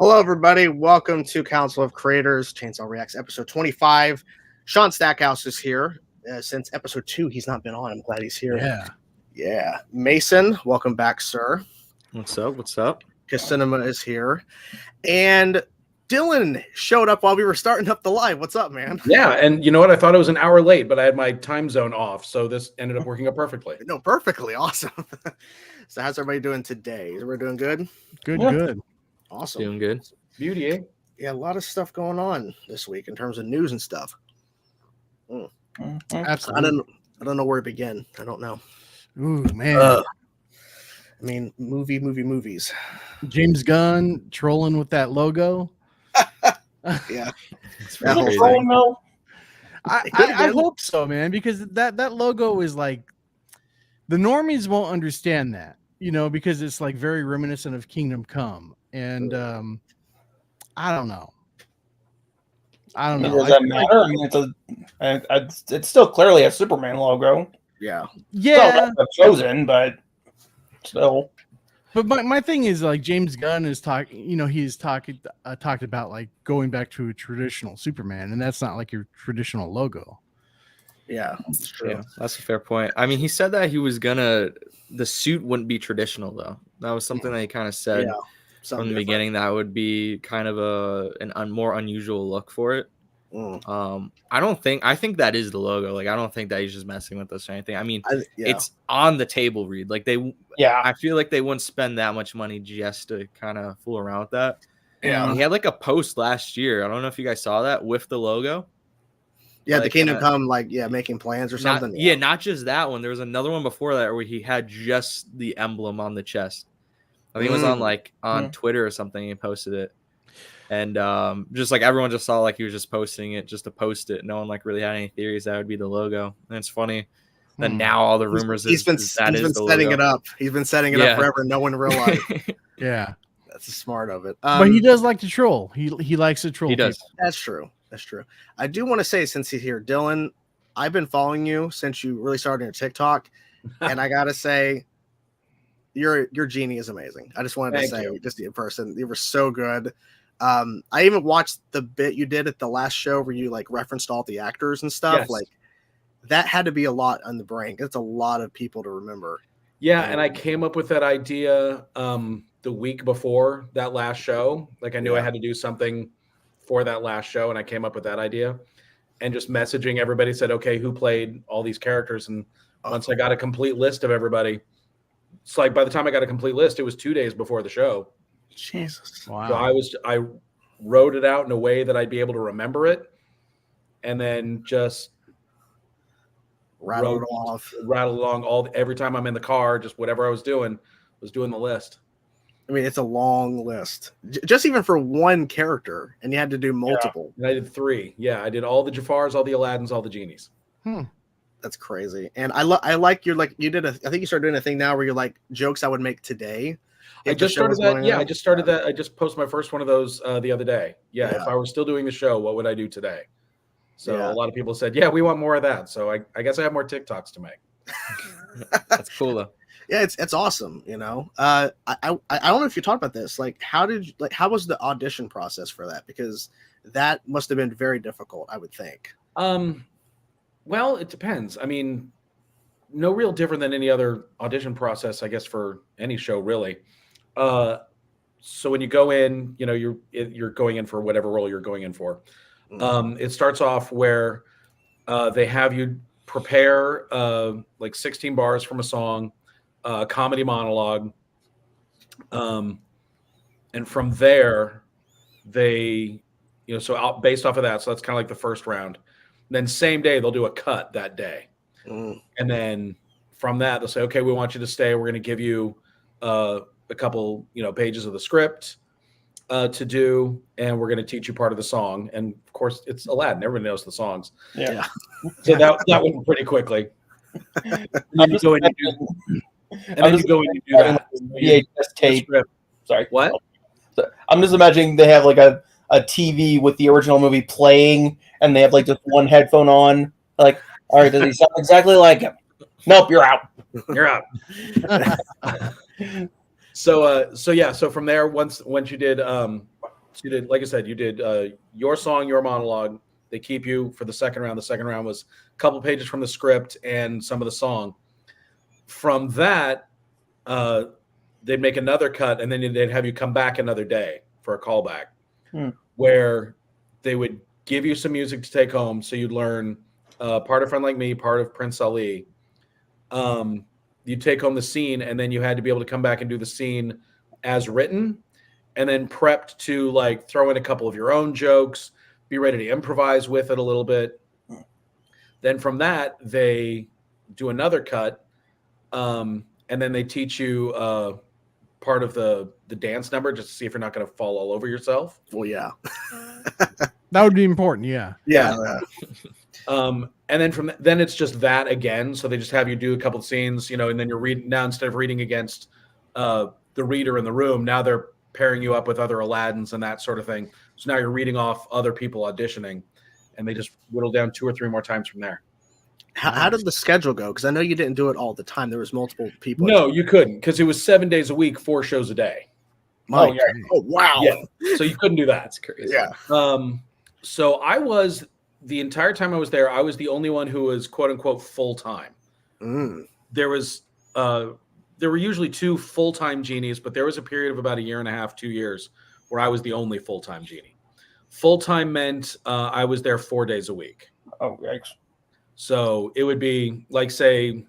Hello, everybody. Welcome to Council of Creators, Chainsaw Reacts, episode 25. Shaun Stackhouse is here. Since episode 2, he's not been on. I'm glad he's here. Yeah. Mason, welcome back, sir. What's up? Kacinema is here. And Dylan showed up while we were starting up the live. What's up, man? Yeah, and you know what? I thought it was an hour late, but I had my time zone off, so this ended up working out perfectly. No, perfectly. Awesome. So how's everybody doing today? Is everybody doing good? Good. Awesome. Doing good. Beauty, eh? Yeah, a lot of stuff going on this week in terms of news and stuff. Absolutely. I don't know where to begin. I don't know. Ooh, man. I mean, movies. James Gunn trolling with that logo. Yeah. That whole thing. I hope so, man, because that logo is like the normies won't understand that, because it's like very reminiscent of Kingdom Come. And I don't know. Does that matter? I mean, it's still clearly a Superman logo. Yeah. Yeah. It's chosen, but still. But my thing is, like, James Gunn is talking. He's talked about like going back to a traditional Superman, and that's not like your traditional logo. Yeah, that's true. Yeah, that's a fair point. I mean, he said that the suit wouldn't be traditional though. That was something that he kind of said from the beginning. That would be kind of a more unusual look for it. I think that is the logo. Like, I don't think that he's just messing with us or anything. I mean, it's on the table read. Like I feel like they wouldn't spend that much money just to kind of fool around with that. Yeah. He had like a post last year. I don't know if you guys saw that with the logo. Yeah, like, the Kingdom Come, making plans or something. Not just that one. There was another one before that where he had just the emblem on the chest. I think it was on Twitter or something. He posted it. And just like everyone just saw like he was just posting it just to post it. No one like really had any theories that would be the logo. And it's funny that now all the rumors he's been setting it up. He's been setting it up forever. No one realized. Yeah, that's the smart of it. But he does like to troll. He likes to troll. He does. People. That's true. I do want to say, since he's here, Dylan, I've been following you since you really started your TikTok, and I gotta say, your genie is amazing. I just wanted to say, just in person, you were so good. I even watched the bit you did at the last show where you like referenced all the actors and stuff. Like, that had to be a lot on the brain. It's a lot of people to remember. Yeah, and I came up with that idea the week before that last show. Like, I knew I had to do something for that last show, and I came up with that idea. And just messaging everybody, said, okay, who played all these characters? And once I got a complete list of everybody, it's like by the time I got a complete list, it was 2 days before the show. Jesus. Wow. So I wrote it out in a way that I'd be able to remember it, and then just rattled along every time I'm in the car, just whatever I was doing the list. I mean, it's a long list, just even for one character, and you had to do multiple. And I did 3. Yeah, I did all the Jafars, all the Aladdins, all the genies. That's crazy. And I like you did I think you started doing a thing now where you're like jokes I would make today. I just started that. Yeah, I just started that. I just posted my first one of those the other day. Yeah, if I were still doing the show, what would I do today? So a lot of people said, yeah, we want more of that. So I guess I have more TikToks to make. That's cool though. Yeah, it's awesome. I don't know if you talked about this. Like, how was the audition process for that? Because that must have been very difficult, I would think. Well, it depends. I mean, no real different than any other audition process, I guess, for any show, really. So when you go in, you're going in for whatever role you're going in for. It starts off where they have you prepare like 16 bars from a song, a comedy monologue, and from there they, based off of that, so that's kind of like the first round. Then same day they'll do a cut that day, and then from that they'll say, okay, we want you to stay. We're going to give you a couple, pages of the script to do, and we're going to teach you part of the song. And of course, it's Aladdin. Everybody knows the songs. Yeah. So that went pretty quickly. And then you go in and do that. VHS tape. Sorry. What? So I'm just imagining they have like a TV with the original movie playing, and they have like just one headphone on. Like, all right, does he sound exactly like him? Nope, you're out. You're out. So from there, once you did So you did, like I said, you did your song, your monologue. They keep you for the second round. The second round was a couple pages from the script and some of the song. From that, they'd make another cut, and then they'd have you come back another day for a callback, where they would give you some music to take home. So you'd learn part of Friend Like Me, part of Prince Ali. You'd take home the scene, and then you had to be able to come back and do the scene as written, and then prepped to like throw in a couple of your own jokes, be ready to improvise with it a little bit. Then from that, they do another cut, and then they teach you part of the dance number just to see if you're not going to fall all over yourself. Well, yeah. That would be important. Yeah. Yeah. And then then it's just that again. So they just have you do a couple of scenes, and then you're reading now, instead of reading against the reader in the room, now they're pairing you up with other Aladdins and that sort of thing. So now you're reading off other people auditioning, and they just whittle down 2 or 3 more times from there. How did the schedule go? Because I know you didn't do it all the time. There was multiple people. No, you couldn't, because it was 7 days a week, 4 shows a day. Oh wow. Yeah. So you couldn't do that. That's crazy. Yeah. So I was, the entire time I was there, I was the only one who was quote unquote full time. There were usually 2 full-time genies, but there was a period of about 1.5 years, 2 years where I was the only full-time genie. Full-time meant I was there 4 days a week. Oh, yikes. So it would be like, say,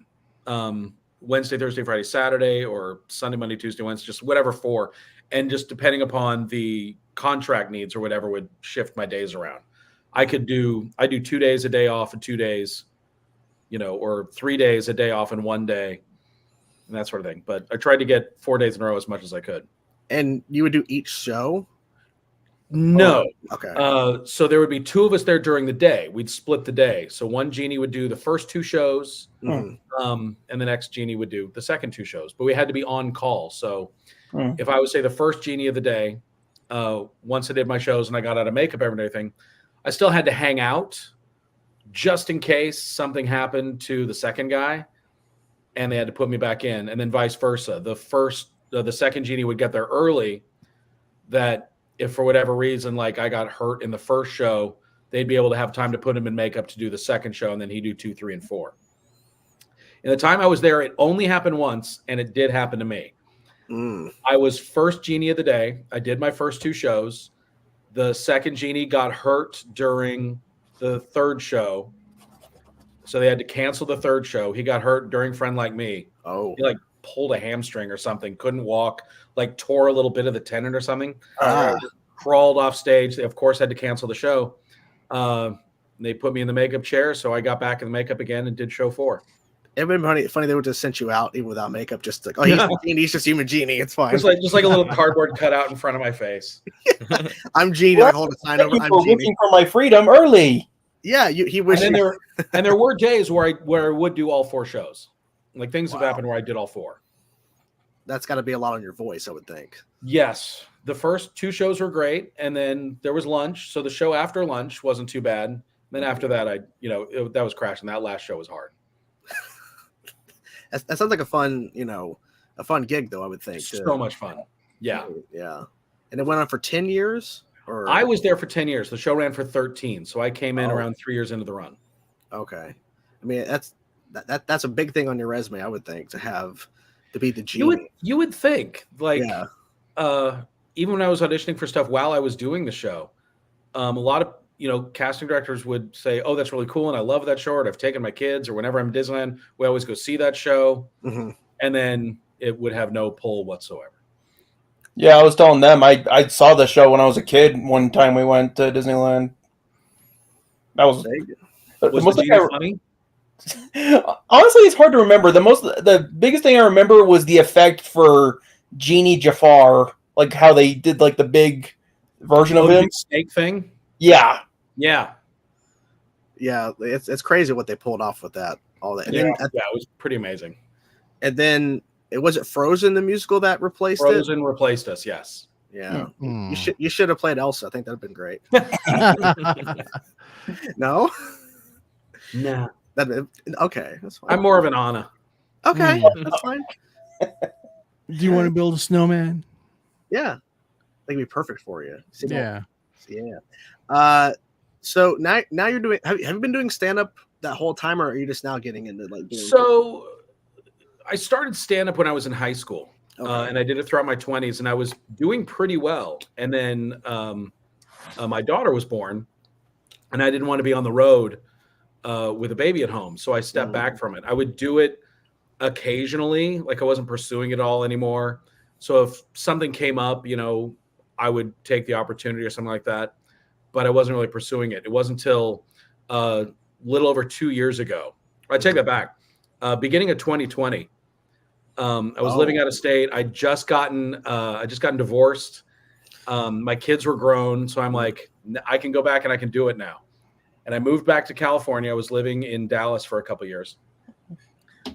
Wednesday, Thursday, Friday, Saturday, or Sunday, Monday, Tuesday, Wednesday, just whatever 4. And just depending upon the contract needs or whatever would shift my days around. I do 2 days a day off and 2 days, or 3 days a day off and 1 day, and that sort of thing. But I tried to get 4 days in a row as much as I could. And you would do each show? No. Oh, okay. So there would be 2 of us there during the day. We'd split the day. So one genie would do the first 2 shows, and the next genie would do the second 2 shows. But we had to be on call. So if I would say the first genie of the day, once I did my shows and I got out of makeup and everything, I still had to hang out just in case something happened to the second guy, and they had to put me back in, and then vice versa. The second genie would get there early, that if for whatever reason, like I got hurt in the first show, they'd be able to have time to put him in makeup to do the second show, and then he'd do 2, 3, and 4. In the time I was there, it only happened once, and it did happen to me. I was first genie of the day. I did my first 2 shows. The second genie got hurt during the third show, so they had to cancel the third show. He got hurt during Friend Like Me. Oh. He pulled a hamstring or something, couldn't walk, tore a little bit of the tendon or something. Crawled off stage. They, of course, had to cancel the show. They put me in the makeup chair, so I got back in the makeup again and did show 4. It would be funny they would just sent you out even without makeup, just like, he's just human genie. It's fine. Just like a little cardboard cutout in front of my face. I'm genie. I hold a sign over. I'm genie. Looking for my freedom early. Yeah, he wished. And there were days where I would do all 4 shows. Like things have happened where I did all 4. That's got to be a lot on your voice, I would think. Yes, the first 2 shows were great, and then there was lunch. So the show after lunch wasn't too bad. And then after that, that was crashing. That last show was hard. That sounds like a fun gig, though. I would think so much fun. Yeah. And it went on for 10 years. Or I was there for 10 years. The show ran for 13, so I came in around 3 years into the run. Okay, I mean that's a big thing on your resume, I would think, to be the genie. You would think, even when I was auditioning for stuff while I was doing the show, a lot of casting directors would say, "Oh, that's really cool, and I love that show." Or I've taken my kids, or whenever I'm in Disneyland, we always go see that show, and then it would have no pull whatsoever. Yeah, I was telling them I saw the show when I was a kid. One time we went to Disneyland. That was the genie funny? Honestly, it's hard to remember. The biggest thing I remember was the effect for Genie Jafar, like how they did like the big version of him. Snake thing. Yeah. It's crazy what they pulled off with that. All that. And it was pretty amazing. And then was it Frozen the musical that replaced it? Frozen replaced us. Yes. Yeah. You should have played Elsa. I think that'd been great. No. Nah. Okay, that's fine. I'm more of an Anna. Okay, that's fine. Do you want to build a snowman? Yeah. it'd be perfect for you. Yeah. So now you're doing. Have you been doing stand up that whole time, or are you just now getting into like? So I started stand up when I was in high school, Okay. and I did it throughout my 20s, and I was doing pretty well. And then my daughter was born, and I didn't want to be on the road with a baby at home, so I stepped back from it. I would do it occasionally, like I wasn't pursuing it all anymore. So if something came up, I would take the opportunity or something like that, but I wasn't really pursuing it. It wasn't until a little over 2 years ago. I take that back. Beginning of 2020, I was living out of state. I just gotten divorced. My kids were grown, so I'm like, I can go back and I can do it now. And I moved back to California. I was living in Dallas for a couple of years.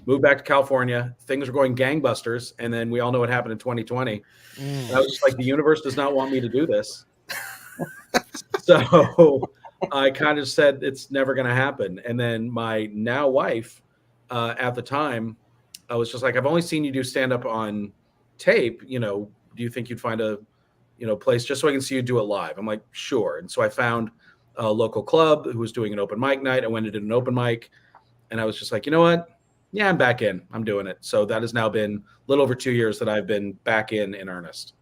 Moved back to California. Things were going gangbusters, and then we all know what happened in 2020. And I was just like, the universe does not want me to do this. So I kind of said it's never going to happen. And then my now wife, at the time, I was just like, I've only seen you do stand up on tape. Do you think you'd find a place just so I can see you do it live? I'm like, sure. And so I found a local club who was doing an open mic night. I went and did an open mic, and I was just like, you know what? Yeah, I'm back in. I'm doing it. So that has now been a little over 2 years that I've been back in earnest.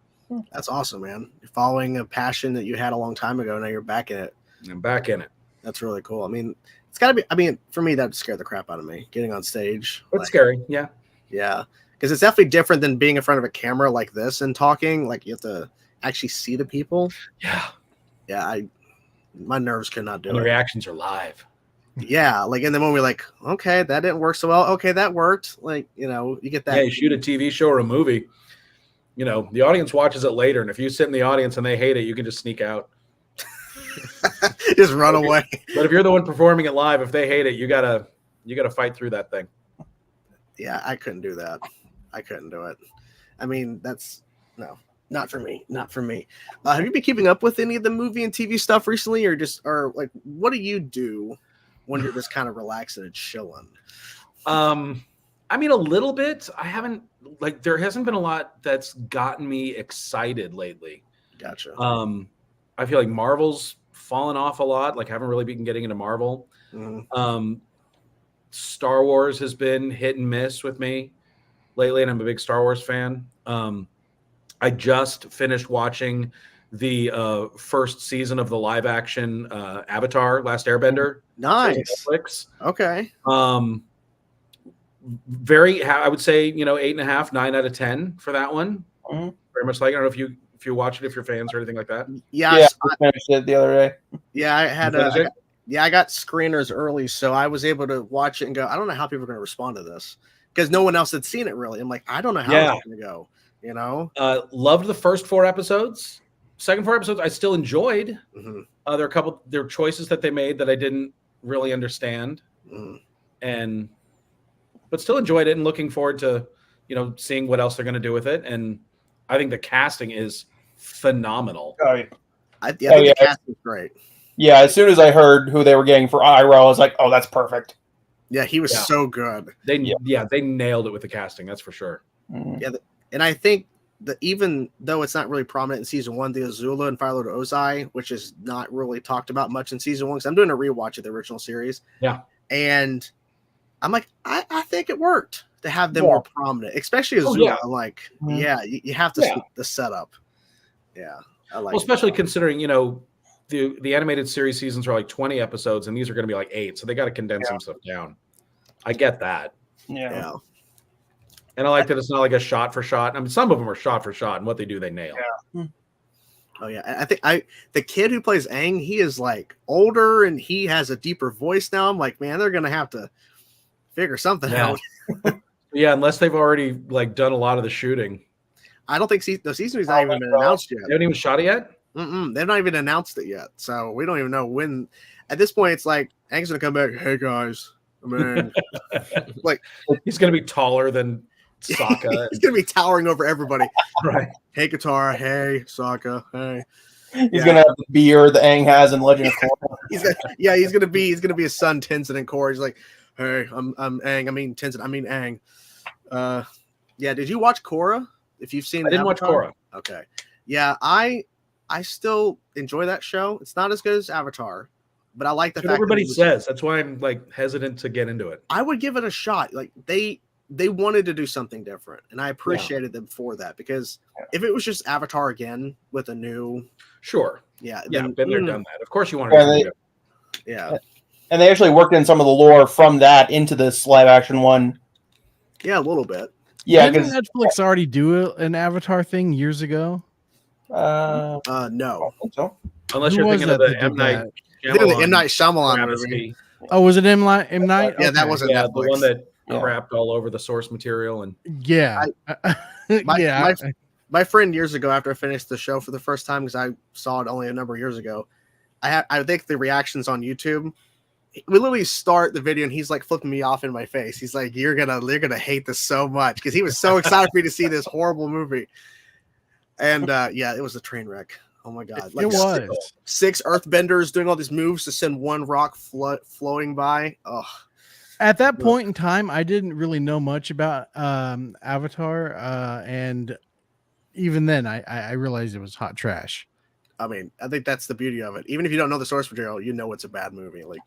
That's awesome, man. You're following a passion that you had a long time ago. Now you're back in it. I'm back in it. That's really cool. I mean, it's got to be. I mean, for me, that scared the crap out of me. Getting on stage. It's scary. Yeah. Yeah. Because it's definitely different than being in front of a camera like this and talking. Like you have to actually see the people. Yeah. Yeah. My nerves cannot do it. The reactions are live. Yeah. Like, and then when we're like, okay, that didn't work so well. Okay, that worked. Like, you get that. Yeah, you shoot a TV show or a movie. The audience watches it later, and if you sit in the audience and they hate it, you can just sneak out. Just run away. But if you're the one performing it live, if they hate it, you gotta fight through that thing. Yeah, I couldn't do that. I couldn't do it. I mean, no, not for me. Not for me. Have you been keeping up with any of the movie and TV stuff recently, or like, what do you do when you're just kind of relaxing and chilling? I mean, a little bit. I haven't there hasn't been a lot that's gotten me excited lately. Gotcha. I feel like Marvel's fallen off a lot. Like, I haven't really been getting into Marvel. Mm-hmm. Star Wars has been hit and miss with me lately, and I'm a big Star Wars fan. I just finished watching the first season of the live action Avatar: Last Airbender. Nice. Netflix. Okay. I would say 8.5, 9 out of 10 for that one. Mm-hmm. Very much like, I don't know if you watch it, if you're fans or anything like that. Yeah, I finished it the other day. Yeah, I got screeners early, so I was able to watch it and go, I don't know how people are going to respond to this because no one else had seen it really. I'm like, I don't know how it's going to go. Loved the first 4 episodes. Second 4 episodes, I still enjoyed. Mm-hmm. There are choices that they made that I didn't really understand, but still enjoyed it and looking forward to seeing what else they're going to do with it. And I think the casting is phenomenal. Oh yeah, I think the casting is great. Yeah, as soon as I heard who they were getting for Iroh, I was like, oh, that's perfect. Yeah, he was so good. They nailed it with the casting, that's for sure. Mm-hmm. Yeah, and I think that even though it's not really prominent in season 1, the Azula and Fire Lord Ozai, which is not really talked about much in season 1, because I'm doing a rewatch of the original series. Yeah, and I'm like, I think it worked to have them more prominent, especially Azula. You have to the setup. Yeah, I like. Well, especially considering the animated series seasons are like 20 episodes, and these are going to be like 8, so they got to condense some stuff down. I get that. Yeah. And I like that it's not like a shot for shot. I mean, some of them are shot for shot, and what they do, they nail. Yeah. Oh yeah, I think the kid who plays Aang, he is like older and he has a deeper voice now. I'm like, man, they're gonna have to figure something out. Yeah, unless they've already done a lot of the shooting. I don't think the season has not even been announced yet. They haven't even shot it yet? They've not even announced it yet. So we don't even know when. At this point, it's like Aang's gonna come back. Hey guys, I mean, like he's gonna be taller than Sokka. He's gonna be towering over everybody. Right. Hey Katara. Hey Sokka. Hey. He's gonna have the beard that Aang has in Legend of Korra. He's gonna be his son Tenzin and Korra. He's like, hey, I'm Aang. I mean Tenzin. I mean Aang. Yeah. Did you watch Korra? If you've seen, I didn't watch Korra. Okay. Yeah, I still enjoy that show. It's not as good as Avatar, but I like the That's fact what everybody that says. That's why I'm like hesitant to get into it. I would give it a shot. Like they wanted to do something different, and I appreciated them for that, because if it was just Avatar again with a new, been there, done that. Of course, you want to. And they actually worked in some of the lore from that into this live action one. Yeah, a little bit. Yeah, didn't Netflix already do an Avatar thing years ago? No, I don't think so. Unless you're thinking of the M. Night Shyamalan movie. Oh, was it M. Night? Yeah, that wasn't the Netflix. one that crapped all over the source material. And my friend years ago, after I finished the show for the first time, because I saw it only a number of years ago, I think the reactions on YouTube, we literally start the video and he's like flipping me off in my face. He's like, you're gonna hate this so much, because he was so excited for me to see this horrible movie. And it was a train wreck. Oh my god! Like, it was six earthbenders doing all these moves to send one rock flowing by. Oh. At that point in time, I didn't really know much about Avatar, and even then, I realized it was hot trash. I mean, I think that's the beauty of it. Even if you don't know the source material, you know it's a bad movie. Like,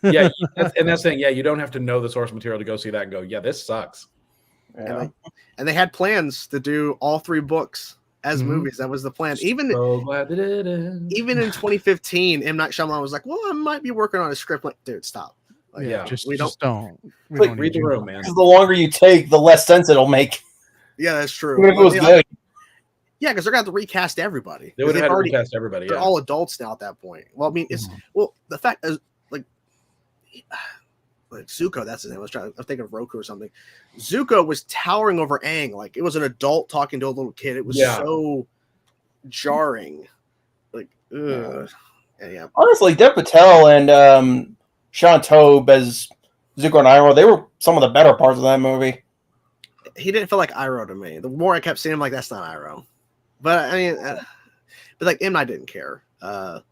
and that's saying, you don't have to know the source material to go see that and go, yeah, this sucks. Yeah. And they had plans to do all 3 books as movies. That was the plan. Even in 2015, M. Night Shyamalan was like, well, I might be working on a script. Like, dude, stop. Like, we don't read the room, man. Because the longer you take, the less sense it'll make. Yeah, that's true. Even if it was good. Yeah, because they're going to have to recast everybody. They would have already recast everybody. They're all adults now at that point. Well, I mean, it's the fact is like Zuko. That's his name. I'm thinking of Roku or something. Zuko was towering over Aang. Like, it was an adult talking to a little kid. It was so jarring. Like, ugh. Yeah. Honestly, Dev Patel and Shaun Tobe as Zuko and Iroh, they were some of the better parts of that movie. He didn't feel like Iroh to me. The more I kept seeing him, like, that's not Iroh. But I mean, but like M. I didn't care. But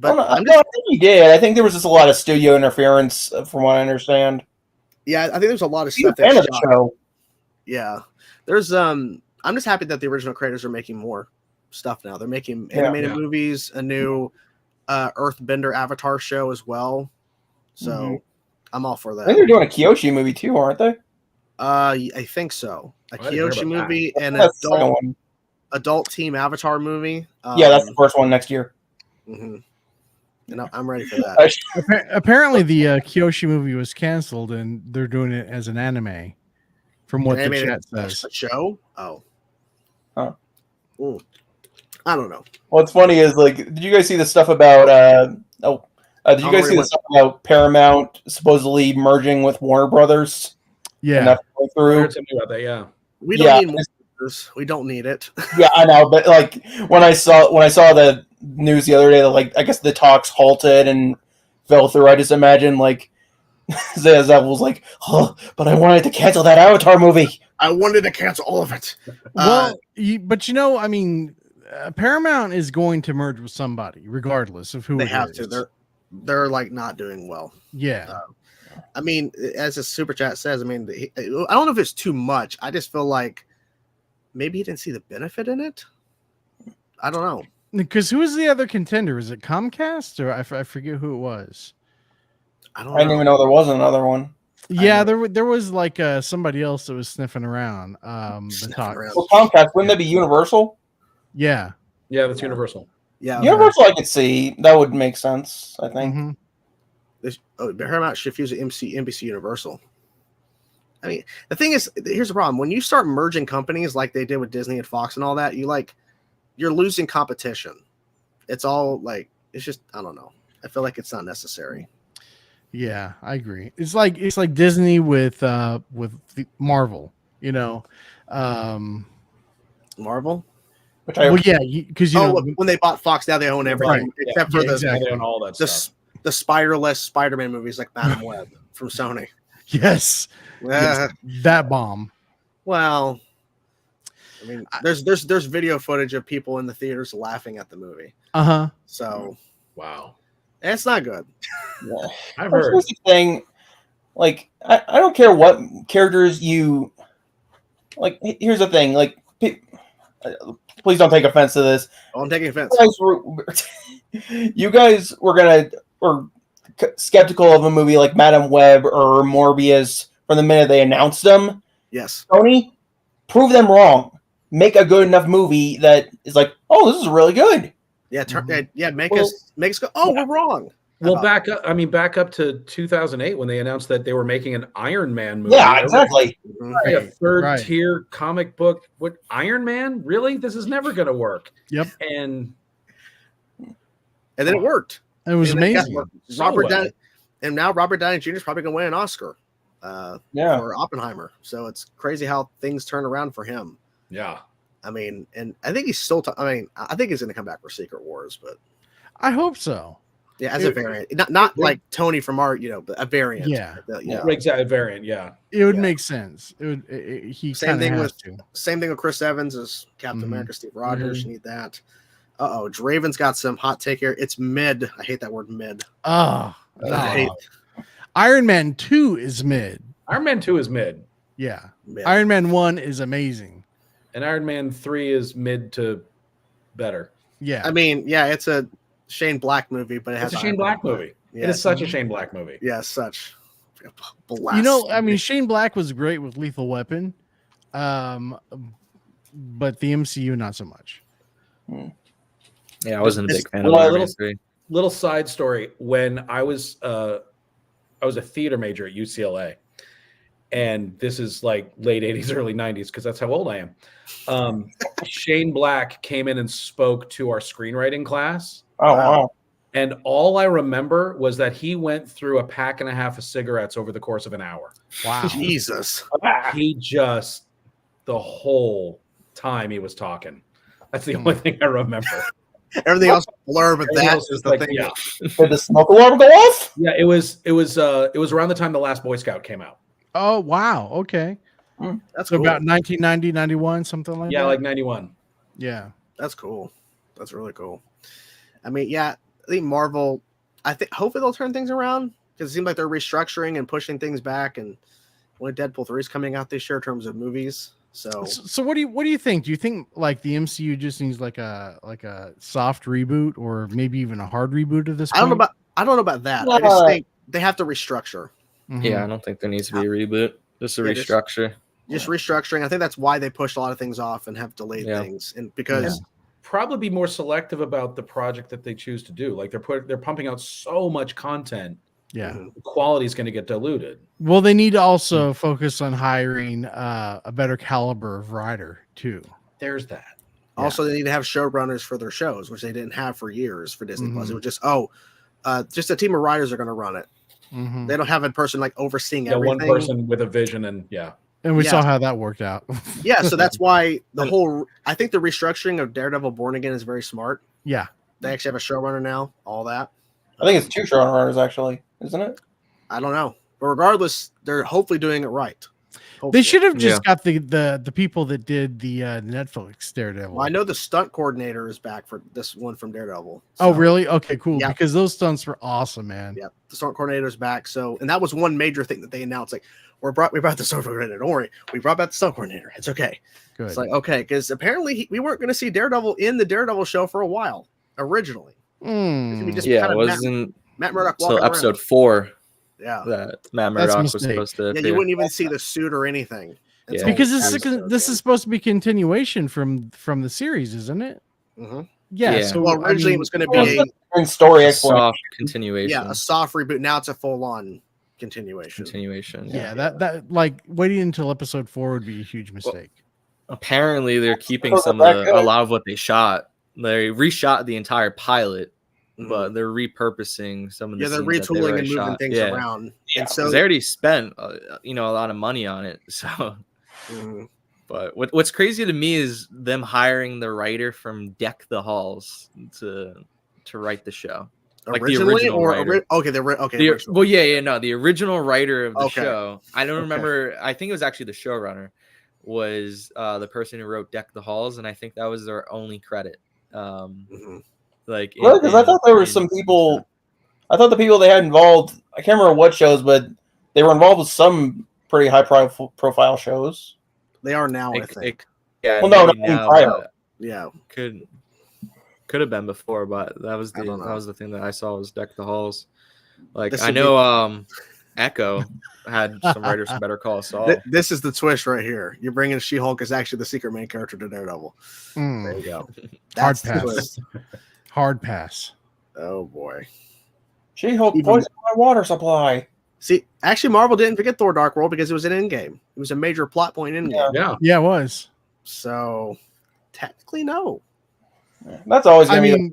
I think he did. I think there was just a lot of studio interference, from what I understand. Yeah, I think there's a lot of stuff. Fan of the show. Yeah, there's. I'm just happy that the original creators are making more stuff now. They're making animated movies, a new Earthbender Avatar show as well. So I'm all for that. I think they're doing a Kyoshi movie too, aren't they? I think so. A Kyoshi movie and an adult team Avatar movie. That's the first one next year. Mm-hmm. And I'm ready for that. Apparently, the Kyoshi movie was canceled, and they're doing it as an anime. From what the chat says, a show. Oh, Ooh. I don't know. What's funny is, like, did you guys see the stuff about? Did you guys see the stuff about Paramount supposedly merging with Warner Brothers? Yeah, through. I heard something about that. Yeah, we don't need this. We don't need it. Yeah, I know, but like when I saw the news the other day that, like, I guess the talks halted and fell through, I just imagine like Zaslav was like, "Oh, but I wanted to cancel that Avatar movie. I wanted to cancel all of it." Well, but I mean, Paramount is going to merge with somebody, regardless of who they have to. They're like not doing well. Yeah. I mean, as a super chat says, I mean, I don't know if it's too much. I just feel like maybe he didn't see the benefit in it. I don't know. Because who is the other contender? Is it Comcast or I forget who it was? I didn't even know there was another one. Yeah, there was like somebody else that was sniffing around. Well, Comcast, wouldn't that be Universal? Yeah. Yeah, that's Universal. Yeah, Universal, I could see. That would make sense, I think. Mm-hmm. Paramount should fuse NBC Universal. I mean, the thing is, here's the problem. When you start merging companies like they did with Disney and Fox and all that, you're losing competition. It's all like, it's just, I don't know. I feel like it's not necessary. Yeah, I agree. It's like Disney with Marvel, Marvel? Because when they bought Fox, now they own everything except for they own all that stuff. The spiderless Spider-Man movies like Madam Web from Sony. Yes. That bomb. Well, I mean, there's video footage of people in the theaters laughing at the movie. So, wow, it's not good. Yeah. I've heard. Here's the thing, like, I don't care what characters you like. Here's the thing, like, please don't take offense to this. I'm taking offense. You guys were skeptical of a movie like Madam Web or Morbius from the minute they announced them. Yes. Tony, prove them wrong. Make a good enough movie that is like, oh, this is really good. Yeah, make us go, oh, we're wrong. Well, back up to 2008 when they announced that they were making an Iron Man movie. Yeah, exactly. Like a third tier comic book. What, Iron Man? Really? This is never going to work. Yep. And then it worked. It was amazing. And now Robert Downey Jr. is probably going to win an Oscar for Oppenheimer. So it's crazy how things turn around for him. Yeah. I mean, and I think he's still. I think he's going to come back for Secret Wars, but I hope so. Yeah, as a variant, not like Tony from art, but a variant. Yeah, exactly, variant. Yeah, it would make sense. It would. Same thing with Chris Evans as Captain America, Steve Rogers. You need that. Draven's got some hot take here. It's mid. I hate that word mid. Iron Man 2 is mid. Iron Man 2 is mid. Yeah. Iron Man 1 is amazing. And Iron Man 3 is mid to better. Yeah. I mean, it's a Shane Black movie, but it's a Shane Black movie. Yeah, it is such a Shane Black movie. Yeah, such. Shane Black was great with Lethal Weapon, but the MCU not so much. Yeah, I wasn't a big fan of it. Little side story: when I was a theater major at UCLA, and this is like late 80s, early 90s, because that's how old I am. Shane Black came in and spoke to our screenwriting class. Oh, wow. And all I remember was that he went through a pack and a half of cigarettes over the course of an hour. Wow. Jesus. He just, the whole time he was talking. That's the only thing I remember. Everything else blur, but that is the thing. Yeah. Did the smoke alarm go off? Yeah, it was around the time The Last Boy Scout came out. Oh, wow. Okay. That's so cool. About 1990, 91, something like that? Yeah, like 91. Yeah. That's cool. That's really cool. I mean, I think Marvel, hopefully they'll turn things around because it seems like they're restructuring and pushing things back. And only Deadpool 3 is coming out this year in terms of movies. So what do you think? Do you think like the MCU just needs like a soft reboot or maybe even a hard reboot at this point? I don't know about that. I just think they have to restructure. Yeah, I don't think there needs to be a reboot. Just a restructure. Just restructuring. I think that's why they pushed a lot of things off and have delayed things. And because probably be more selective about the project that they choose to do. Like they're pumping out so much content. Yeah, the quality is going to get diluted. Well, they need to also focus on hiring a better caliber of writer too. There's that. Also, they need to have showrunners for their shows, which they didn't have for years for Disney Plus. It was just a team of writers are going to run it. They don't have a person like overseeing everything. One person with a vision and And we saw how that worked out. So that's why I think the restructuring of Daredevil Born Again is very smart. Yeah. They actually have a showrunner now, all that. I think it's 2 showrunners actually, isn't it? I don't know. But regardless, they're hopefully doing it right. Hopefully. They should have just got the people that did the Netflix Daredevil. Well, I know the stunt coordinator is back for this one from Daredevil. So, oh, really? Okay, cool. Yeah. Because those stunts were awesome, man. Yeah, the stunt coordinator is back. So, and that was one major thing that they announced. Like, we brought the stunt coordinator. Don't worry, we brought back the stunt coordinator. It's okay. Good. It's like okay, because apparently we weren't going to see Daredevil in the Daredevil show for a while originally. It wasn't Matt Murdock until episode 4. Yeah, that Matt Murdock was supposed to. Yeah, you wouldn't even see the suit or anything. Yeah. Because this is supposed to be continuation from the series, isn't it? Yeah. So originally it was going to be a story soft continuation. Yeah, a soft reboot. Now it's a full-on continuation. Yeah, that like waiting until episode 4 would be a huge mistake. Well, apparently, they're keeping a lot of what they shot. They reshot the entire pilot. But they're repurposing some of the they're retooling and moving things around. Yeah, and so they already spent a lot of money on it. So, but what's crazy to me is them hiring the writer from Deck the Halls to write the show. Originally, the original the original writer of the show. I don't remember. I think it was actually the showrunner was the person who wrote Deck the Halls, and I think that was their only credit. Like, because I thought there were some people. I thought the people they had involved. I can't remember what shows, but they were involved with some pretty high profile shows. They are now, I think. Well, no, Yeah, could have been before, but that was the thing that I saw was Deck the Halls. Like I know Echo had some writers from Better Call Saul. This is the twist right here. You're bringing She-Hulk as actually the secret main character to Daredevil. There you go. Hard pass. Hard pass. Oh boy. She-Hulk poisoned my water supply. See, actually, Marvel didn't forget Thor: Dark World because it was an Endgame. It was a major plot point in Endgame. Yeah, it was. So technically, no. That's always going to be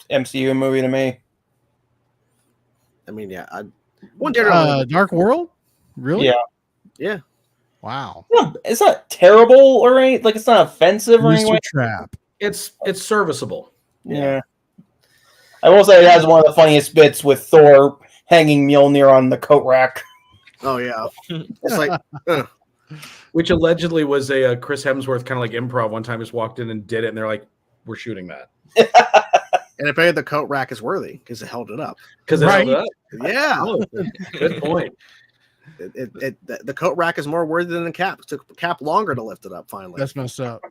the MCU movie to me. I mean, yeah. Dark World? Really? Yeah. Wow. It's not terrible or anything. Like, it's not offensive or anything. Trap. It's serviceable. Yeah. I will say it has one of the funniest bits with Thor hanging Mjolnir on the coat rack. Oh, yeah. It's like... Which allegedly was a Chris Hemsworth kind of like improv one time, just walked in and did it, and they're like, we're shooting that. And I bet the coat rack is worthy because it held it up. Because it held it up? Yeah. Oh, good point. The coat rack is more worthy than the cap. It took the cap longer to lift it up finally. That's messed up.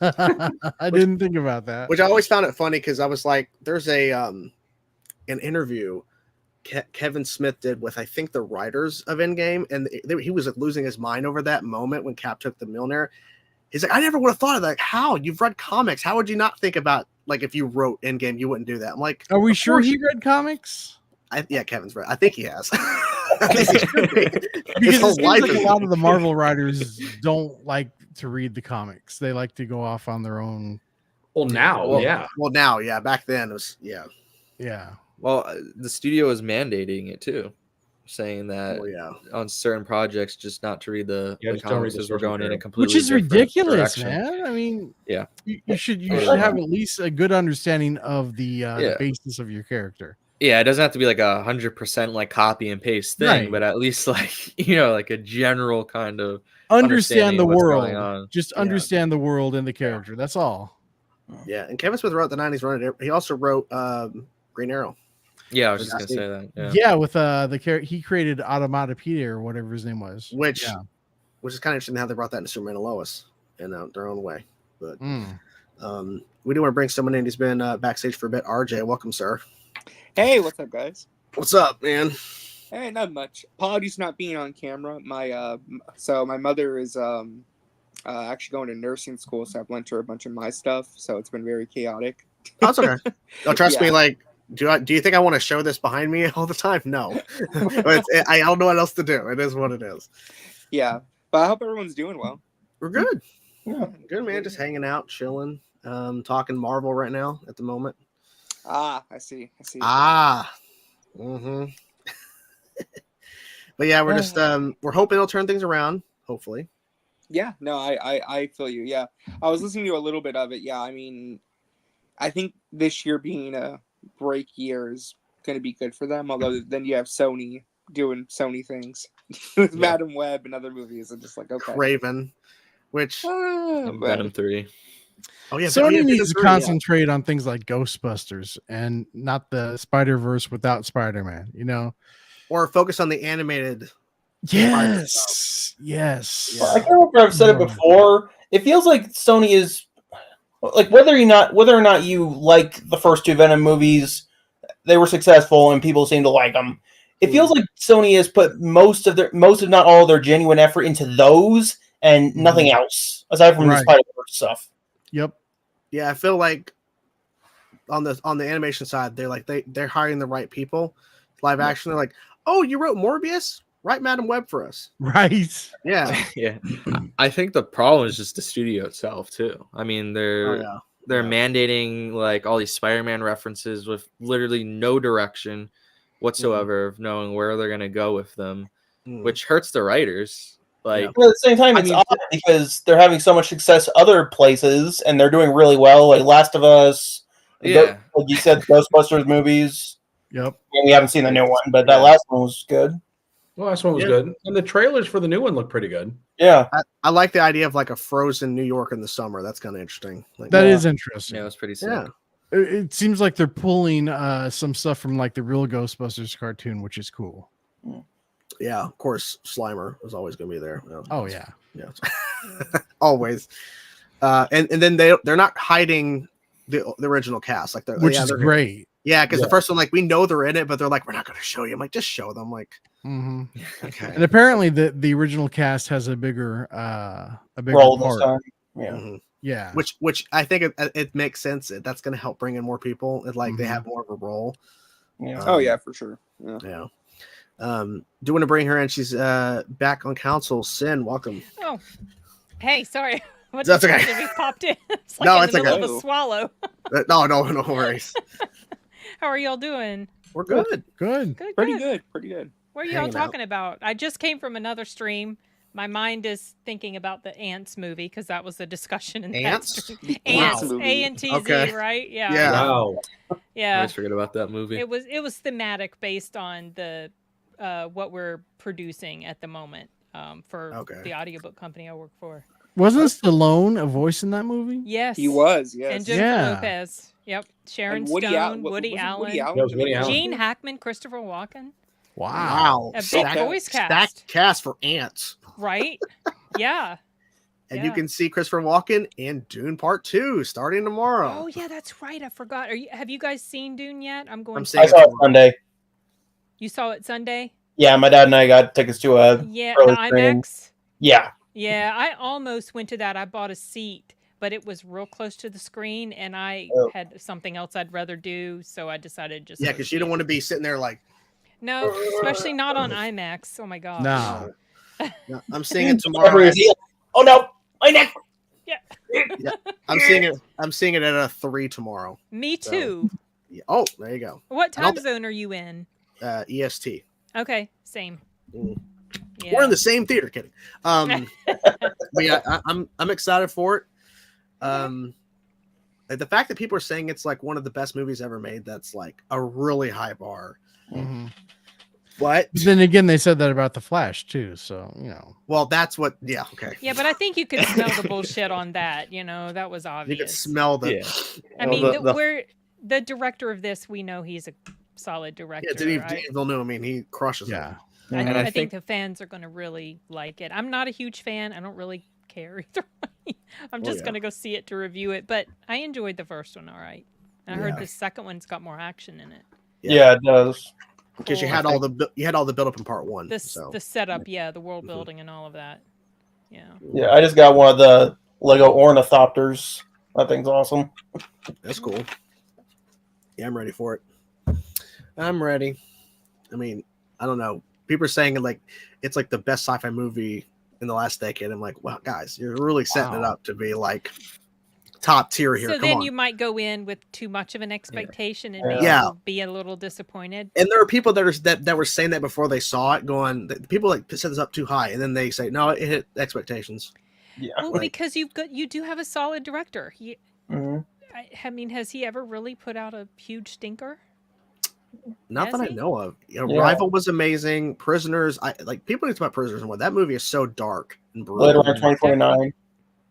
I didn't think about that. Which I always found it funny because I was like, there's an interview Kevin Smith did with, I think, the writers of Endgame, and he was like, losing his mind over that moment when Cap took the Mjolnir. He's like, I never would have thought of that. Like, how? You've read comics. How would you not think about, like, if you wrote Endgame, you wouldn't do that? I'm like, are we sure he read comics? Yeah, Kevin's read. I think he has. Because it seems like a lot of the Marvel writers don't like to read the comics. They like to go off on their own. Well, now, yeah. Well, now, yeah. Back then, it was, yeah. Yeah. Well, the studio is mandating it too, saying that on certain projects, just not to read the comics because we're going in a completely which is ridiculous, direction. Man. I mean, yeah, you should have at least a good understanding of the basis of your character. Yeah, it doesn't have to be like 100% like copy and paste thing, but at least like like a general kind of understand the world. Just understand the world and the character. That's all. Yeah, and Kevin Smith wrote the 90s run. He also wrote Green Arrow. Yeah, I was just gonna say that. Yeah, with the character he created, Automatopedia or whatever his name was. Which is kind of interesting how they brought that into Superman and Lois in their own way. But we do want to bring someone in who's been backstage for a bit. RJ, welcome, sir. Hey, what's up, guys? What's up, man? Hey, not much. Apologies not being on camera. My mother is actually going to nursing school, so I've lent her a bunch of my stuff. So it's been very chaotic. Oh, that's okay. No, trust me. Like, do you think I want to show this behind me all the time? No, I don't know what else to do. It is what it is. Yeah, but I hope everyone's doing well. We're good. Yeah, good, man. Just hanging out, chilling, talking Marvel right now at the moment. I see. Mm-hmm. But yeah, we're just we're hoping it'll turn things around. Hopefully. Yeah. No, I feel you. Yeah, I was listening to a little bit of it. Yeah, I mean, I think this year being a break year is going to be good for them. Although then you have Sony doing Sony things with Madam Web and other movies, and just like Raven, which Venom 3. Oh yeah, Sony needs to concentrate on things like Ghostbusters and not the Spider-Verse without Spider-Man. Or focus on the animated. Yes. I can't remember if I've said it before. It feels like Sony is like whether or not you like the first two Venom movies, they were successful and people seem to like them. It feels like Sony has put most if not all of their genuine effort into those and nothing else aside from the Spider-Verse stuff. Yep. Yeah, I feel like on the animation side, they're hiring the right people. Live action, they're like, oh, you wrote Morbius? Write Madam Web for us. Right. Yeah. Yeah. I think the problem is just the studio itself too. I mean, they're mandating like all these Spider-Man references with literally no direction whatsoever of knowing where they're gonna go with them, which hurts the writers. Like, but at the same time, it's odd because they're having so much success other places and they're doing really well. Like Last of Us, like you said, Ghostbusters movies. Yep. And we haven't seen the new one, but that last one was good. The last one was good, and the trailers for the new one look pretty good. Yeah, I like the idea of like a frozen New York in the summer. That's kind of interesting. Like, that is interesting. Yeah, it's pretty sick. Yeah. It seems like they're pulling some stuff from like the real Ghostbusters cartoon, which is cool. Yeah, of course, Slimer is always going to be there. Oh yeah, always. And then they're not hiding the original cast, like which is great. Yeah, because the first one, like, we know they're in it, but they're like, we're not going to show you. I'm like, just show them. Like, okay. And apparently the original cast has a bigger role part. this time. Yeah. Mm-hmm. Yeah. Which I think it makes sense. That's going to help bring in more people. It, like, they have more of a role. Yeah. Oh yeah, for sure. Yeah. Do you want to bring her in? She's back on council. Sin, welcome. Oh, hey, sorry. What That's okay. We popped in. It's like No, in it's the middle okay. of a swallow. No worries. How are y'all doing? We're good. Good. Pretty good. What are y'all talking about? I just came from another stream. My mind is thinking about the Ants movie because that was the discussion in Ants? that stream. Ants, Wow. A-N-T-Z, Okay. right? Yeah. Yeah. Wow. I Yeah. always forget about that movie. It was thematic based on the what we're producing at the moment for the audiobook company I work for. Wasn't Stallone a voice in that movie? Yes. He was, yes. And Jennifer Lopez. Yep. Sharon And Stone, Woody Woody Allen. Allen. That was Woody Allen. Gene Hackman, Christopher Walken. Wow. A big Stacked- voice cast. Stacked cast for Ants. Right? Yeah. And you can see Christopher Walken in Dune Part 2 starting tomorrow. Oh yeah, that's right. I forgot. Have you guys seen Dune yet? I'm going. I'm I saw it Sunday. You saw it Sunday? Yeah, my dad and I got tickets to a Yeah, early the screening. IMAX. Yeah. Yeah, I almost went to that. I bought a seat, but it was real close to the screen, and I had something else I'd rather do, so I decided just. Yeah, because you don't want to be sitting there like. No, especially not on IMAX. Oh my god. No. No, I'm seeing it tomorrow. Oh no, my neck. Yeah. Yeah, I'm seeing it at a 3 tomorrow. Me too. So, yeah. Oh, there you go. What time zone are you in? EST. Okay, same. Mm. Yeah. We're in the same theater. Kidding. But yeah, I'm excited for it. The fact that people are saying it's like one of the best movies ever made, that's like a really high bar. Mm-hmm. But then again, they said that about the Flash too. So well, that's what. Yeah. Okay. Yeah, but I think you could smell the bullshit on that. That was obvious. You could smell the. Yeah. I mean, we're the director of this. We know he's a solid director. Yeah, Denis right? Villeneuve. I mean, he crushes. Yeah. It. I think the fans are going to really like it. I'm not a huge fan. I don't really care either way. I'm just going to go see it to review it. But I enjoyed the first one. All right. I heard the second one's got more action in it. Yeah, it does. Because you had all the build up in part 1. The setup, the world building and all of that. Yeah. Yeah, I just got one of the Lego ornithopters. That thing's awesome. That's cool. Yeah, I'm ready for it. I'm ready. I mean, I don't know. People are saying it's like the best sci-fi movie in the last decade. I'm like, well, guys, you're really setting it up to be like top tier here. So Come then on. you might go in with too much of an expectation and maybe be a little disappointed. And there are people that were saying that before they saw it, going, people set this up too high, and then they say, no, it hit expectations. Yeah. Well, because you do have a solid director. Mm-hmm. I mean, has he ever really put out a huge stinker? Not that I know of. Rival was amazing. Prisoners, people need to talk about Prisoners and what that movie is so dark and brutal. Later on 2049.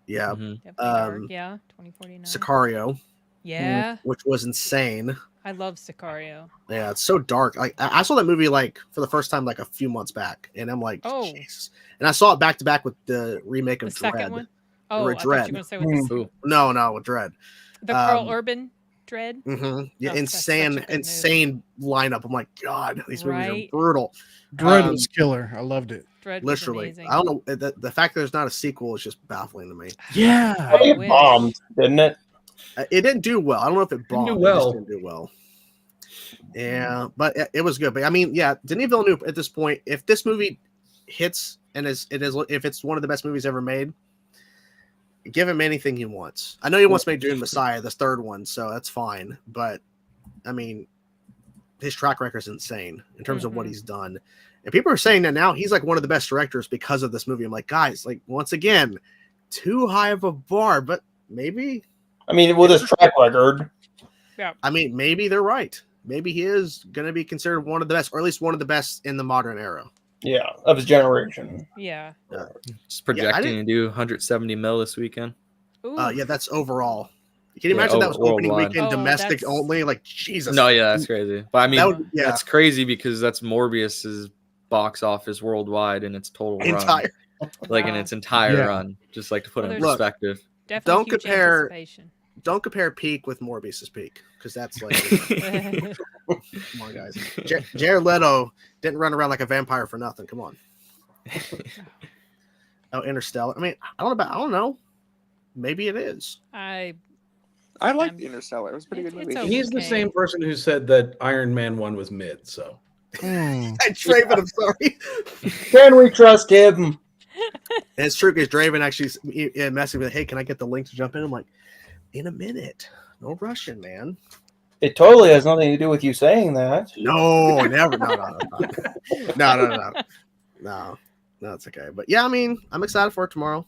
Yeah. Mm-hmm. 2049. Sicario. Yeah. Which was insane. I love Sicario. Yeah, it's so dark. I saw that movie for the first time a few months back, and I'm like, Jesus. And I saw it back to back with the remake of Dread. Second one? Oh, I thought you were going to say with with Dread. The Carl Urban Dread. Mm-hmm. Yeah, insane lineup. I'm like, God, these movies are brutal. Dread was killer. I loved it. Dread literally. Was amazing. I don't know. The fact that there's not a sequel is just baffling to me. Yeah, it bombed, didn't it? It didn't do well. I don't know if it bombed. It just didn't do well. Yeah, but it was good. But I mean, Denis Villeneuve at this point, if this movie hits and if it's one of the best movies ever made, give him anything he wants. I know he wants to make Dune Messiah, the third one, so that's fine. But I mean, his track record is insane in terms of what he's done. And people are saying that now he's like one of the best directors because of this movie. I'm like, guys, once again, too high of a bar, but maybe. I mean, with his track record. Yeah. I mean, maybe they're right. Maybe he is going to be considered one of the best, or at least one of the best in the modern era. Yeah, of his generation. Yeah. Just projecting to do 170 mil this weekend. Yeah, that's overall. Can you imagine that was opening weekend domestic only? Like, Jesus. No, yeah, that's crazy. But I mean, that's crazy because that's Morbius's box office worldwide in its total run. In its entire run. Just to put it in perspective. Definitely Don't huge compare- anticipation. Don't compare Peak with Morbius's Peak, because that's like, come on, guys. Jared Leto didn't run around like a vampire for nothing. Come on. Oh, Interstellar. I mean, I don't know. Maybe it is. I liked Interstellar. It was a pretty good movie. it's He's the okay. same person who said that Iron Man 1 was mid, so. Draven, I'm sorry. Can we trust him? And it's true because Draven actually messaged me like, hey, can I get the link to jump in? I'm like, in a minute. No rushing, man. It totally has nothing to do with you saying that. No, never. No, it's okay. But yeah, I mean, I'm excited for it tomorrow.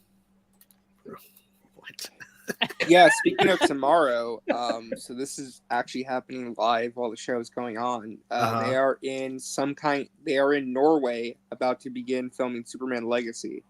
What? Yeah, speaking of tomorrow, so this is actually happening live while the show is going on. They are in Norway, about to begin filming Superman Legacy.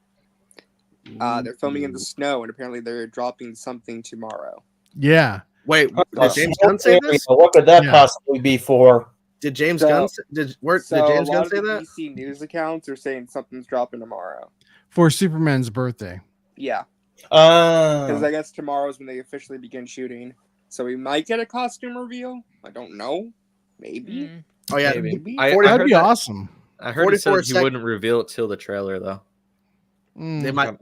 They're filming in the snow, and apparently they're dropping something tomorrow. Yeah. Wait, did James Gunn say this? What could that possibly be for? Did James Gunn say that? DC news accounts are saying something's dropping tomorrow For Superman's birthday. Yeah, because I guess tomorrow is when they officially begin shooting. So we might get a costume reveal. I don't know. Maybe. Oh yeah, maybe. That'd be awesome. I heard he said he wouldn't reveal it till the trailer though. They might.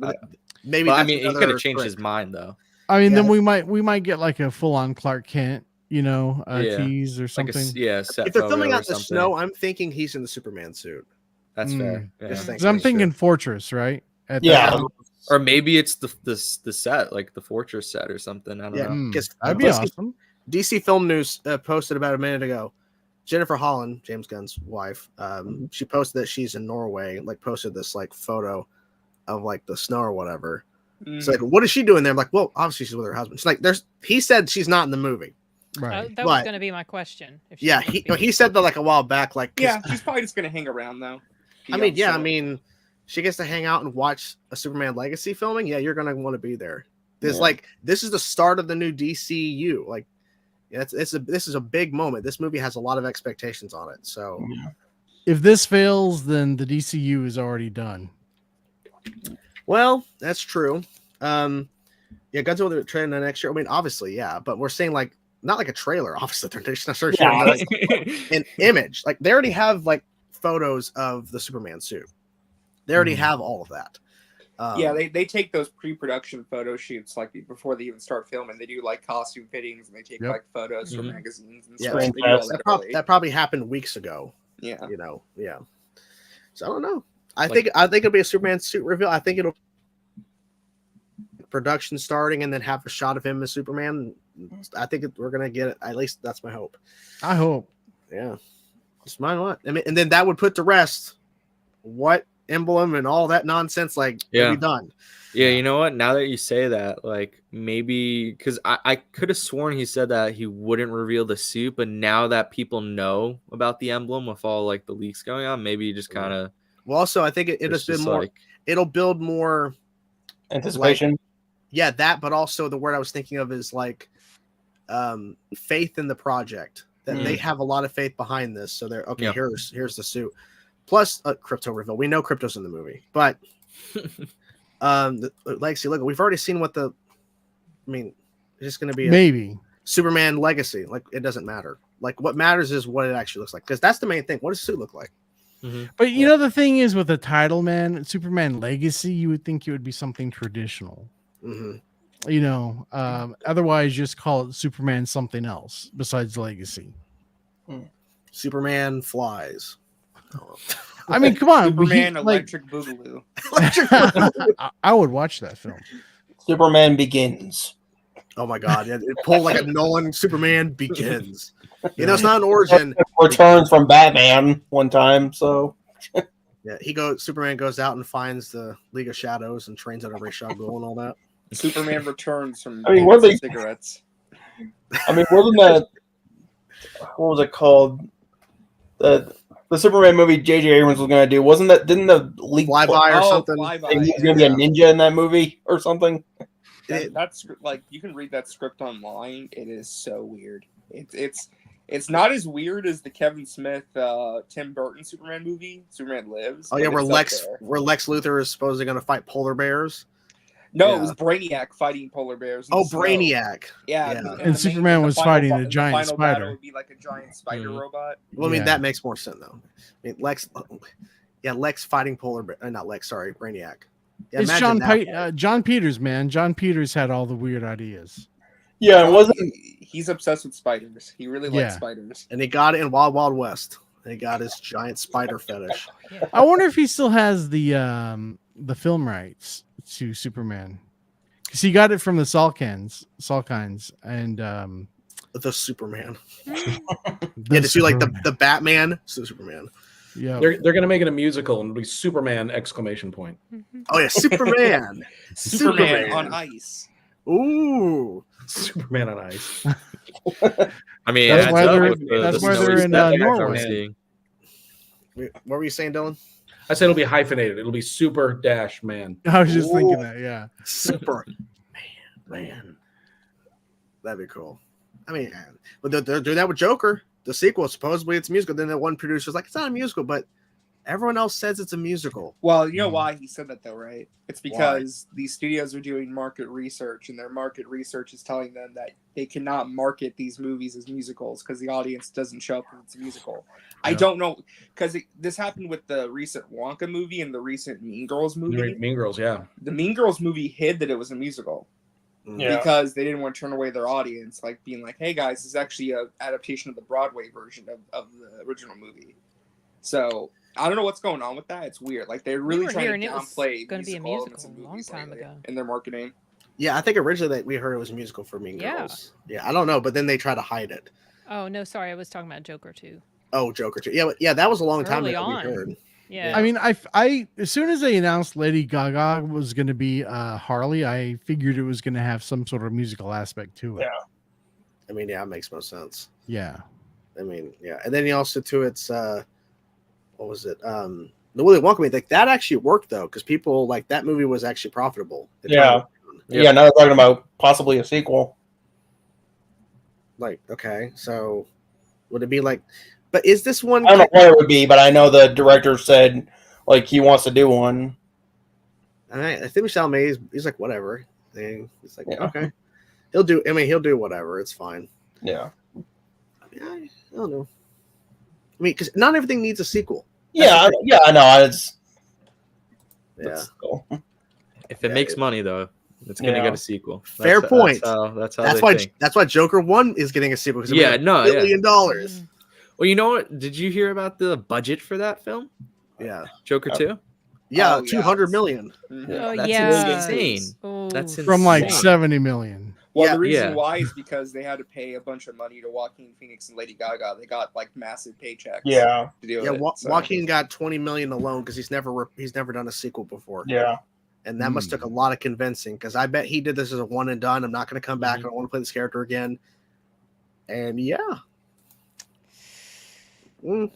Maybe. But, I mean, he could have changed his mind though. I mean, then we might get like a full-on Clark Kent, tease or something. If they're filming out in the snow, I'm thinking he's in the Superman suit. That's fair. Because I'm thinking Fortress, right? Or maybe it's the set, like the Fortress set or something. I don't know. That'd be awesome. DC Film News posted about a minute ago. Jennifer Holland, James Gunn's wife, she posted that she's in Norway. Like posted this like photo of like the snow or whatever. It's like, what is she doing there? I'm like, well, obviously she's with her husband. She's like, he said she's not in the movie. Right. That was going to be my question. He said that like a while back. Like, she's probably just going to hang around though. I mean, she gets to hang out and watch a Superman Legacy filming. Yeah, you're going to want to be there. This is the start of the new DCU. Like, this is a big moment. This movie has a lot of expectations on it. So, if this fails, then the DCU is already done. Well, that's true. Godzilla trailer next year. I mean, obviously, yeah, but we're saying like not like a trailer. Obviously, they're not showing like an image. Like they already have like photos of the Superman suit. They already have all of that. They take those pre-production photo shoots like before they even start filming. They do like costume fittings and they take like photos from magazines and stuff. That probably happened weeks ago. Yeah, So I don't know. I think it'll be a Superman suit reveal. I think it'll production starting and then have a shot of him as Superman. I think we're gonna get it. At least that's my hope. I hope. Yeah, just mind what. I mean, and then that would put to rest what emblem and all that nonsense. Like, be done. Yeah, you know what? Now that you say that, like maybe because I could have sworn he said that he wouldn't reveal the suit, but now that people know about the emblem with all like the leaks going on, maybe just kind of. Well, also, I think it'll been more. It'll build more anticipation. That, but also the word I was thinking of is like faith in the project. That they have a lot of faith behind this. So they're okay. Here's the suit. Plus, crypto reveal. We know crypto's in the movie, but the Legacy logo. We've already seen what the. I mean, it's just going to be maybe Superman Legacy. Like it doesn't matter. Like what matters is what it actually looks like because that's the main thing. What does the suit look like? But you know the thing is with the title, man, Superman Legacy, you would think it would be something traditional. Otherwise just call it Superman something else besides Legacy. Superman flies. I mean, come on, Superman Electric Boogaloo. Electric I would watch that film. Superman Begins. Oh my god! It pulled like a Nolan. Superman Begins. It's not an origin. Returns from Batman one time, so Superman goes out and finds the League of Shadows and trains under Ra's al Ghul and all that. Superman returns from cigarettes. I mean, wasn't that what was it called? The Superman movie J.J. Abrams was going to do wasn't that? Didn't the leak Flyby or something? He was going to be a ninja in that movie or something. That's like you can read that script online. It is so weird. It's not as weird as the Kevin Smith, Tim Burton Superman movie, Superman Lives. Oh yeah, where Lex Luthor is supposedly going to fight polar bears. No, it was Brainiac fighting polar bears. Oh, Brainiac. Yeah. And Superman was fighting a giant spider. It would be like a giant spider robot. Well, I mean, that makes more sense, though. I mean, Lex fighting polar bear. Not Lex, sorry, Brainiac. Yeah, it's John Peters, man. John Peters had all the weird ideas. Yeah, it wasn't. He's obsessed with spiders. He really likes spiders. And he got it in Wild Wild West. He got his giant spider fetish. I wonder if he still has the film rights to Superman, because he got it from the Salkinds, and the Superman. To see like the Batman, Superman. Yeah, they're gonna make it a musical and it'll be Superman ! Oh yeah, Superman. Superman on ice. Ooh, Superman on ice. I mean, that's why they're in Norway. What were you saying, Dylan? I said it'll be hyphenated. It'll be Super-Man. I was just thinking that, yeah. Super man. That'd be cool. I mean, but they're doing that with Joker. The sequel, supposedly it's musical. Then the one producer's like, it's not a musical, but everyone else says it's a musical. Well, you know why he said that, though, right? It's because these studios are doing market research, and their market research is telling them that they cannot market these movies as musicals because the audience doesn't show up when it's a musical. Yeah. I don't know, because this happened with the recent Wonka movie and the recent Mean Girls movie. Mean Girls, yeah. The Mean Girls movie hid that it was a musical. Yeah. Because they didn't want to turn away their audience, like being like, hey, guys, this is actually an adaptation of the Broadway version of the original movie. So I don't know what's going on with that. It's weird. Like they're really trying to downplay going to be a musical a long time ago in their marketing. Yeah, I think originally we heard it was a musical for Mean Girls. Yeah, I don't know, but then they try to hide it. Oh no, sorry, I was talking about Joker 2. Oh, Joker 2. Yeah, that was a long time ago. We heard. Yeah. I mean, I as soon as they announced Lady Gaga was going to be Harley, I figured it was going to have some sort of musical aspect to it. Yeah. I mean, yeah, it makes most sense. Yeah. I mean, yeah, and then he also to its what was it? The Willy Wonka movie, like that actually worked though, because people like that movie was actually profitable. Yeah. Yeah. Now they're talking about possibly a sequel. Like, okay, so would it be like? But is this one? I don't know what it would be, but I know the director said like he wants to do one. I think Michelle May, he's like whatever. He's like okay, he'll do. I mean, he'll do whatever. It's fine. Yeah. I don't know. I mean, because not everything needs a sequel. I know. It's cool. If it makes money, though, it's gonna get a sequel. Fair point. That's how. That's why Joker 1 is getting a sequel. Because $1 billion. Well, you know what? Did you hear about the budget for that film? Yeah, Joker 2. Yeah, $200 million. Oh, that's insane. Oh. That's insane. From like 70 million. Well, the reason why is because they had to pay a bunch of money to Joaquin Phoenix and Lady Gaga. They got like massive paychecks. Yeah. To do it, Joaquin got $20 million alone because he's never done a sequel before. Yeah. And that must took a lot of convincing because I bet he did this as a one and done. I'm not going to come back. I don't want to play this character again. And and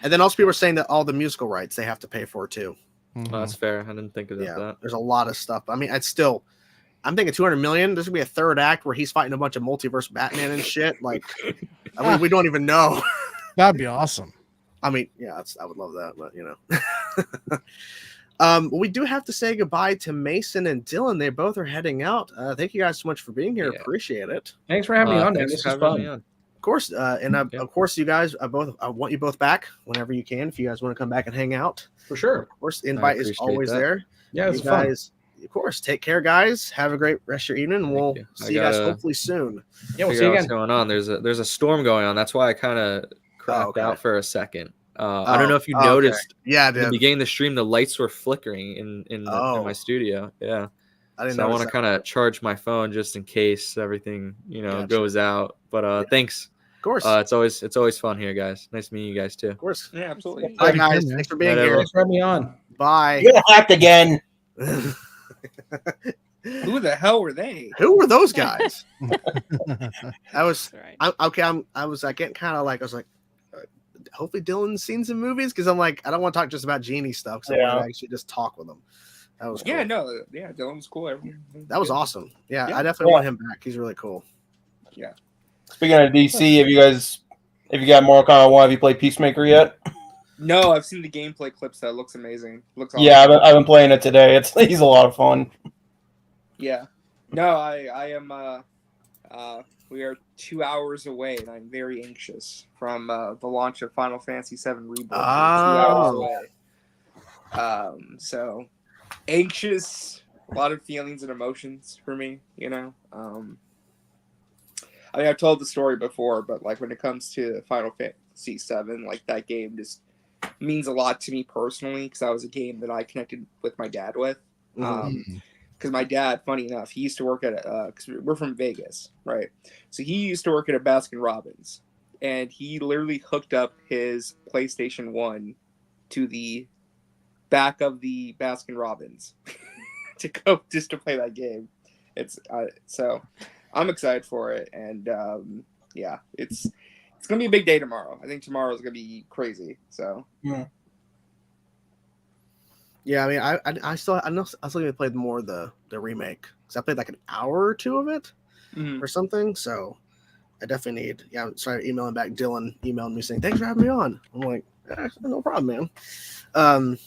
then also people are saying that all the musical rights they have to pay for too. Oh, that's fair. I didn't think of that. There's a lot of stuff. I mean, I'm thinking $200 million. There's gonna be a third act where he's fighting a bunch of multiverse Batman and shit. Like, I mean, we don't even know. That'd be awesome. I mean, I would love that, but you know. We do have to say goodbye to Mason and Dylan. They both are heading out. Thank you guys so much for being here. Appreciate it. Thanks for having me on, man. This is fun. Of course, of course, you guys I want you both back whenever you can. If you guys want to come back and hang out, for sure. Of course, the invite is always there. Yeah, it's fun. Of course, take care, guys. Have a great rest of your evening. And we'll see you guys hopefully soon. Yeah, we'll see you again. What's going on? There's a storm going on. That's why I kind of cracked out for a second. I don't know if you noticed. Yeah, at the beginning of the stream, the lights were flickering in my studio. Yeah, I want to kind of charge my phone just in case everything goes out. But thanks. Of course. It's always fun here, guys. Nice meeting you guys too. Of course. Yeah, absolutely. Bye, guys. Thanks for being here. Thanks for having me on. Bye. You're hacked again. Who the hell were they? Who were those guys? I was getting kind of like I was like, hopefully Dylan's seen some movies because I'm like I don't want to talk just about Genie stuff because I want to actually just talk with him. That was cool. Dylan was cool. That was awesome. Yeah, I definitely want him back. He's really cool. Yeah. Speaking of DC, if you got Mortal Kombat 1, have you played Peacemaker yet? No, I've seen the gameplay clips. That looks amazing. Looks awesome. Yeah, I've been playing it today. He's a lot of fun. Yeah. No, I am. We are 2 hours away, and I'm very anxious from the launch of Final Fantasy VII Rebirth. 2 hours away. So anxious, a lot of feelings and emotions for me, you know. I mean, I've told the story before, but like when it comes to Final Fantasy VII, like that game just means a lot to me personally because that was a game that I connected with my dad with. Because my dad, funny enough, he used to work at because we're from Vegas, right? So he used to work at a Baskin Robbins, and he literally hooked up his PlayStation 1 to the back of the Baskin Robbins to go just to play that game. It's so I'm excited for it, and yeah, it's gonna be a big day tomorrow. I think tomorrow is gonna be crazy. So yeah, I mean, I still gonna play more of the remake because I played like an hour or two of it or something. So I definitely need. Yeah, I started emailing back. Dylan emailed me saying thanks for having me on. I'm like, no problem, man.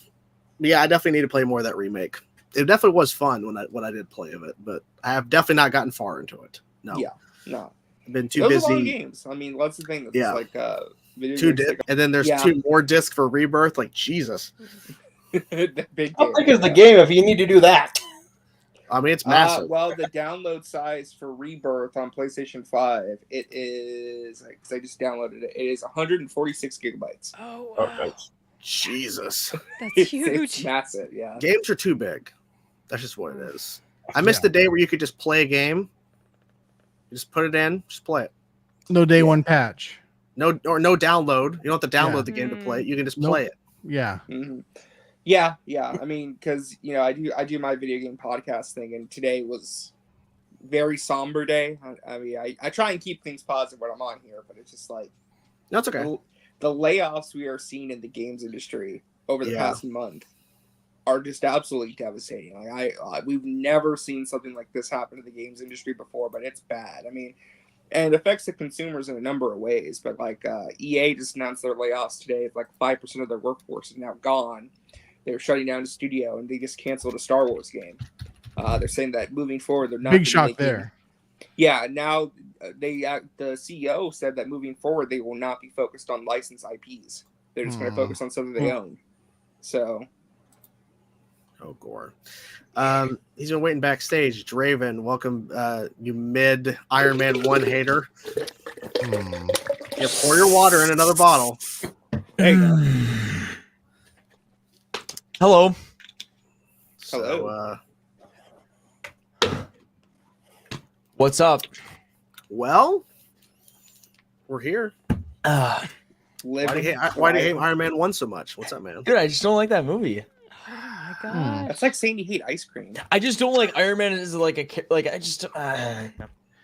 Yeah, I definitely need to play more of that remake. It definitely was fun when I did play of it, but I have definitely not gotten far into it. No. Yeah, no. I've been too busy. A lot of games. I mean, that's the thing. That's like video two games. And then there's 2 more discs for Rebirth. Like Jesus. Big How big is the game if you need to do that? I mean, it's massive. Well, the download size for Rebirth on PlayStation 5, it is because I just downloaded it. It is 146 gigabytes. Oh, wow. Jesus. That's huge. It's massive, yeah. Games are too big. That's just what it is. I missed the day where you could just play a game. You just put it in, just play it. No day one patch. No download. You don't have to download the game to play it. You can just play it. Yeah. Yeah. I mean, because you know, I do my video game podcast thing, and today was very somber day. I mean, I try and keep things positive when I'm on here, but it's just like that's okay. The layoffs we are seeing in the games industry over the past month are just absolutely devastating. Like we've never seen something like this happen to the games industry before, but it's bad. I mean, and it affects the consumers in a number of ways. But like EA just announced their layoffs today. Like 5% of their workforce is now gone. They're shutting down the studio, and they just canceled a Star Wars game. They're saying that moving forward, they're not big shock there. Yeah, now the CEO said that moving forward, they will not be focused on licensed IPs. They're just going to focus on something they own. So, oh Gore, he's been waiting backstage. Draven, welcome, you mid Iron Man 1 hater. Yeah, pour your water in another bottle. There you go. Hello. Hello. What's up? Well, we're here. Why do you hate Iron Man 1 so much? What's up, man? Dude, I just don't like that movie. Oh my god. That's like saying you hate ice cream. I just don't like Iron Man is like I just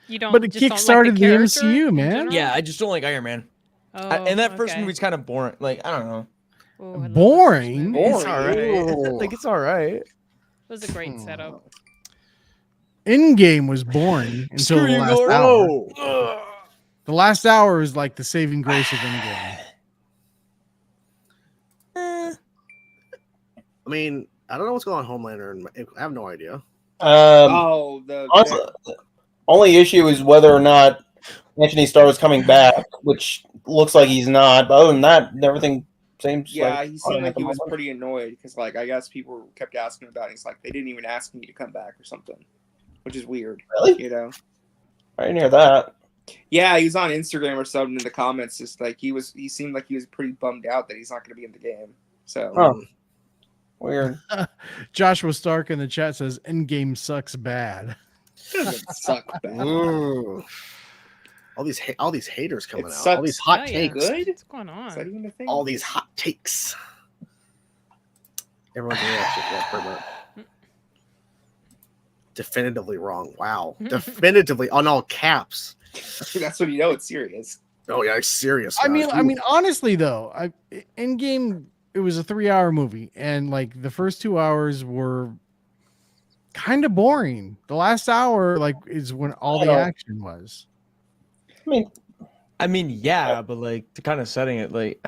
You don't. But it just don't kickstarted like the character MCU, in man. general? yeah, I just don't like Iron Man. Oh, And that first okay. movie's kind of boring. Like I don't know. Ooh, I love the first Boring? movie. It's all right. Like it's all right. It was a great setup. Endgame was boring until Screw the you, last Gordon. hour. The last hour is like the saving grace of Endgame. I mean, I don't know what's going on Homelander, and I have no idea. Honestly, the only issue is whether or not Anthony Starr is coming back, which looks like he's not. But other than that, everything seems he seemed like he was pretty annoyed because, like, I guess people kept asking about it. He's like, they didn't even ask me to come back or something, which is weird. Really? You know? I didn't hear that. Yeah, he was on Instagram or something in the comments. Just like he seemed like he was pretty bummed out that he's not going to be in the game. So Weird. Joshua Stark in the chat says Endgame sucks bad. doesn't suck bad. Ooh. All these haters coming out. Sucks. All these hot Yeah. takes. Good? What's going Is that on? even a thing? All these hot takes. Everyone's reaction. Definitively wrong. Wow. Definitively on all caps. That's when you know it's serious. Oh yeah, it's serious. I guys. mean, honestly though, Endgame, it was a 3-hour movie, and like the first 2 hours were kind of boring. The last hour, like, is when all the action was. I mean, yeah, but like to kind of setting it like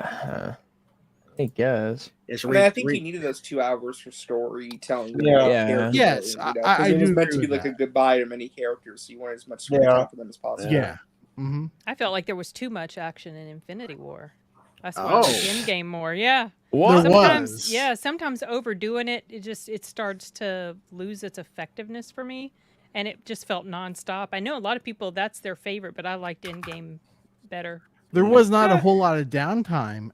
I guess. I think you needed those 2 hours for storytelling. Yeah. Yes, I it was do meant to agree be with like a that. goodbye to many characters, so you want as much screen time for them as possible. Yeah. Mm-hmm. I felt like there was too much action in Infinity War. That's why I Oh. like Endgame more. Yeah. What? Sometimes, sometimes overdoing it, it starts to lose its effectiveness for me, and it just felt nonstop. I know a lot of people that's their favorite, but I liked Endgame better. There was not a whole lot of downtime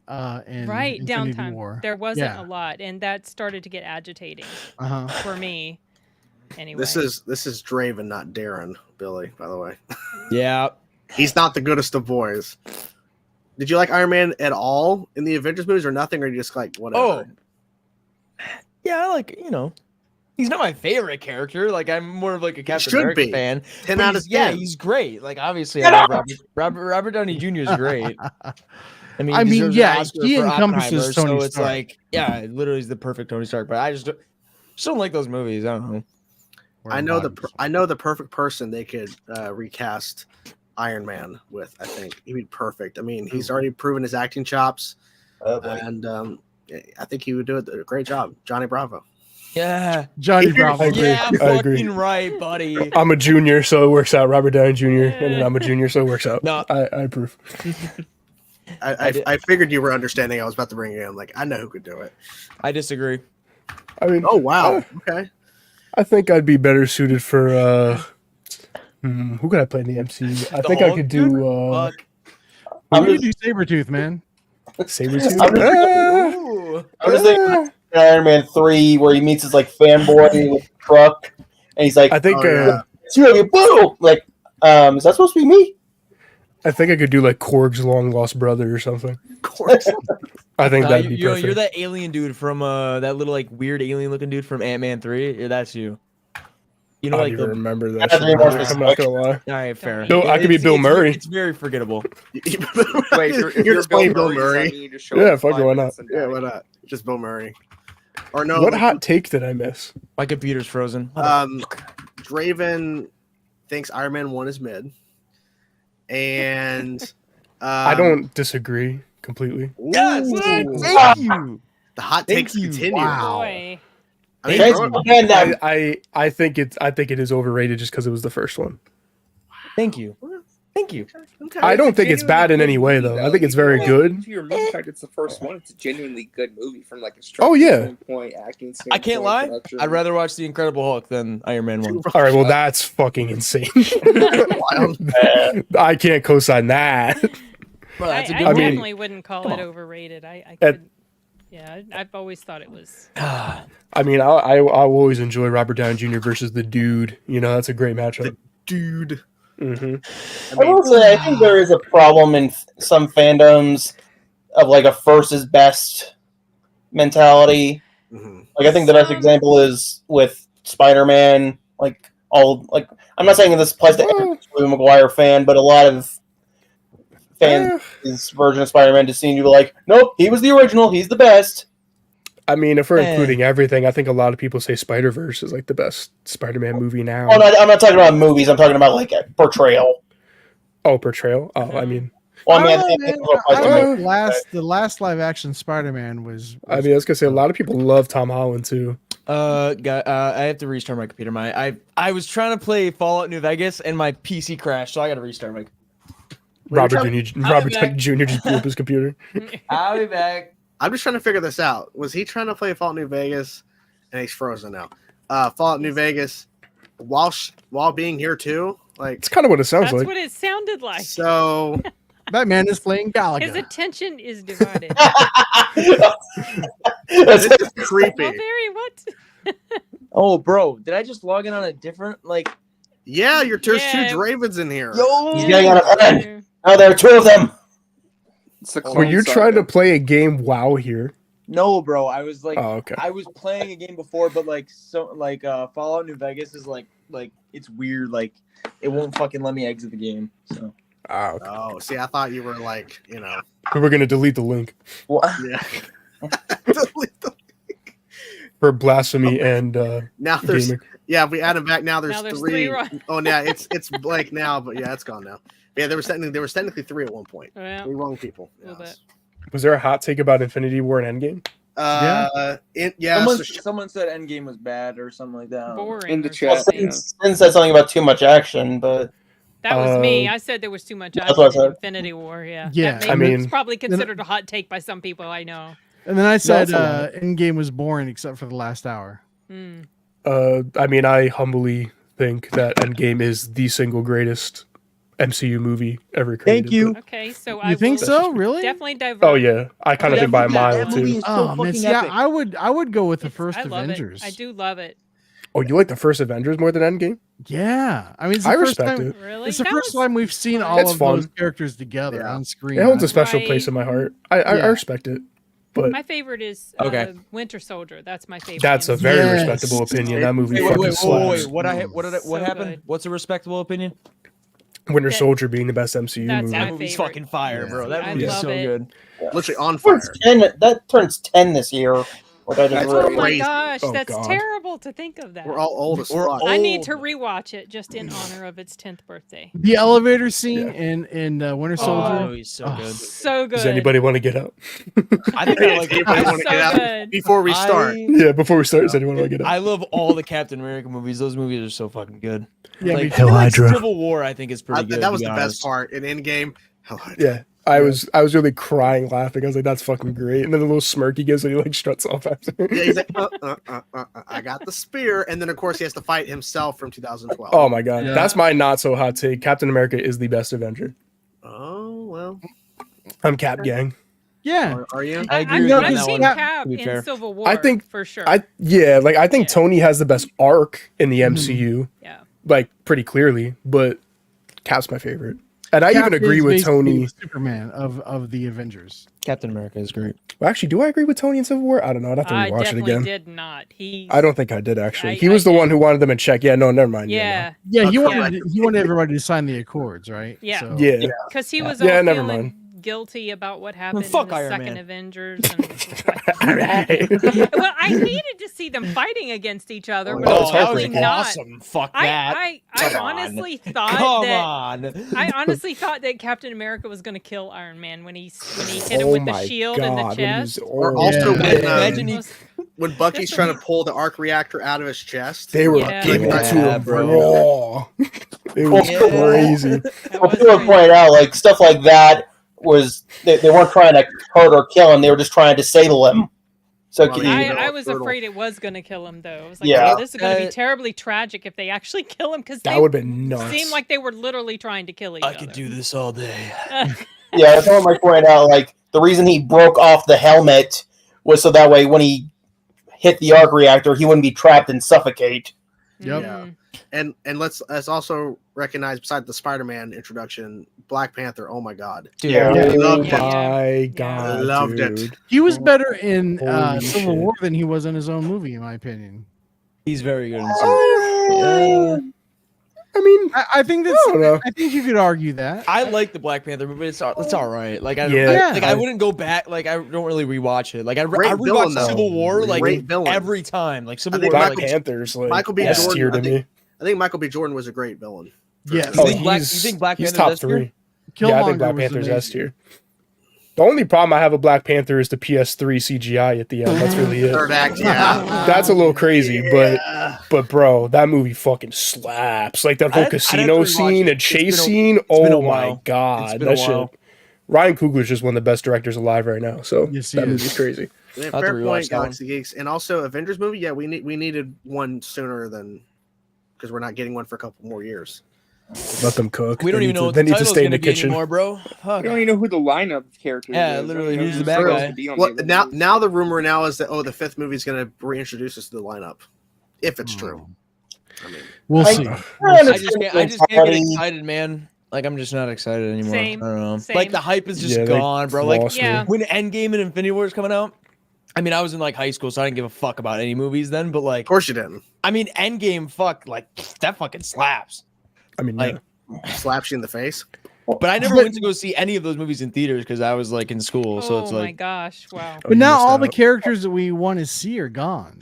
in Infinity downtime. War. There wasn't a lot, and that started to get agitating for me. Anyway, This is Draven, not Darren, Billy. By the way, Yeah. he's not the goodest of boys. Did you like Iron Man at all in the Avengers movies, or nothing, or you just like whatever? Oh. Yeah, like, he's not my favorite character. Like, I'm more of like a Captain America fan. 10 But out of 10. Yeah, he's great. Like, obviously, I love Robert Downey Jr. is great. I mean, he he encompasses Tony so it's Stark. like, yeah, literally is the perfect Tony Stark. But I just don't like those movies. I don't know. I know the perfect person they could recast Iron Man with. I think he'd be perfect. I mean, he's already proven his acting chops, and I think he would do a great job. Johnny Bravo. Yeah, Johnny Bravo. I agree. Yeah, I agree. fucking right, buddy. I'm a junior, so it works out. Robert Downey Jr. and then I'm a junior, so it works out. No. I approve. I figured you were understanding. I was about to bring it in. Like, I know who could do it. I disagree. I mean, Oh wow. Okay. I think I'd be better suited for who could I play in the MCU? I think I could do Fuck. I'm gonna do Sabretooth, man. Sabretooth. Ooh. I'm just thinking Iron Man 3 where he meets his like fanboy with the truck and he's like, I think it's you, boo! Like, is that supposed to be me? I think I could do like Korg's long lost brother or something. I think that'd be perfect. You're that alien dude from that little like weird alien looking dude from Ant-Man 3. Yeah, that's you. You know, I like don't even the. remember I that. don't Shit. even know if I'm not gonna lie. All right, fair. No, I could be Bill Murray. It's very forgettable. Wait, You're just playing Bill does that Murray. mean you just show Yeah, up fuck it, 5 why not? minutes and Yeah, die? why not? Just Bill Murray. Or no. What like, hot take did I miss? My computer's frozen. Draven thinks Iron Man 1 is mid. And I don't disagree completely. Yes, Ooh. thank you. The hot Thank takes you. continue. Wow. boy. I mean, Thanks Rowan- again, now. I think it is overrated just because it was the first one. Thank you. Thank you. okay. I don't think it's bad in any way though. I think it's very good. To your movie fact, it's the first one. It's a genuinely good movie from like a Oh, yeah. standpoint, acting I can't standpoint, lie. production. I'd rather watch The Incredible Hulk than Iron Man 1. All right, well that's fucking insane. I can't co-sign that. Bro, I, that's a I good I mean- definitely wouldn't call it overrated. I couldn't. Yeah, I've always thought it was. I mean, I always enjoy Robert Downey Jr. versus the Dude. You know, that's a great matchup. Dude. hmm I will say, I think there is a problem in some fandoms of like a first is best mentality. Mhm. Like I think the best example is with Spider-Man. Like I'm not saying this applies to every Tobey Maguire fan, but a lot of fans his version of Spider-Man just seem to be like, nope, he was the original, he's the best. I mean, if we're Eh. including everything, I think a lot of people say Spider-Verse is like the best Spider-Man movie now. Oh, no, I'm not talking about movies. I'm talking about like a portrayal. Oh, portrayal. Oh, I mean, Well, I mean, Oh, I think man, it applies to I movies. like the last live action Spider-Man was I was gonna say a lot of people love Tom Holland too. I have to restart my computer. I was trying to play Fallout New Vegas and my PC crashed, so I got to restart my. Robert I'll be Downey back. Jr. just blew up his computer. I'll be back. I'm just trying to figure this out. Was he trying to play Fallout New Vegas? And he's frozen now. Fallout New Vegas while being here too? Like, It's kind of what it sounds That's like. what it sounded like. so Batman is playing Galaga. His attention is divided. this is creepy. Well, very what? Oh, bro, did I just log in on a different like? Yeah, there's Yeah. two Dravens in here. Yo, He's getting on a friend. Oh, there are two of them. It's the Were Clone you Saga. trying to play a game while here? no, bro, I was like, Oh, okay. I was playing a game before, but like Fallout New Vegas is like it's weird, like it won't fucking let me exit the game. So Ah, okay. Oh, see, I thought you were like, We were gonna delete the link yeah. for blasphemy and Now there's gaming. if we add them back now, there's, Now there's three. three, right? Oh, yeah, it's blank now, but yeah, it's gone now. Yeah, there was technically three at one point. Yeah. Three wrong people. A little Yes. Was there a hot take about Infinity War and Endgame? Someone said Endgame was bad or something like that. Boring. In the chat. Finn said something about too much action, but that was me. I said there was too much That's what I action in said. Infinity War. Yeah. Yeah, That it's probably considered a hot take by some people I know. And then I said Endgame was boring except for the last hour. I mean, I humbly think that Endgame is the single greatest MCU movie ever created. Thank you. Okay, so You think so? Really? Definitely divert. Oh yeah, I kind of think by a mile too. Oh man, see, I would go with the first I love Avengers. it. I do love it. Oh, you like the first Avengers more than Endgame? Yeah, I mean, it's the I first respect time, it. Really? It's the That first was time we've seen all It's of fun. those characters together on screen. It holds a special Right. place in my heart. I respect it, but My favorite is Winter Soldier. That's my favorite. that's a very respectable opinion. That movie fucking slaps. What So happened? good. What's a respectable opinion? Winter Soldier being the best MCU That's movie. my That movie's favorite. fucking fire, bro. That I movie's love so it. good. Literally on fire. that turns 10 this year. Which I just That's Oh realized. my crazy. gosh, Oh, that's God. terrible to think of that. We're all old as We're fuck. I need to rewatch it just in honor of its 10th birthday. The elevator scene in Winter Soldier. Oh, he's so good. So good. Does anybody want to get up? I think I like. Anybody want to so get out good. before we start? Yeah, before we start, does anyone want to get up? I love all the Captain America movies. Those movies are so fucking good. Yeah, me Like, too. even, like, Civil War, I think is pretty good. That was to the be best honest. part in Endgame. Hell, Hydra. Yeah. I was really crying, laughing. I was like, "That's fucking great!" And then the little smirk he gives when he like struts off after. Yeah, he's like, I got the spear, and then of course he has to fight himself from 2012. Oh my god, Yeah. that's my not so hot take. Captain America is the best Avenger. Oh well. I'm Cap Gang. Yeah. Are you? I agree with you on I've that seen one. Cap to be in fair. Civil War. I think- for sure. I think Tony has the best arc in the MCU, yeah. like pretty clearly. But Cap's my favorite, and I Cap even agree is with basically Tony. the Superman of the Avengers. Captain America is great. Well, actually, do I agree with Tony in Civil War? I don't know. I'd have to I rewatch it definitely again. did not. I don't think I did actually. I- He was I the one did. who wanted them in check. Yeah, no, never mind. Yeah. Yeah, he Okay. wanted everybody to sign the Accords, right? Yeah. So, Yeah. Because he was Yeah, all never feeling mind. guilty about what happened fuck in the Iron second Man. Avengers. And All right. well, I hated to see them fighting against each other, but that was it was really heartbreaking. not. Awesome. Fuck that. I Come on. honestly thought Come that on. I honestly thought that Captain America was going to kill Iron Man when he hit him Oh with the my shield in the God, when he was- chest. Or oh, also yeah. when, Imagine he- when Bucky's Just trying when to pull the arc reactor out of his chest. They were Yeah. giving it to Yeah, him bro. raw. It was Yeah. crazy. That Well, was people crazy. pointed out, like, stuff like that was, they weren't trying to hurt or kill him, they were just trying to disable him. So Well, he, yeah. I was Brutal. afraid it was going to kill him, though. I was like, Yeah. oh, this is going to be Uh, terribly tragic if they actually kill him, because That they would have been nuts. seemed like they were literally trying to kill each I other. could do this all day. yeah, someone might point out, like, the reason he broke off the helmet was so that way when he hit the arc reactor, he wouldn't be trapped and suffocate. Yep. Yeah. And let's also recognize, besides the Spider-Man introduction, Black Panther. Oh my God, Dude, Yeah. Oh Loved it. my Yeah. god, I loved dude. it. He was better in Holy Civil shit. War than he was in his own movie, in my opinion. he's very good in I mean, I think that's. I don't know. I think you could argue that. I like the Black Panther movie. It's all right. Like I Yeah. like I wouldn't go back. Like I don't really rewatch it. Like I Great rewatch villain, though. Civil War like Great villain. every time. Like Civil I think War. Black Like, Panther's like Michael B. S tier Jordan. to me. I think Michael B. Jordan was a great villain. Yes. you Oh, think Black he's Panther's top S tier? three. Yeah, I think Black was Panther's amazing. S tier. The only problem I have with Black Panther is the PS3 CGI at the end. That's really it. Third act, yeah. That's a little crazy, Yeah. but bro, that movie fucking slaps. Like that whole I'd have to casino rewatch scene it. and chase It's been a- scene. it's been a Oh my while. It's god, been that a shit. while. Ryan Coogler's just one of the best directors alive right now. So Yes, he that is. movie's crazy. Yeah, I'll have to fair rewatch point, that one. Galaxy Geeks, and also Avengers movie. Yeah, we needed one sooner than, because we're not getting one for a couple more years. Let them cook. We don't They even need know to- what they the need to title's stay in gonna the be kitchen. anymore, bro. Fuck. You don't even know who the lineup of characters Yeah, is. literally, You don't who's know the bad who's guy? supposed to be on Well, the now Avengers. the rumor now is that the fifth movie is going to reintroduce us to the lineup, if it's true. I mean, We'll I- see. I I understand just can't get somebody- excited, man. Like I'm just not excited anymore. Same, I don't know. same. Like the hype is just Yeah, they gone, bro. Like lost me. Yeah. when Endgame and Infinity War is coming out. I mean, I was in like high school, so I didn't give a fuck about any movies then. But like, of course you didn't. I mean, Endgame, fuck, like that fucking slaps. I mean, Like, Slaps you in the face. but I never went to go see any of those movies in theaters because I was like in school. So Oh it's my like, gosh! Wow. But now missed all the out. characters that we want to see are gone.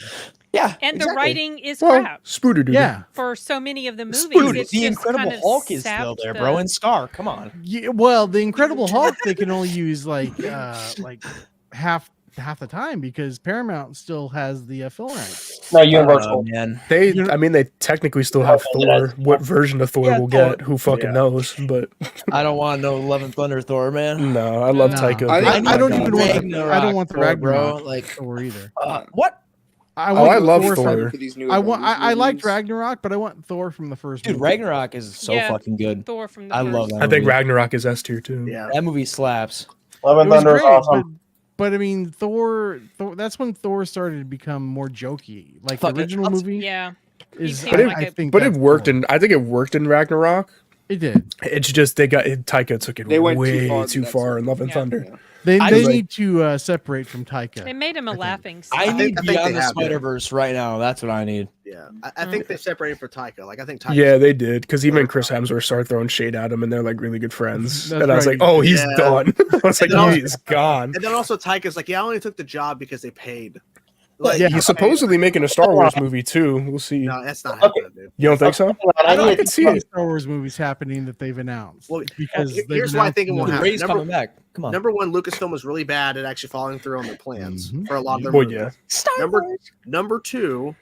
Yeah, And the writing is Well, crap Spooder dude. Yeah. for so many of the movies. Dude, It's the just Incredible kind of Hulk is still sapped there, the- bro, and Scar. Come on. Yeah, well, the Incredible Hulk they can only use like half the time because Paramount still has the film rights. No, Universal. Man. They technically still have Thor. What version of Thor Yeah, we'll Thor. get? Who fucking knows? But I don't want no Love and Thunder Thor, man. no, I love No. Taika. I I don't even want the Ragnarok I don't want the Thor, Ragnarok bro. Like, Thor either. what? I I love Thor Thor. from- For these new I liked Avengers movies. Ragnarok, but I want Thor from the first Dude, movie. Ragnarok is so Yeah. fucking good. Thor from the I first. love that. I think movie. Ragnarok is S tier too. Yeah. That movie slaps. Love It and was Thunder is great, awesome. but I mean, Thor. That's when Thor started to become more jokey. Like Fuck the it. original movie Yeah. is. seemed like I it- think, But it that's worked Thor. I think it worked in Ragnarok. It did. It's just Taika took it They went too way far, too that's far it. in Love and Yeah. Thunder. Yeah. They I they was like- need to separate from They Taika. made him a think. laughing I stock. need think they Beyond the have, yeah. Spider-Verse right now. That's what I need. Yeah, I think they separated for Taika. Like I think Taika. Yeah, they did because even Chris Hemsworth started throwing shade at him, and they're like really good friends. That's and I was right. like, "Oh, he's Yeah. done." I was like, And then "He's gone." And then also Taika's like, yeah, I only took the job because they paid. Like, Yeah. he's supposedly making a Star Wars movie too. We'll see. No, that's not happening, dude. You don't think so? I I need can to see Some it. Star Wars movies happening that they've announced. Well, because here's they've why I think it announced won't Dude, happen. Ray's Number- coming back. Come on. Number one, Lucasfilm was really bad at actually following through on their plans Mhm. for a lot of their Well, movies. yeah. Number two,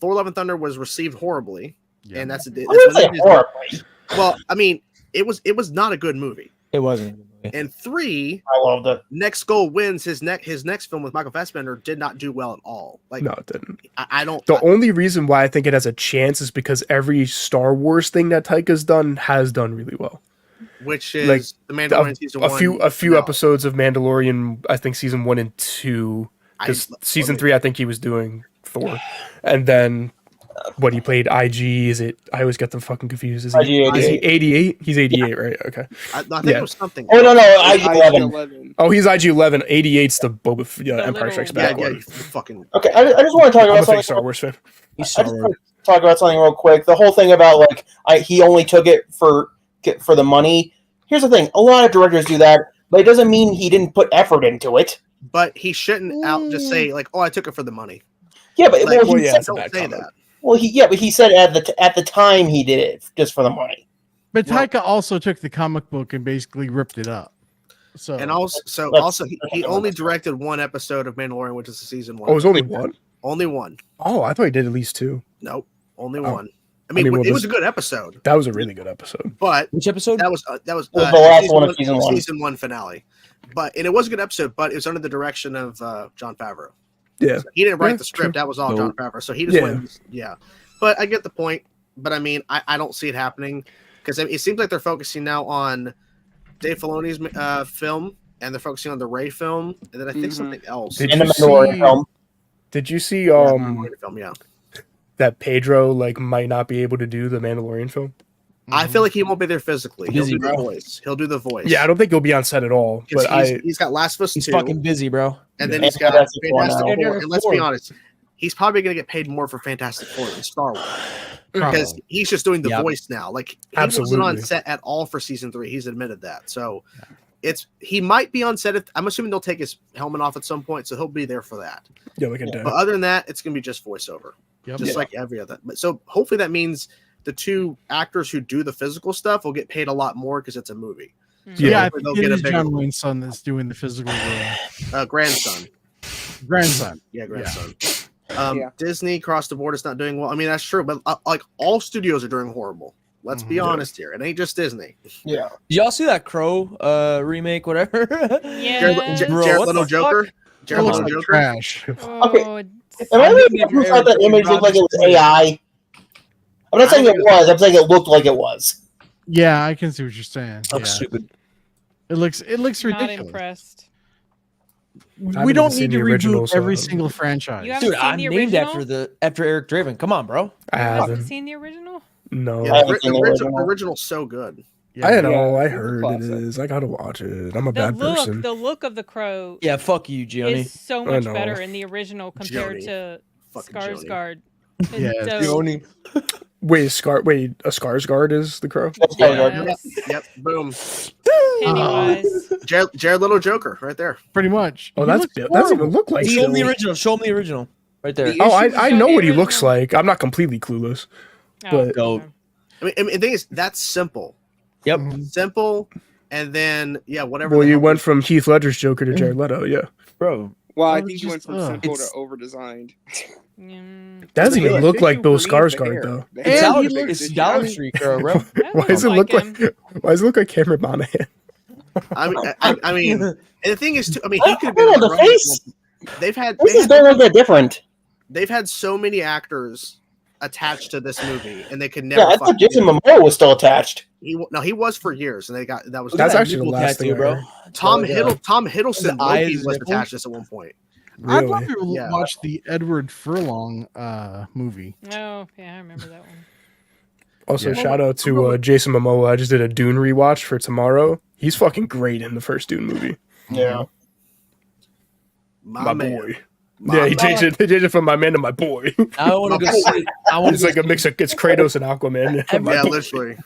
Thor: Love and Thunder was received horribly, Yeah. and that's I wouldn't say horribly. well. I mean, it was not a good movie. It wasn't. And three, I loved it. Next Goal Wins. His next film with Michael Fassbender did not do well at all. Like No, it didn't. I don't. The only reason why I think it has a chance is because every Star Wars thing that Taika's done has done really well. which is like, the Mandalorian season A one. few finale. episodes of Mandalorian. I think season 1 and 2. Because season 3, I think he was doing Thor, and then what he played IG. Is it? I always get them fucking confused. Is he IG 88? He's 88, right? Okay. I think Yeah. it was something. Oh no, IG IG-11. 11. Oh, he's IG 11. 88's the Empire little- Strikes Yeah, Back yeah, one. you fucking. Okay, I just want to talk I'm about a big something. Star Wars fan. He's I Star just Wars. want to talk about something real quick. The whole thing about like he only took it for the money. Here's the thing: a lot of directors do that, but it doesn't mean he didn't put effort into it. But he shouldn't out just say like, "Oh, I took it for the money." Yeah, but Like, well, he yeah, said, it's a don't bad say comment. that. but he said at the time he did it just for the money. But Well- Taika also took the comic book and basically ripped it up. So And also, Let's- he only directed one episode of Mandalorian, which is the season one. Oh, it was only one. Only one. Oh, I thought he did at least 2. Nope, only Oh. one. I mean, well, it was this- a good episode, That was a really good episode. but Which episode? that was It was the last one of season one. Season one finale. And it was a good episode, but it was under the direction of John Favreau. Yeah. So he didn't write Yeah, the script. true. That was all No. John Favreau. So he just Yeah. went, yeah. But I get the point. But I mean, I don't see it happening because it seems like they're focusing now on Dave Filoni's film, and they're focusing on the Ray film, and then I think Mhm. something else. Did In the you Mandalorian see- film. Did you see Mandalorian film, yeah. that Pedro like might not be able to do the Mandalorian film? I feel like he won't be there physically. He'll Busy, do the bro. voice. He'll do the voice. Yeah, I don't think he'll be on set at all. 'Cause But he's got Last of Us He's 2, fucking busy, bro. and then Yeah, he's got Fantastic Four Fantastic now. Four. Fantastic And let's be Four. honest, he's probably going to get paid more for Fantastic Four than Star Wars because Probably. he's just doing the Yep. voice now. Like he wasn't on Absolutely. set at all for season 3. He's admitted that. So he might be on set. I'm assuming they'll take his helmet off at some point, so he'll be there for that. yeah, like a day. But other than that, it's going to be just voiceover, Yep. just Yeah. like every other. But so hopefully that means the two actors who do the physical stuff will get paid a lot more because it's a movie. Yeah, I hopefully think they'll it get a is bigger John Wayne's son that's doing the physical role. grandson. Grandson. Yeah, grandson. Yeah. Disney across the board is not doing well. I mean, that's true, but like all studios are doing horrible. Let's be Mhm. honest here. It ain't just Disney. Yeah. Did y'all see that Crow remake, whatever? Yeah. Jared Bro, what Little the Joker. That Jared looks Little like Joker. trash. Oh, it's- Am I I'm the thinking one who of thought that Eric image looked like it was Roberts. AI? I'm not saying it was. I'm saying it looked like it was. Yeah, I can see what you're saying. Looks Yeah. stupid. It looks not ridiculous. impressed. We haven't don't even need seen to the original, reboot so- every single franchise. You haven't Dude, seen I'm the named original? after Eric Draven. Come on, bro. I You haven't haven't. seen the original? No. Yeah, I haven't seen the the original. original's so good. Yeah. I know. Yeah, I it's a heard it classic. is. I gotta watch it. I'm a The bad look, person. the look of the Crow Yeah, fuck you, Gianni. is so I much know. better in the original compared Johnny. to Fucking Skarsgård. Yeah, It's dope. Wait, a Skarsgård is the Crow? That's Yeah. probably right. Yes. Yep. Boom. Pennywise. Jared Little Joker right there. Pretty much. Oh, He that's looks doesn't even horrible. look like Show him the Bill. original. Show him the original. right there. The Oh, issue I is know the what he looks original. like. I'm not completely clueless. But- Dope. I mean, the thing is, that's simple. Yep. Simple, and then whatever. Well, the you hell went they- from Heath Ledger's Joker to Jared Leto, yeah. Bro. Well, I Oh, think you went just- from simple to It's- over-designed. Mm, That doesn't Like, even the look like tissue Bill relieved the Skarsgård hair. though. The It's hair Dollar, was a big it's issue. Dollar Street girl, bro. that Why does it looks look him. like? Why does it look like Cameron Monaghan? I mean, and the thing is, too, I mean, he could have I been don't know, like the Ronin. face. This They've don't look that different. had so many actors attached to this movie, and they could never. Yeah, I thought fucking Jason do it. Momoa was still attached. He was for years, and that was. Look at That's that actually the nipple last thing tattoo, I bro. heard. Tom Yeah. Tom Hiddleston The eyes, Loki was nipples. attached to this at one point. I'd Really? love to Yeah. watch the Edward Furlong movie. Oh, yeah, I remember that one. Also, Yeah. shout out to Jason Momoa. I just did a Dune rewatch for tomorrow. He's fucking great in the first Dune movie. Yeah. My man. boy. My Yeah, he man. changed it. They changed it from my man to my boy. I want to go see. I want It's to like a mix of it's Kratos and Aquaman. My Yeah, boy. literally.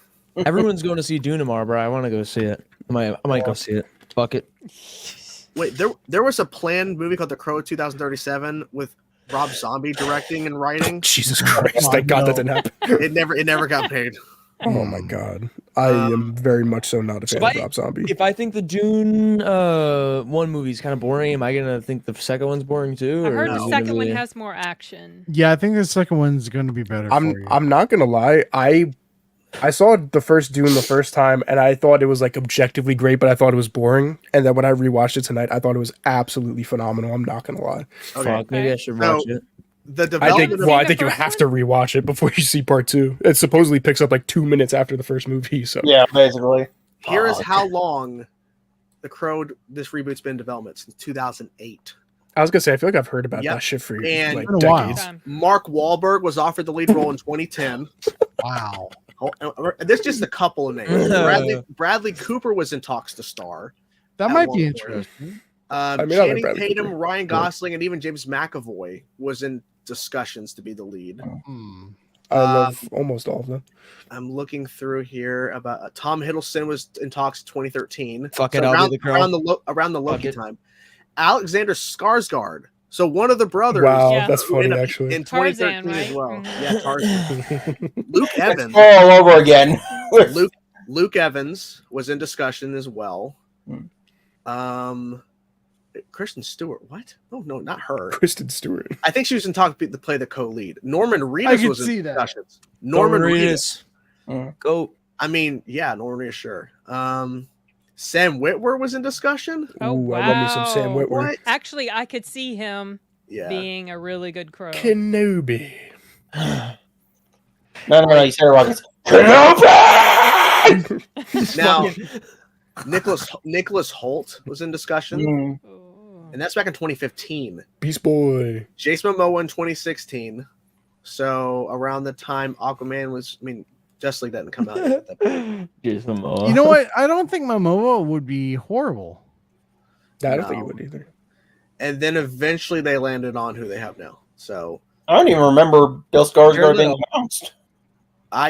Everyone's going to see Dune tomorrow, bro. I want to go see it. I might go see it. Fuck it. Wait, there was a planned movie called The Crow 2037 with Rob Zombie directing and writing. Jesus Christ! Oh, Thank God that no. didn't happen. It never got paid. Oh my God! I am very much so not a fan of Rob Zombie. If I think the Dune one movie is kind of boring, am I gonna think the second one's boring too? I heard or the is it second one really- has more action. Yeah, I think the second one's going to be better for you. I'm not gonna lie. I saw the first Dune the first time, and I thought it was like objectively great, but I thought it was boring. And then when I rewatched it tonight, I thought it was absolutely phenomenal. I'm not gonna lie. Okay. Fuck, maybe I should So, watch it. The I think development of I the think you first have to rewatch it before you see part two. It supposedly picks up like 2 minutes after the first movie. So Yeah, basically. here is how long The Crow this reboot's been in development since 2008. I was gonna say I feel like I've heard about Yep. that shit for And- like Been a while. decades. Time. Mark Wahlberg was offered the lead role in 2010. Wow. There's just a couple of names. Bradley Cooper was in talks to star. That At might one be point. interesting. I mean, I like Channing Bradley Tatum, Cooper. Ryan Gosling, and even James McAvoy was in discussions to be the lead. Hmm. I love almost all of them. I'm looking through here about Tom Hiddleston was in talks 2013. Fuck it, I'll be the Crow. around the Loki it. time. Alexander Skarsgård, so one of the brothers. Wow, Yeah. that's funny in actually. 2013 Tarzan, as right? well. Mhm. Yeah, Tarzan. Luke Evans. All over again. Luke Evans was in discussion as well. Kristen Stewart. What? Oh no, not her. Kristen Stewart. I think she was in talk to play the co-lead. Norman I Reedus could was see in that. discussions. Norman Reedus. Go. I mean, yeah, Norman Reedus, sure. Sam Witwer was in discussion. Oh, Ooh, I love me some Sam wow. Witwer. What? Actually, I could see him Yeah. being a really good Crow. Kenobi. No, you said it wrong. It's Kenobi! Now, Nicholas Holt was in discussion, Mm. Ooh. and that's back in 2015. Beast Boy. Jason Momoa in 2016. So around the time Aquaman was, I mean, Justice League didn't come out yet. at that point. You know what? I don't think Momoa would be horrible. I don't think it No. would either. And then eventually they landed on who they have now. So I don't even remember Bill Skarsgård Jared being Leto. announced.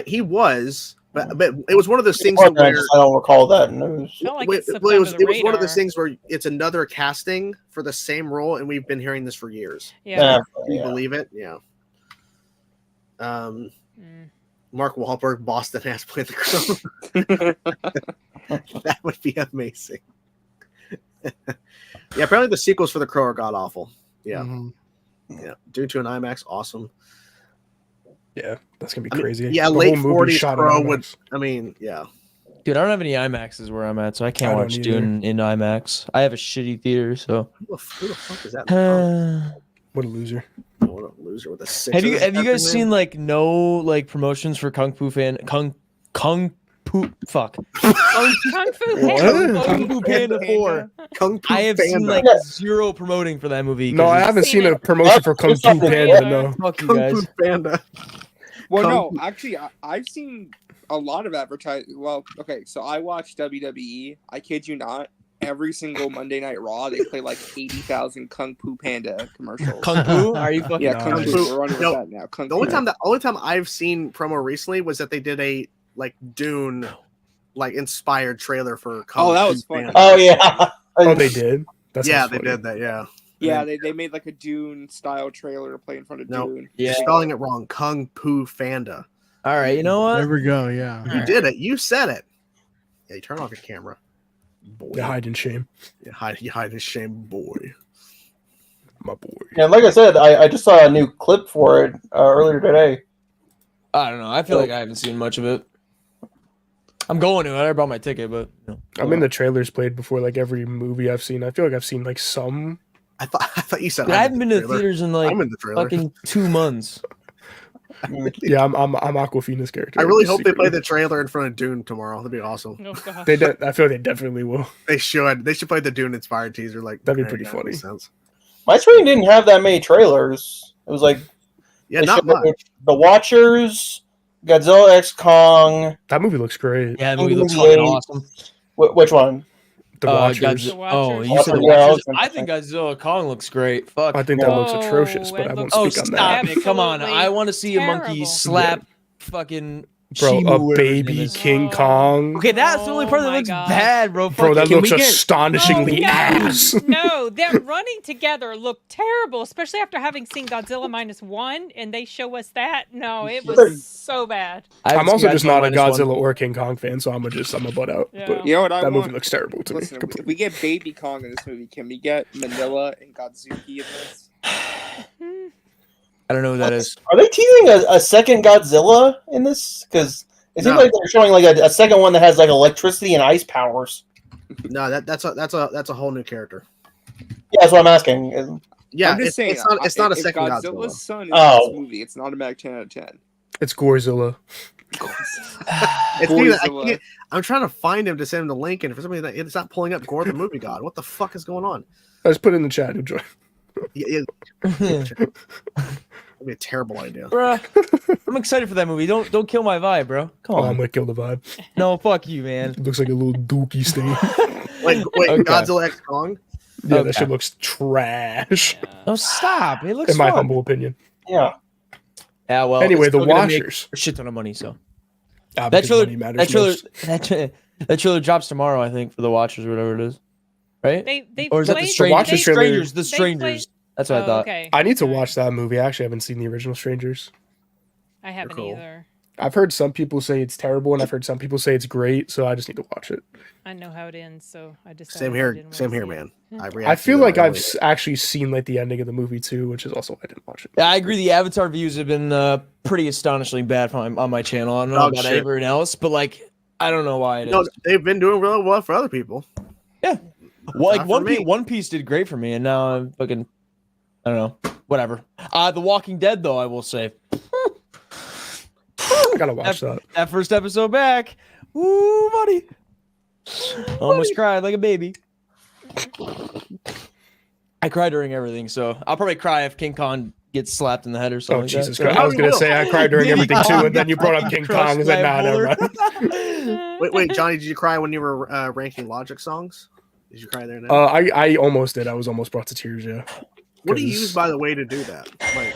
he was, but it was one of those things I where don't recall that news. Felt like Wait, it slipped well, it was under the one of those radar. things where it's another casting for the same role, and we've been hearing this for years. Yeah. Can you believe it? Yeah. Mm. Mark Wahlberg, Boston has played the Crow. That would be amazing. Yeah, apparently the sequels for the Crow are god awful. Yeah, Mhm. yeah. Due to an IMAX, awesome. Yeah, that's gonna be I mean, crazy. yeah, The late whole movie 40s shot in Crow would. IMAX. I mean, yeah. Dude, I don't have any IMAXs where I'm at, so I can't I don't watch either. Dune in IMAX. I have a shitty theater, so. Who the fuck is that? What a loser. What a loser with a six. Have you in his guys name. seen like no like promotions for Kung Fu Panda Kung Fu Kung Fu What? Panda. Kung Fu Panda 4? Kung Fu I have seen Panda? like zero promoting for that movie. No, 'cause I it's- haven't seen seen a it. promotion for Kung Fu Fucking Panda. No. Fuck you Kung guys. Fu Panda. Well, Kung no, Fu- actually, I've seen a lot of advertising. Well, okay, so I watch WWE. I kid you not. Every single Monday Night Raw, they play like 80,000 Kung Fu Panda commercials. Kung Fu? Are you fucking? Yeah, No, Kung just- Fu. We're running No, with that now. Kung The only Fu. time I've seen promo recently was that they did a like Dune like inspired trailer for Kung Oh, that Fu was fun. Panda. Oh yeah. Oh, they did. That Yeah, sounds they funny. did that. Yeah. Yeah, they made like a Dune style trailer to play in front of Dune. You're spelling it wrong. Kung Fu Fanda. All right, you know what? There we go. Yeah. You did it. You said it. Yeah, you turn off your camera. Boy. You hide in shame. You hide in shame, boy. My boy. Yeah, like I said, I just saw a new clip for it earlier today. I don't know. I feel like I haven't seen much of it. I'm going to. I bought my ticket, but I'm in the trailers played before like every movie I've seen. I feel like I've seen like some. I thought you said. Dude, I haven't been to theaters in like fucking 2 months. Yeah, I'm Aquafina's character. I really hope they play the trailer in front of Dune tomorrow. That'd be awesome. Oh, gosh. I feel like they definitely will. They should. They should play the Dune inspired teaser. Like That'd be pretty funny. Sense. My screen didn't have that many trailers. It was like not much. The Watchers, Godzilla X Kong. That movie looks great. Yeah, that movie looks fucking awesome. Which one? The Watchers. You said the Watchers. I think Godzilla Kong looks great. Fuck. I think that looks atrocious, but I won't speak on that. Stop it. Come on. I want to see a monkey slap fucking bro, Shimu a baby King Kong. Okay, that's the only part that looks bad, bro. Bro, that looks astonishingly ass. No, them running together looked terrible, especially after having seen Godzilla -1, and they show us that. No, it was so bad. I'm also just not a Godzilla or King Kong fan, so I'm a butt out. Yeah. But You know what that movie looks terrible to me. If we get Baby Kong in this movie, can we get Manila and Godzuki in this? I don't know who that is. Are they teasing a second Godzilla in this? Because it seems like they're showing like a second one that has like electricity and ice powers. No, that's a whole new character. Yeah, that's what I'm asking. Yeah, I'm just saying, it's not a if second Godzilla's Godzilla. son in this movie, it's an automatic 10 out of 10. It's Gorzilla. I'm trying to find him to send him the link, and for some reason it's not pulling up GorTheMovieGod. What the fuck is going on? I just put it in the chat. Enjoy. Yeah, that'd be a terrible idea. Bruh, I'm excited for that movie. Don't kill my vibe, bro. Come on. I'm gonna kill the vibe. No, fuck you, man. It looks like a little dookie stain. Wait, Okay. Godzilla X Kong? Yeah, that shit looks trash. No, stop. It looks in my fun. humble opinion. Yeah. Yeah, well. Anyway, it's the still gonna make Watchers. a shit ton of money, so. That trailer drops tomorrow, I think, for the Watchers or whatever it is. Right? Or is that the Watchers trailer? Strangers? The Strangers. That's what I thought. Okay. I need to watch that movie. I actually haven't seen the original Strangers. I haven't either. I've heard some people say it's terrible, and I've heard some people say it's great. So I just need to watch it. I know how it ends, so I just Same here, man. I feel like I've actually seen like the ending of the movie too, which is also why I didn't watch it. Yeah, I agree. The Avatar views have been pretty astonishingly bad on my channel. I don't know about everyone else, but like, I don't know why it is. No, they've been doing really well for other people. Yeah. Well, like One Piece did great for me, and now I'm fucking, I don't know, whatever. The Walking Dead, though, I will say. I gotta watch that. That first episode back. Ooh, buddy. Almost cried like a baby. I cry during everything, so I'll probably cry if King Kong gets slapped in the head or something. Oh, Jesus Christ. I was going to say I cried during everything too, and then you brought up King Kong. I was like, nah, never mind. Wait, Johnny, did you cry when you were ranking Logic songs? Did you cry there now? I almost did. I was almost brought to tears, yeah. What do you use, by the way, to do that? Like,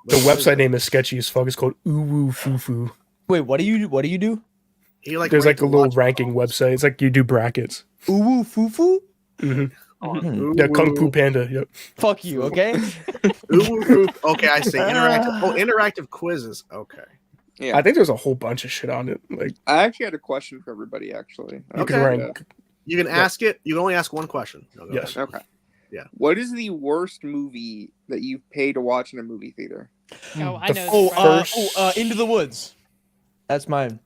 the website name is sketchy as fuck. It's called Uwu Fufu. Wait, what do you do? There's like a little ranking website. It's like you do brackets. Uwu Fufu? Mm-hmm. Yeah, Kung Fu Panda. Yep. Fuck you, okay? Okay, I see. Interactive quizzes. Okay. Yeah. I think there's a whole bunch of shit on it. Like, I actually had a question for everybody. Actually, You can ask it. You can only ask one question. Yes. Okay. Yeah. What is the worst movie that you've paid to watch in a movie theater? Oh, I know. Into the Woods. That's mine.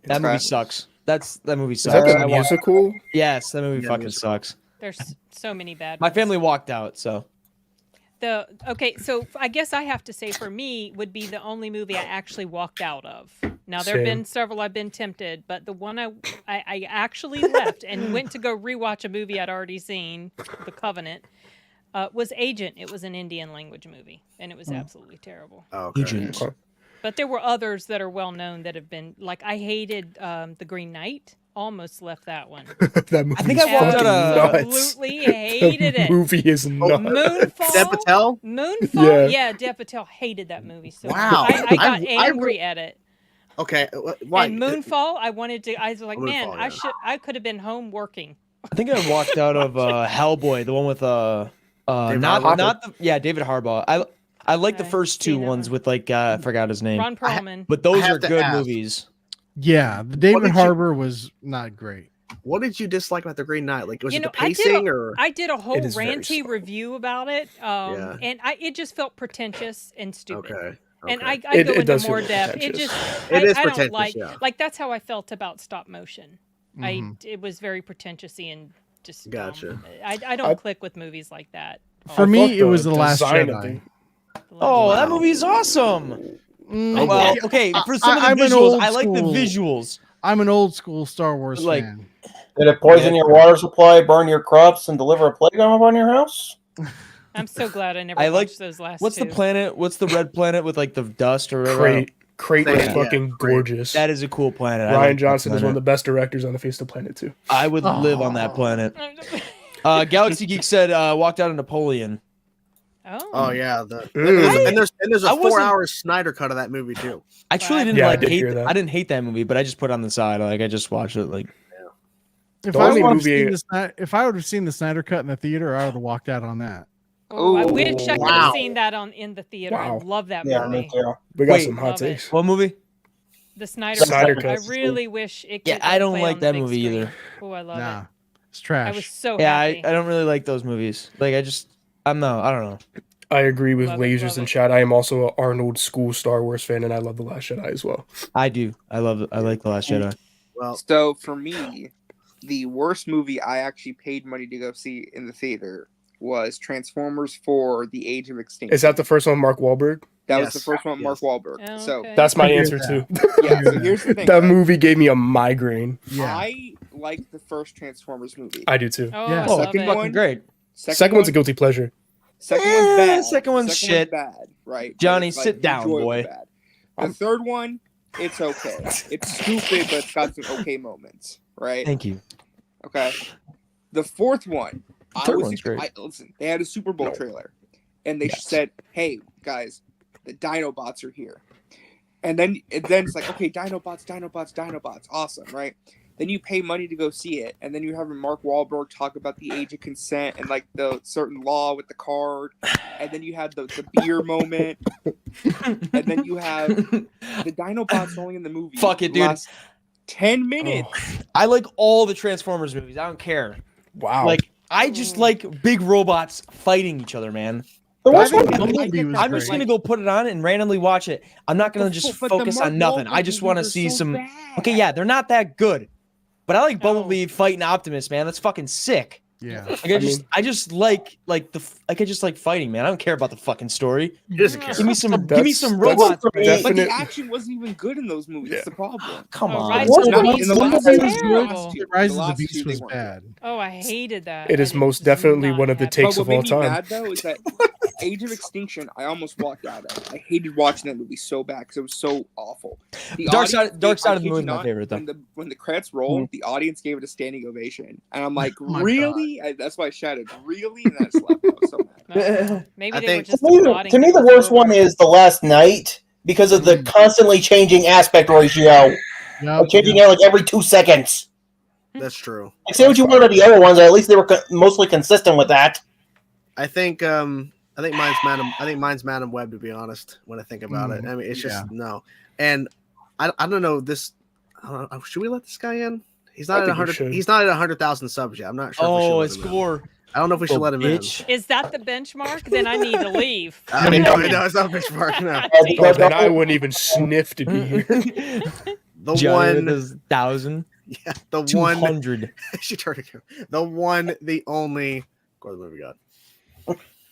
That movie sucks. That movie sucks. Is that the musical? Yes, that movie fucking sucks. There's so many bad My ones. family walked out, so. So I guess I have to say for me would be the only movie I actually walked out of. Now there have been several I've been tempted, but the one I actually left and went to go rewatch a movie I'd already seen, The Covenant, was Agent. It was an Indian language movie, and it was absolutely terrible. Okay. Agent. But there were others that are well known that have been like I hated The Green Knight. Almost left that one. That movie I think I walked out of absolutely hated it. Movie is nuts. Moonfall. Dev Patel? Moonfall. Yeah, Dev Patel hated that movie. So wow. I got angry at it. Okay. Why? And Moonfall, I was like, man, Moonfall, I could have been home working. I think I walked out of Hellboy, the one with David David Harbaugh. I like the first two ones with like I forgot his name. Ron Perlman. But those are good movies. Yeah, the David Harbour was not great. What did you dislike about The Green Knight? Like, was it the I pacing or? I did a whole ranty review about it, Yeah. and it just felt pretentious and stupid. Okay. And I It go into does feel more depth. It pretentious. just It is I don't pretentious, like that's how I felt about stop motion. Mhm. It was very pretentious-y and just Gotcha. I don't click with movies like that. For me, it was The Last design of Jedi. Oh, that movie's awesome. Well, okay, for some I'm of the an visuals, old I like the school- visuals. I'm an old school Star Wars Like- fan. Did it poison your water supply, burn your crops, and deliver a plague on your house? I'm so glad I never I like- watched those last What's two. the planet? What's the red planet with like the dust or whatever? Crate was Yeah, fucking Crate. gorgeous. That is a cool planet. I Ryan like that Johnson is one of planet. the best directors on the face of the planet too. I would live on that planet. Galaxy Geek said, walked out of Napoleon. Oh yeah, Ooh. and there's a I wasn't- 4-hour Snyder cut of that movie too. I truly didn't Yeah, I like did hate hear that. I didn't hate that movie, but I just put it on the side. Like I just watched it like If The I only would have movie- seen if I would have seen the Snyder cut in the theater, I would have walked out on that. Oh, I wish I could wow. have seen that in the theater. Wow. I love that Yeah, movie. me too. We got Wait, some hot love it. takes. what movie? The Snyder Snyder cut. I Cut. really wish it could Yeah, I don't play like on that the big movie screen. either. Oh, I love Nah, it. it's trash. I was so Yeah, happy. I don't really like those movies. Like I don't know. I agree with Love it, Lasers love in it. chat. I am also an Arnold School Star Wars fan, and I love The Last Jedi as well. I do. I love it. I like The Last Jedi. Well, So for me, the worst movie I actually paid money to go see in the theater was Transformers 4: The Age of Extinction. Is that the first one, Mark Wahlberg? That was Yes. the first one, Mark Wahlberg. Oh, So okay. That's my I hear answer that. too. yeah, so here's the thing. That right? movie gave me a migraine. Yeah. I like the first Transformers movie. I do too. Oh, Yeah. I Oh, love second it. one- fucking great. Second one's a guilty pleasure. Second one's bad. second one's shit. bad, right? But Johnny, it's, like, sit down, enjoyable boy. Bad. The third one, it's okay. It's stupid, but it's got some okay moments, right? Thank you. Okay. The fourth one, Third one's great. listen, they had a Super Bowl trailer, and they Yes. said, "Hey guys, the Dinobots are here," and then it's like, "Okay, Dinobots, awesome, right?" Then you pay money to go see it, and then you have Mark Wahlberg talk about the age of consent and like the certain law with the card, and then you have the beer moment, and then you have the Dinobots only in the movie. Fuck it, dude. last 10 minutes. I like all the Transformers movies. I don't care. Wow. Like I just like big robots fighting each other, man. The worst I think one. Bumblebee was I'm just great. gonna go put it on and randomly watch it. I'm not gonna just But the focus Mark on nothing. I Wahlberg just want to movies are see so some. bad. Okay, yeah, they're not that good, but I like No. Bumblebee fighting Optimus, man. That's fucking sick. Yeah. Like I just like I just like fighting, man. I don't care about the fucking story. he doesn't care. Give me some That's robots. for me. man. But the Definite- action wasn't even good in those movies. That's the problem. Come Oh, on. Rise What of the was Beast in the was last Bumblebee two, was terrible. two, Rise the of the last Beast two, they was weren't bad. Oh, I hated that. It I is most was definitely not one of the happy. takes But of what all made me time. mad though is that Age of Extinction, I almost walked out of. I hated watching that movie so bad because it was so awful. The Dark audience- Side I of the kid Moon you is my not, favorite, though. When the credits rolled, the audience gave it a standing ovation, and I'm like, my really? That's why I shouted, really? And that's left. I was so mad. No. Maybe I they think- were just To me, applauding to me, it the was worst one over. is The Last Night because of the constantly changing aspect ratio, Yep, changing yep. it like every 2 seconds. That's true. Like, say what you want about the other ones, at least they were mostly consistent with that. I think mine's Madam Web, to be honest, when I think about it. I mean, it's just no. And I don't know this. I don't know, should we let this guy in? He's not I at think we 100. should. He's not at 100,000 subs yet. I'm not sure. If we should Oh, let it's him in. score. I don't know if we should let him Bitch. Is that the benchmark? Then I need to leave. in. I mean, no, it's not benchmark. No. Oh, then I wouldn't even sniff to be here. The Johnny one, with his 1,000. yeah, the one. 200. She turned to go. The one, the only. Go to the movie God.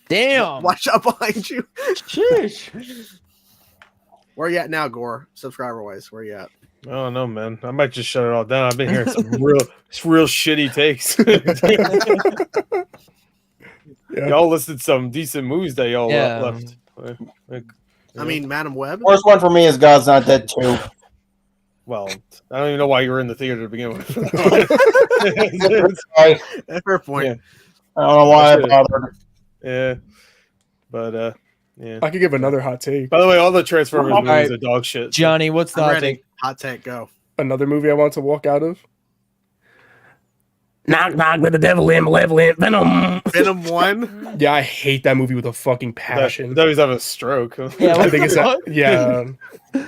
Damn. Watch out behind you. Sheesh. Where you at now, Gore? Subscriber wise, where you at? Oh no, man! I might just shut it all down. I've been hearing some real shitty takes. Yeah. Y'all listed some decent movies that y'all Yeah. left. I mean, Madam Web. Worst one for me is God's Not Dead 2. Well, I don't even know why you were in the theater to begin with. Fair point. Yeah. I don't know why I bothered. Yeah, but yeah. I could give another hot take. By the way, all the Transformers All movies right. are dog shit. Johnny, what's the I'm hot ready. take? Hot take, go. Another movie I want to walk out of knock knock with the devil in malevolent Venom. Venom 1. Yeah, I hate that movie with a fucking passion. That was having a stroke. Yeah, I think it's that. Yeah,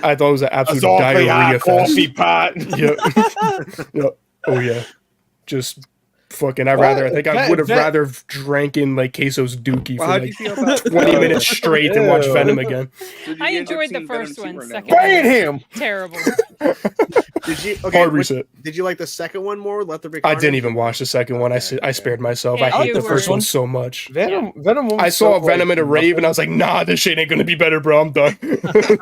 I thought it was an absolute Awfully diarrhea hot fest. coffee pot. Yep. Oh yeah, just fucking. I would have rather drank in like Queso's Dookie for like 20 minutes straight and watch Venom again. I enjoyed the first one. Second Ban him. Terrible. Did you? Hard reset. Did you like the second one more? Let There Be I Carnage? didn't even watch the second one. I spared myself. Yeah, I hate the you first were- one so much. Venom I saw Venom in a rave and I was like, nah, this shit ain't gonna be better, bro. I'm done.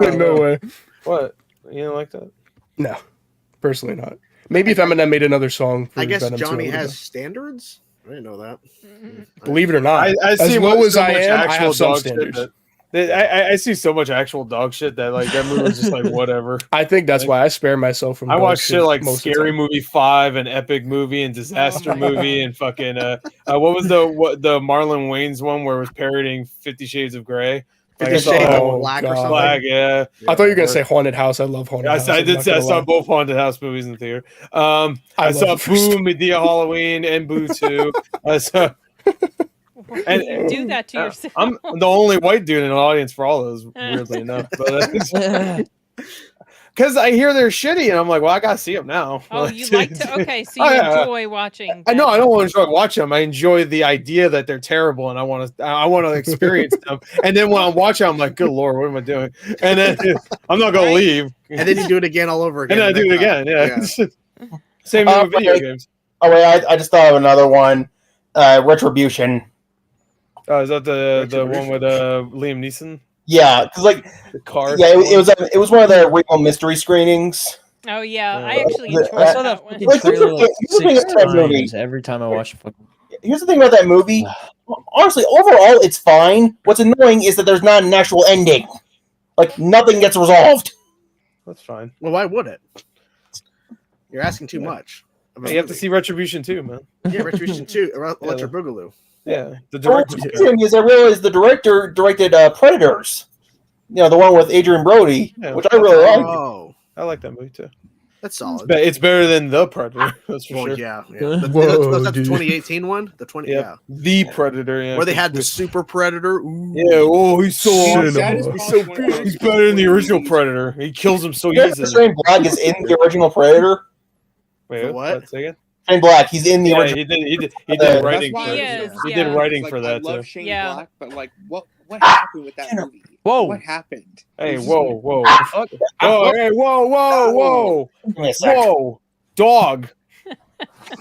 No way. What? You don't like that? No, personally not. Maybe if Eminem made another song for I guess Venom 2, Johnny I would've has standards. I didn't know that. done. Believe it or not, I as see low as so I much am, I actual have some dog shit standards. I see so much actual dog shit that like that movie was just like whatever. I think that's why I spare myself from. I dog watch shit like most of the Scary time. Movie 5 and Epic Movie and Disaster Movie and fucking what was the Marlon Wayans one where it was parodying 50 Shades of Grey? 50 Shades of Black or something. Black, yeah. I thought you were gonna say Haunted House. I love Haunted House. I saw both Haunted House movies in the theater. I saw love the first Boo, Medea Halloween, and Boo 2. I saw. And you do that to yourself. I'm the only white dude in the audience for all those, weirdly enough. But because I hear they're shitty, and I'm like, well, I gotta see them now. Oh, you like to? Okay, so you enjoy watching. I know I don't want to enjoy watching them. I enjoy the idea that they're terrible, and I want to experience them. And then when I'm watching, I'm like, good lord, what am I doing? And then I'm not gonna leave. And then you do it again all over again. And then I do it again. Yeah. Same with video games. Oh wait, I just thought of another one. Retribution. Oh, is that the one with Liam Neeson? Yeah, because like the car. Yeah, it was one of the regional mystery screenings. Oh yeah, I actually enjoyed I saw that one. fucking trailer like Here's the thing 6 about that movie. times every time I watch it. Here's the thing about that movie. Honestly, overall, it's fine. What's annoying is that there's not an actual ending. Like nothing gets resolved. That's fine. Well, why would it? You're asking too much. You have to see Retribution too, man. Yeah, Retribution 2, Electric Boogaloo. Yeah, the What's director. interesting is I realized the director directed Predators. You know, the one with Adrian Brody, which I really like. Oh, I like that movie too. That's solid. It's better than The Predator. That's for sure. Yeah. Whoa, That's the dude. 2018 one. The 20. Yep. Yeah. The Predator. Yeah. Where they had the Super Predator. Ooh. Yeah. Oh, he's so Cinema. he's so big. He's better than the original Predator. He kills him so You know, easily. Shane Black is in the original Predator. Wait, The what? Say again? Shane Black, he's in the Yeah, original. he did That's writing why for He it. is, He yeah. did writing Like, for I that love too. Shane Yeah. Black, but like, what happened with that movie? Whoa. What happened? Hey, It was whoa. Fuck. Oh, hey, whoa. Give me a sec. Whoa. Dog.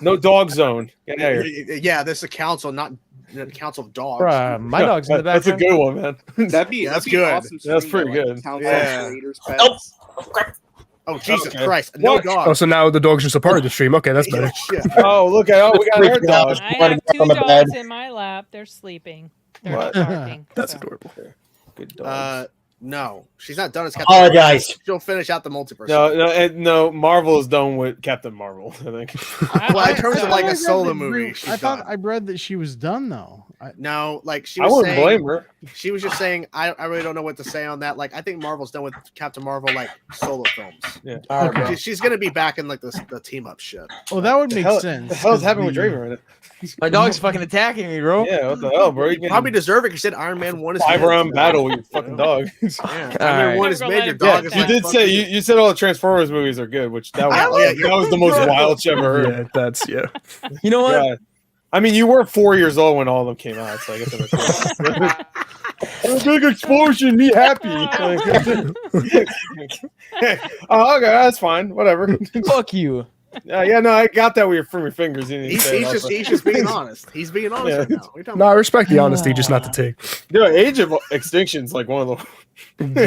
No dog zone. Get out of here. Yeah, this is a council, not a council of dogs. Bruh, my dog's in the That's a background. good one, man. That'd be That's that'd be good. Awesome That's stream, pretty though, good. Council Yeah. of Creators Pets. Oh, Jesus Okay. Christ. No What? dog. Oh, so now the dog's just a part of the stream. Okay, that's better. Shit. Oh, look at we got our dog. I have 2 on the dogs bed. in my lap. They're sleeping. They're What? not barking. That's so. adorable. Good dog. No, she's not done. It's Apologize. She'll finish out the multiverse. No. Marvel is done with Captain Marvel. I think. Well, in terms of like I a read solo that movie, I she's thought done. I read that she was done though. No, like she I was wouldn't saying, blame her. she was just saying, I really don't know what to say on that. Like, I think Marvel's done with Captain Marvel, like solo films. Yeah. Okay. She's gonna be back in like the team up shit. Well, that would The make hell, sense. the hell's 'cause happening with the- Draven right now? My dog's fucking attacking me, bro. Yeah, what the hell, bro? You Probably deserve it because you said Iron Man 1 is 5-round battle with your fucking dog. Yeah. All Iron Man right. 1 is Never made. let Your it dog go. is You like did say fucking- you said all the Transformers movies are good, which that I was like that was the most wild shit ever heard. Yeah, that's You know what? Yeah. I mean, you were 4 years old when all of them came out, so I guess it was a big explosion, me happy. Oh, okay, that's fine. Whatever. Fuck you. Yeah, no, I got that from your fingers. You didn't He's, say it he's also. just being honest. He's being honest Yeah. right now. What are you talking No, I respect the honesty, just not the take. Dude, Age of Extinction's like one of the.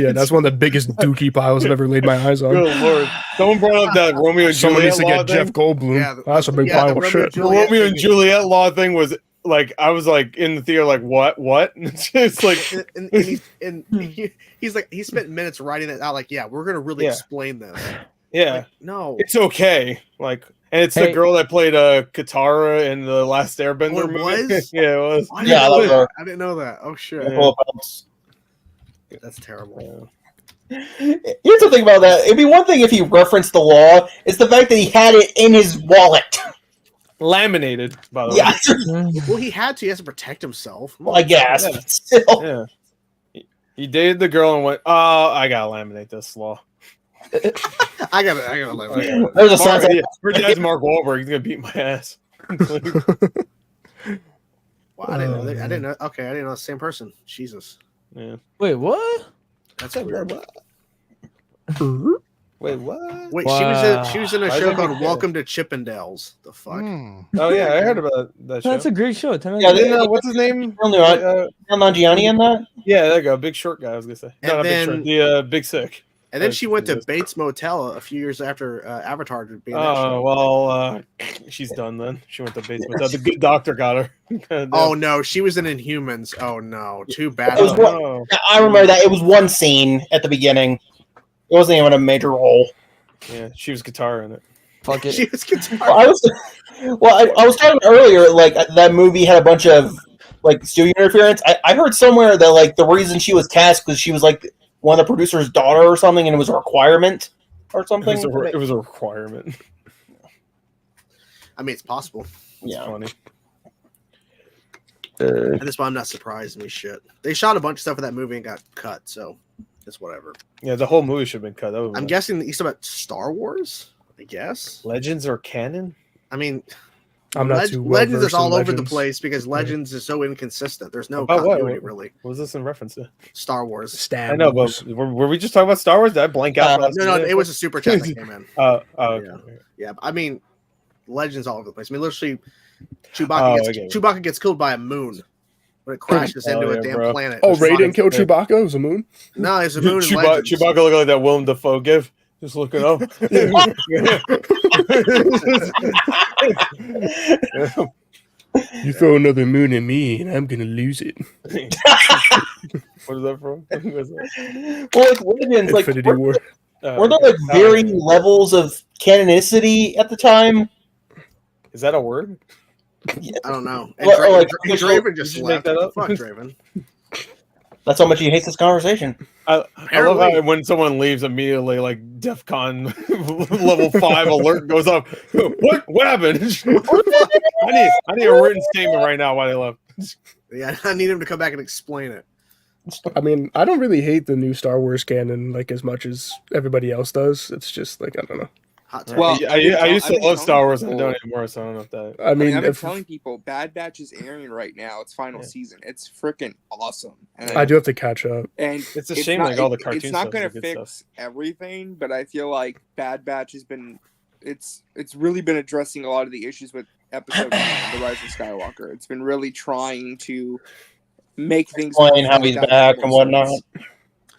Yeah, that's one of the biggest dookie piles I've ever laid my eyes on. Good lord! Someone brought up that Romeo and Someone Juliet needs to law get thing. Jeff Goldblum. Yeah, That's a big yeah, pile the of Romeo shit. The Romeo and Juliet law thing was like I was like in the theater like what? It's like he's like he spent minutes writing it out. Like, yeah, we're gonna really Yeah. explain this. yeah, Like, no, it's okay. Like, and it's Hey. the girl that played Katara in the Last Airbender Oh, it movie. was? Yeah, it was. I didn't Yeah, I know love that. her. I didn't know that. Oh shit, Yeah. that's terrible. Here's the thing about that. It'd be one thing if he referenced the law. It's the fact that he had it in his wallet. laminated. By the Yeah. Well, he had to. He has to protect himself. Well, I guess. Yeah. But still. Yeah. He dated the girl and went, "Oh, I gotta laminate this law." I gotta laminate. There's a sign. Her dad's Mark Wahlberg. He's gonna beat my ass. Well, I didn't know. I didn't know. Okay, I didn't know the same person. Jesus. Yeah. Wait, what? That's weird. Wait, what? Wait, Wow. she was in a Why show is that called big Welcome to Chippendales. The fuck. Oh yeah, I heard about that show. That's a great show. 10 out of Yeah, 10. they- What's his name? Gianni in that? Yeah, there you go. Big short guy. I was gonna say. And No, not then- Big Short. The Big Sick. And then she went to Bates Motel a few years after Avatar to be in that show. Oh well, she's done then. She went to Bates Motel. The good doctor got her. Oh no, she was in Inhumans. Oh no, too bad. It was one, I remember that. It was one scene at the beginning. It wasn't even a major role. Yeah, she was guitar in it. Fuck it. She was guitar. I was talking earlier, like that movie had a bunch of like studio interference. I heard somewhere that like the reason she was cast because she was like one of the producer's daughter or something, and it was a requirement or something. It was a requirement. I mean, it's possible. Yeah, funny. And that's why I'm not surprised me shit. They shot a bunch of stuff for that movie and got cut, so it's whatever. Yeah, the whole movie should have been cut. I'm guessing he's about Star Wars. I guess Legends or canon. I mean, I'm not too well Legends is versed in all over the Legends. place because Legends is so inconsistent. There's no About what? continuity really. What was this in reference to? Star Wars. Stab I know, Wars. but were we just talking about Star Wars? Did I blank out? No, it was a super chat that came in. Okay. Yeah, I mean, Legends all over the place. I mean, literally, Oh, Chewbacca gets killed by a moon when it crashes into a damn planet. Oh, It's Ray fine. didn't kill Chewbacca? It was a moon? No, it's a moon in Chewbacca, Legends. Chewbacca looked like that Willem Dafoe gif. Just looking up. You throw another moon at me, and I'm gonna lose it. What is that from? Well, like Legends, like Infinity War. were there like varying levels of canonicity at the time? Is that a word? I don't know. And Well, like, Draven just Did you make left. that up? Fuck Draven. That's how much he hates this conversation. I love how when someone leaves immediately, like DEFCON level 5 alert goes up. What happened? I need a written statement right now why they left. Yeah, I need him to come back and explain it. I mean, I don't really hate the new Star Wars canon like as much as everybody else does. It's just like I don't know. Hot take. Well, I used to love Star Wars. I don't anymore, so I don't know if that. I mean, I've been if, telling people Bad Batch is airing right now. It's final season. It's freaking awesome. And I do have to catch up. And It's a shame, like, all the cartoon It's not stuff is going the to good fix stuff. everything, but I feel like Bad Batch has been. It's really been addressing a lot of the issues with episode 9, The Rise of Skywalker. It's been really trying to make things Explain how he's back and whatnot.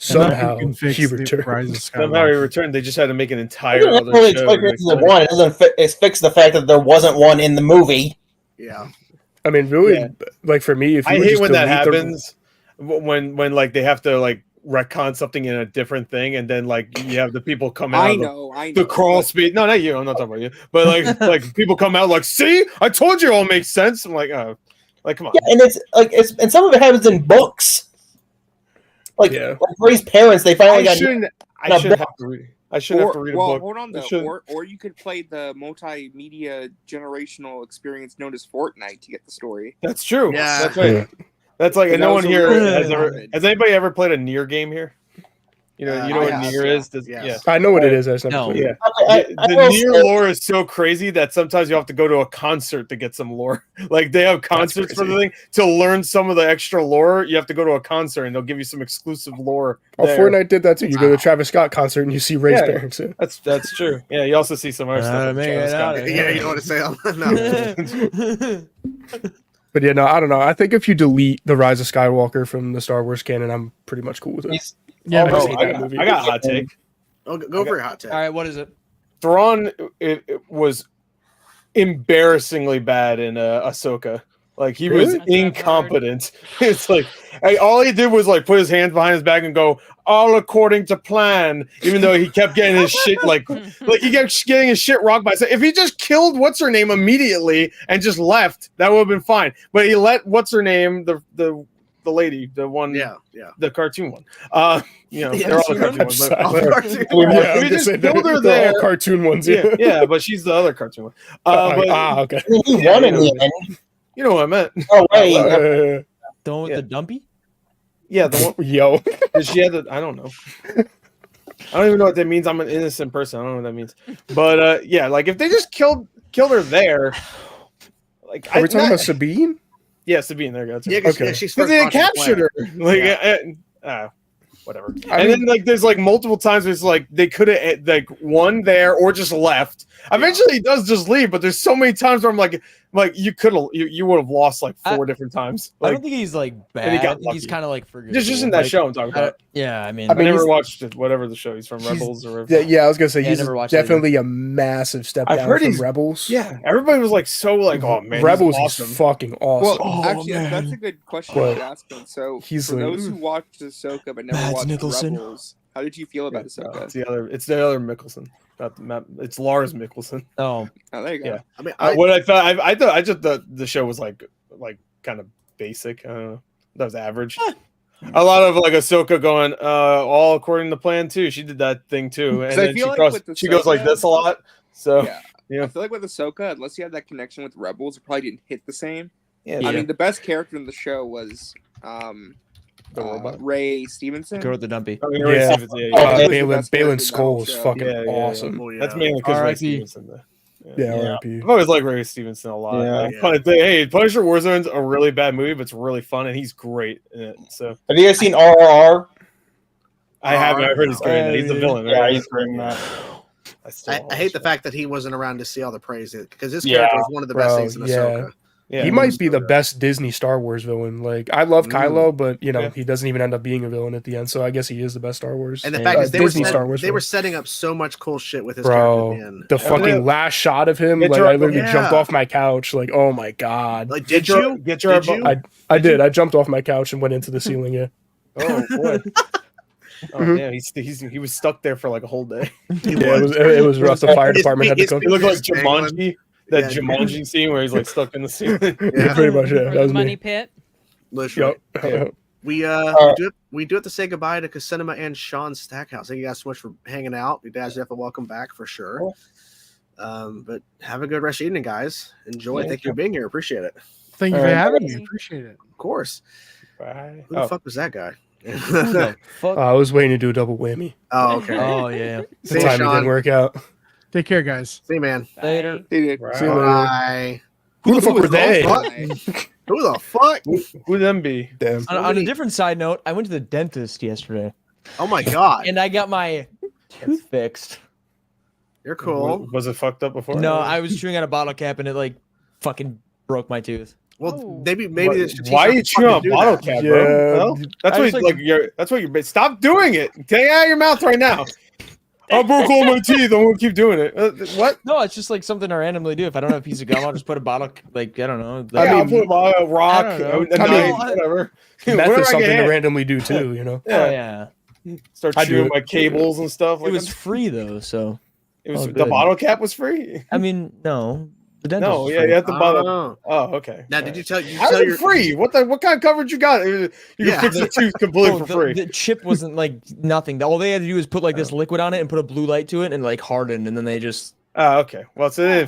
Somehow You can fix he the returned. Rise of Somehow he Skywalker. returned. They just had to make an entire It doesn't other really show. explain to the make one. It doesn't fix the fact that there wasn't one in the movie. Yeah. I mean, really, Yeah. like for me, if you I would hate just when that delete the- happens. When like they have to like retcon something in a different thing, and then like you have the people come out. I of know. The crawl speed. No, not you. I'm not talking about you. But like people come out like, see, I told you it all makes sense. I'm like, oh, like come on. Yeah, and and some of it happens in books. Like, Yeah. like Ray's parents, they finally I got. shouldn't have to read. I shouldn't have to read a book. Hold on I though. shouldn't. Or you could play the multimedia generational experience known as Fortnite to get the story. That's true. Yeah. That's right. That's like, and That no was one a here really has anybody ever played a Nier game here? You know I what have, Nier yeah. is? Yes. Yeah. I know what it is. I just never No. played it. Yeah. The will Nier say- lore is so crazy that sometimes you have to go to a concert to get some lore. Like they have concerts for the thing to learn some of the extra lore. You have to go to a concert and they'll give you some exclusive lore. Oh, there. Fortnite did that too. You go to a Travis Scott concert and you see Ray's Yeah. parents. Yeah. That's true. Yeah, you also see some other stuff. make it out of Yeah, you know what to say. No. But yeah, no, I don't know. I think if you delete the Rise of Skywalker from the Star Wars canon, I'm pretty much cool with it. He's- Yeah, Oh, but- I got a hot take. Oh, go for your hot take. All right, what is it? Thrawn it was embarrassingly bad in Ahsoka. Like he was Really? That's what I've incompetent. It's like all he did was like put his hands behind his back and go all according to plan. Even though he kept getting his shit like he kept getting his shit rocked by. If he just killed what's her name immediately and just left, that would have been fine. But he let what's her name the the lady, the one, the cartoon one. You know, they're all the cartoon ones. We just killed her there. All cartoon ones. Yeah, but she's the other cartoon one. Okay. One in the end. You know what I meant? Oh wait, the one with the dumpy. Yeah, the one. Yo, she had the. I don't know. I don't even know what that means. I'm an innocent person. I don't know what that means. But yeah, like if they just killed her there, like are we talking about Sabine? Yeah, Sabine. There you go. Yeah, okay. She's because they captured her. Like, whatever. Then like there's like multiple times where it's like they could have like won there or just left. Eventually he does just leave, but there's so many times where I'm like you could have you would have lost like 4 different times. Like, I don't think he's like bad. I think he's kind of like forgettable. Just in that show I'm talking about. Yeah, I mean I never watched it, whatever the show he's from, Rebels or whatever. Yeah, I was gonna say he's definitely a massive step down from Rebels. Yeah, everybody was like so like, oh man, Rebels is awesome. fucking awesome. Well, actually, that's a good question to ask him. So, for those who watched Ahsoka but never watched Rebels, how did you feel about Ahsoka? It's the other Mickelson. It's Lars Mikkelsen. Oh, there you go. Yeah, I mean, what I thought, I just the show was like kind of basic. I don't know, that was average. A lot of like Ahsoka going all according to plan too. She did that thing too, and then she goes like this a lot. So I feel like with Ahsoka, unless you had that connection with Rebels, it probably didn't hit the same. Yeah, I mean, the best character in the show was Ray Stevenson. Go with the dumpy. Balin Skull is fucking awesome. That's mainly because Ray Stevenson. R.I.P. I've always liked Ray Stevenson a lot. Hey, Punisher Warzone's a really bad movie, but it's really fun, and he's great in it. So, have you guys seen RRR? I haven't. I heard he's great. In it. He's the villain. Yeah, right? he's great in that. I hate the fact that he wasn't around to see all the praise because his character is one of the best things in Ahsoka. Yeah, he might be the best Disney Star Wars villain. Like I love Kylo, but you know he doesn't even end up being a villain at the end. So I guess he is the best Star Wars. And the fact is, they were setting up so much cool shit with his character. Man. The fucking last shot of him, like I literally jumped off my couch. Like, oh my god! Like, did you? I did. I jumped off my couch and went into the ceiling. Yeah. Oh boy. Oh yeah, he was stuck there for like a whole day. It was rough. The fire department had to come. He looked like Jumanji. That Jumanji scene where he's like stuck in the ceiling. Yeah, pretty much. Yeah, that was money me. pit. Literally. We do have to say goodbye to Kacinema and Shaun Stackhouse. Thank you guys so much for hanging out. You guys have to welcome back for sure. But have a good rest of the evening, guys. Enjoy. Thank you for being here. Appreciate it. Thank you for having me. Appreciate it. Of course. Bye. Who the fuck was that guy? I was waiting to do a double whammy. Oh, okay. Oh yeah. The time it didn't work out. Take care, guys. See you, man. Later. See you later. Bye. Who the fuck were they? Who the fuck? Who them be? Damn. On a different side note, I went to the dentist yesterday. Oh my god. And I got my tooth fixed. You're cool. Was it fucked up before? No, I was chewing on a bottle cap and it like fucking broke my tooth. Well, maybe they should teach why are them you to chewing on fucking a do bottle that. cap, bro? Well, that's what you're. Stop doing it. Take it out of your mouth right now. I broke all my teeth. I'm gonna keep doing it. What? No, it's just like something I randomly do. If I don't have a piece of gum, I'll just put a bottle. Like I don't know. Like, I'll put a rock, a knife, whatever. Meth is something to randomly do too. You know. Yeah. Start chewing my cables and stuff. It was free though, so it was the bottle cap was free. I mean, no. The dentist no, yeah, you have to buy the. Oh, okay. Now, did you tell your free? What kind of coverage you got? You can fix your tooth completely for free. The chip wasn't like nothing. All they had to do was put like this liquid on it and put a blue light to it and like harden, and then they just. Oh, okay. Well, so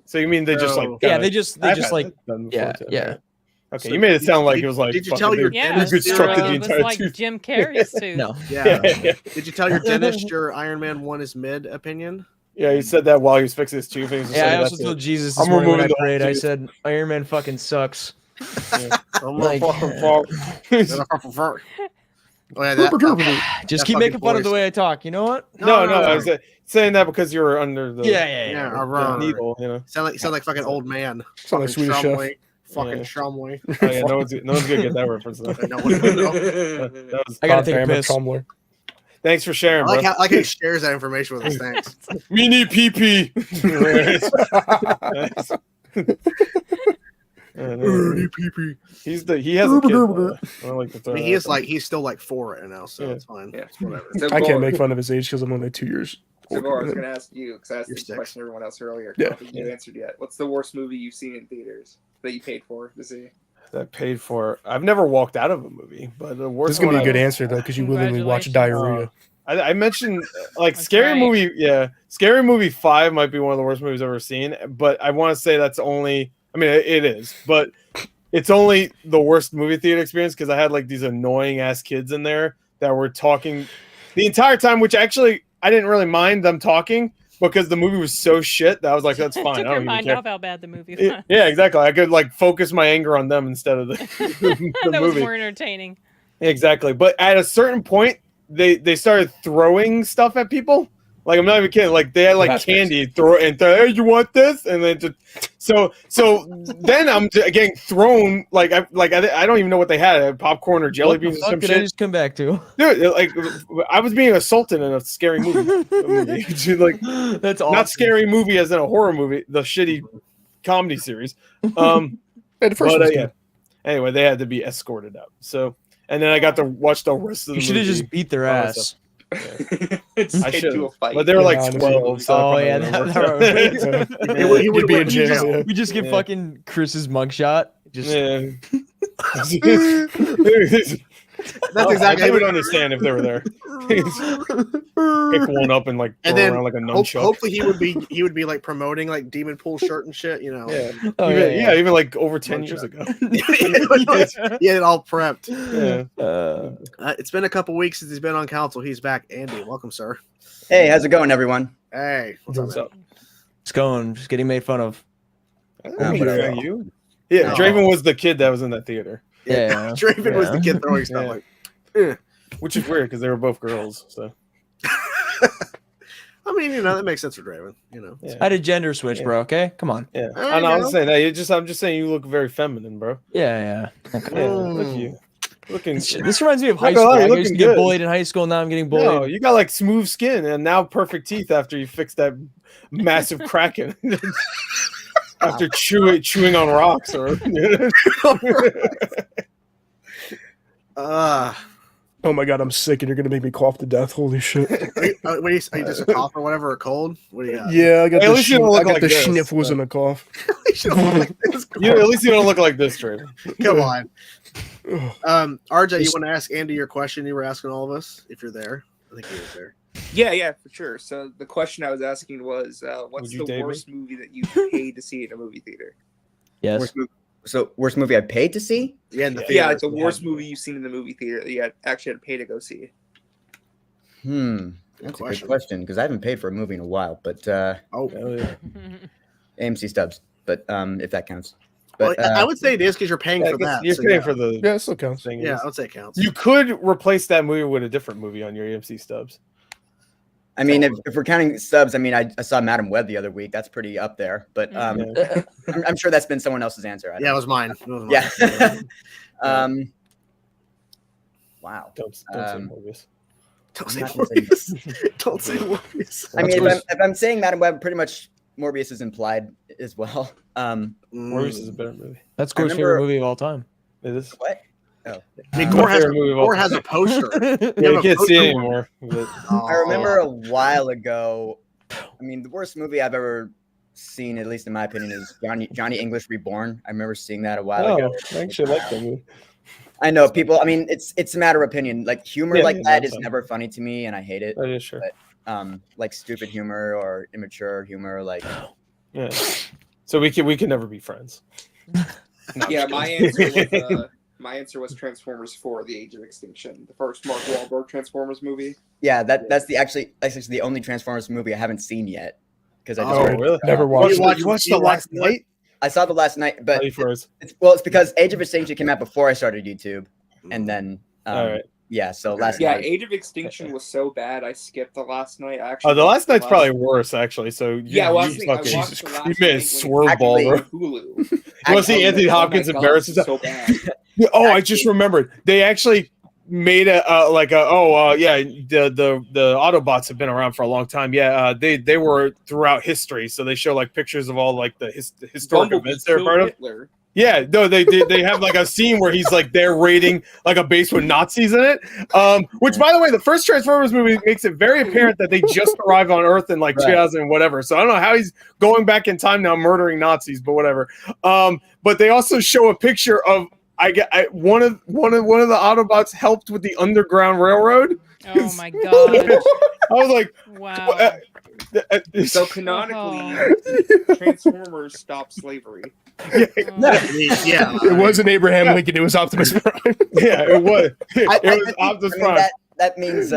so you mean they just like they just like yeah. Okay, you made it sound like it was like. Did you tell your dentist reconstructed the it entire was tooth? like Jim Carrey's tooth. No. Yeah. Did you tell your dentist your Iron Man 1 is mid opinion? Yeah, he said that while he was fixing his tooth. Yeah, I also told Jesus this morning when I prayed. I said, Iron Man fucking sucks. Just keep making fun of the way I talk. You know what? No. I was saying that because you were under the needle. You know, sound like fucking old man. Sound like Swedish Chef. Fucking Shumway. Oh, yeah, no one's gonna get that reference. Though. I gotta take a piss. Thanks for sharing. I like how he shares that information with us. Thanks. We need PP. He has a kid. I like the he is he's still like 4 right now, so it's fine. Yeah, it's whatever. So I can't make fun of his age because I'm only 2 years. So I was going to ask you because I asked this question to everyone else earlier. Yeah. I don't think you answered yet. What's the worst movie you've seen in theaters that you paid for to see? that paid for. I've never walked out of a movie, but the worst. This is gonna be a good I- answer though, because you willingly watch Diarrhea. I mentioned like That's Scary right. Movie. Yeah, Scary Movie 5 might be one of the worst movies I've ever seen. But I want to say that's only. I mean, it is, but it's only the worst movie theater experience because I had like these annoying ass kids in there that were talking the entire time. Which actually, I didn't really mind them talking because the movie was so shit that I was like, that's fine. Took I your don't even mind care. off how bad the movie was. Yeah, exactly. I could like focus my anger on them instead of the That was movie. more entertaining. Exactly. But at a certain point, they started throwing stuff at people. Like I'm not even kidding. Like they had like candy, throw, hey, you want this? And then just so then I'm getting thrown like I don't even know what they had, popcorn or jelly beans or some Did shit. I just come back to? Dude, like I was being assaulted in a scary movie. Like That's awesome. not scary movie as in a horror movie, the shitty comedy series. The first But, one's yeah. good. Anyway, they had to be escorted out. So, and then I got to watch the rest of the You should movie. have just beat their all that ass. stuff. It's I into should, a fight. but they were like Yeah, 12. So Oh I yeah, probably that would've- would- You'd be in jail. Yeah. we just get Yeah. fucking Chris's mugshot. Just Yeah. That's I exactly would what understand if they were there. Pick one up and like throw And then around like a nunchuck. hopefully he would be like promoting like Demon Pool shirt and shit, you know. Yeah. Oh, Even, even like over 10 years ago. Yeah, it all prepped. Yeah. It's been a couple weeks since he's been on council. He's back. Andy, welcome, sir. Hey, how's it going, everyone? Hey, what's up? it's going, just getting made fun of. whatever. You? Yeah, No. Draven was the kid that was in that theater. Yeah. Draven was the kid throwing stuff Yeah. like. Which is weird because they were both girls. So I mean, you know, that makes sense for Draven. You know. yeah. I had a gender switch, bro. Okay, come on. Yeah. There I you know, go. I'm saying that. I'm just saying you look very feminine, bro. Yeah. Okay. Yeah, look at you. Looking. This reminds me of high Not gonna school. lie, I you're used to looking get good. bullied in high school. Now I'm getting bullied. No, you got like smooth skin and now perfect teeth after you fixed that massive crack in it. After chewing on rocks or Oh my god, I'm sick, and you're gonna make me cough to death. Holy shit! Are you just a cough or whatever, or cold? What do you got? Yeah, I got Hey, at the least you don't look like the this, sniffles but- and a cough. You don't look like this. you, at least you don't look like this, Draven. Come on. RJ, you Just- want to ask Andy your question you were asking all of us if you're there? I think he was there. Yeah, for sure. So the question I was asking was, what's Would you the date me? worst movie that you paid to see in a movie theater? Yes. Worst movie I paid to see? Yeah, in the Yeah, theater. it's the worst movie you've seen in the movie theater that you actually had to pay to go see. That's a good question because I haven't paid for a movie in a while. But Hell yeah. AMC stubs. But if that counts. Well, But I would say it is because you're paying Yeah, I for guess that. you're so paying yeah. for the Yeah, it still counts. thing. Yeah, is- I would say it counts. You could replace that movie with a different movie on your AMC stubs. I mean, if we're counting stubs, I mean, I saw Madam Web the other week. That's pretty up there. But I'm sure that's been someone else's answer. Yeah, it was mine. It was mine. Yeah. Wow. Don't say Morbius. Don't I'm say not gonna say- Morbius. Don't say Morbius. I mean, if I'm saying Madam Web, pretty much Morbius is implied as well. Morbius is a better movie. That's I Gore's remember- favorite movie of all time. It is. What? Oh. I mean, My Gore has, favorite movie of all Gore time. has a poster. Yeah, you can't see it poster. anymore. But I remember a while ago. I mean, the worst movie I've ever seen, at least in my opinion, is Johnny English Reborn. I remember seeing that a while ago. I actually like that movie. I know people. I mean, it's a matter of opinion. Like humor Yeah, like yeah, that that's is fine. never funny to me, and I hate it. Oh, yeah, sure. Like stupid humor or immature humor, like Yeah. So we can never be friends. No, Yeah, I'm my just answer kidding. was my answer was Transformers 4: The Age of Extinction, the first Mark Wahlberg Transformers movie. yeah. That's actually the only Transformers movie I haven't seen yet because I just Oh, heard- really? Never watched. You watched the last night? I saw the last night, but How you froze? it's because Age of Extinction came out before I started YouTube, and then All right. yeah. So last Yeah, night, Age of Extinction was so bad I skipped the last night. I actually Oh, the last night's watched probably worse, actually. So Yeah, well, I was you thinking, I fucking- watched the last you made a night swerve ball, Actually- bro. on Hulu. You want to see Anthony Hopkins Oh my God, embarrass it's himself? so bad. Yeah, oh, I just remembered. They actually made the Autobots have been around for a long time. Yeah, they were throughout history, so they show like pictures of all like the historic Bumblebee events they're killed part of. Hitler. Yeah, no, they have like a scene where he's like they're raiding like a base with Nazis in it. Which, by the way, the first Transformers movie makes it very apparent that they just arrived on Earth in like 2000 and whatever. So I don't know how he's going back in time now, murdering Nazis, but whatever. But they also show a picture of one of the Autobots helped with the Underground Railroad. Oh my god! I was like, wow. So canonically, Transformers stopped slavery. Yeah. It wasn't Abraham Lincoln. It was Optimus Prime. Yeah, it was. It was think- Optimus I mean, Prime. that means It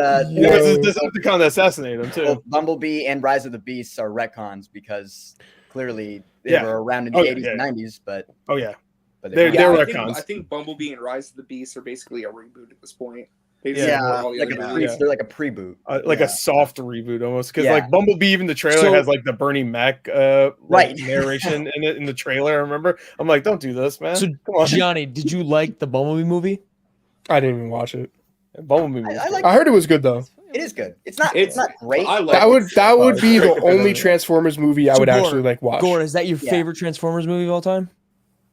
was the Decepticon that assassinated him too. both Bumblebee and Rise of the Beasts are retcons because clearly they Yeah. were around in the 80s and 90s, but Oh yeah. but They're I think Bumblebee and Rise of the Beast are basically a reboot at this point. They just Yeah. ignore all the like other a movies. they're like a pre-boot. Like Yeah. a soft reboot almost, because Yeah. like Bumblebee, even the trailer So- has like the Bernie Mac Right. narration in it in the trailer. I remember. I'm like, don't do this, man. So Come on. Gianni, did you like the Bumblebee movie? I didn't even watch it. Bumblebee. Was I good. like I heard it was good though. it is good. It's not great. I like That would it's be great the compared only to- Transformers movie I So would Gore- actually like watch. Gore, is that your Yeah. favorite Transformers movie of all time?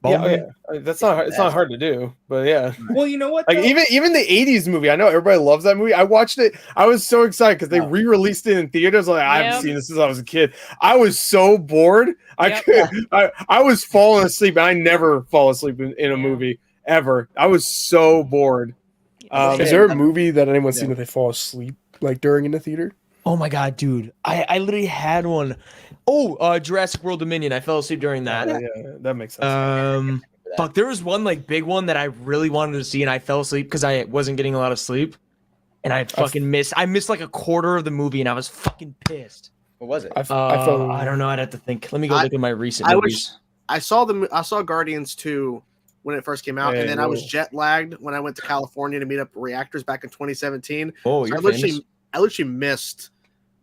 Yeah, Bumblebee? yeah. That's not. It's not hard to do, but yeah. Well, you know what? Like though? even the '80s movie, I know everybody loves that movie. I watched it. I was so excited because they re-released it in theaters. Like I haven't Yep. seen this since I was a kid. I was so bored. Yep. I was falling asleep. And I never fall asleep in a Yeah. movie ever. I was so bored. Is there a movie that anyone's seen that they fall asleep like during in the theater? Oh my god, dude. I literally had one. Oh, Jurassic World Dominion. I fell asleep during that. Yeah, that makes sense. Fuck, there was one like big one that I really wanted to see and I fell asleep because I wasn't getting a lot of sleep. And I missed like a quarter of the movie and I was fucking pissed. What was it? I fell. I don't know. I'd have to think. Let me go look at my recent I movies. I saw Guardians 2 when it first came out, Hey, and then I was whoa. jet lagged when I went to California to meet up reactors back in 2017. Oh, So you're I literally missed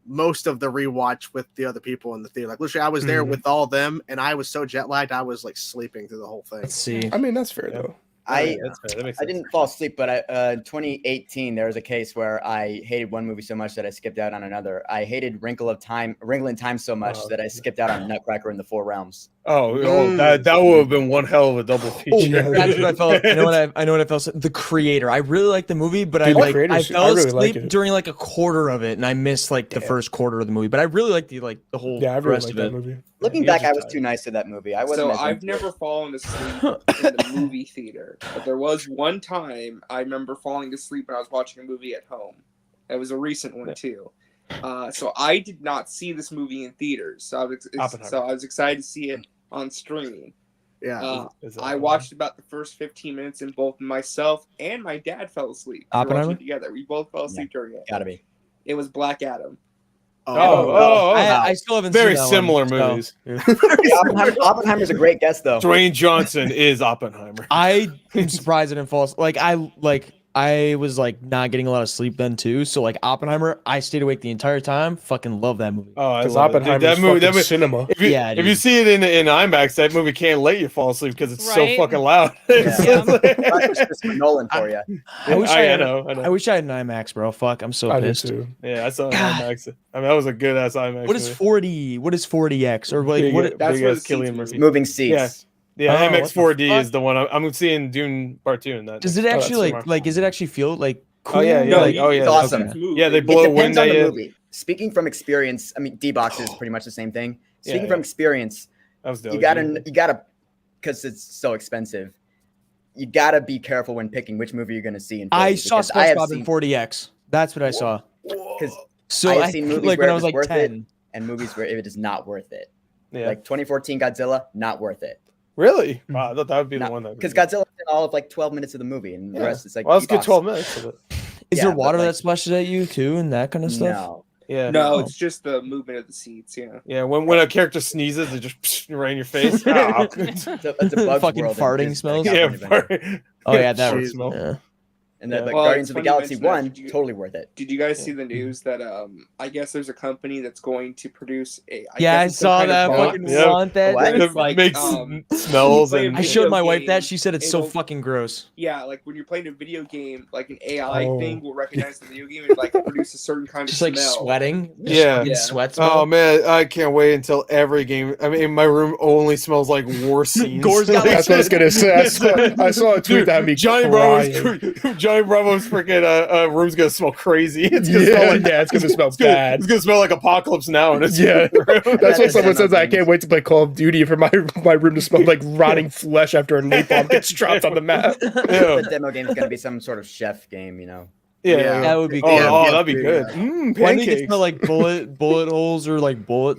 most of the rewatch with the other people in the theater. Like literally, I was there with all them, and I was so jet lagged, I was like sleeping through the whole thing. Let's see. I mean, that's fair though. That's fair. That makes I sense. didn't fall asleep, but in 2018 there was a case where I hated one movie so much that I skipped out on another. I hated Wrinkle in Time so much that I skipped out on Nutcracker in the Four Realms. That would have been one hell of a double Oh, feature. that's what I felt. I know what I felt. The Creator. I really like the movie, but Dude, The I Creator's- fell I really asleep like it. during like a quarter of it, and I missed like the first quarter of the movie. But I really like the whole Yeah, I really rest like of that it. movie. Looking back, I was too nice to that movie. I wasn't. So as I've into never it. fallen asleep in the movie theater, but there was one time I remember falling asleep when I was watching a movie at home. It was a recent one too. So I did not see this movie in theaters. So I was excited to see it on streaming. Yeah. I watched about the first 15 minutes, and both myself and my dad fell asleep. We were Oppenheimer? watching it together. We both fell asleep during it. Gotta be. It was Black Adam. I still haven't Very seen that similar one, so- movies. Oppenheimer's a great guess, though. Dwayne Johnson is Oppenheimer. I am surprised I didn't fall asleep. I was like not getting a lot of sleep then too. So like Oppenheimer, I stayed awake the entire time. Fucking love that movie. Oh, I Because love it. Dude, Oppenheimer's that movie, cinema. If you see it in IMAX, that movie can't let you fall asleep because it's so Right. fucking loud. That's Christopher Nolan for you. I wish I know. I wish I had an IMAX, bro. Fuck, I'm so I did pissed. too. Yeah, I saw it in IMAX. I mean, that was a good ass IMAX. What is 4D? What is 4DX? Or like Big, what? That's big where ass the Cillian seats Murphy. Moving seats. Yeah, Oh, MX what the 4D fuck? is the one I'm seeing Dune Part 2 in that. Does it Oh, that's actually tomorrow. like? Does it actually feel like? Cool? Oh yeah, yeah. No, Like, oh yeah, it's awesome. okay. Movie. Yeah, they It blow depends wind on at the you. movie. Speaking from experience, I mean, D-Box is pretty much the same thing. Yeah, Speaking yeah. from experience, That was dope. you gotta, because it's so expensive. You gotta be careful when picking which movie you're gonna see. In I 4D, saw because I have SpongeBob in 4DX. That's what I saw. Because So I've I seen movies like where when I it was was like worth 10. and movies where it is not worth it. Yeah. Like 2014 Godzilla, not worth it. Really? Wow, I thought that would be the one that. Because Godzilla's in all of like 12 minutes of the movie, and the rest is like. Well, let's get D-Box. 12 minutes of it. Is Yeah, there but, water like- that splashes at you too, and that kind of stuff? No. Yeah. No, it's just the movement of the seats. Yeah. Yeah, when a character sneezes, it just right in your face. Oh. It's a bug Fucking world, and farting it's smells? like Yeah, California Adventure. fart. Oh yeah, that Fart was smell. yeah. And then Guardians of the Galaxy 1, totally worth it. Did you guys see the news that I guess there's a company that's going to produce a? I saw that. I fucking want that. It like, makes smells. And I showed my wife that. She said it's so fucking gross. Yeah, like when you're playing a video game, like an AI thing will recognize the video game and like produce a certain kind of smell. Just like sweating. Yeah. Sweat smell. Oh man, I can't wait until every game. I mean, my room only smells like war scenes. That's what I was gonna say. I saw a tweet that had me Johnny Bravo's freaking room's gonna smell crazy. It's gonna smell like it's gonna smell bad. It's gonna smell like Apocalypse Now. And it's that's what someone says. I can't wait to play Call of Duty for my room to smell like rotting flesh after a napalm gets dropped on the map. The demo game is gonna be some sort of chef game, you know. Yeah, that would be good. Oh, that'd be good. Why do you smell like bullet holes or like bullet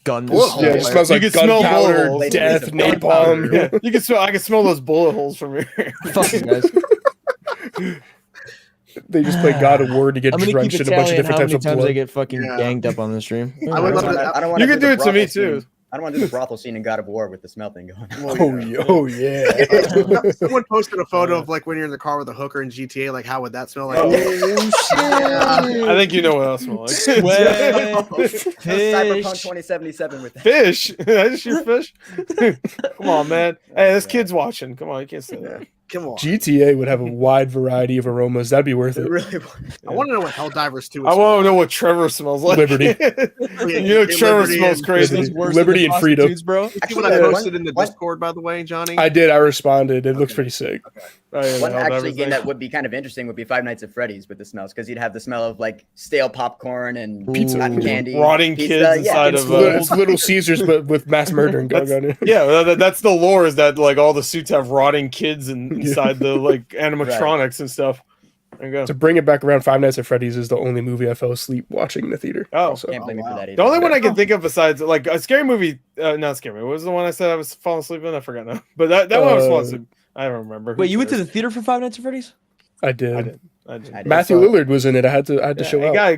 guns? Yeah, it smells like gunpowder, death, napalm. Yeah. You can smell. I can smell those bullet holes from here. Fucking guys. They just play God of War to get drenched in a bunch of different types of blood. Times they get fucking ganged up on the stream. I would love to. I don't want you can do it to me too. I don't want to do the brothel scene in God of War with the smell thing going on. Oh yeah. Someone posted a photo of like when you're in the car with a hooker in GTA. Like, how would that smell like? Oh shit! I think you know what else smells like. Cyberpunk 2077 with that. Fish. I just shoot fish. Come on, man. Hey, this kid's watching. Come on, you can't say that. Come on. GTA would have a wide variety of aromas. That'd be worth it. I want to know what Helldivers 2 is. I want to know what Trevor smells like. Liberty. Trevor smells crazy. Liberty and freedom. Bro. Actually, what I posted in the Discord, by the way, Johnny. I did. I responded. It looks pretty sick. Okay. One actually game that would be kind of interesting would be Five Nights at Freddy's with the smells, because you'd have the smell of like stale popcorn and pizza, cotton candy, rotting kids inside of. It's Little Caesars, but with mass murdering going on. Yeah, that's the lore. Is that like all the suits have rotting kids inside the like animatronics and stuff. There you go. To bring it back around, Five Nights at Freddy's is the only movie I fell asleep watching in the theater. Oh, so. Can't blame me for that either. The only one I can think of besides like a scary movie, not scary movie. What was the one I said I was falling asleep in? I forgot now. But that one I was falling asleep. I don't remember. Wait, you went to the theater for Five Nights at Freddy's? I did. Matthew Lillard was in it. I had to show up. Yeah,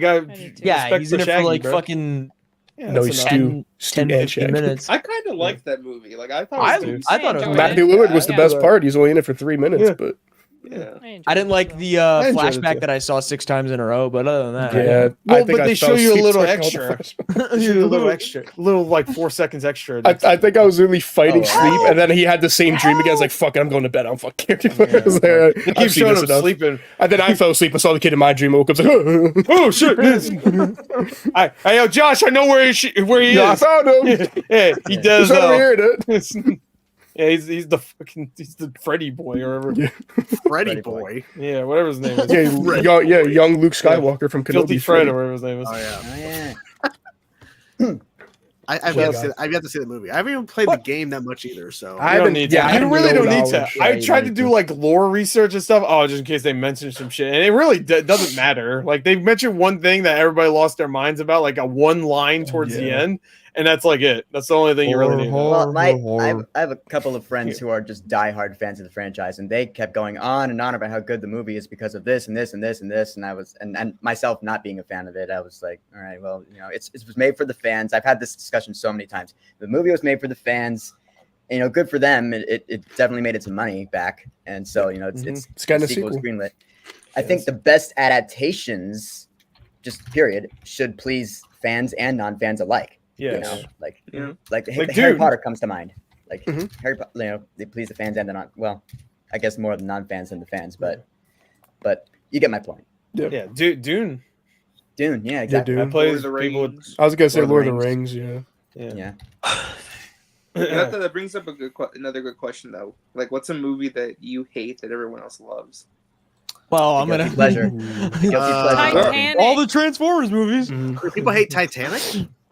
he's in it for like fucking. Yeah, no, he's Stu and 15 minutes. I kind of liked that movie. Like I thought it was Matthew Lillard was the best part. He's only in it for 3 minutes, but I didn't like the flashback that I saw 6 times in a row, but other than that, well, but they show you a little extra. Little like 4 seconds extra. I think I was really fighting sleep, and then he had the same dream again. I was like, "Fuck it, I'm going to bed. I'm fucking." They keep showing him sleeping, and then I fell asleep. I saw the kid in my dream. I woke up, like, "Oh shit!" Hey, yo, Josh, I know where he is. I found him. Yeah, he does. He's over here, Yeah, he's the Freddy boy or whatever. Yeah. Freddy boy. Yeah, whatever his name is. Young Luke Skywalker from Kenobi. Filthy Fred or whatever his name is. Oh yeah. I've yet to see the movie. I haven't even played the game that much either. So I don't need to. You really don't need to. I tried to do like lore research and stuff. Oh, just in case they mention some shit, and it really doesn't matter. Like they mentioned one thing that everybody lost their minds about, like a one line towards the end. And that's like it. That's the only thing you really need. Well, I have a couple of friends who are just diehard fans of the franchise, and they kept going on and on about how good the movie is because of this and this and this and this. And I was, and myself not being a fan of it, I was like, all right, well, you know, it was made for the fans. I've had this discussion so many times. The movie was made for the fans. You know, good for them. It definitely made its money back, and so you know, it's kind of sequel greenlit. I think the best adaptations, just period, should please fans and non-fans alike. Yeah, you know, like Harry Potter comes to mind. Like Harry Potter, you know, they please the fans and the non. Well, I guess more the non-fans than the fans, but you get my point. Yeah, Dune. Yeah, exactly. Yeah, Dune. I was gonna say Lord of the Rings. Yeah. That brings up another good question though. Like, what's a movie that you hate that everyone else loves? Well, I'm gonna pleasure. Titanic. All the Transformers movies. People hate Titanic.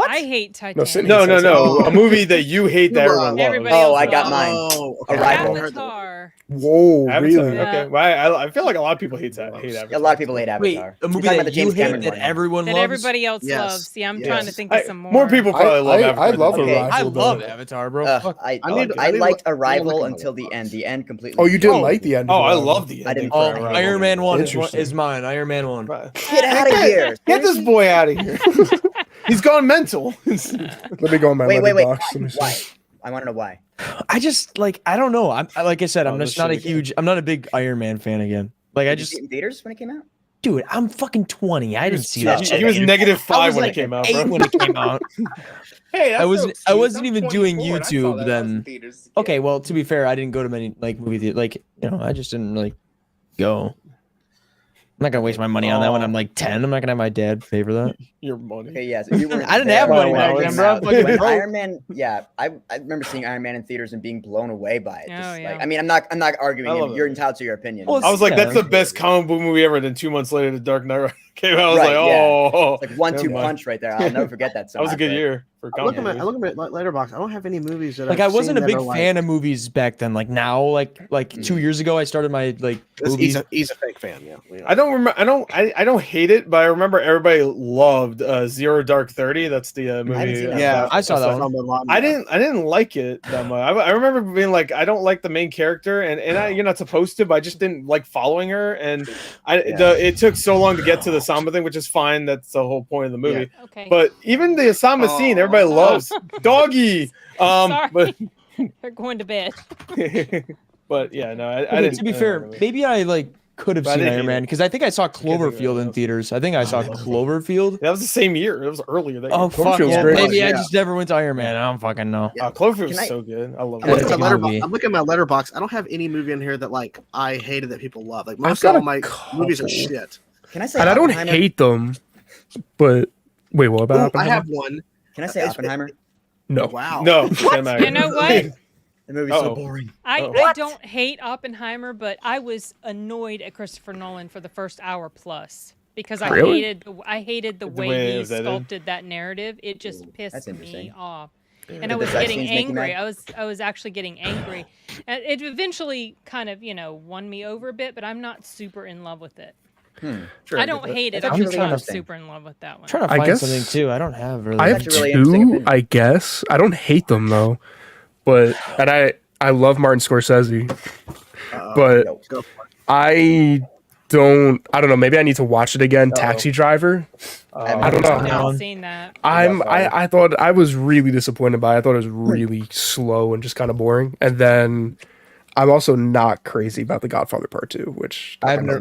I hate Titanic. No. A movie that you hate that everyone loves. Oh, I got mine. Arrival. Avatar. Whoa, really? Yeah. Okay. Well, I feel like a lot of people hate Avatar. A lot of people hate Avatar. Wait, a movie that you hate that everyone loves? That everybody else loves. Yeah, I'm trying to think of some more. More people probably love Avatar. I love Arrival. I love Avatar, bro. I liked Arrival until the end. The end completely. Oh, you didn't like the end? Oh, I love the end. I didn't. Iron Man 1 is mine. Iron Man 1. Get out of here! Get this boy out of here. He's gone mental. Let me go on my wait. box. Why? I want to know why. I just I don't know. Like I said, I'm not a big Iron Man fan again. Like I Did you see just it in theaters when it came out? dude, I'm fucking 20. I didn't see that shit. He was -5 when it came out, bro. When it came out. Hey, I wasn't I'm even doing 24 and I saw YouTube that when I was in then. theaters as a kid. Okay, well, to be fair, I didn't go to many like movie theaters. Like, I just didn't really go. I'm not gonna waste my money on that when I'm like 10. I'm not gonna have my dad pay for that. Your money. Okay, yes. If you weren't I didn't there have money when back it then, came bro. out, Fucking when broke. Iron Man, yeah, I remember seeing Iron Man in theaters and being blown away by it. Just yeah. like, I mean, I'm not arguing. I love You're it. entitled to your opinion. Well, I was like, Yeah. that's the best comic book movie ever. Then 2 months later, The Dark Knight came out. I was Right, like, yeah. oh, It's like 1-2 never mind. punch right there. I'll never forget that. That was a good year for I look comic at my Letterboxd. I don't have any movies that Like I've I wasn't a seen big that are, fan of movies back then. Like now, like 2 years ago, I started my movies. He's a fake fan. Yeah. I don't remember. I don't hate it, but I remember everybody loved Zero Dark 30. That's the movie. Yeah, I saw that one. I didn't like it that much. I remember being like, I don't like the main character, and you're not supposed to, but I just didn't like following her, and it took so long to get to the Samba thing, which is fine. That's the whole point of the movie. Yeah. Okay. But even the Samba scene, everybody loves Doggy. Sorry. But They're going to bed. but yeah, no, I Okay, didn't. to be fair, maybe I could have But I seen didn't Iron hate Man because I think I saw Cloverfield in theaters. I think I saw Cloverfield. That was the same year. It was earlier. That Oh year. fuck! Cloverfield's Yeah. great. Maybe I just never went to Iron Man. I don't fucking know. Cloverfield Can was I- so good. I love I'm looking, it. at my movie. I'm looking at my letterbox. I don't have any movie in here that like I hated that people love. Like I've most got of a my movies are couple. shit. Can I say? And I don't Oppenheimer? hate them, but wait, what about Ooh, I Oppenheimer? have one. Can I say Oppenheimer? No. Wow. No, You know what? The movie's Uh-oh. so boring. I don't hate Oppenheimer, but I was annoyed at Christopher Nolan for the first hour plus because I Really? hated the way way it he was edited? sculpted that narrative. It just that's pissed me interesting. off. Did And I the was sex getting scenes make you angry. mad? I was actually getting angry. And it eventually kind of, won me over a bit, but I'm not super in love with it. I don't hate it. That's I'm actually just really not interesting. super in love with that one. I'm trying to I find guess- something too. I don't have really. I have That's a really interesting two, opinion. I guess. I don't hate them though, but I love Martin Scorsese, but Yo, Go for it. I don't know. Maybe I need to watch it again. Taxi Driver. I don't know. I haven't seen that. I thought I was really disappointed by it. I thought it was really slow and just kind of boring. And then I'm also not crazy about The Godfather Part 2, which I've never.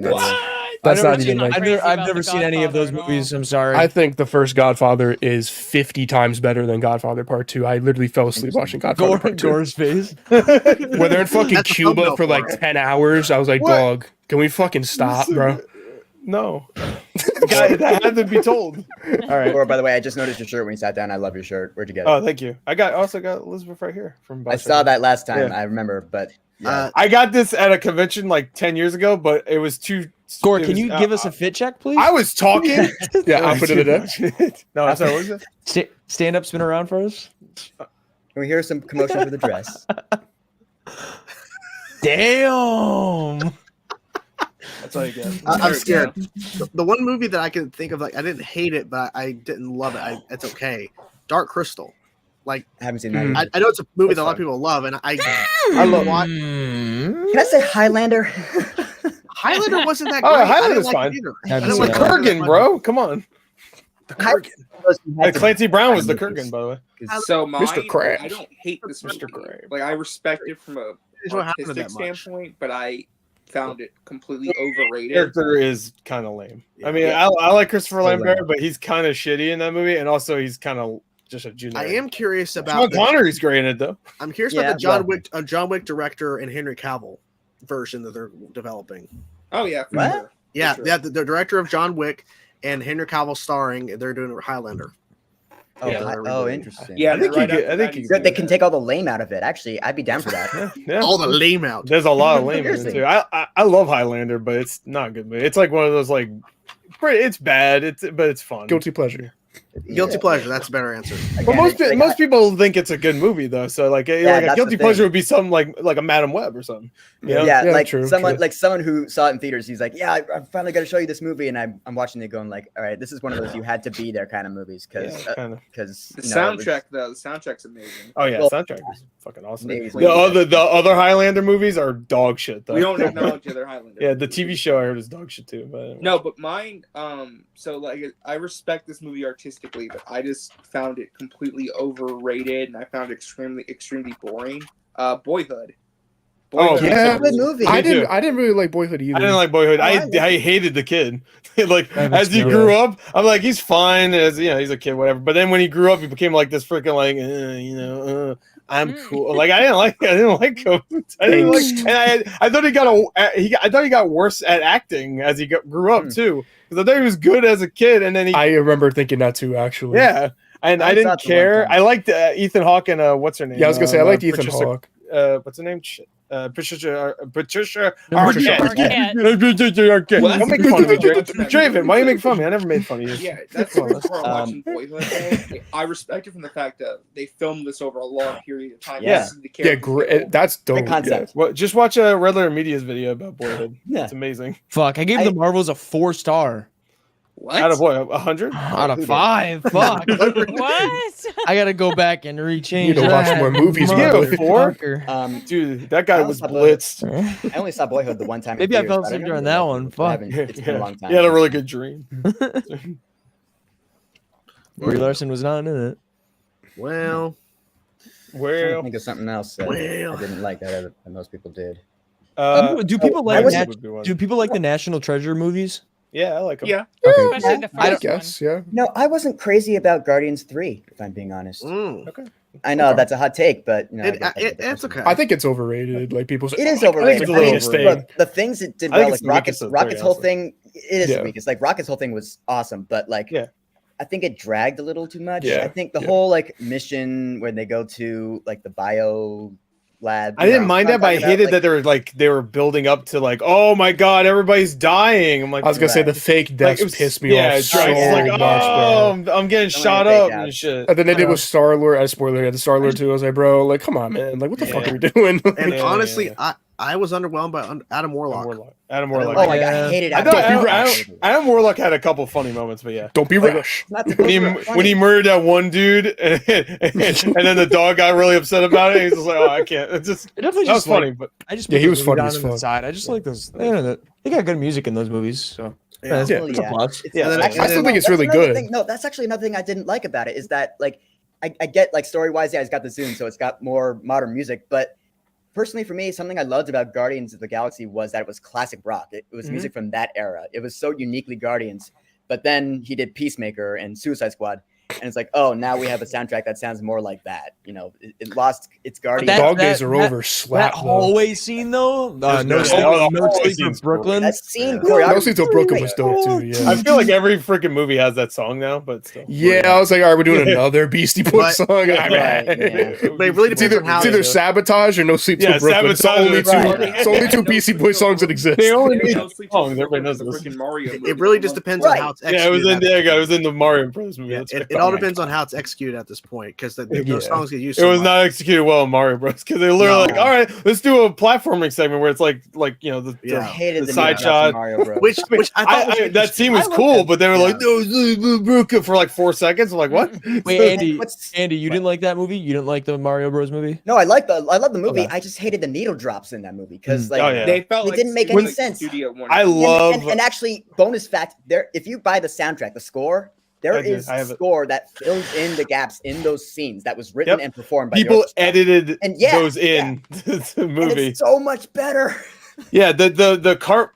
that's not never even seen like. Crazy I've about never The seen any of those Godfather at all. movies. I'm sorry. I think the first Godfather is 50 times better than Godfather Part 2. I literally fell asleep watching Godfather Part 2. Gore's face. Where they're in fucking That's a Cuba thumbnail for like for it. 10 hours. I was like, What? dog, can we fucking stop, bro? No, that had to be told. All right. Or by the way, I just noticed your shirt when you sat down. I love your shirt. Where'd you get it? Oh, thank you. I also got Elizabeth right here from. I saw that last time. Yeah. I remember, but yeah. I got this at a convention like 10 years ago, but it was too. Gore, it can was- you give us a fit check, please? I was talking. Yeah, outfit of the day. No, I'm sorry. What was it? Stand up, spin around for us. Can we hear some commotion for the dress? Damn. That's all you get. I'm scared. The one movie that I can think of, like I didn't hate it, but I didn't love it. It's okay. Dark Crystal. Like I haven't seen that. I know it's a movie That's that a lot of fine. people love, and I love what Can I say Highlander? Highlander wasn't that Oh, great. Highlander was I fine. didn't like it either. Haven't I didn't seen like that. Highlander Kurgan, much. bro. Come on. The Kurgan. Clancy Brown was the Kurgan, by the way. So mine, Mr. Krabs. I don't hate this movie. Mr. Krabs. Like I respect it from a It's what happened to artistic that much. standpoint, but I found it completely overrated. Character is kind of lame. I Yeah. mean, I like Christopher So Lambert, lame. but he's kind of shitty in that movie, and also he's kind of just a junior. I am curious Sean about. Connery's great in it though. I'm curious Yeah, about the well- John Wick director and Henry Cavill version that they're developing. Oh yeah, for What? sure. Yeah, sure. yeah. The director of John Wick and Henry Cavill starring. They're doing Highlander. Oh, Yeah. interesting. Yeah, I think right you get. after I think that, you. Good, they can take all the lame out of it. Actually, I'd be down for that. Yeah. All the lame out. There's a lot of lame in it Seriously. too. I love Highlander, but it's not a good movie. It's like one of those like, it's bad. But it's fun. Guilty pleasure. Guilty pleasure. That's a better answer. But most people think it's a good movie though. So like a that's guilty the thing. pleasure would be something like a Madam Web or something. You know? Yeah, Yeah, like true, someone true. who saw it in theaters. He's like, "Yeah, I finally got to show you this movie," and I'm watching it going like, "All right, this is one of those you had to be there kind of movies because Yeah, kinda. The soundtrack though, the soundtrack's amazing. Oh yeah, Well, soundtrack is fucking awesome. amazing. The other Highlander movies are dog shit though. We don't acknowledge other Highlander. Yeah, the TV show I heard is dog shit too. But No, but mine. So like, I respect this movie artistically, but I just found it completely overrated, and I found it extremely boring. Boyhood. Boyhood. yeah, Good movie. I didn't really like Boyhood either. I didn't like Boyhood. I hated the kid. Like as he grew up, I'm like he's fine as he's a kid, whatever. But then when he grew up, he became like this freaking like I'm cool. Like I didn't like him. I didn't like, and I thought he got worse at acting as he grew up too. Because I thought he was good as a kid, and then I remember thinking that too, actually. Yeah, and I didn't care. I liked Ethan Hawke and what's her name? Yeah, I was gonna say I liked Ethan Hawke. What's her name? Patricia Arquette. Don't make fun of me, Draven. Why are you making fun of me? I never made fun of you. Yeah, that's the worst part of watching Boyhood. I respect it from the fact that they filmed this over a long period of time. Yeah, great. That's dope. Great concept. Well, just watch a Redler Media's video about Boyhood. Yeah. It's amazing. Fuck, I gave the Marvels a 4-star. What? Out of what? 100? Out of 5. Fuck. What? I gotta go back and rechange. You need to watch more movies. You gave it a 4? Fucker. Dude, that guy was blitzed. I only saw Boyhood the one time. Maybe I fell asleep during that one. Fuck. It's been a long time. He had a really good dream. Brie Larson was not in it. Well, I'm trying to think of something else that Well. I didn't like that most people did. Do people like one. do people like the National Treasure movies? Yeah, I like them. Yeah. Okay. Especially the I first guess, one. yeah. No, I wasn't crazy about Guardians 3, if I'm being honest. Okay. I know that's a hot take, but I guess that's what the it's person- okay. I think it's overrated. Like people say, It is "Oh, overrated. it's a I mean, little thing. look, the things it did I think well, it's like the weakest of the Rocket's three, whole honestly. thing, it is Yeah. the weakest. Like Rocket's whole thing was awesome, but like Yeah. I think it dragged a little too much. Yeah, I think the yeah. whole like mission where they go to like the bio lab. I didn't mind that, but I hated that they were building up to like, oh my god, everybody's dying. I'm like, I was gonna say the fake deaths it was- pissed me off it's so right. It's like, much. Bro. I'm getting So shot many fake up and outs. shit. And then they did with Star Lord. I spoiler the Star Lord too. I was like, bro, like, come on, man, like, what the fuck are we doing? And Yeah, honestly, yeah. I was underwhelmed by Adam Warlock. Adam Warlock. Oh my god, I hated I Adam thought Warlock. Adam Warlock had a couple funny moments, but yeah. Don't be Like, rash. Not the- When he, those were funny. when he murdered that one dude, and then the dog got really upset about it, he's just like, "Oh, I can't." It's just It definitely that was just, like, funny, but I just Yeah, put he those was funny movies as on the fuck. side. I just like those. They got good music in those movies. So Yeah. Well, it's a yeah. plus. It's- Yeah, it's and actually- I still think it's that's really another good. thing- No, that's actually another thing I didn't like about it is that like I get like story wise, yeah, it's got the Zune, so it's got more modern music. But personally, for me, something I loved about Guardians of the Galaxy was that it was classic rock. It was music from that era. It was so uniquely Guardians. But then he did Peacemaker and Suicide Squad. And it's like, oh, now we have a soundtrack that sounds more like that. You know, it lost its Guardians. Dog days are over. Slap That though. hallway scene though. That's No good. Sleep Oh, the No hallway Sleep in scene's cool. Brooklyn. That scene No choreography. Sleep Till Brooklyn was dope too. Yeah. I feel like every freaking movie has that song now. But still, Yeah, I was like, all right, we're doing another Beastie Boys But- song. Right, yeah. But it really It's depends either, on how it's either Sabotage or No Sleep Till Yeah, Brooklyn. It's the Sabotage only is two. right. It's only two Beastie Boys songs that exist. They only There's need no Sleep songs. Till Everybody knows Brooklyn, this. the freaking Mario movie. it really just depends on Right. how it's Yeah, executed. it was in at this there. It point. was in the Mario Bros. movie. Yeah, That's it right. all depends on how it's executed at this point because Yeah. those songs get used. It so was much. not executed well in Mario Bros. Because they literally No. like, all right, let's do a platforming segment where it's like the Yeah. I hated the the side needle drops in shot. Mario Bros. which I thought was that interesting. scene was I like cool, that. but they were like, Yeah. no, for like 4 seconds. I'm like, what? Wait, Andy. What's- Andy, you didn't like that movie? You didn't like the Mario Bros. Movie? No, I love the movie. Okay. I just hated the needle drops in that movie because like Oh, yeah. They felt It like didn't make studio- any sense. Studio one. I love. and actually, bonus fact: there, if you buy the soundtrack, the score, there I do. is I a have it. score that fills in the gaps in those scenes that was written Yep. and performed by People the orchestra. edited And yeah, those in to the And movie. it's so much better. Yeah, the cart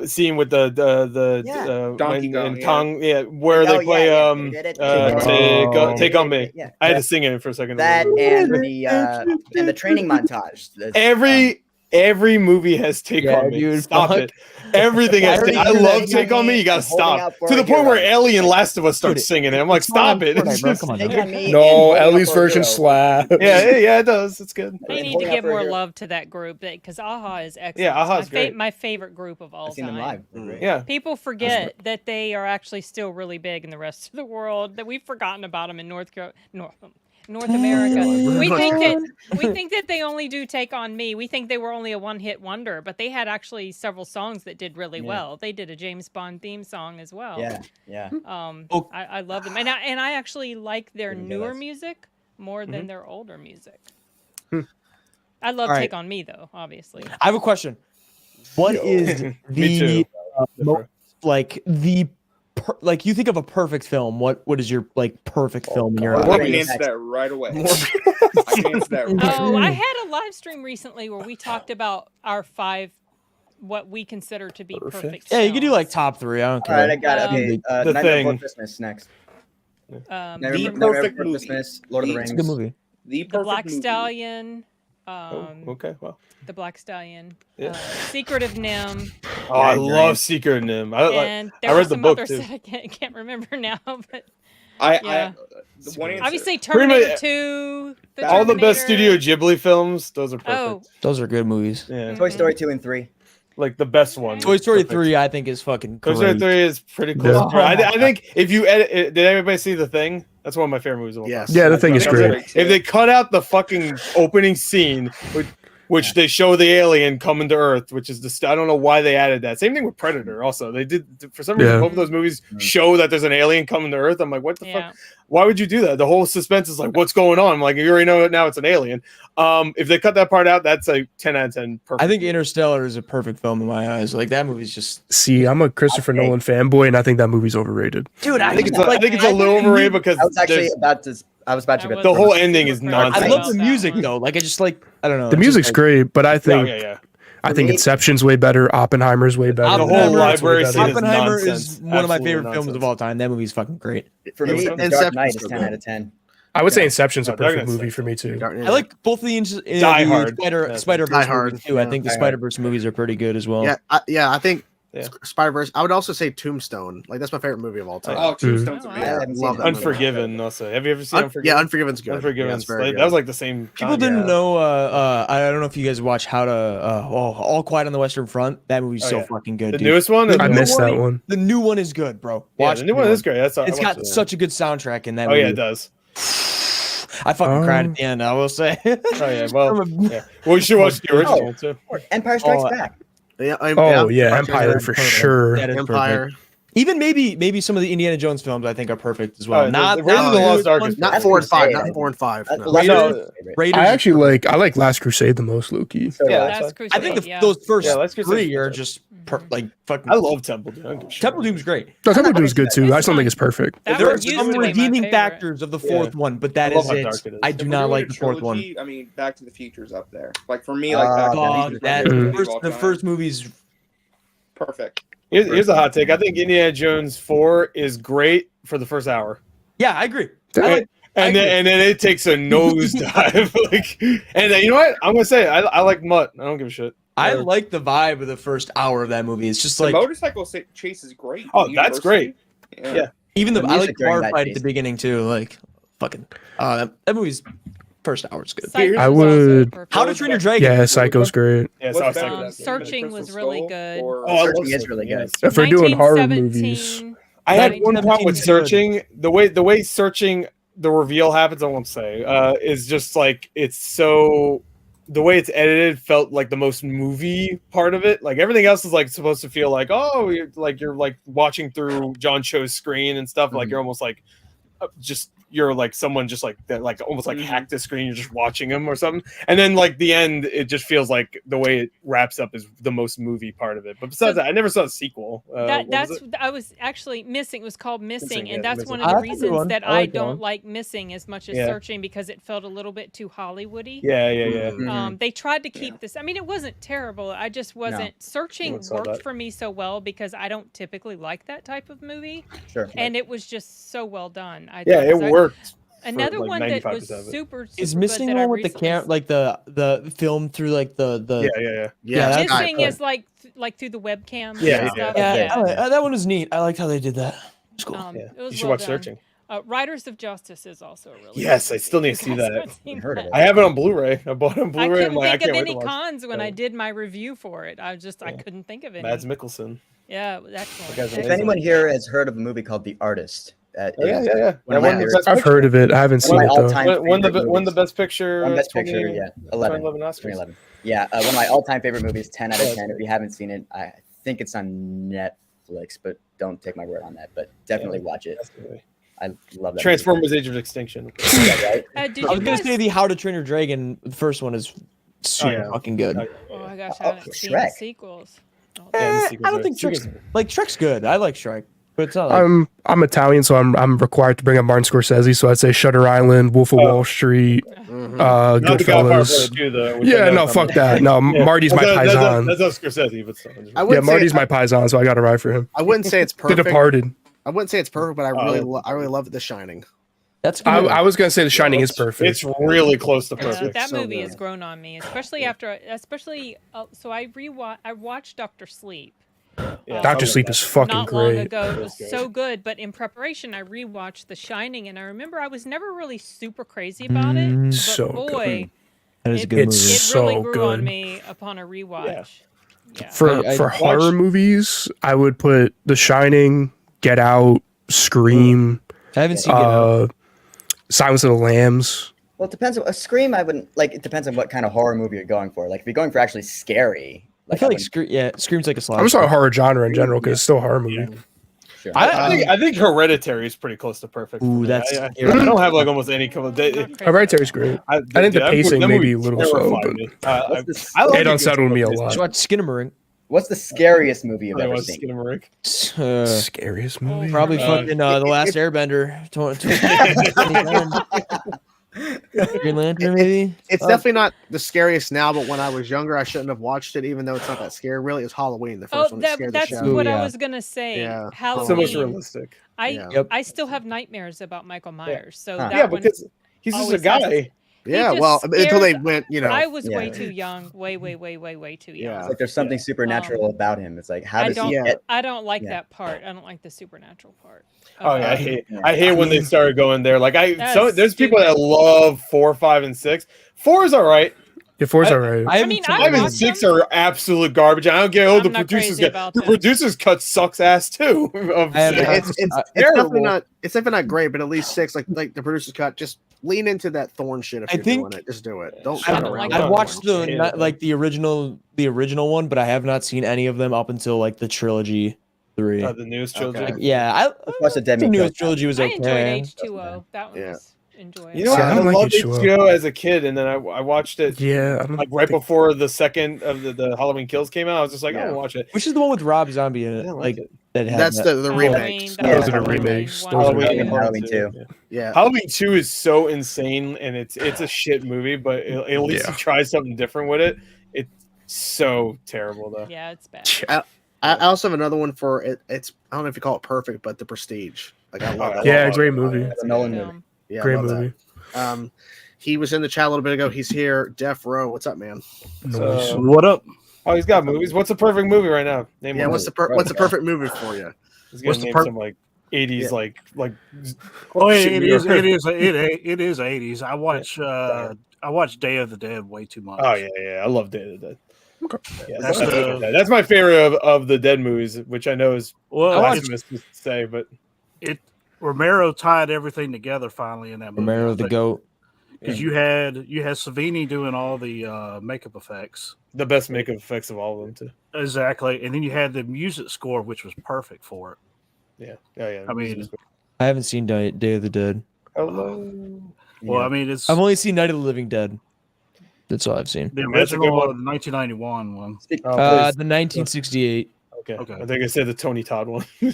scene with the Yeah. Donkey Kong, and yeah. Kong, yeah, where Oh, they play Oh. take on me. Yeah. I had to sing it for a second. That and the training montage. Every movie has Take Yeah, on Me. dude, Stop fuck. it. Everything has Every I movie love has Take on Me. You gotta and Holding stop. Out for To the a point where Hero. Ellie and Last of Us start Dude, singing it. I'm like, it's not stop it. Fortnite, It's bro. just- Come on, Take man. on Me. No, and Holding Out Ellie's for a version Hero. slap. yeah, it does. It's good. They need to Holding Out give for a more Hero. love to that group because AHA is excellent. Yeah, AHA It's is great. my favorite group of all I've seen them time. live. They're great. Yeah. People forget that they are actually still really big in the rest of the world. That we've forgotten about them in North America. We think that they only do Take on Me. We think they were only a one-hit wonder, but they had actually several songs that did really well. They did a James Bond theme song as well. Yeah. I love them, and I actually like their Didn't newer realize. music more than their older music. Hmm. I love All right. Take on Me though, obviously. I have a question. What is Me the too. like the like you think of a perfect film, what is your like perfect film in your I life? can answer that right away. I can answer that right Oh, away. I had a live stream recently where we talked about our 5 what we consider to be perfect. Yeah, you can do like top 3. I don't care. All right, I got it. Okay, The Nightmare Thing. Before Christmas next. The Nightmare perfect Before movie. Christmas, Lord of the The- Rings. It's a good movie. The The perfect Black movie. Stallion. Okay, well. The Black Stallion. Yeah. Secret of Nim. Oh, I love Secret of Nim. And there I were read the some book others too. that I can't remember now, but The one answer. obviously Pretty much- Terminator 2. All the best Terminator. Studio Ghibli films, those are perfect. Oh. Those are good movies. Yeah. Toy Story 2 and 3. Like the best one. Toy Story Perfect. 3, I think, is fucking Toy great. Story 3 is pretty close. Yeah. I think if you edit it, did everybody see The Thing? That's one of my favorite movies of all time. Yeah, The Thing is great. If they cut out the fucking opening scene, which they show the alien coming to Earth, which is just, I don't know why they added that. Same thing with Predator also. They did, for some reason, Yeah. both of those movies show that there's an alien coming to Earth. I'm like, what the fuck? Why would you do that? The whole suspense is like, what's going on? I'm like, you already know it now, it's an alien. If they cut that part out, that's a 10 out of 10. Perfect. I think Interstellar is a perfect film in my eyes. Like that movie's just See, I'm a Christopher Nolan fanboy, and I think that movie's overrated. dude. I think it's a little overrated because I was actually there's- about to. I was about to. the whole ending is I nonsense. love the music though. Like I just like I don't know. The it's music's just, like, great, but I think yeah. I think Inception's way better. Oppenheimer's way better. The whole Oppenheimer- library scene is Oppenheimer nonsense. is one of my Absolute favorite films nonsense. of all time. That movie's fucking great. For me, The Dark Knight is 10 out of 10. I would say Inception's a No, Dark perfect Knight's movie for me too. I like both the Die Hard. Spider-Verse Die Hard, movies too. I think the Die Hard. Spider-Verse movies are pretty good as well. Yeah, I think Yeah. Spider-Verse. I would also say Tombstone. Like that's my favorite movie of all time. Oh, Tombstone's Oh, wow. I amazing. haven't seen Love it. that movie. Unforgiven also. Have you ever seen Unforgiven? Yeah, Unforgiven's good. Unforgiven. Yeah, it's very that good. was like the same. People time. didn't know. I don't know if you guys watch How to All Quiet on the Western Front. That movie's Oh, so yeah. fucking good. The dude. newest one. I missed that one. The new one is good, bro. Yeah, Watch the new one is great. That's It's got such a good soundtrack in that. Oh movie. yeah, it does. I fucking cried at the end. I will say. Oh yeah. Well, yeah. Well, you should watch the original too. Empire Strikes Oh, Back. Yeah, Oh yeah, Empire for sure. That is Empire. perfect. Even maybe some of the Indiana Jones films I think are perfect as well. Oh, Not Raiders of the Lost Ark is Not That's 4 and 5. Crusade. Not 4 and 5. That's No. Last Raiders- Crusade, right? Raiders. I actually like Last Crusade the most, Loki. So, Yeah, Last Crusade, I think yeah. those first Yeah, Let's Go 3 are just like fucking. I love Temple Doom. I don't give a shit. Temple Doom's great. No, Temple Doom's good too. I It's just don't think fine. it's perfect. That There one are used some to be my redeeming favorite. factors of the fourth one, but that I love is how it. dark it is. I If do we're not doing like a the fourth one. trilogy, I mean, Back to the Future's up there. Like for me, like Back to the Oh, Future's that my favorite movie first, of all the time. first movie's Perfect. Here's a hot take. I think Indiana Jones 4 is great for the first hour. yeah, I agree. And then it takes a nosedive. Like, and then, you know what? I'm gonna say it. I like Mutt. I don't give a shit. I like the vibe of the first hour of that movie. It's just The like motorcycle chase is great. Oh, The that's university. great. Yeah. even the The I like music the during bar that fight at chase. the beginning too. Like fucking that movie's first hour is good. Psycho's I also would- perfect. How to Train Your Dragon. Yeah, Psycho's great. Yeah, What's so I was better like, than Searching Crystal was really Skull good. or- Oh, I love Searching is Searching, really yes. good. If we're doing horror 1917, movies, I had one problem with 1917 is Searching. The way Searching, the reveal happens, I won't say, is just like it's so. The way it's edited felt like the most movie part of it. Like everything else is like supposed to feel like, oh, you're like watching through John Cho's screen and stuff. Like you're almost like you're like someone just like that, like almost like hacked the screen. You're just watching him or something. And then like the end, it just feels like the way it wraps up is the most movie part of it. But besides that, I never saw a sequel. that's I was actually missing. It was called Missing, yeah, and that's Missing. one of the That's a good reasons one. that I I like that don't one. like Missing as much as Yeah. Searching because it felt a little bit too Hollywoody. Yeah. They tried to keep this. I mean, it wasn't terrible. I just wasn't. Searching saw worked that. for me so well because I don't typically like that type of movie, Sure. and it was just so well done. Yeah, thought, it 'cause worked. Another like one that was 95% of it. super Is good Missing that the I one with the recently camera, like the film through like the Yeah. Yeah, that's Missing good. is like through the webcam. Yeah, and yeah, stuff. yeah. That one was neat. I liked how they did that. It's cool. Yeah. It was You should well watch done. Searching. Riders of Justice is also a really Yes, good I still need to movie. see You guys that. haven't seen Heard of that. it. I have it on Blu-ray. I bought it on I Blu-ray. couldn't I'm like, I think can't of wait any to watch. cons when I Yeah. did my review for it. I couldn't think of any. Mads Mikkelsen. Yeah, it was excellent. That guy's If amazing. anyone here has heard of a movie called The Artist, that Oh, yeah. is That one of won my the favorites. best I've picture. heard of it. I haven't One seen of it my though. all-time Won the favorite won the movies. best picture. One best picture, yeah, 11. 2011 Oscars. 2011. Yeah, one of my all-time favorite movies, 10 out of 10. If you haven't seen it, I think it's on Netflix, but don't take my word on that. But definitely watch it. I love that. Transformers: Age of Extinction. movie. Yeah, right? Did I was you gonna guys? say the How to Train Your Dragon. The first one is super yeah. fucking good. Oh my gosh, I Oh, haven't seen Shrek. the sequels. Oh, Yeah, the I sequels don't are- think sequels Shrek's good. I like Shrek. But it's not like... I'm Italian, so I'm required to bring up Martin Scorsese. So I'd say Shutter Island, Wolf of Wall Street, Goodfellas. No, fuck that. No, Marty's my paisan. That's not Scorsese, but still. Yeah, Marty's my paisan, so I got to ride for him. I wouldn't say it's perfect. The Departed. I wouldn't say it's perfect, but I really love The Shining. That's good. I was gonna say The Shining is perfect. It's really close to perfect. That movie has grown on me, especially so I watched Dr. Sleep. Dr. Sleep is fucking not great. Long ago, it was so good. But in preparation, I rewatched The Shining, and I remember I was never really super crazy about it. But so boy, that is a good movie. It really grew on me upon a rewatch. Yeah. For horror movies, I would put The Shining, Get Out, Scream. I haven't seen Get Out. Silence of the Lambs. Well, it depends. A Scream, I wouldn't like. It depends on what kind of horror movie you're going for. Like, if you're going for actually scary, I feel like Scream's like a slasher. I'm just talking horror genre in general because it's still a horror movie. Yeah. Sure. I think Hereditary is pretty close to perfect. Ooh, that's. I don't have like almost any couple of days. Hereditary's great. I think the pacing may be a little slow, but it unsettled me a lot. Did you watch Skinamarink? What's the scariest movie you've ever seen? Scariest movie? Probably fucking The Last Airbender. Green Lantern, maybe? It's definitely not the scariest now, but when I was younger, I shouldn't have watched it, even though it's not that scary. Really, it was Halloween, the first one that scared the shit out of me. That's what I was going to say. Yeah. Halloween. So much realistic. I still have nightmares about Michael Myers. So yeah, because he's just a guy. Yeah, well, until they went, But I was way too young, way too young. Yeah. It's like there's something supernatural about him. It's like, how does he get? I don't like that part. I don't like the supernatural part. Oh yeah, I hate when they started going there. Like there's people that love 4, 5, and 6. 4 is all right. Yeah, 4's all right. I mean, 5 and 6 are absolute garbage. I don't get the producers cut sucks ass too. It's definitely not great, but at least 6, like the producers cut, just lean into that Thorn shit. If you're doing it, just do it. Don't. I watched the original one, but I have not seen any of them up until like the trilogy 3. The newest trilogy. Okay. I watched the newest trilogy was okay. I enjoyed H2O. That was enjoyable. You know, I loved H2O as a kid, and then I watched it. Yeah, right before the second of the Halloween Kills came out. I was just like, I want to watch it. Which is the one with Rob Zombie in it? That's the remake. Those are the remakes. Halloween 2. Yeah, Halloween 2 is so insane, and it's a shit movie, but at least he tries something different with it. It's so terrible though. Yeah, it's bad. I also have another one for it. It's I don't know if you call it perfect, but The Prestige. Like I love that. Yeah, great movie. It's a Nolan movie. Yeah, great movie. He was in the chat a little bit ago. He's here. Def Rowe, what's up, man? What up? Oh, he's got movies. What's a perfect movie right now? Name one. What's the perfect movie for you? What's the some like 80s like Oh, it is 80s. I watch Day of the Dead way too much. Oh yeah, I love Day of the Dead. Yeah, that's my favorite of the Dead movies, which I know is blasphemous to say, but Romero tied everything together finally in that movie. Romero the GOAT. Because you had Savini doing all the makeup effects, the best makeup effects of all of them too. Exactly, and then you had the music score, which was perfect for it. Yeah, yeah. I mean, I haven't seen Day of the Dead. Hello. Well, I mean, I've only seen Night of the Living Dead. That's all I've seen. The original, the 1991 one. The 1968. Okay. I think I said the Tony Todd one. We'll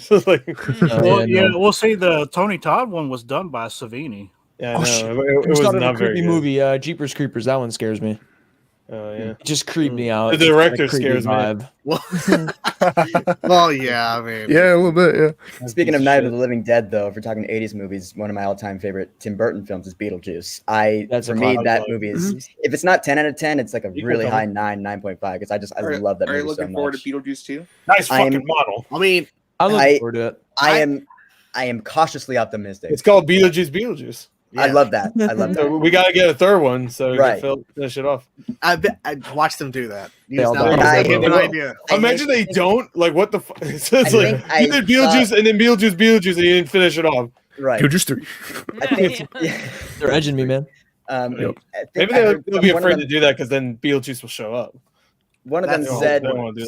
see. The Tony Todd one was done by Savini. Yeah, it was not a creepy movie. Jeepers Creepers. That one scares me. Oh yeah, it just creeped me out. The director scares me. Well, yeah, I mean, yeah, a little bit. Yeah. Speaking of Night of the Living Dead, though, if we're talking 80s movies, one of my all-time favorite Tim Burton films is Beetlejuice. For me, that movie is if it's not 10 out of 10, it's like a really high 9.5 because I love that movie so much. Are you looking forward to Beetlejuice too? Nice fucking model. I mean, I'm looking forward to it. I am cautiously optimistic. It's called Beetlejuice. Yeah. I love that. So we got to get a third one so we can finish it off. I watched them do that. Imagine they don't. Like, what the fuck? It's like you did Beetlejuice and then Beetlejuice and you didn't finish it off. Right. Beetlejuice 3. They're edging me, man. Maybe they'll be afraid to do that because then Beetlejuice will show up. One of them said,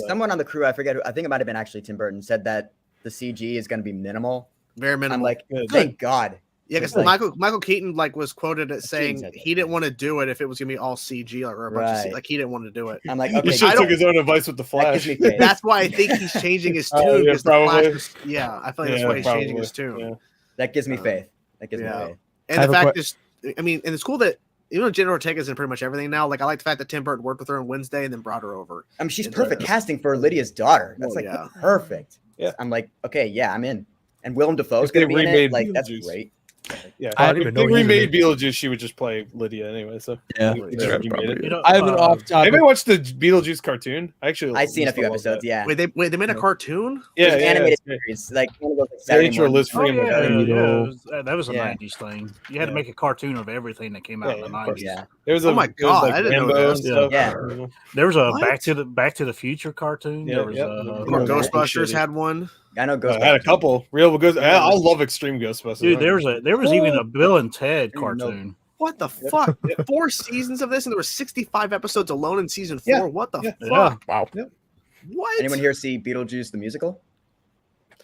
someone on the crew, I forget who, I think it might have been actually Tim Burton, said that the CG is going to be minimal. Very minimal. I'm like, thank God. Yeah, because Michael Keaton like was quoted as saying he didn't want to do it if it was gonna be all CG or a bunch of CG. Like he didn't want to do it. I'm like, he okay, should have took his own advice with the Flash. That's why I think he's changing his tune. Yeah, because the Flash was, I feel like that's why he's changing his tune. Yeah. That gives me faith. That gives me faith. And the fact is, I mean, and it's cool that Jenna Ortega's in pretty much everything now. Like I like the fact that Tim Burton worked with her on Wednesday and then brought her over. I mean, she's perfect casting for Lydia's daughter. That's perfect. Yeah, I'm like, okay, yeah, I'm in. And Willem Dafoe's gonna be in it. Like that's great. Yeah, I didn't even know he remade Beetlejuice. She would just play Lydia anyway. So yeah, I have an off topic. Have you watched the Beetlejuice cartoon? I've seen a few episodes. Yeah. Wait, they made a cartoon? Yeah, animated series. Like one of those Saturday morning. That was a '90s thing. You had to make a cartoon of everything that came out in the '90s. Yeah. There was I didn't know that. Yeah. There was a Back to the Future cartoon. There was Ghostbusters had one. I know Ghostbusters. I had a couple. Real Ghost. I love Extreme Ghostbusters. Dude, there was even a Bill and Ted cartoon. What the fuck? 4 seasons of this, and there were 65 episodes alone in season 4. What the fuck? Wow. What? Anyone here see Beetlejuice the musical?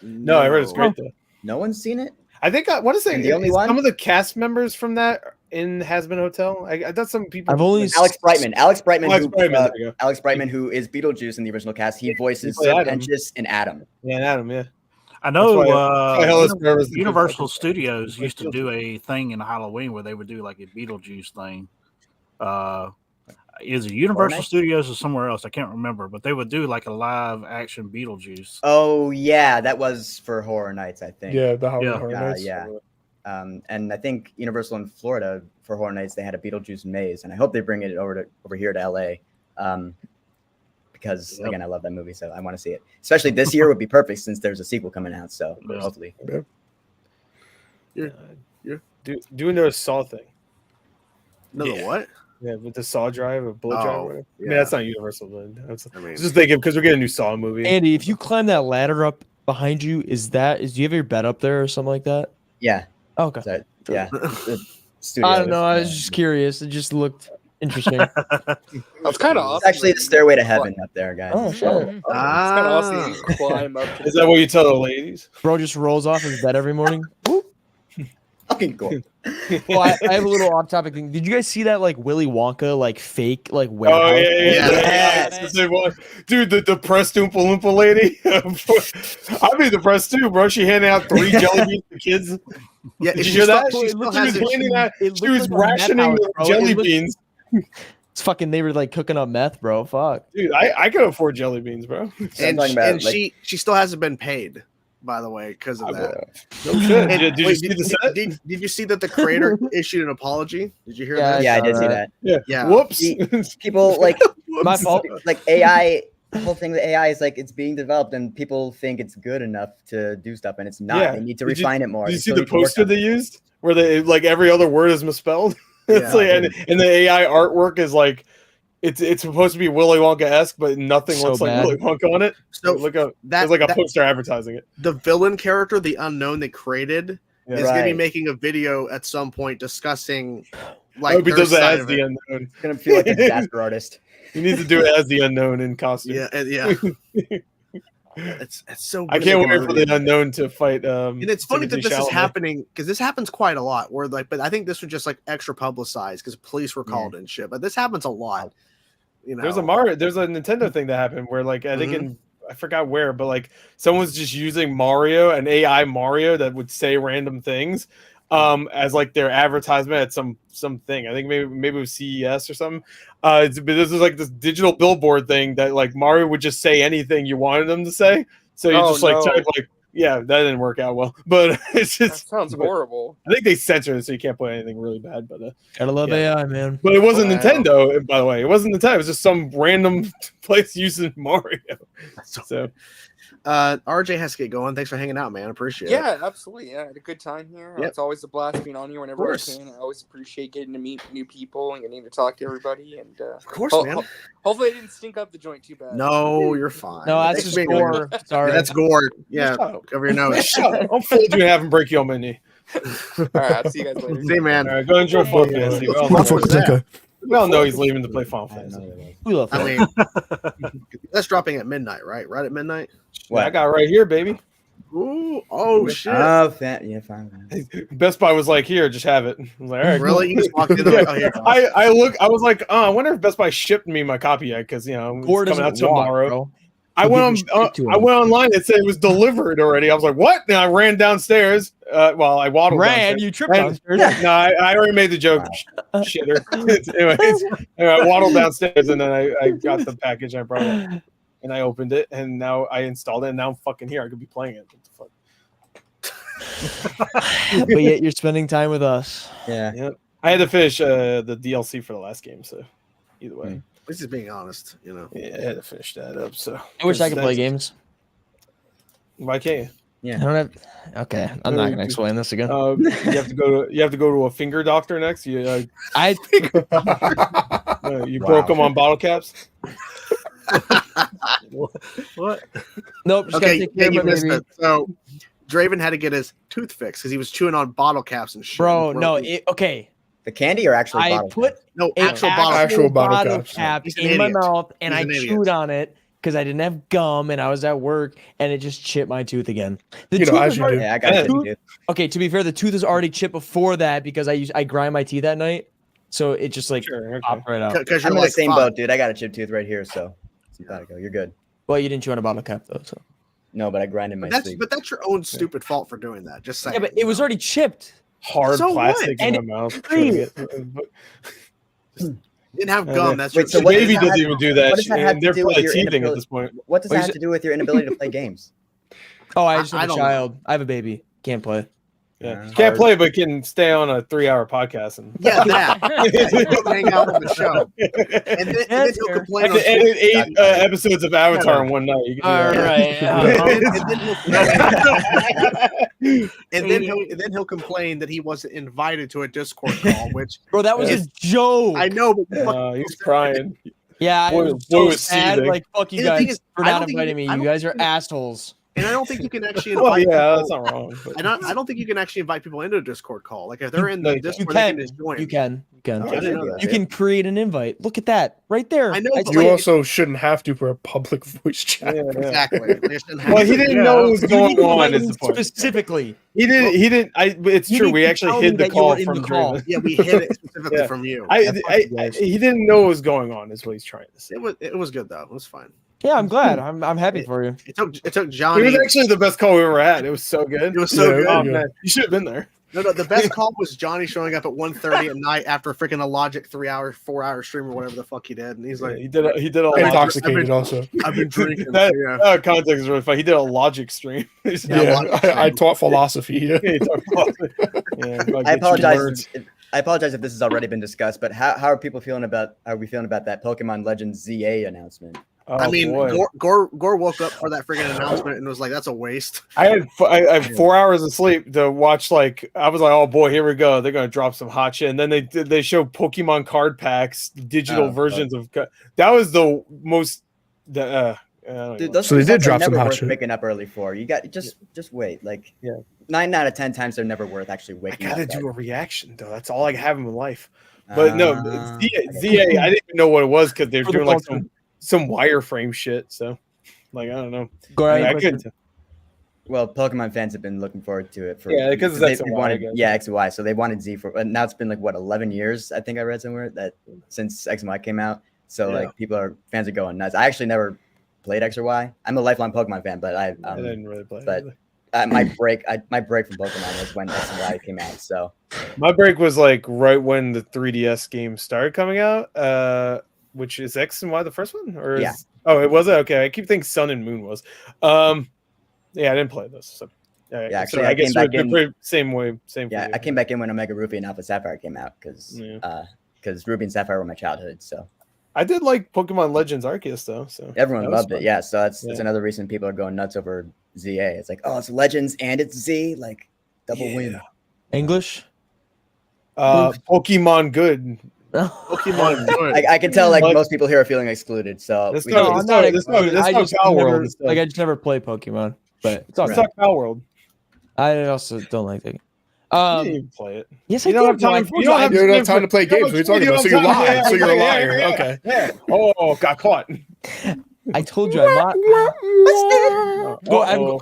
No, I heard it's great though. No one's seen it. I think what is it? The only one. Some of the cast members from that in Has Been Hotel. I thought some people. I've only Alex Brightman. Alex Brightman, who is Beetlejuice in the original cast. He voices Serpentius and Adam. Yeah, and Adam. Yeah. I know Universal Studios used to do a thing in Halloween where they would do like a Beetlejuice thing. Is it Universal Studios or somewhere else? I can't remember, but they would do like a live action Beetlejuice. Oh yeah, that was for Horror Nights, I think. Yeah, the Horror Nights. Yeah. And I think Universal in Florida for Horror Nights they had a Beetlejuice maze, and I hope they bring it over here to LA. Because again, I love that movie, so I want to see it. Especially this year would be perfect since there's a sequel coming out. So hopefully, you're doing the Saw thing. No, what? Yeah, with the Saw drive or bullet drive. Or whatever. Yeah. I mean, that's not Universal. But I was just thinking because we're getting a new Saw movie. Andy, if you climb that ladder up behind you, do you have your bed up there or something like that? Yeah. Okay. So, yeah. I don't know. I was just curious. It just looked interesting. That's kind of awesome. It's actually the stairway to heaven up there, guys. Oh, sure. It's kind of awesome. You climb up. Is that what you tell the ladies? Bro just rolls off his bed every morning. Fucking cool. Well, I have a little off-topic thing. Did you guys see that like Willy Wonka like fake like warehouse? Oh yeah. Dude, the pressed Oompa Loompa lady. I'd be depressed too, bro. She handing out 3 jelly beans to kids. Yeah, did you hear that? She was rationing the jelly beans. It's fucking. They were like cooking up meth, bro. Fuck, dude. I could afford jelly beans, bro. And she still hasn't been paid, by the way, because of that. No shit. Did you see the set? Did you see that the creator issued an apology? Did you hear that? Yeah, I did see that. Yeah. Whoops. People like my fault. Like AI. The whole thing with AI is like it's being developed and people think it's good enough to do stuff and it's not. Yeah. They need to refine it more. Did you see the poster they used where they like every other word is misspelled? It's like and the AI artwork is like it's supposed to be Willy Wonka-esque, but nothing looks like Willy Wonka on it. So look up. There's like a poster advertising it. The villain character, the unknown they created, is going to be making a video at some point discussing like because it has the unknown. It's gonna feel like a disaster artist. You need to do it as the unknown in costume. Yeah. It's so. I can't wait for the unknown to fight. And it's funny that this is happening because this happens quite a lot. Where like, but I think this was just like extra publicized because police were called and shit. But this happens a lot. You know, there's a Nintendo thing that happened where like I think I forgot where, but like someone's just using Mario, an AI Mario that would say random things. As like their advertisement at something. I think maybe it was CES or something. But this is like this digital billboard thing that like Mario would just say anything you wanted him to say. So you type like, yeah, that didn't work out well. But it's just that sounds horrible. I think they censored it so you can't put anything really bad. But gotta love AI, man. But it wasn't Nintendo, by the way. It wasn't Nintendo. It was just some random place using Mario. So. RJ has to get going. Thanks for hanging out, man. Appreciate it. Yeah, absolutely. Yeah, I had a good time here. It's always a blast being on here whenever I can. I always appreciate getting to meet new people and getting to talk to everybody. And of course, man. Hopefully, I didn't stink up the joint too bad. No, you're fine. No, that's just gore. Sorry, that's gore. Yeah, cover your nose. I'll fold you and have him break you on my knee. All right, I'll see you guys later. See you, man. All right, go enjoy Final Fantasy. We all know he's leaving to play Final Fantasy. We love that. I mean, that's dropping at midnight, right? Right at midnight. Well, I got right here, baby. Ooh, oh shit! Oh, yeah, fine. Best Buy was like, "Here, just have it." I was like, all right, Really? cool. You just walked in there. Oh, here. I was like, "Oh, I wonder if Best Buy shipped me my copy yet?" Because it's coming out tomorrow. I went online. It said it was delivered already. I was like, "What?" And I ran downstairs. I waddled. Downstairs. You tripped downstairs. No, I already made the joke. Wow. Shitter. Anyway, I waddled downstairs and then I got the package and I brought it and I opened it and now I installed it and now I'm fucking here. I could be playing it. What the fuck? But yet you're spending time with us. Yeah. Yep. I had to finish the DLC for the last game, so either way. This is being honest, you know. Yeah, I had to finish that up. So I wish I could play games. Why can't you? Yeah, I don't have. Okay, I'm not gonna explain this again. You have to go to a finger doctor next. You you broke them on bottle caps. What? Nope. Just Okay, take care of you my missed baby. it. So Draven had to get his tooth fixed because he was chewing on bottle caps and shit. Bro, no. Okay. The candy or actually I bottle put no an actual bottle cap He's an in my idiot. mouth and He's I an idiot. chewed on it because I didn't have gum and I was at work and it just chipped my tooth again. The You know, tooth as was you already- do. Yeah, I got it. tooth- Okay, to be fair, the tooth is already chipped before that because I grind my teeth at night, so it just like popped right out. Because I'm you're in like the same 5. boat, dude. I got a chipped tooth right here, so gotta go. You're good. Well, you didn't chew on a bottle cap though, so. No, but I grinded my sleep. But that's your own stupid fault for doing that. Just saying. Yeah, but it was already chipped. Hard So plastic what? in And my mouth. Didn't have gum. That's Wait, your so what Baby does that doesn't have- even do that. what does that have And to they're do with probably your teething at inability- this point. What does What that you have to do with your inability to play games? Oh, I just I have a don't know. child. I have a baby. Can't play. Yeah. Can't play, but can stay on a 3-hour podcast and Yeah, that. Hang out on the show. And then he'll complain. I can edit 8 episodes of Avatar in one night. You can do All that. right. And then he'll complain that he wasn't invited to a Discord call, which Bro, that was a joke. I know, but He's crying. Yeah, I Boy, was boy so was sad. seething. Like, fuck you And the thing guys is, for I not don't think inviting me. I You don't guys are think- assholes. and I don't think you can actually Well, invite yeah, people. that's not wrong. But I don't think you can actually invite people into a Discord call. Like if they're in the You Discord, You they can. can just join. You can. You can. Oh, I didn't know that. You can create an invite. Look at that right there. I know, but You like, also shouldn't have to for a public voice chat. yeah. exactly. They shouldn't have Well, he to. didn't know what was You going need to on. invite Is me the point. specifically. He didn't. It's You true. need We to actually tell hid me the that you call were in from the call. Draven. Yeah, we hid it specifically Yeah. from you. He didn't know what was going on. Is what he's trying to say. It was good though. It was fine. Yeah, I'm glad. I'm happy for you. It took It Gianni. was actually the best call we ever had. It was so good. It was so good. Oh, man. You should have been there. No, the best call was Johnny showing up at 1:30 at night after freaking a Logic 4-hour stream or whatever the fuck he did, and he's like, He did a Intoxicated also. I've been drinking. that yeah. context is really fun. He did a logic stream. Yeah, I taught philosophy. Yeah. Yeah, he talked philosophy. Yeah, about I good apologize. words. I apologize if this has already been discussed, but how are people feeling about? Are we feeling about that Pokemon Legends ZA announcement? Oh, I mean, boy. Gore woke up for that freaking announcement and was like, "That's a waste." I had 4 hours of sleep to watch. Like I was like, "Oh boy, here we go. They're gonna drop some hot shit." And then they show Pokemon card packs, digital versions of. That was the most. Dude, those So they did things are drop some never hot worth shit. Waking up early for. You got just wait. Like Yeah. 9 out of 10 times they're never worth actually I waking gotta up. do a reaction though. That's all I have in my life. But no, okay. ZA. I didn't even know what it was because they're For the doing like Pokemon. some wireframe shit. So, like I don't know. Gore, I couldn't. Well, Pokemon fans have been looking forward to it for Yeah, 'cause it's X and Y, I wanted guess. X and Y, so they wanted Z for. And now it's been like what 11 years, I think I read somewhere that since X and Y came out. So Yeah. like fans are going nuts. I actually never played X or Y. I'm a lifelong Pokemon fan, but I didn't really play. but either. my break from Pokemon was when X and Y came out. So My break was like right when the 3DS game started coming out, which is X and Y the first one, or Yeah. Oh, it was okay. I keep thinking Sun and Moon was. Yeah, I didn't play those. So Yeah, so actually, I I guess came back we're in- pretty same way. Same. yeah, for you. I came back in when Omega Ruby and Alpha Sapphire came out because Ruby and Sapphire were my childhood. So I did like Pokemon Legends Arceus though. So everyone that was loved fun. it. Yeah, so that's Yeah. another reason people are going nuts over ZA. It's like, oh, it's Legends and it's Z, like double win. English. Pokemon Good. Pokemon good. I can tell like What? most people here are feeling excluded. So Let's we go. can- Let's go. Let's go. Let's I talk just Pal never, World. like I just never play Pokemon, but it's all Let's right. talk Pal World. I also don't like it. You didn't even play it. Yes, You I don't did. have time. I told You don't have You don't have time to play games. What are you talking about? So you're lying. So you're a liar. Yeah. Okay. Yeah. Oh, got caught. I told you I'm not.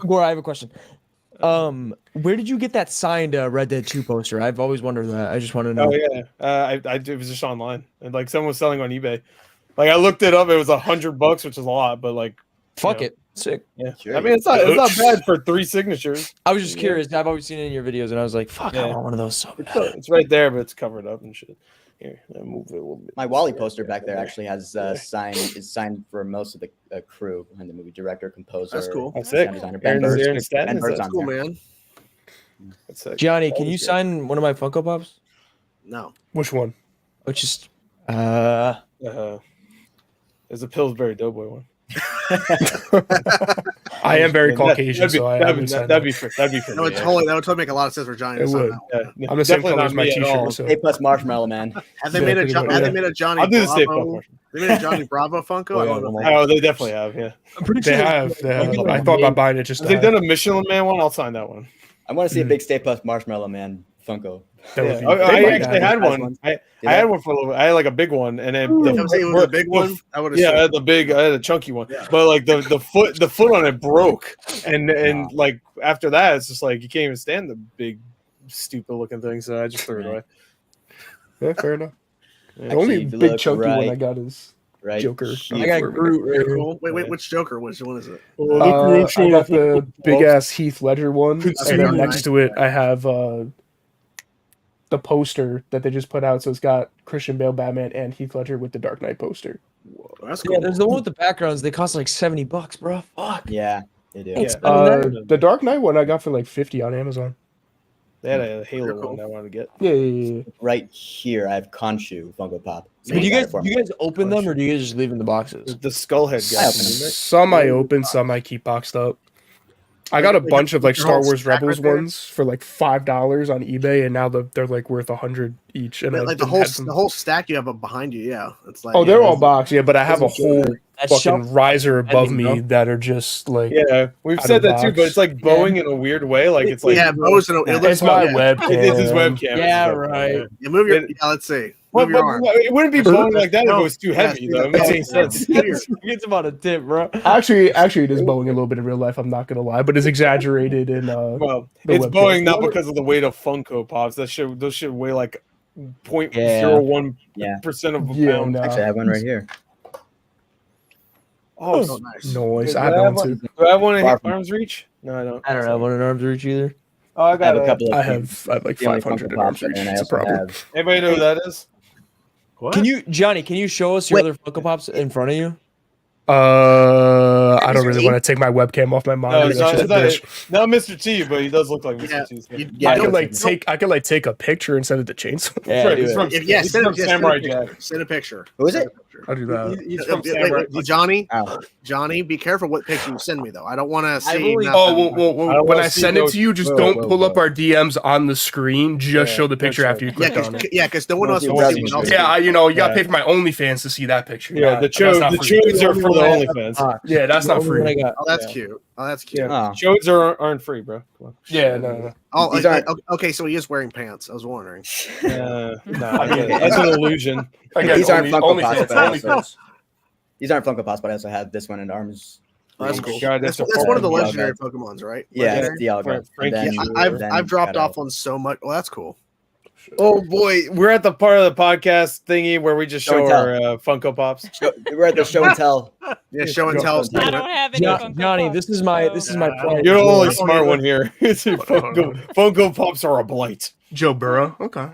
Gore, I have a question. Where did you get that signed Red Dead 2 poster? I've always wondered that. I just want to know. Oh yeah, it was just online, and like someone was selling on eBay. Like I looked it up, it was $100, which is a lot, but like, fuck it, sick. Yeah, I mean it's not bad for 3 signatures. I was just curious. I've always seen it in your videos, and I was like, fuck, I want one of those so bad. It's right there, but it's covered up and shit. Here, let me move it a little bit. My Wally poster back there actually has signed for most of the crew behind the movie, director, composer. That's cool. That's sick. Designer, That's cool, man. That's sick. Gianni, can you sign one of my Funko Pops? No. Which one? Which is there's a Pillsbury Doughboy one. I am very Caucasian, so that'd be fair. That would totally make a lot of sense for Johnny. It would. I'm the same color as my T-shirt. So. Stay plus marshmallow, man. Have they made a Johnny? I'll do the Stay Bravo? They made a Johnny Bravo Funko. I don't know. Oh, they definitely have. Yeah, I'm pretty sure they have. I thought about buying it just. If they've done a Michelin Man one, I'll sign that one. I want to see a big Stay Plus Marshmallow Man Funko. I actually had one. I had one for a little bit. I had like a big one, and then the big one. I had I had a chunky one, but like the foot on it broke, and like after that, it's just like you can't even stand the big, stupid looking thing. So I just threw it away. Yeah, fair enough. The only big chunky one I got is Joker. I got Groot. Right cool. Wait, which Joker? Which one is it? I got the big ass Heath Ledger one, and then next to it, I have the poster that they just put out. So it's got Christian Bale, Batman, and Heath Ledger with the Dark Knight poster. Whoa, that's cool. Yeah, there's the one with the backgrounds. They cost like $70, bro. Fuck. Yeah, they do. The Dark Knight one I got for like $50 on Amazon. They had a Halo one I wanted to get. Yeah. Right here, I have Khonshu Funko Pop. So do you guys open them, or do you guys just leave in the boxes? The Skullhead guy. Some I open, some I keep boxed up. I got a bunch of like Star Wars Rebels ones for like $5 on eBay, and now they're like worth $100 each. And like the whole stack you have behind you, yeah. It's like they're all boxed, yeah. But I have a whole fucking riser above me that are just like we've said that too, but it's like bowing in a weird way. Like it's like bows in a. It's my webcam. It's his webcam. Yeah, right. You move your. Let's see. But it wouldn't be bowing like that if it was too heavy, though. It makes any sense. It's about a tip, bro. Actually, it is bowing a little bit in real life. I'm not gonna lie, but it's exaggerated in. It's bowing not because of the weight of Funko Pops. Those shit weigh like 0.01% of a pound. No. Actually, I have one right here. Oh, nice. Noise. I have one too. Do I have one in arm's reach? No, I don't. I don't have one in arm's reach either. Oh, I got a couple. I have like 500 in arm's reach. It's a problem. Anybody know who that is? What? Johnny? Can you show us your other Funko Pops in front of you? I don't really want to take my webcam off my monitor. Not Mr. T, but he does look like Mr. T. I could take a picture and send it to Chainsaw. Yeah, send Samurai Jack. Send a picture. Who is it? I'll do that. Johnny, be careful what picture you send me though. I don't want to see. When I send it to you, just don't pull up our DMs on the screen. Just show the picture after you click on it. Yeah, because no one else will see it. Yeah, you got to pay for my OnlyFans to see that picture. Yeah, the chodes are for the OnlyFans. Yeah, that's not free. Oh, that's cute. Chodes aren't free, bro. Yeah, no. Okay, so he is wearing pants. I was wondering. No, that's an illusion. These aren't Funko Pops. These aren't Funko Pops, but I also have this one in arms. Oh, that's cool. That's one of the legendary Pokemons, right? Yeah, it's the Alga. I've dropped off on so much. Well, that's cool. Oh boy, we're at the part of the podcast thingy where we just show our Funko Pops. We're at the show and tell. Yeah, show and tell. I don't have any Funko Johnny, Pops, this is my plan. You're the only smart one here. Funko Pops are a blight. Joe Burrow. Okay.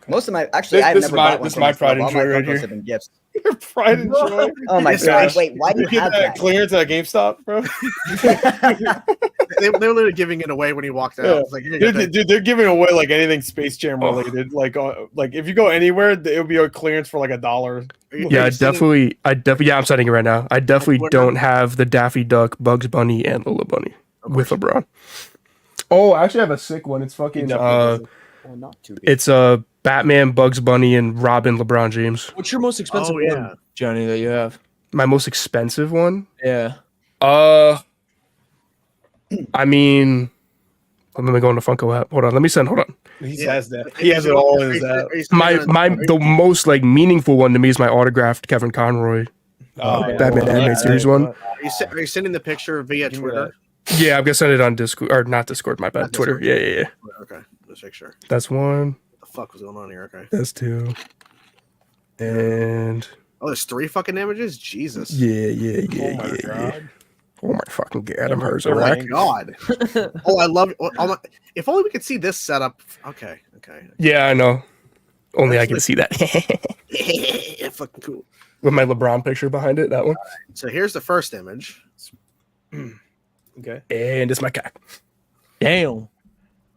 Most of my I've never bought one. This is my pride and joy right here. Have been gifts. Your pride and joy. Oh my gosh! Wait, why do you have that? Clearance at GameStop, bro. They were literally giving it away when he walked out. Like, dude, they're giving away like anything Space Jam related. Like if you go anywhere, it'll be a clearance for like $1. Yeah, definitely. Yeah, I'm setting it right now. I definitely don't have the Daffy Duck, Bugs Bunny, and Lola Bunny with LeBron. Oh, I actually have a sick one. It's fucking. It's Batman, Bugs Bunny, and Robin, LeBron James. What's your most expensive one, Johnny, that you have? My most expensive one? Yeah. I mean, let me go into Funko app. Hold on. He has that. He has it all in his app. The most like meaningful one to me is my autographed Kevin Conroy Batman animated series one. Are you sending the picture via Twitter? Yeah, I'm gonna send it on Discord or not Discord. My bad. Not Twitter. Discord. Yeah. Okay, let's make sure. That's one. What the fuck was going on here? Okay. That's two. And oh, there's 3 fucking images. Jesus. Yeah. Oh my god. Oh my fucking god! I'm hers. Oh my god. Oh, I love it. If only we could see this setup. Okay. Yeah, I know. Only I can see that. Fucking cool. With my LeBron picture behind it, that one. So here's the first image. Okay. And it's my cock. Damn.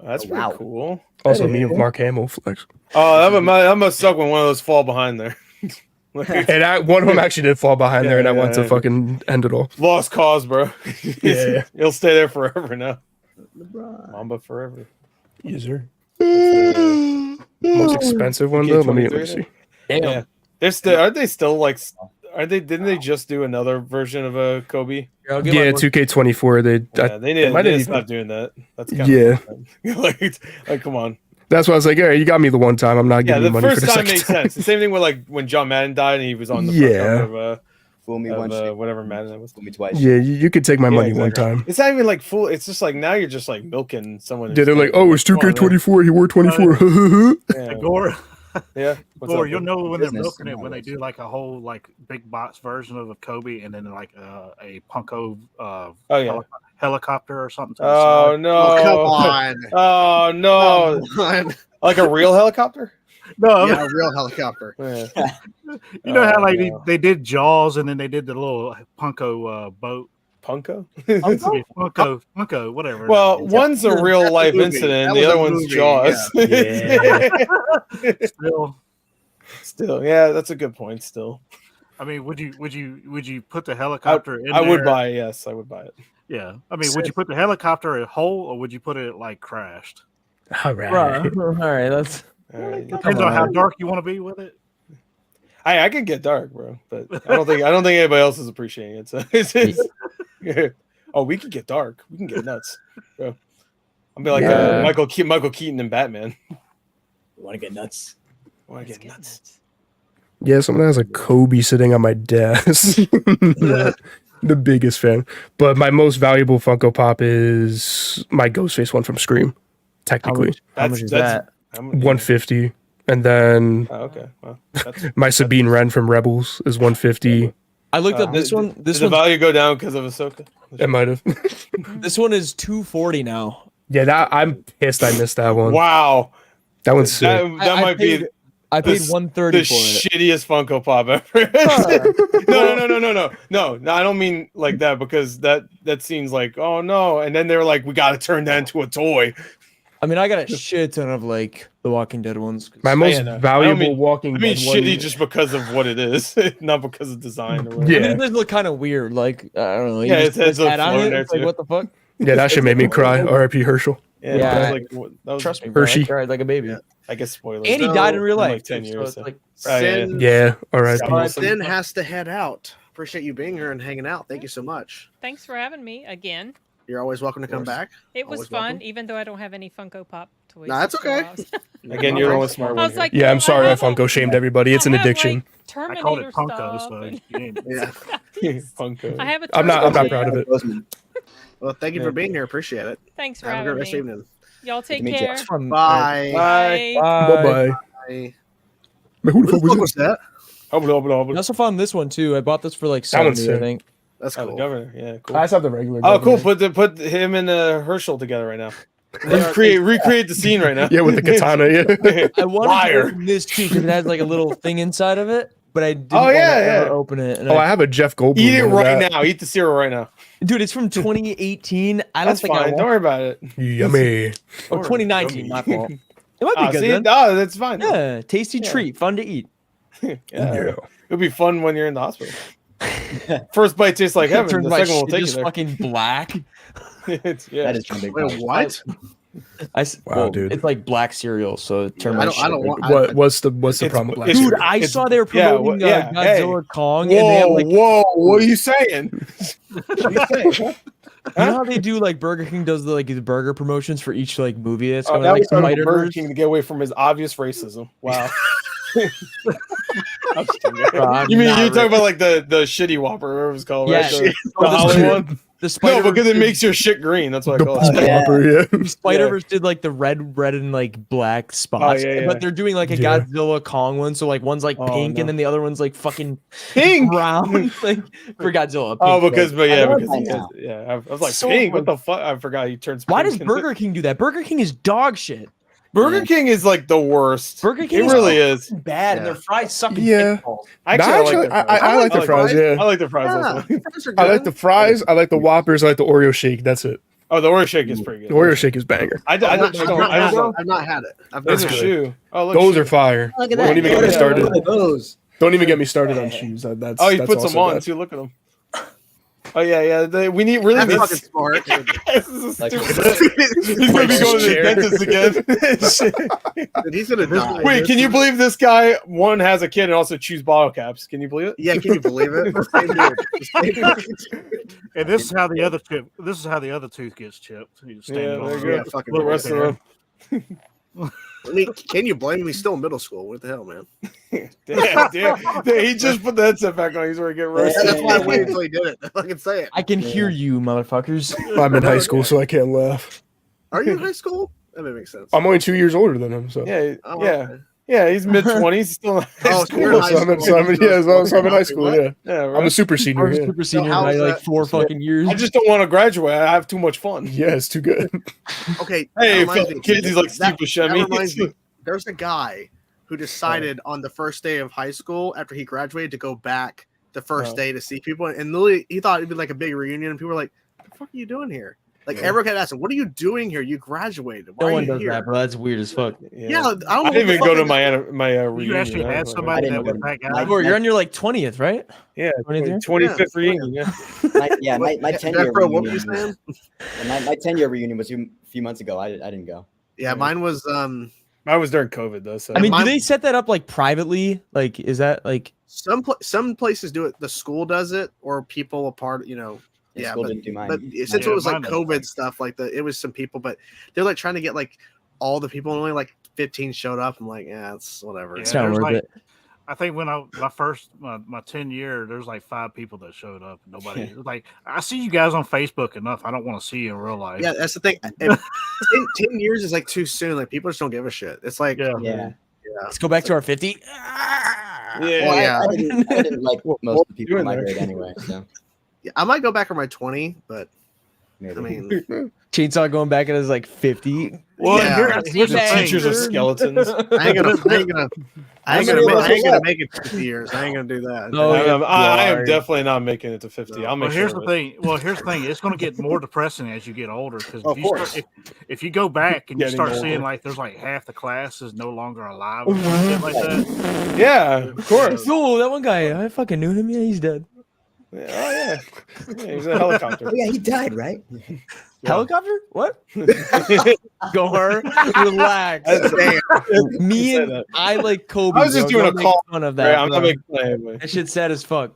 That's pretty cool. Also, me with Mark Hamill flex. Oh, that must suck when one of those fall behind there. And one of them actually did fall behind there, and I want to fucking end it all. Lost cause, bro. Yeah. He'll stay there forever now. Mamba forever. Yes, sir. Most expensive one though. Let me see. Yeah. They're still. Are they still like? Are they? Didn't they just do another version of a Kobe? Yeah, 2K24. They need to stop doing that. That's kind of like come on. That's why I was like, yeah, you got me the one time. I'm not giving you money for the second time. The first time makes sense. The same thing with like when John Madden died and he was on the front cover of fool me once, whatever Madden that was. Fool me twice. Yeah, you could take my money one time. It's not even like full. It's just like now you're just like milking someone. Yeah, they're like, oh, it's 2K24. He wore 24. Gore. Yeah. Or you'll know when they're milking it when they do like a whole like big box version of a Kobe and then like a Punko helicopter or something. Oh no! Oh, come on! Oh no! Like a real helicopter? No, yeah, a real helicopter. Yeah. You know how like they did Jaws and then they did the little Punko boat. Punko? Punko, whatever. Well, one's a real life incident, the other one's Jaws. Yeah. Still, yeah, that's a good point. Still, I mean, would you put the helicopter in? I would buy it. Yes, I would buy it. Yeah, I mean, would you put the helicopter at whole or would you put it like crashed? All right, that's depends on how dark you want to be with it. I can get dark, bro, but I don't think anybody else is appreciating it. So oh, we can get dark. We can get nuts, bro. I'll be like Michael Keaton in Batman. You want to get nuts? Want to get nuts? Yeah, someone has a Kobe sitting on my desk. The biggest fan, but my most valuable Funko Pop is my Ghostface one from Scream. Technically, how much is that? 150, and then okay, well, my Sabine Wren from Rebels is 150. I looked up this one. This did the value go down because of Ahsoka? It might have. This one is 240 now. Yeah, I'm pissed. I missed that one. Wow, that one's sick. That might be. I paid 130 the for it. Shittiest Funko Pop ever. No. I don't mean like that because that seems like oh no, and then they're like we got to turn that into a toy. I mean, I got a shit ton of like the Walking Dead ones. My most valuable Walking Dead. I mean, shitty just because of what it is, not because of design or whatever. Yeah, I mean, it look kind of weird. Like I don't know. Yeah, it's a on it. Like, what the fuck? Yeah, that shit made me cry. R.I.P. Herschel. Yeah, that was trust me, bro, Hershey. I cried like a baby. Yeah, I guess spoilers. And he died in real life. Like 10 years. So it's like, yeah. All right. Sin has to head out. Appreciate you being here and hanging out. Thank you so much. Thanks for having me again. You're always welcome to come back. It was Always fun, welcome. even though I don't have any Funko Pop toys. No, that's okay. Again, you're the only smart one. Like, yeah, I'm sorry I Funko shamed everybody. It's an addiction. Like, I called it Punko, so yeah. Funko. I have a I'm not proud of it. Well, thank you for being here. Appreciate it. Thanks for Have a having great rest me. evening. Y'all take care. Bye. Bye. Bye. Who the fuck was that? I also found this one too. I bought this for like That one's 70, I sick. think. That's Oh, cool. the governor. Yeah, cool. I just have the regular. Oh, cool. governor. Put him and Herschel together right now. Recreate the scene right now. Yeah, with the katana. Yeah. I wanted Liar. to open this too because it has like a little thing inside of it, but I didn't Oh, want to yeah, ever yeah. open it. And Oh, I have a Jeff Goldblum. Eat it one of right that. now. Eat the cereal right now. Dude, it's from 2018. I don't That's think fine. Don't worry about it. Yummy. Or 2019, my fault. It might be Oh, good see? then. Oh, that's fine. Yeah, tasty treat, fun to eat. Yeah. It'll be fun when you're in the hospital. First bite tastes like heaven. Turns The my second one will shit take you just there. fucking black. That is kind of big. Wait, what? Wow, dude. It's like black cereal, so it turned my shit. I don't want. What's the problem with black? Dude, cereal? I saw they were promoting Godzilla Kong, and they have like, Whoa, what are you saying? you know how they do like Burger King does the burger promotions for each like movie that's going That like was Burger Spider-Verse? King to get away from his obvious racism. Wow. Bro, I'm you mean not you talking about like the shitty Whopper, whatever it was called, Yeah, right? The the Hollywood one. The Spider No, because it makes your shit green. That's what I The call it. plopper, yeah. Spider-Verse did like the red and like black spots, yeah. but they're doing like a Yeah. Godzilla Kong one. So like one's like pink, no. and then the other one's like fucking Pink. brown, like for Godzilla. Oh, pink, because like- I was like, So pink. What much- the fuck? I forgot he turns. Why pink does Burger King do that? Burger King is dog shit. Burger King is like the worst. Burger King It is really is. bad, and their fries suck. Yeah. Actually, I like the fries. Yeah, I like the fries. Yeah, also. I like the fries. I like the Whoppers. I like the Oreo shake. That's it. Oh, the Oreo shake is pretty The good. Oreo shake is banger. I just don't. I've not had it. I've Those not are had it. shoe. Oh, look, Those shoe. are fire. Look at Don't that. even get me started. Look at those. Don't even get me started on shoes. That's Oh, he that's puts them also on bad. too. Look at them. Oh yeah. We need really. That's fucking smart. This is Like- stupid. He's gonna be going to the dentist again. Dude, he's gonna die. Wait, can you believe this guy one has a kid and also chews bottle caps? Can you believe it? Yeah, can you believe it? And this is how the other chip. This is how the other tooth gets chipped. You just stand Yeah, it on there you the- go. fucking The rest of them. I mean, can you blame me? He's still in middle school. What the hell, man? Damn. He just put the headset back on. He's ready to get Yeah, roasted. that's why I waited until he did it. I can say it. I can hear you, motherfuckers. I'm in high school, so I can't laugh. Are you in high school? That makes sense. I'm only 2 years older than him, so Yeah, Oh, yeah. okay. Yeah, he's mid-20s. Still in high Oh, so school. you're in high So I'm in, school. so I'm in high school. What? Yeah, Yeah, I'm a right. super senior. I'm Yeah. super senior how's by like that- 4 fucking years. I just don't want to graduate. I have too much fun. Yeah, it's too good. Okay. Hey, that reminds me. kids, he's like That- Steve Buscemi. that reminds me. There's a guy who decided on the first day of high school after he graduated to go back the first day to see people, and literally he thought it'd be like a big reunion, and people were like, "What the fuck are you doing here?" Like everyone kept asking, "What are you doing here? You graduated. Why No Oh, are one you does here?" that, bro. That's weird as fuck. Yeah, I don't know. I what didn't the even fuck go to they- my reunion. You actually I had was somebody didn't that was go that to- guy. Or you're on your like 20th, right? Yeah, 23rd? 25th reunion. Yeah. My 10-year Bro, what were you reunion. saying? My 10-year reunion was a few months ago. I didn't go. Yeah, mine was Mine was during COVID though. So I mean, do mine- they set that up like privately? Like, is that like? some places do it. The school does it, or people apart. Yeah, School but, didn't do mine. but since Yeah, it was like mine doesn't. COVID stuff, like it was some people, but they're like trying to get like all the people, and only like 15 showed up. I'm like, yeah, it's whatever. Yeah, It's not there's worth like- it. I think when my 10 year, there's like 5 people that showed up. Nobody it was like, I see you guys on Facebook enough. I don't want to see you in real life. Yeah, that's the thing. 10 years is like too soon. Like people just don't give a shit. It's like, Yeah. Let's go back to our 50. yeah, Well, yeah. I didn't like most of the people doing in my there? grade anyway. So yeah, I might go back on my 20, but maybe. I mean, Chainsaw going back at his like 50. Well, Yeah. here's the thing. Teachers of skeletons. I ain't gonna make it 50 years. I ain't gonna do that. No, I yeah, am, I am definitely not making it to 50. I'll make Well, here's sure the of it. thing. Well, here's the thing. It's going to get more depressing as you get older because Of course. if you go back and you Getting start older. seeing like there's like half the class is no longer alive or shit like that. Yeah, of course. Oh, that one guy. I fucking knew him. Yeah, he's dead. Yeah, oh yeah. Yeah, he's a helicopter. Oh yeah, he died, right? Helicopter? What? Gore, relax. Damn. Me Say and that. I like Kobe. I was just bro. doing Don't a make call. fun of Right, that. I'm not bro. making anyway. That shit's sad as fuck.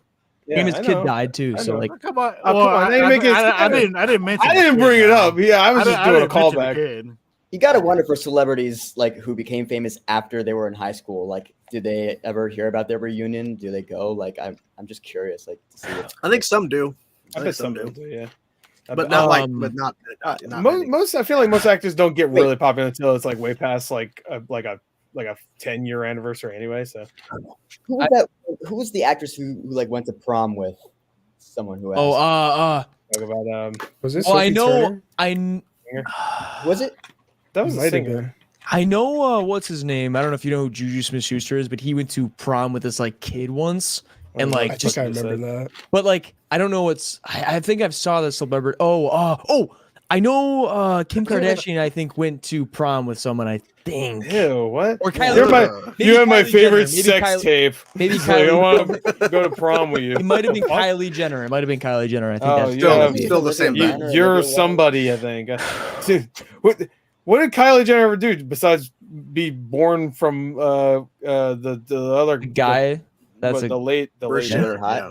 Yeah, Him and I his kid know. died too. I So know. like, Come on. Oh, Well, come on, they I, make it I sad. didn't mention. I didn't the bring kid it now. up. Yeah, I was just doing a didn't mention the callback. kid. You gotta wonder for celebrities like who became famous after they were in high school. Like, did they ever hear about their reunion? Do they go? Like, I'm just curious. Like, to see what, I think some do. I bet some do. Yeah. But not like, Um, but not most, many. I feel like most actors don't get really popular until it's like way past like a 10-year anniversary anyway. So who was that? Who was the actress who like went to prom with someone who? talk about Was this? oh, I Sophie know, Turner? Was it? that was Might the have singer. been. I know. What's his name? I don't know if you know who Juju Smith-Schuster is, but he went to prom with this like kid once, and Oh, like I just. think I remember that. But like, I don't know what's. I think I've saw the celebrity. Oh, I know. Kim Kardashian, I think, went to prom with someone. I think. Ew, what? Or Kylie You're Jenner. my, Maybe you have my Kylie favorite Jenner. Maybe sex Kylie- tape. Maybe It's like, I Kylie. want to go to prom with you. It might have been What? Kylie Jenner. It might have been Kylie Jenner. I think Oh, that's you Still, have- still the same You- thing. You're somebody, I think. Dude, what did Kylie Jenner ever do besides be born from the other guy. That's the late Bruce Jenner hot? Yeah.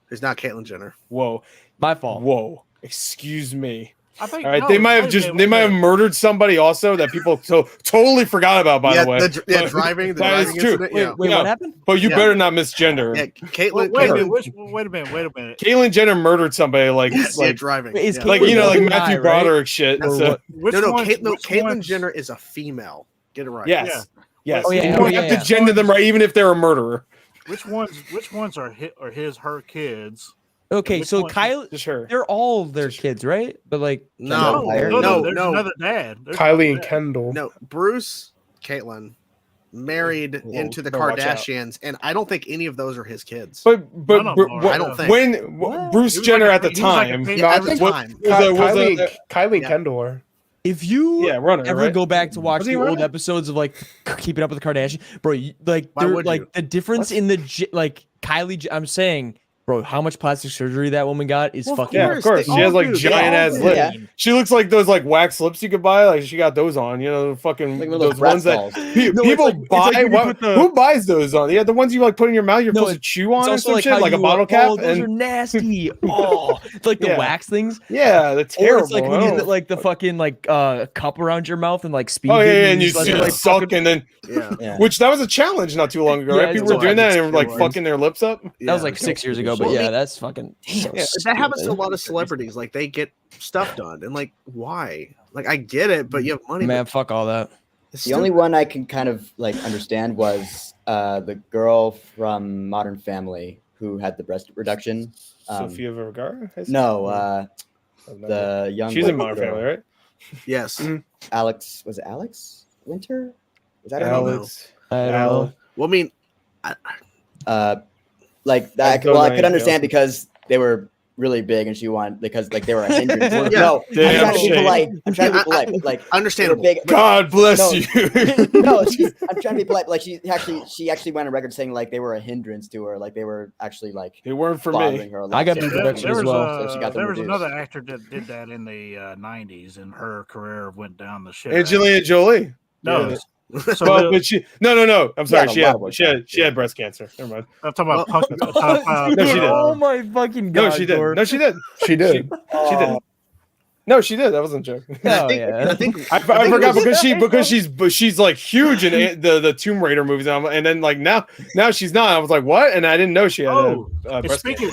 He's not Caitlyn Jenner. Whoa, my fault. whoa! Excuse me. I think. All right, they might have murdered somebody also that people totally forgot about. By the way, driving. That is true. Wait, what happened? But you better not misgender. Yeah, Caitlyn. Wait a minute. Caitlyn Jenner murdered somebody like driving. Like like Matthew Broderick shit. No, Caitlyn Jenner is a female. Get it right. Yes. Yes. Oh, yeah. You have to gender them right, even if they're a murderer. Which ones are her kids? Okay, so Kyle, just her. They're all their kids, right? But like, no, there's another dad. Kylie and Kendall. No, Bruce, Caitlyn married into the Kardashians, and I don't think any of those are his kids. But I don't think when Bruce Jenner at the time, Kylie and Kendall are. If you ever go back to watch the old running? episodes of like Keeping Up with the Kardashians, bro, the difference in the Kylie, I'm saying, bro, how much plastic surgery that woman got is fucking. Yeah, of course. She has like giant ass lips. Yeah. She looks like those like wax lips you could buy. Like she got those on. You know, fucking like those ones that people buy. Who buys those on? Yeah, the ones you like put in your mouth. You're supposed to chew on or some shit, like a bottle cap. Oh, those are nasty. Oh, it's like the wax things. Yeah, they're terrible. Or it's like when you get like the fucking like cup around your mouth and like speed. Oh yeah, and you like suck and then. Yeah. Which that was a challenge not too long ago, right? People were doing that and like fucking their lips up. That was like 6 years ago, but yeah, that's fucking. That happens to a lot of celebrities. Like they get stuff done, and like why? Like I get it, but you have money. Man, fuck all that. The only one I can kind of like understand was the girl from Modern Family who had the breast reduction. Sofia Vergara? No, the young. She's in Modern Family, right? Yes. Mm-hmm. Alex, was it Alex Winter? Was that Alex? I don't know. Well, I mean, like that. I could understand because they were really big and she wanted because like they were a hindrance. No, I'm trying to be polite. I'm trying to be polite. But, like understandable. Big, God bless you. No, I'm trying to be polite. Like she actually went on record saying like they were a hindrance to her. Like they were actually like they weren't for me. Her I got reduction as well. So there was another actor that did that in the 90s, and her career went down the shit. Angelina Jolie. No. Yeah. But she no. I'm sorry. She had breast cancer. Never mind. I'm talking about punk. No, she did. Oh my fucking god! No, she did. No, she did. She did. She did. No, she did. That wasn't a joke. I think I forgot because she's like huge in the Tomb Raider movies, and then like now she's not. I was like, what? And I didn't know she had breast cancer.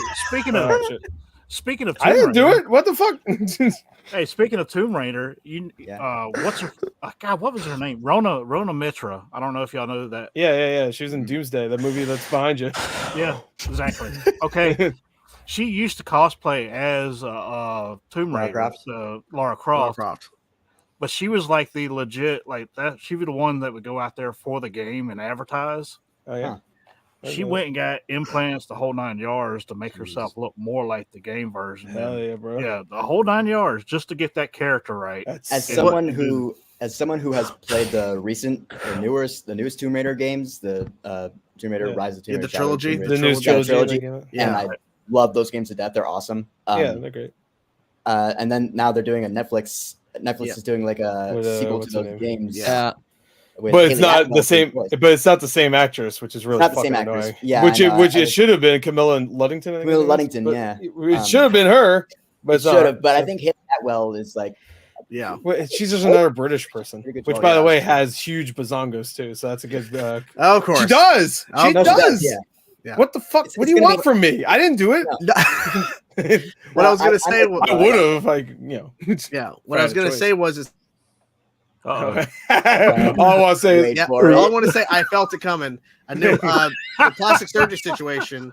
Speaking of Tomb I didn't do Raider, it. What the fuck? Hey, speaking of Tomb Raider, what's her? God, what was her name? Rona Mitra. I don't know if y'all know that. Yeah. She was in Doomsday, the movie that's behind you. Yeah, exactly. Okay, she used to cosplay as Tomb Raider, Lara Croft. But she was like the legit, like that. She was the one that would go out there for the game and advertise. Oh yeah. She went and got implants the whole 9 yards to make herself look more like the game version. Hell yeah, bro. Yeah, the whole 9 yards just to get that character right. As someone who has played the newest Tomb Raider games, the Tomb Raider Rise of Tomb Raider, the trilogy, the new trilogy, and I love those games to death. They're awesome. Yeah, they're great. And then now they're doing a Netflix is doing like a sequel to those games. Yeah. But it's not the same. But it's not the same actress, which is really fucking annoying. Yeah, which it should have been Camilla Luddington. Camilla Luddington, yeah. It should have been her, but it should have. But I think Haley Atwell is like, she's just another British person, which by the way has huge bazongos too. So that's a good. Of course, she does. She does. Yeah. What the fuck? What do you want from me? I didn't do it. No. What I was gonna say, I would have, like, Yeah. What I was gonna say was. All I want to say is, all I want to say, I felt it coming. I knew the plastic surgery situation.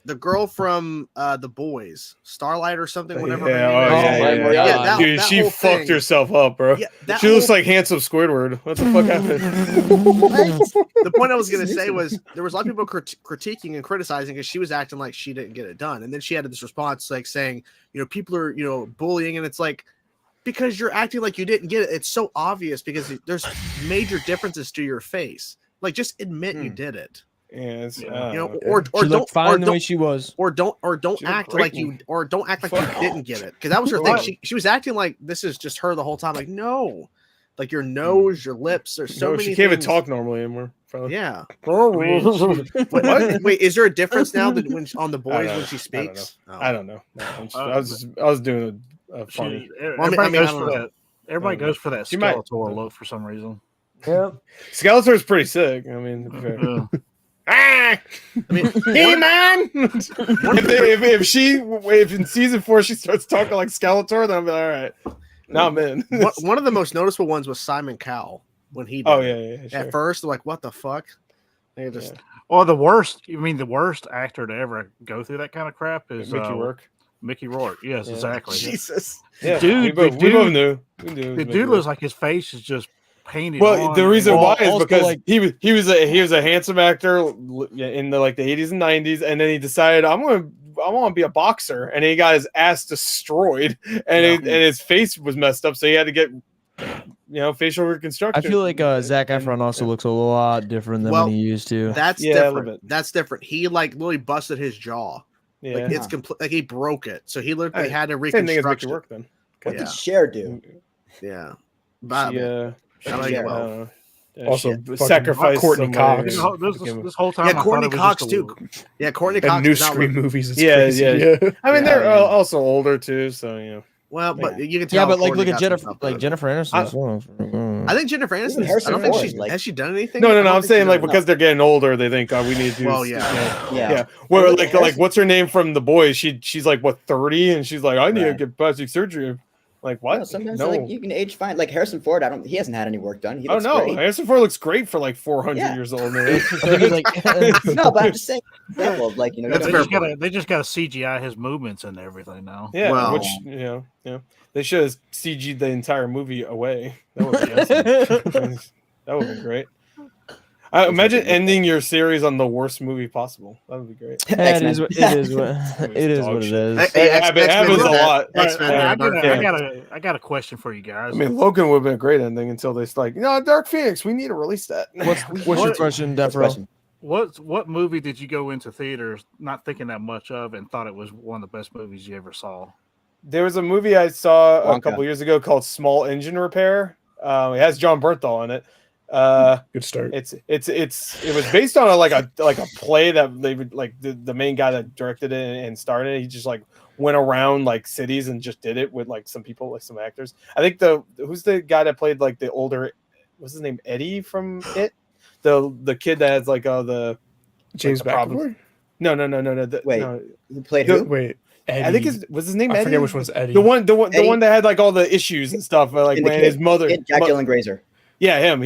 The girl from The Boys, Starlight or something, whatever. Yeah. Dude, she fucked herself up, bro. Yeah, she looks like handsome Squidward. What the fuck happened? The point I was gonna say was there was a lot of people critiquing and criticizing because she was acting like she didn't get it done, and then she had this response like saying, people are bullying, and it's like, because you're acting like you didn't get it. It's so obvious because there's major differences to your face. Like, just admit you did it. Yes, or she looked fine the way she was. Or don't act like you didn't get it. Because that was her thing. She was acting like this is just her the whole time. Like, no. Like your nose, your lips, there's so many. She can't even talk normally anymore. Probably. Yeah. Wait, is there a difference now that when on The Boys when she speaks? I don't know. I was doing funny. Everybody goes for know. that. Everybody goes for that Skeletor look for some reason. Yeah, Skeletor's pretty sick. I mean, to be fair. I mean, hey man! if in season 4 she starts talking like Skeletor, then I'll be like, all right. Now I'm in. One of the most noticeable ones was Simon Cowell when he did. Oh yeah. Sure. At first, like, what the fuck? They just. Well, the worst. You mean the worst actor to ever go through that kind of crap is Mickey Rourke. Mickey Rourke. Yes, exactly. Jesus. Yeah, dude. we both knew. The dude looks like his face is just painted. Well, the reason why is because like, he was a handsome actor in the 80s and 90s, and then he decided I want to be a boxer, and he got his ass destroyed, and his face was messed up, so he had to get facial reconstruction. I feel like Sag-Aftra also looks a lot different than when he used to. That's different. That's different. He like literally busted his jaw. Yeah, like it's complete. Like he broke it, so he literally had to reconstruct. Work then. What did Cher do? Yeah, but also sacrifice Courtney Cox. This whole time, Courtney Cox too. Yeah, Courtney Cox. And new Scream movies. It's yeah. I mean, they're also older too, so Well, but you can tell. Yeah, but like, look at Jennifer Aniston. I think Jennifer Aniston. I don't think she's has she done anything? No. I'm saying like because they're getting older, they think we need to do. Well, yeah. Where like what's her name from The Boys? She's like what 30, and she's like I need to get plastic surgery. Like what? No, sometimes like you can age fine. Like Harrison Ford, he hasn't had any work done. He looks great. Harrison Ford looks great for like 400 years old. Man. No, but I'm just saying. Like they just got to CGI his movements and everything now. Yeah, which they should have CG'd the entire movie away. That would be awesome. That would be great. Imagine ending your series on the worst movie possible. That would be great. It is what it is. It happens a lot. I got a question for you guys. I mean, Logan would have been a great ending until they like, Dark Phoenix, we need to release that. What's your question, Defro? What movie did you go into theaters not thinking that much of and thought it was one of the best movies you ever saw? There was a movie I saw a couple years ago called Small Engine Repair. It has John Bernthal in it. Good start. It was based on a play that they would like the main guy that directed it and started it. He just like went around like cities and just did it with like some people, like some actors. I think who's the guy that played like the older, what's his name, Eddie from It, the kid that has like the James McAvoy. No. He played who? Wait. Eddie. I think was his name Eddie? I forget which one's Eddie. The one that had like all the issues and stuff, like when his mother, Jack Dylan Grazer. Yeah, him.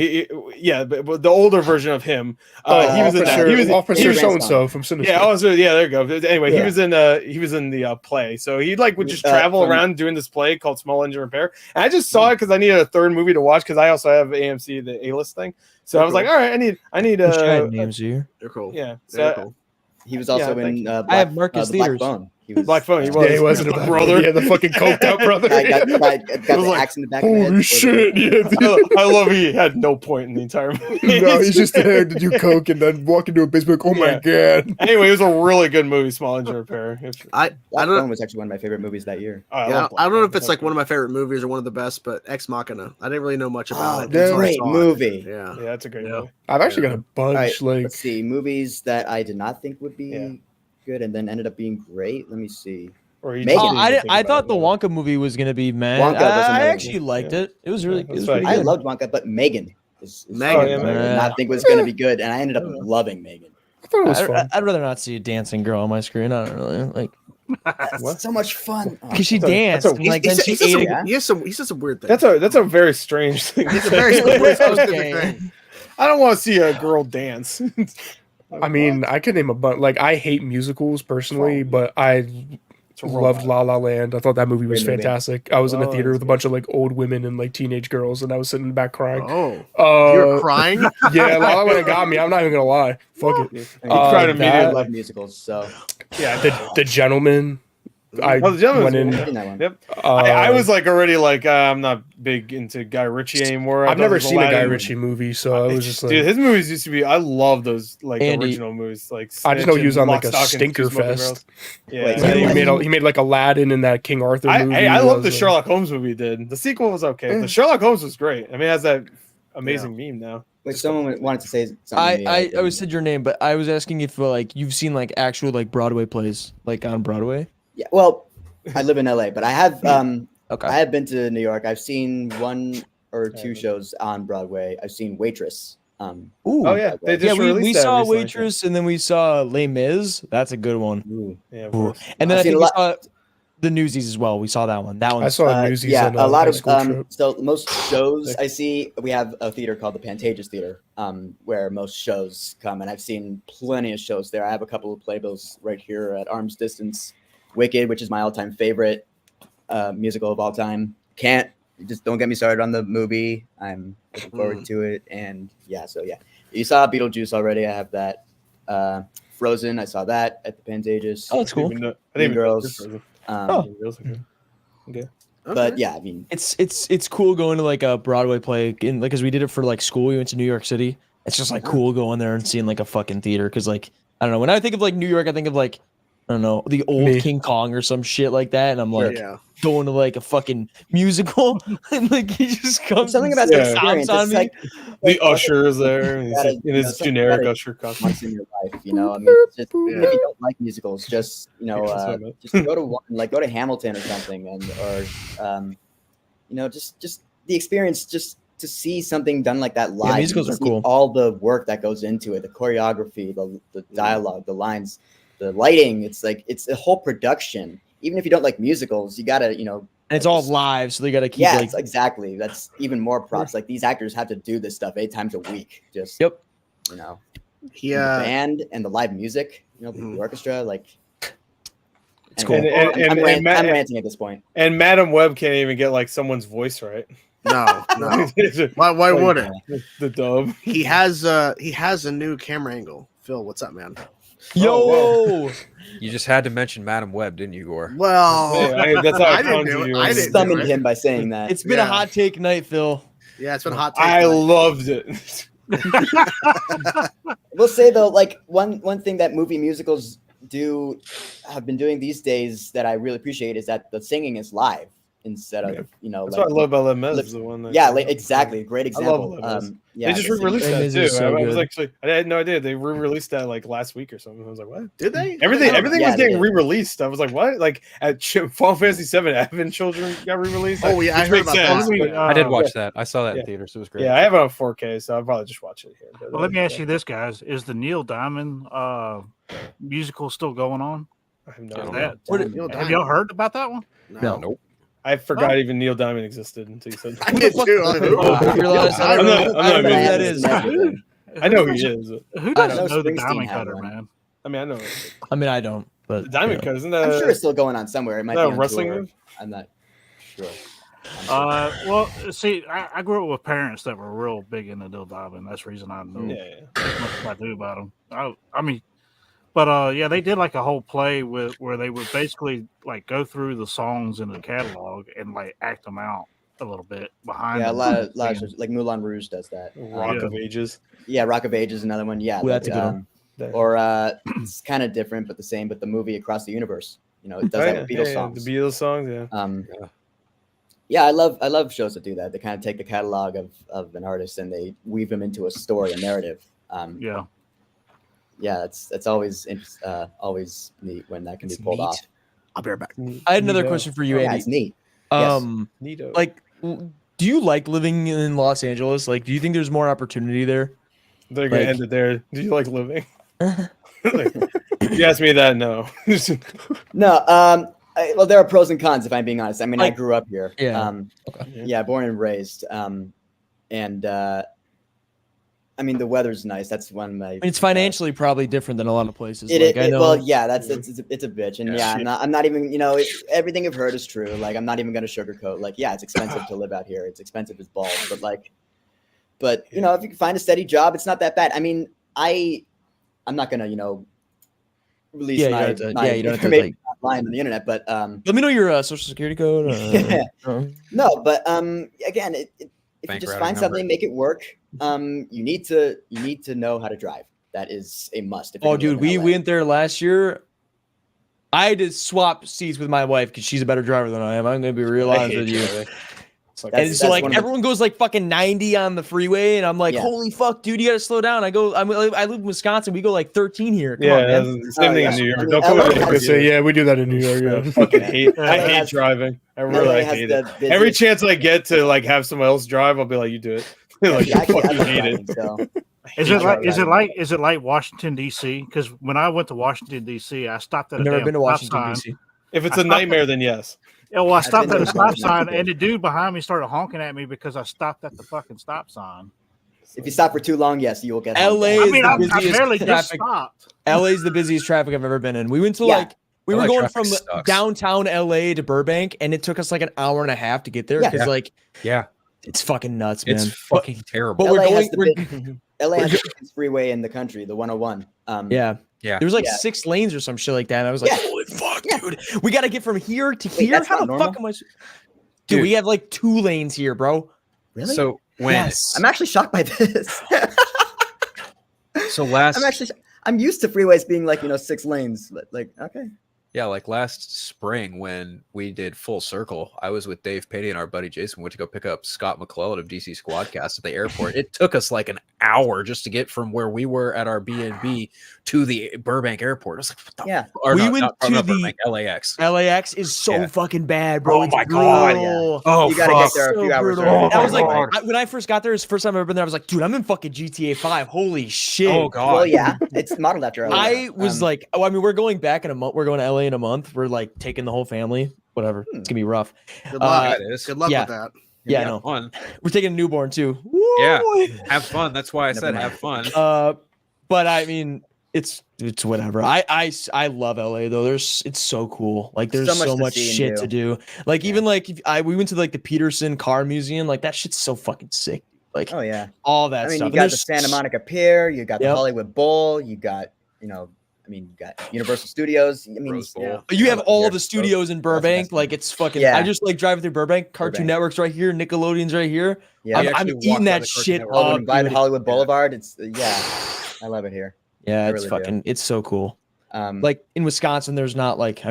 But the older version of him. He was in that. He was Officer so and so from Sinister. Yeah, there you go. Anyway, he was in the play. So he like would just travel around doing this play called Small Engine Repair. And I just saw it because I needed a third movie to watch because I also have AMC, the A-list thing. So I was like, all right, I need AMC. They're cool. Yeah. So he was also in I have Marcus Theaters. Black Phone. He was. Yeah, he wasn't a brother. Yeah, the fucking coked out brother. I got the axe in the back of the head. Holy shit! Yeah, I love he had no point in the entire movie. No, he's just there to do coke and then walk into a basement. Oh my god! Anyway, it was a really good movie, Small Engine Repair. I don't know. Was actually one of my favorite movies that year. I don't know if it's like one of my favorite movies or one of the best, but Ex Machina. I didn't really know much about it. Great movie. Yeah, that's a great movie. I've actually got a bunch. Let's see movies that I did not think would be good and then ended up being great. Let me see. I thought the Wonka movie was gonna be I actually liked it. It was really. I loved Wonka, but Megan I did not think was gonna be good, and I ended up loving Megan. I thought it was fun. I'd rather not see a dancing girl on my screen. I don't really like. That's so much fun because she danced. He says some weird things. That's a very strange thing. It's a very thing. I don't want to see a girl dance. I mean, I could name a bunch. Like, I hate musicals personally, but I loved La La Land. I thought that movie was fantastic. I was in a theater with a bunch of like old women and like teenage girls, and I was sitting in the back crying. You were crying? Yeah, La La Land got me. I'm not even gonna lie. Fuck it. You cried immediately. I love musicals, so yeah. The Gentleman. I went in. Yep. I was like already like I'm not big into Guy Ritchie anymore. I've never seen a Guy Ritchie movie, so I was just like, dude, his movies used to be. I love those like original movies. Like I just know he was on like a stinker fest. Yeah, he made like Aladdin and that King Arthur movie. I love the Sherlock Holmes movie. He did the sequel was okay. The Sherlock Holmes was great. I mean, it has that amazing meme now. Like someone wanted to say something. I always said your name, but I was asking if like you've seen like actual like Broadway plays like on Broadway. Yeah, well. I live in LA, but I have Okay. I have been to New York. I've seen 1 or 2 shows on Broadway. I've seen Waitress. Ooh. Oh yeah, they just we saw recently. Waitress, and then we saw Les Mis. That's a good one. Ooh, yeah, and then I think we saw the Newsies as well. We saw that one. That one. I saw Newsies. Yeah, a lot of so most shows I see. We have a theater called the Pantages Theater, where most shows come, and I've seen plenty of shows there. I have a couple of playbills right here at arm's distance. Wicked, which is my all-time favorite musical of all time. Just don't get me started on the movie. I'm looking forward to it, and so you saw Beetlejuice already. I have that. Frozen, I saw that at the Pantages. Oh, that's cool. Mean Girls. Okay. But yeah, I mean, it's cool going to like a Broadway play, in like, because we did it for like school. We went to New York City. It's just like cool going there and seeing like a fucking theater. Because like I don't know, when I think of like New York, I think of like, I don't know, the old King Kong or some shit like that, and I'm like going to like a fucking musical, and like he just comes. Something about the experience on me. like the usher is there in his generic usher costume. Once in your life, you know. I mean, just, even if you don't like musicals, just just go to one, like go to Hamilton or something, and just the experience, just to see something done like that live. Yeah, musicals are cool. All the work that goes into it, the choreography, the dialogue, the lines. The lighting, it's like it's a whole production. Even if you don't like musicals, you gotta, and it's all live, so they gotta keep. Yeah, exactly. That's even more props. Like these actors have to do this stuff 8 times a week. Just the band and the live music, the orchestra, like. It's cool. I'm ranting at this point. And Madam Web can't even get like someone's voice right. No. Why would it? The dub. He has a new camera angle. Phil, what's up, man? Yo, you just had to mention Madam Web, didn't you, Gore? Well, that's how I summoned him by saying that. It's been a hot take night, Phil. Yeah, it's been a hot take. I loved it. We'll say though, like one thing that movie musicals have been doing these days that I really appreciate is that the singing is live instead of That's what I love about Les Mis. The one exactly, great example. They just re-released that too. I was actually, I had no idea they re-released that like last week or something. I was like, what? Did they? Everything was getting re-released. I was like, what? Like at Final Fantasy VII, Advent Children got re-released. Oh yeah, I heard about that. I did watch that. I saw that in theaters. It was great. Yeah, I have it on 4K, so I'll probably just watch it here. Well, let me ask you this, guys: is the Neil Diamond musical still going on? I have no idea. Have y'all heard about that one? No. Nope. I forgot even Neil Diamond existed until you said that. I did too. I don't know who that is. I know who he is. Who doesn't know the Diamond Cutter, man? I mean, I know. I mean, I don't. But the Diamond Cutter, isn't that? I'm sure it's still going on somewhere. It might be a wrestling move. I'm not sure. Well, see, I grew up with parents that were real big into Neil Diamond. That's the reason I know as much as I do about him. I mean. But they did like a whole play where they would basically like go through the songs in the catalog and like act them out a little bit behind. Yeah, a lot of like Moulin Rouge does that. Rock of Ages. Yeah, Rock of Ages, another one. Yeah, well, that's a good one. Or it's kind of different but the same. But the movie Across the Universe, it does that with Beatles songs. The Beatles songs, yeah. I love shows that do that. They kind of take the catalog of an artist and they weave them into a story, a narrative. Yeah, it's always always neat when that can be pulled off. I'll be right back. I had another question for you, Andy. Yeah, it's neat. Neato. Like, do you like living in Los Angeles? Like, do you think there's more opportunity there? They're gonna end it there. Do you like living? You asked me that, no. No. Well, there are pros and cons if I'm being honest. I mean, I grew up here. Yeah. Yeah, born and raised. I mean, the weather's nice. That's one of my. I mean, it's financially probably different than a lot of places. Well, yeah, it's a bitch, and I'm not even. Everything you've heard is true. Like, I'm not even going to sugarcoat. Like, yeah, it's expensive to live out here. It's expensive as balls, but if you can find a steady job, it's not that bad. I mean, I'm not going to release my information online on the internet, but let me know your social security code. No, but again, if you just find something, make it work. You need to know how to drive. That is a must. Oh, dude, we went there last year. I had to swap seats with my wife because she's a better driver than I am. I'm going to be real honest with you. And so like everyone goes like fucking 90 on the freeway, and I'm like, holy fuck, dude, you gotta slow down. I live in Wisconsin. We go like 13 here. Come on, man. Same thing in New York. Don't come to say, yeah, we do that in New York. Yeah. I hate driving. I really hate it. Every chance I get to like have someone else drive, I'll be like, you do it. Like, I fucking hate it. Is it like Washington D.C.? Because when I went to Washington D.C., I stopped at a never damn been to Washington stop D.C. sign. If it's a nightmare, then yes. Yeah, well, I stopped at a stop sign, and the dude behind me started honking at me because I stopped at the fucking stop sign. If you stop for too long, yes, you will get. LA is the busiest barely traffic. just stopped. LA is the busiest traffic I've ever been in. We went to we were going from downtown LA to Burbank, and it took us like an hour and a half to get there because it's fucking nuts, man. It's fucking terrible. But LA has the biggest freeway in the country, the 101. Yeah. There was like 6 lanes or some shit like that. And I was like, holy fuck, dude. We got to get from here to here. How the fuck am I? Dude, we have like 2 lanes here, bro. Really? So when I'm actually shocked by this. I'm used to freeways being like 6 lanes. Like okay. Yeah, like last spring when we did Full Circle, I was with Dave Patey and our buddy Jason. We went to go pick up Scott McClellan of DC Squadcast at the airport. It took us like an hour just to get from where we were at our B&B to the Burbank airport. It was like, what the fuck? Or we went to Burbank, LAX. LAX is so fucking bad, bro. Oh my god! Oh, you gotta get there a few hours early. That was like when I first got there. It's the first time I've ever been there. I was like, dude, I'm in fucking GTA 5. Holy shit! Oh god! Well, yeah, it's modeled after LA. I was like, I mean, we're going back in a month. We're going to LA in a month. We're like taking the whole family. Whatever. It's gonna be rough. Good luck. Good luck with that. Yeah, I know. Fun. We're taking a newborn too. Yeah, have fun. That's why I said have fun. But I mean, it's whatever. I love LA though. It's so cool. Like there's so much shit to do. Like even like we went to like the Peterson Car Museum. Like that shit's so fucking sick. Like all that stuff. You got the Santa Monica Pier. You got the Hollywood Bowl. You got you got Universal Studios. I mean, you have all the studios in Burbank. Like it's fucking. I just like driving through Burbank. Cartoon Network's right here. Nickelodeon's right here. Yeah, I'm eating that shit up. By the Hollywood Boulevard. It's I love it here. Yeah, it's fucking. It's so cool. Like in Wisconsin, there's not like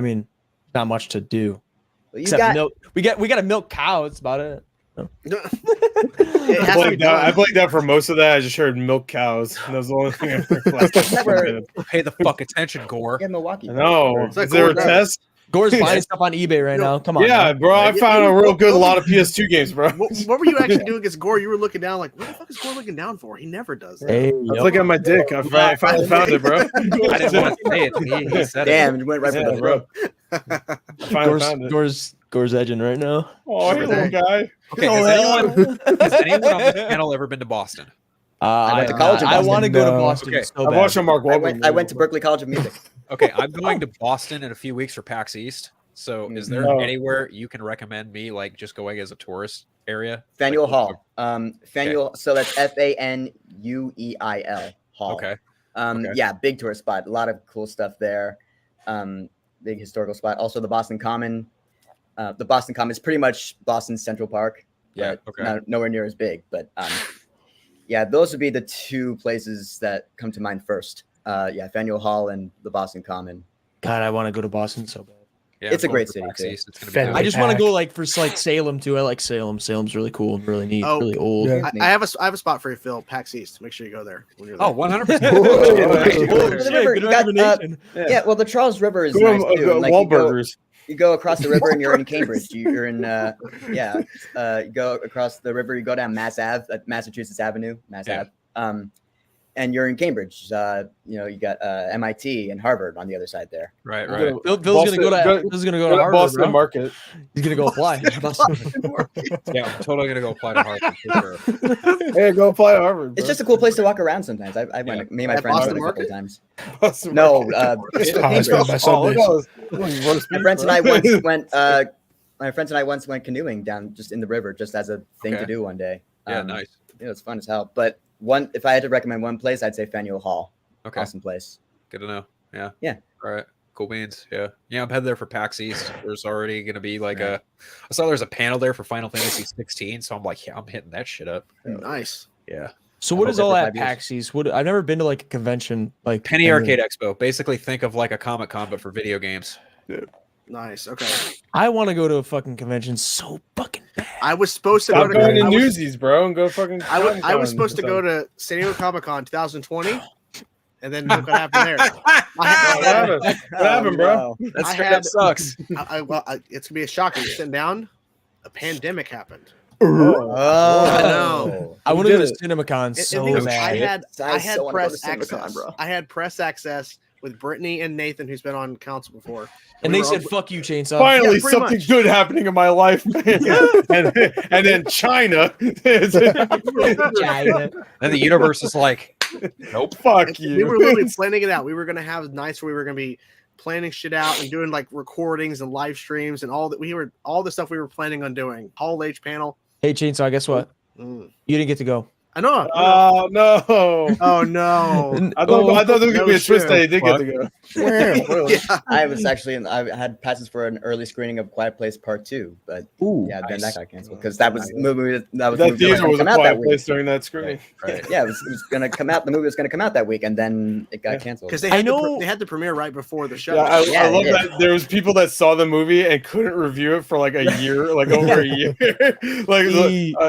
not much to do. Except milk. We got to milk cows. That's about it. I blanked out for most of that. I just heard milk cows. That was the only thing I heard. Pay the fuck attention, Gore. Yeah, Milwaukee. No, is there a test? Gore's buying stuff on eBay right now. Come on. Yeah, bro. I found a real good lot of PS2 games, bro. What were you actually doing against Gore? You were looking down like, what the fuck is Gore looking down for? He never does that. Hey, I was looking at my dick. I finally found it, bro. I didn't want to say it. He said it went right for the throat. Finally found it. Gore's edging right now. Oh, hey, little guy. Okay, has anyone on this panel ever been to Boston? I went to college in I Boston. want to go to Boston. Okay. So I watched Mark Wahlberg. I went to Berklee College of Music. Okay, I'm going to Boston in a few weeks for PAX East. So is there anywhere you can recommend me, like just going as a tourist area? Faneuil Hall. Faneuil. So that's FANUEIL Hall. Okay. Yeah, big tourist spot. A lot of cool stuff there. Big historical spot. Also the Boston Common. The Boston Common is pretty much Boston's Central Park. Yeah. Okay. Nowhere near as big, but yeah, those would be the 2 places that come to mind first. Yeah, Faneuil Hall and the Boston Common. God, I want to go to Boston so bad. Yeah, it's a great city. I just want to go like for like Salem too. I like Salem. Salem's really cool and really neat, really old. Yeah. I have a spot for you, Phil. PAX East. Make sure you go there. When you're there. 100%. Yeah, well, the Charles River is nice too. Like you go across the river and you're in Cambridge. You're in you go across the river. You go down Mass Ave, Massachusetts Avenue, Mass Ave. And you're in Cambridge. You got MIT and Harvard on the other side there. Right. Phil's gonna go to Harvard. Boston Market. He's gonna go apply. Yeah, I'm totally gonna go apply to Harvard for sure. Hey, go apply to Harvard. Bro. It's just a cool place to walk around sometimes. I went. Me and my friends went a couple of times. Boston no, my friends and I once went. My friends and I once went canoeing down just in the river, just as a thing to do one day. Yeah, nice. It was fun as hell. But if I had to recommend one place, I'd say Faneuil Hall. Okay. Awesome place. Good to know. Yeah. Yeah. All right. Cool beans. Yeah. Yeah. I'm headed there for PAX East. There's already going to be like I saw there's a panel there for Final Fantasy 16. So I'm like, yeah, I'm hitting that shit up. Nice. Yeah. So what is all that PAX East? I've never been to like a convention like Penny Arcade Expo. Basically think of like a Comic-Con, but for video games. Yeah. Nice. Okay. I want to go to a fucking convention so fucking bad. I was supposed to Stop go going to I was- Newsies, bro, and go fucking. I was supposed to go to San Diego Comic-Con 2020, and then look what happened there. What happened, bro? That straight up sucks. It's gonna be a shocker. You're sitting down. A pandemic happened. Oh, I know. I want to go to CinemaCon so bad. I had so wanna go press to CinemaCon, access. bro. I had press access with Brittany and Nathan, who's been on council before. And We they were said, "Fuck you, Chainsaw." Finally, Yeah, pretty something much. good happening in my life, and then China. China. And the universe is like, nope. Fuck you. We were literally planning it out. We were gonna have nights where we were gonna be planning shit out and doing like recordings and live streams and all that. All the stuff we were planning on doing. Hall H panel. Hey, Chainsaw, guess what? You didn't get to go. I know. Oh no! Oh no! I thought there was gonna be a twist shit. that he did get to go. Yeah. I was actually I had passes for an early screening of Quiet Place Part 2, but yeah, then that got canceled because that was the movie That movie theater was a come out quiet that place week. during that screening. Right. Yeah, it was gonna come out. The movie was gonna come out that week, and then it got canceled. Because they had the premiere right before the show. Yeah, I Yeah, love yeah. that there was people that saw the movie and couldn't review it for like a year, like over a year.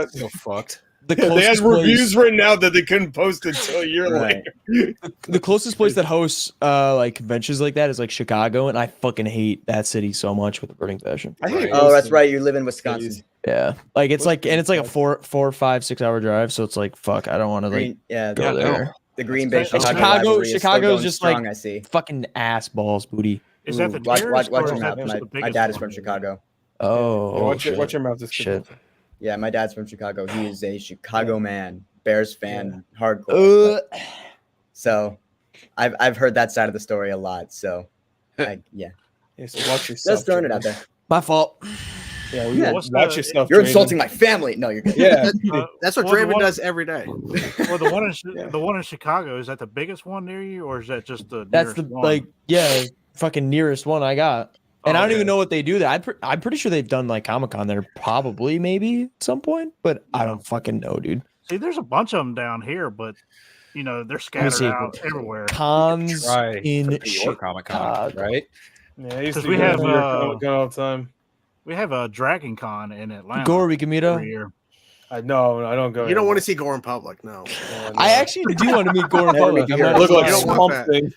So fucked. The they had closest reviews place, written out that they couldn't post until a year Right. later. the closest place that hosts like conventions like that is like Chicago, and I fucking hate that city so much with a burning passion. I hate Oh, that's Boston. right. You live in Wisconsin. Yeah, like it's like, and it's like a 4, 5, 6 hour drive, so it's like fuck. I don't want to like Green, yeah, go there. the Green Bay And Chicago. Chicago, rivalry is still Chicago's going just strong, like I see. fucking ass balls booty. Is that the watch nearest or your is that mouth. just the My biggest dad is one? from Chicago. Oh, Watch your mouth. This shit. Yeah, my dad's from Chicago. He is a Chicago man, Bears fan, hardcore. So, I've heard that side of the story a lot. So, yeah, so watch yourself. just throwing it out there. My fault. Yeah, Yeah. watch yourself. You're Draven. insulting my family. No, you're good. Yeah, That's what Well, the Draven one- does every day. Well, the one in Chicago, is that the biggest one near you, or is that just the That's the nearest one? like fucking nearest one I got. And I don't Okay. even know what they do there. I'm pretty sure they've done like Comic-Con there, probably maybe at some point, but I don't fucking know, dude. See, there's a bunch of them down here, but you know they're scattered see. out everywhere. Cons Try in New York Comic Con, Chicago. right? Yeah, I used Because to we go to have New York Comic Con all the time. we have a Dragon Con in Atlanta Gore, we can meet up. every year. No, I don't go. You don't want to see Gore in public, no. I actually do want to meet Gore in Yeah, public. we I'm can not look like You don't want Swamp that. Thing.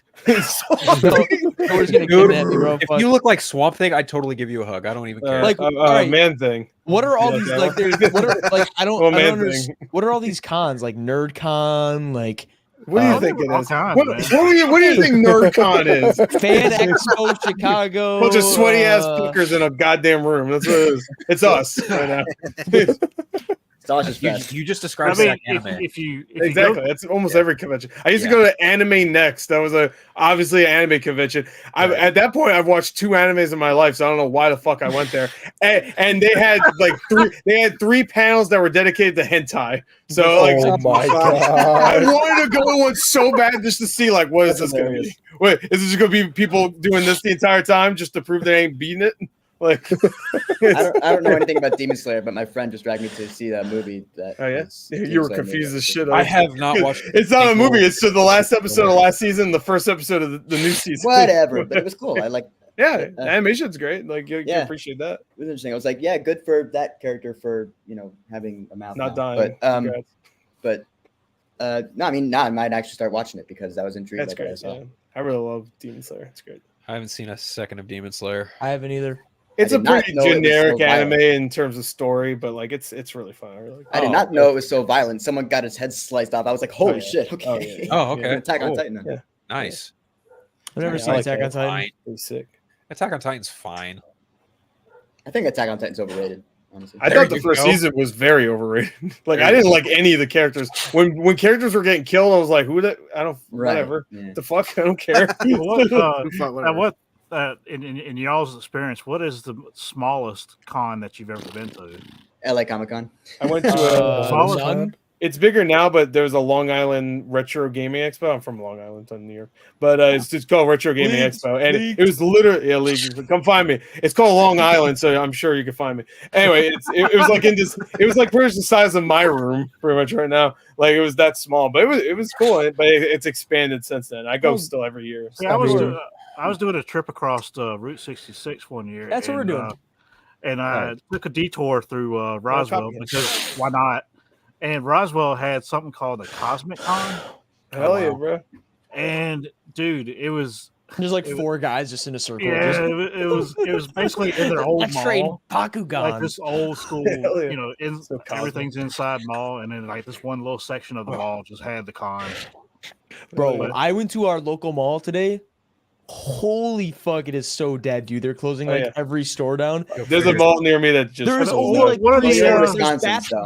Gore's gonna Dude, kidnap me, bro. if Fuck. you look like Swamp Thing, I'd totally give you a hug. I don't even care. Like, all right. Man Thing. What are all Yeah, these okay. like? There's what are like? I don't. Well, I don't man understand. What are all these cons? Like NerdCon, like What do you Uh, think it all is? kinds, What, man. what do you think NerdCon is? Fan Expo Chicago. Bunch of sweaty ass fuckers in a goddamn room. That's what it is. It's us right now. Sausage Fest. You just I described mean, Sack anime. if you Exactly. go, That's almost every convention. I used to go to Anime Next. That was obviously an anime convention. At that point, I've watched 2 animes in my life, so I don't know why the fuck I went there. And they had like 3 panels that were dedicated to hentai. So like, Oh my I god. wanted to go to one so bad just to see like what is this going to be? Wait, is this going to be people doing this the entire time just to prove they ain't beating it? Like, I don't know anything about Demon Slayer, but my friend just dragged me to see that movie. That oh yeah, was you Demon were Slayer confused movie. as shit. I have not watched. It's not a April. movie. It's the last episode of last season, the first episode of the new season. Whatever, but it was cool. I like. Yeah, animation's great. Like you Yeah. appreciate that. It was interesting. I was like, yeah, good for that character for having a mouth. Not now. dying. But no, I mean, now I might actually start watching it because I was intrigued. That's by what I great. saw. Yeah. I really love Demon Slayer. It's great. I haven't seen a second of Demon Slayer. I haven't either. It's a did not pretty know it was so generic anime violent. in terms of story, but like it's really fun. I really like it. I did not know it was so violent. Someone got his head sliced off. I was like, holy yeah. shit. Okay. Oh, yeah. Oh, okay. Attack on Cool. Titan. Then. Yeah. Nice. I've never Yeah, seen I like Attack that. on Titan. Fine. Pretty sick. Attack on Titan's fine. I think Attack on Titan's overrated. Honestly. I There thought the you first go. season was very overrated. Like There I you didn't like any of the characters. When characters were getting killed, I was like, "Who? That? I don't. Right. Whatever. Yeah. The fuck? I don't care." what, Whatever. now what in y'all's experience, what is the smallest con that you've ever been to? LA Comic Con. I went to Smallest None? It's bigger now, but there's a Long Island Retro Gaming Expo. I'm from Long Island, New York, but it's just called Retro Gaming Expo, and it was literally illegal. Come find me. It's called Long Island, so I'm sure you can find me. Anyway, it was like it was like pretty much the size of my room, pretty much right now. Like it was that small, but it was cool. But it's expanded since then. I go still every year. So. Yeah, I was doing a trip across Route 66 one year. That's what we're doing. And I took a detour through Roswell because why not? And Roswell had something called a Cosmic Con. Hell yeah, bro! And dude, it was there's like four guys just in a circle. Yeah, it was basically in their old mall, Bakugan, like this old school. You know, everything's inside mall, and then like this one little section of the mall just had the con. Bro, I went to our local mall today. Holy fuck, it is so dead, dude. They're closing every store down. There's a mall near me that just there's only like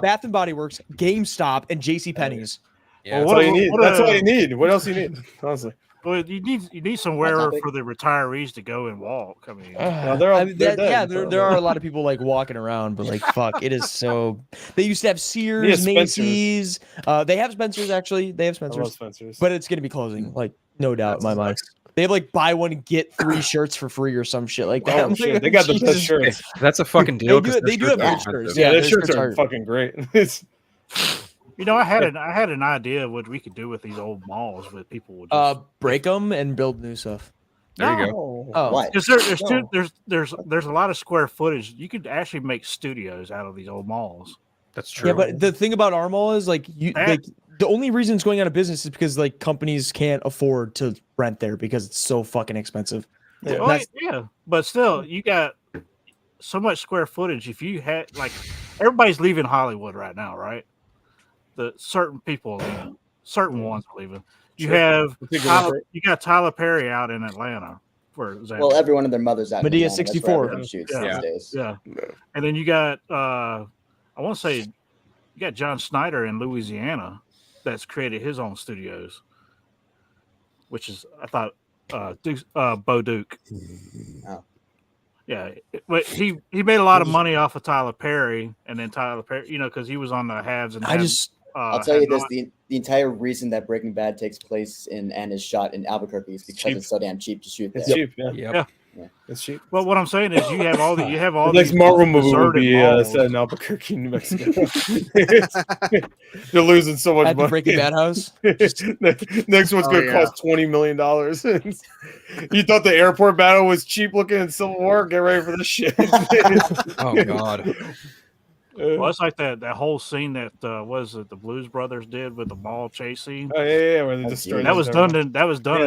Bath and Body Works, GameStop, and JCPenney's. Yeah, that's all you need. That's all you need. What else you need? Honestly. Well, you need somewhere for the retirees to go and walk. I mean, there are a lot of people like walking around, but like, fuck, it is so. They used to have Sears, Macy's. They have Spencer's actually. They have Spencer's. I love Spencer's. But it's gonna be closing, like no doubt in my mind. They have like buy one get 3 shirts for free or some shit like that. Oh, shit. They got the best shirts. That's a fucking deal. They do have good shirts. Yeah, their shirts are fucking great. You know, I had an idea of what we could do with these old malls, but people would just break them and build new stuff. There you go. What? There's a lot of square footage. You could actually make studios out of these old malls. That's true. Yeah, but the thing about our mall is like the only reason it's going out of business is because like companies can't afford to rent there because it's so fucking expensive. Yeah, but still, you got so much square footage. If you had like everybody's leaving Hollywood right now, right? The certain people, certain ones are leaving. You got Tyler Perry out in Atlanta, for example. Well, every one of their mothers out. Medea 64. Yeah. And then you got I want to say you got John Snyder in Louisiana that's created his own studios, which is I thought Bo Duke. Oh. Yeah, but he made a lot of money off of Tyler Perry, and then Tyler Perry, you know, because he was on the Haves and I'll tell you this: the entire reason that Breaking Bad takes place and is shot in Albuquerque is because it's so damn cheap to shoot there. It's cheap, yeah. It's cheap. Well, what I'm saying is, you have all the next Marvel movie will be set in Albuquerque, New Mexico. They're losing so much At the money. Breaking Bad house. Next one's going to cost $20 million. You thought the airport battle was cheap looking in Civil War? Get ready for this shit. Oh God. Well, it's like that whole scene that the Blues Brothers did with the mall chase scene. Oh yeah, where they destroyed. That was done in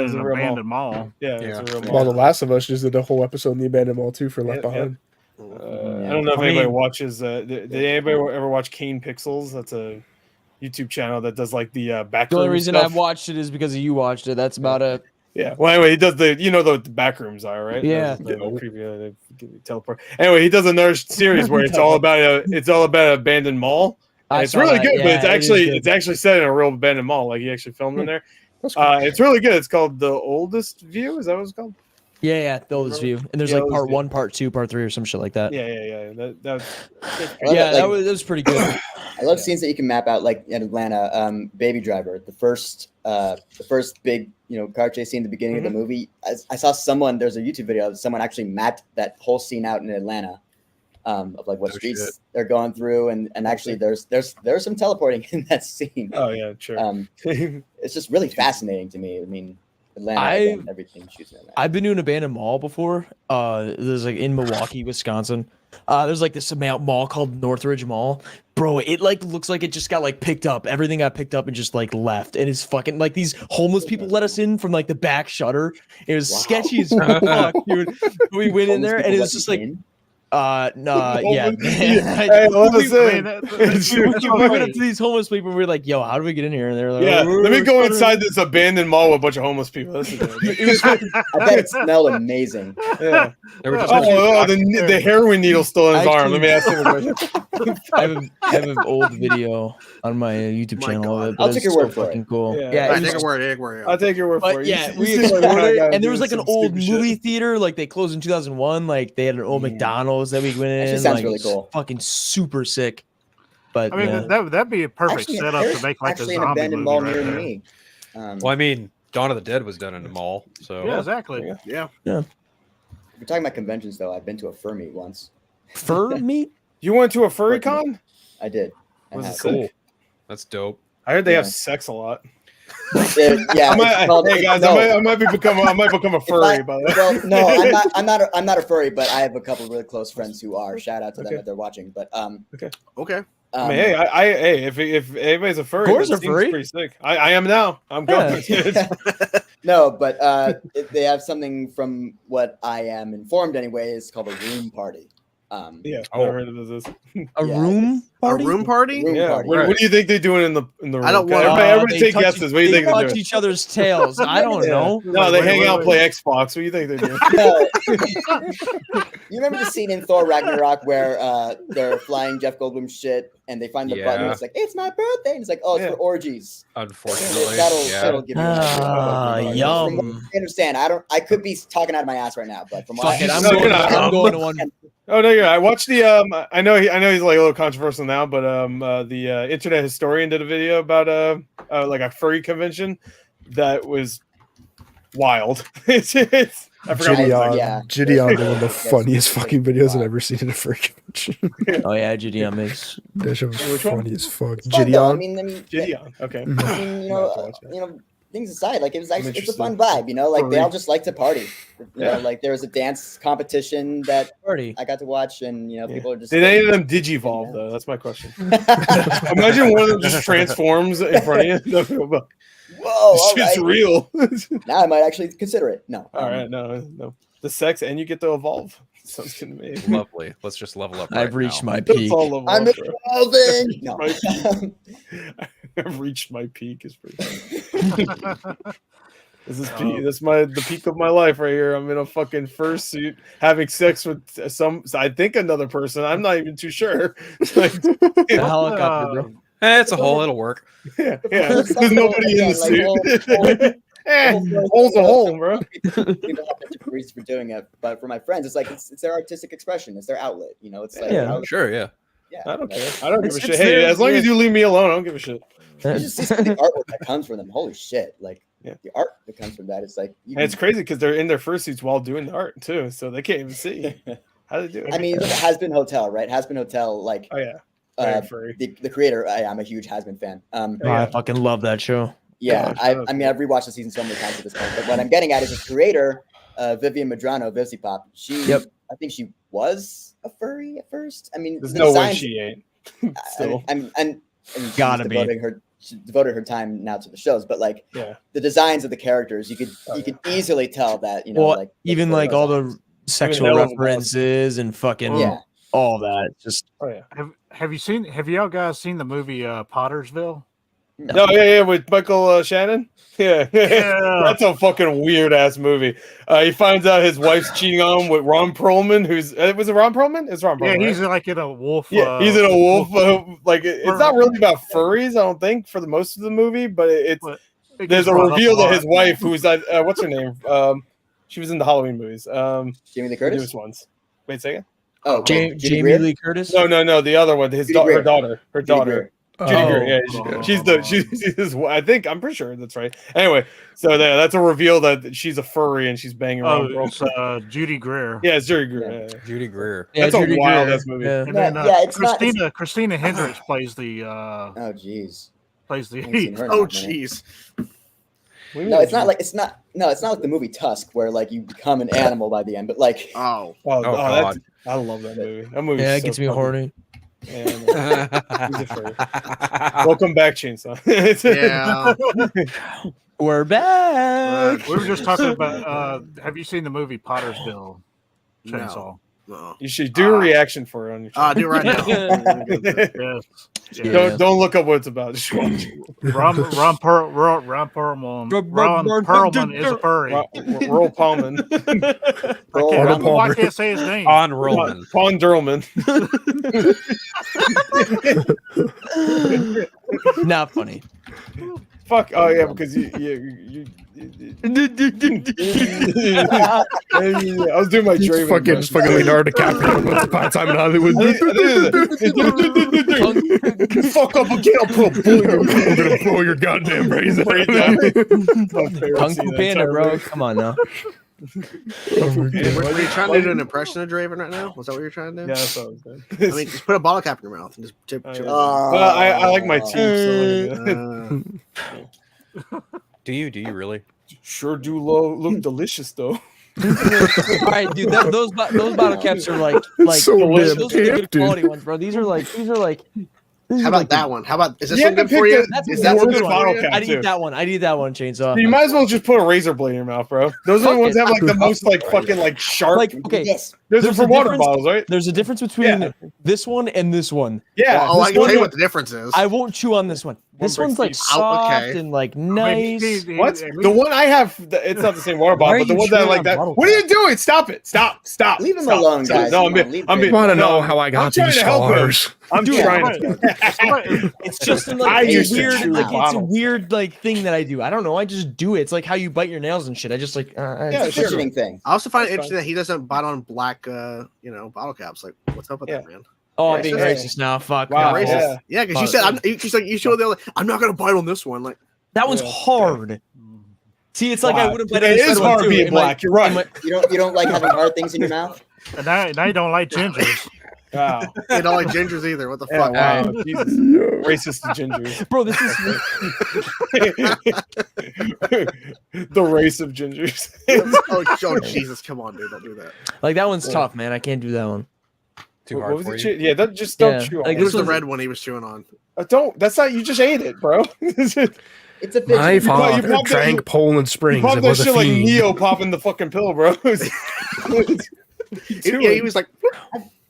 an abandoned mall. Yeah, it's a real mall. Well, The Last of Us just did a whole episode in the abandoned mall too for Left Behind. I don't know if anybody watches. Did anybody ever watch Kane Pixels? That's a YouTube channel that does like the back. The only reason I've watched it is because you watched it. That's about it. Yeah. Well, anyway, he does the back rooms are right. Yeah. Creepy, teleport. Anyway, he does another series where it's all about an abandoned mall. It's really good, but it's actually set in a real abandoned mall. Like he actually filmed in there. It's really good. It's called The Oldest View. Is that what it's called? Yeah, The Oldest View. And there's like part 1, part 2, part 3, or some shit like that. Yeah. That was pretty good. I love scenes that you can map out, like in Atlanta. Baby Driver, the first big car chase scene at the beginning of the movie. I saw someone. There's a YouTube video of someone actually mapped that whole scene out in Atlanta, of like what streets they're going through, and actually there's some teleporting in that scene. Oh yeah, sure. It's just really fascinating to me. I mean, Atlanta, everything shoots in Atlanta. I've been to an abandoned mall before. There's like in Milwaukee, Wisconsin. There's like this mall called Northridge Mall. Bro, it like looks like it just got like picked up. Everything got picked up and just like left. And it's fucking like these homeless people let us in from like the back shutter. It was sketchy as fuck, dude. We went in there and it was just like yeah. Hey, let us in. We went up to these homeless people and we were like, yo, how do we get in here? And they're like, let me go inside this abandoned mall with a bunch of homeless people. I bet it smelled amazing. Yeah. The heroin needle's still in his arm. Let me ask him a question. I have an old video on my YouTube channel of it. I'll take your word for it. Cool. Yeah, I take your word. I'll take your word for it. Yeah, we explored it, and there was like an old movie theater, like they closed in 2001. Like they had an old McDonald's that we went in. Actually sounds really cool. Fucking super sick. But I mean, that'd be a perfect setup to make like a zombie an abandoned movie mall right near there. me. Well, I mean, Dawn of the Dead was done in a mall, so Yeah, exactly. Yeah. If you're talking about conventions, though, I've been to a fur meet once. Fur meet? You went to a furry con? I did. Was it cool. sick? That's dope. I heard they have sex a lot. Yeah, hey guys, I might become a furry. By the way, well, no, I'm not a furry, but I have a couple of really close friends who are. Shout out to them if they're watching. But okay. I mean, hey, if anybody's a furry, Gore's that a seems furry. pretty sick. I am now. I'm going. No, but they have something from what I am informed anyway. It's called a room party. Yeah, never heard of this. A room party? A room party? Yeah. party. What do you think they're doing in the room? I don't want. Everybody they take touch guesses. What do you they think they're touch doing? each other's tails. I don't know. No, they hang out and play Xbox. What do you think they're doing? You remember the scene in Thor Ragnarok where they're flying Jeff Goldblum's shit and they find the button? Yeah. It's like, it's my birthday. And it's like, oh, it's for orgies. Unfortunately, That'll give you yum. From what I understand. I could be talking out of my ass right now, but from what Fuck it, I'm understand- going to one. Oh no, yeah. I watched the I know he's like a little controversial now, but the internet historian did a video about like a furry convention that was wild. it's I forgot. Gideon did one of the funniest fucking videos I've ever seen in a furry convention. Oh yeah, Gideon makes that shit was funny as fuck. Fun, though. Gideon. Gideon. Okay. I mean, you know, things aside, like it's a fun vibe, you know, like they all just like to party. You know, like there was a dance competition that I got to watch, and you know, people are just. Did any of them digivolve though? That's my question. Imagine one of them just transforms in front of you. Whoa, this shit's real. Now I might actually consider it. No. All right, no. The sex and you get to evolve. Sounds good to me. Lovely. Let's just level up. I've right reached now. my peak. I'm evolving. No. I've reached my peak. Is pretty. This is peak. That's the peak of my life right here. I'm in a fucking fursuit having sex with I think another person. I'm not even too sure. Like, The helicopter, bro. It's a hole. It'll work. Yeah. There's nobody in the suit. Hole's a hole, bro. People have different reasons for doing it, but for my friends, it's like it's their artistic expression. It's their outlet. You know, it's like Sure, yeah. I don't care. I don't give a shit. Hey, as long as you leave me alone, I don't give a shit. You just see some of the artwork that comes from them. Holy shit! Like the art that comes from that is like. And it's crazy because they're in their fursuits while doing the art too, so they can't even see how they do it. I mean, Has Been Hotel, right? Has Been Hotel, like. Oh yeah. The creator, I'm a huge Has Been fan. I fucking love that show. Yeah, I mean, I've rewatched the season so many times at this point. But what I'm getting at is the creator, Vivian Madrano, Vivzy Pop. I think she was a furry at first. I mean, there's no way she ain't. Still, and gotta be. She devoted her time now to the shows, but like the designs of the characters, you could easily tell that like even like all the sexual references and fucking all that. Just have y'all guys seen the movie Pottersville? No, with Michael Shannon. Yeah, that's a fucking weird ass movie. He finds out his wife's cheating on him with Ron Perlman. Who's was it Ron Perlman? It's Ron Perlman. Yeah, he's right? like in a wolf. Yeah, he's in a wolf. Like it's not really about furries, I don't think, for the most of the movie. But there's a reveal that his wife, who's what's her name? She was in the Halloween movies. Jamie Lee Curtis. Newest ones. Wait a second. Oh, Jamie Lee Curtis. No, the other one. Her daughter. Judy Greer, she's I think I'm pretty sure that's right. Anyway, so that's a reveal that she's a furry and she's banging around. It's Judy Greer. Yeah, it's Judy Greer. Yeah. Judy Greer. That's a wild ass movie. And then Christina Hendricks plays the. Oh jeez. Plays the. Oh jeez. No, it's not like the movie Tusk where like you become an animal by the end, but like God. I love that movie. That movie. It gets me horny. Welcome back, Chainsaw. We're back. We were just talking about. Have you seen the movie Pottersville? Chainsaw. No. You should do a reaction for it on your channel. Do it right now. Yes. Don't look up what it's about. Just watch it. Ron Perlman is a furry. Roll Palman. I can't say his name. On Roman. Pon Derlman. Not funny. Fuck. Oh yeah, because you was doing my Draven. Just fucking Leonardo DiCaprio. Once upon a time in Hollywood. Fuck up again. I'll put a bullet. I'm gonna blow your goddamn brains out. Kung Fu Panda, bro. Come on now. Were you trying to do an impression of Draven right now? Was that what you're trying to do? Yeah, that's what I was doing. I mean, just put a bottle cap in your mouth and just chip. I like my teeth. Do you really? Sure do look delicious though. All right, dude. Those bottle caps are like so those damn are the good dude. quality ones, bro. These are like. How about that one? How about is this Yeah, one good pick for you? the- Is that that one one good good for bottle you? cap? I need that one. I need that one, Chainsaw. You might as well just put a razor blade in your mouth, bro. Those are the ones that have like the most like fucking like sharp. Like, okay, those are there's for a water difference- bottles, right? There's a difference between Yeah. this one and this one. Yeah. Well, I this can one- tell you what the difference is. I won't chew on this one. This breaks one's like teeth. soft Okay. and like nice. What? The one I have, it's not the same water Why bottle, are but the you one that I chewing like on that. bottle What are you doing? Stop it! Stop! Leave him Stop. alone, Stop. guys. No, Come on, leave I'm Draven. Want to know no, how I I'm got trying these to help him. scars? I'm Dude, trying to. It's just in, I like used a to weird, chew like it's a bottles. weird like thing that I do. I don't know. I just do it. It's like how you bite your nails and shit. I just like. Yeah, It's a sure. fidgeting thing. I also find it That's interesting that he doesn't bite on black, bottle caps. Like, what's up with Yeah. that, man? Oh, I'm Yeah, being sure. racist now. Fuck. Wow, no. racist. Yeah, because you said she's like you showed the other. I'm not gonna bite on this one. Like That one's Yeah. hard. See, it's like I Wow. wouldn't bite It on this is red one, hard too. being It might- black. You're right. it might- You don't like having hard things in your mouth? And now you don't like gingers. Wow. they don't like gingers either. What the Yeah, fuck? wow. Jesus. Racist to gingers. Bro, this is The race of gingers. oh Jesus! Come on, dude, don't do that. like that one's tough, man. I can't do that one. Too What hard was for it? you. Yeah, just don't Yeah, chew on like it. It was the one's- red one he was chewing on. Don't. That's not. You just ate it, bro. It's a fidgeting. My You father popped that- drank Poland Springs Popped and that was a shit like fiend. Neo popping the fucking pill, bro. Yeah, he was like,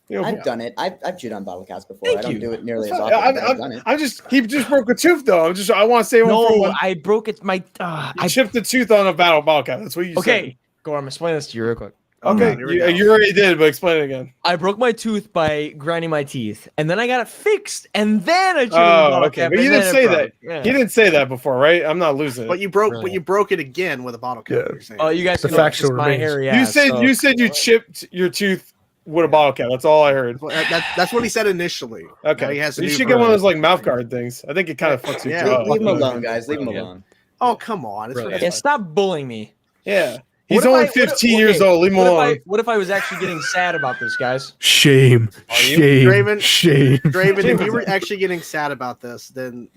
I've done it. I've chewed on bottle caps before. Thank I don't you. do it nearly as often, but I've done it. He just broke a tooth though. I want to say one for No, one. I broke it. My. I chipped the tooth on a bottle cap. That's what you said. Okay, go on. I'm explaining this to you real quick. Okay, here we go. you already did, but explain it again. I broke my tooth by grinding my teeth, and then I got it fixed, and then I chewed on the Oh, bottle okay. cap, But you and didn't then say it that. broke. Yeah. You didn't say that before, right? I'm not losing it. but you broke, Really? but you broke it again with a bottle cap. Yeah. You're saying. Oh, you guys The know factual it's my remains. hairy You ass, said so- you said you chipped your tooth with a bottle cap. That's all I heard. Well, that's what he said initially. Now Okay. he has a You new should get one of version. those like mouth guard things. I think it kind of fucks you Yeah. too up. Leave him alone, guys. Leave him alone. Oh come on! It's Brilliant. Yeah, stop bullying me. Yeah. What He's if only I- what if- 15 years okay, old. Leave him what if alone. What if I was actually getting sad about this, guys? Shame. Shame. Draven? Shame. Draven, if you were actually getting sad about this, then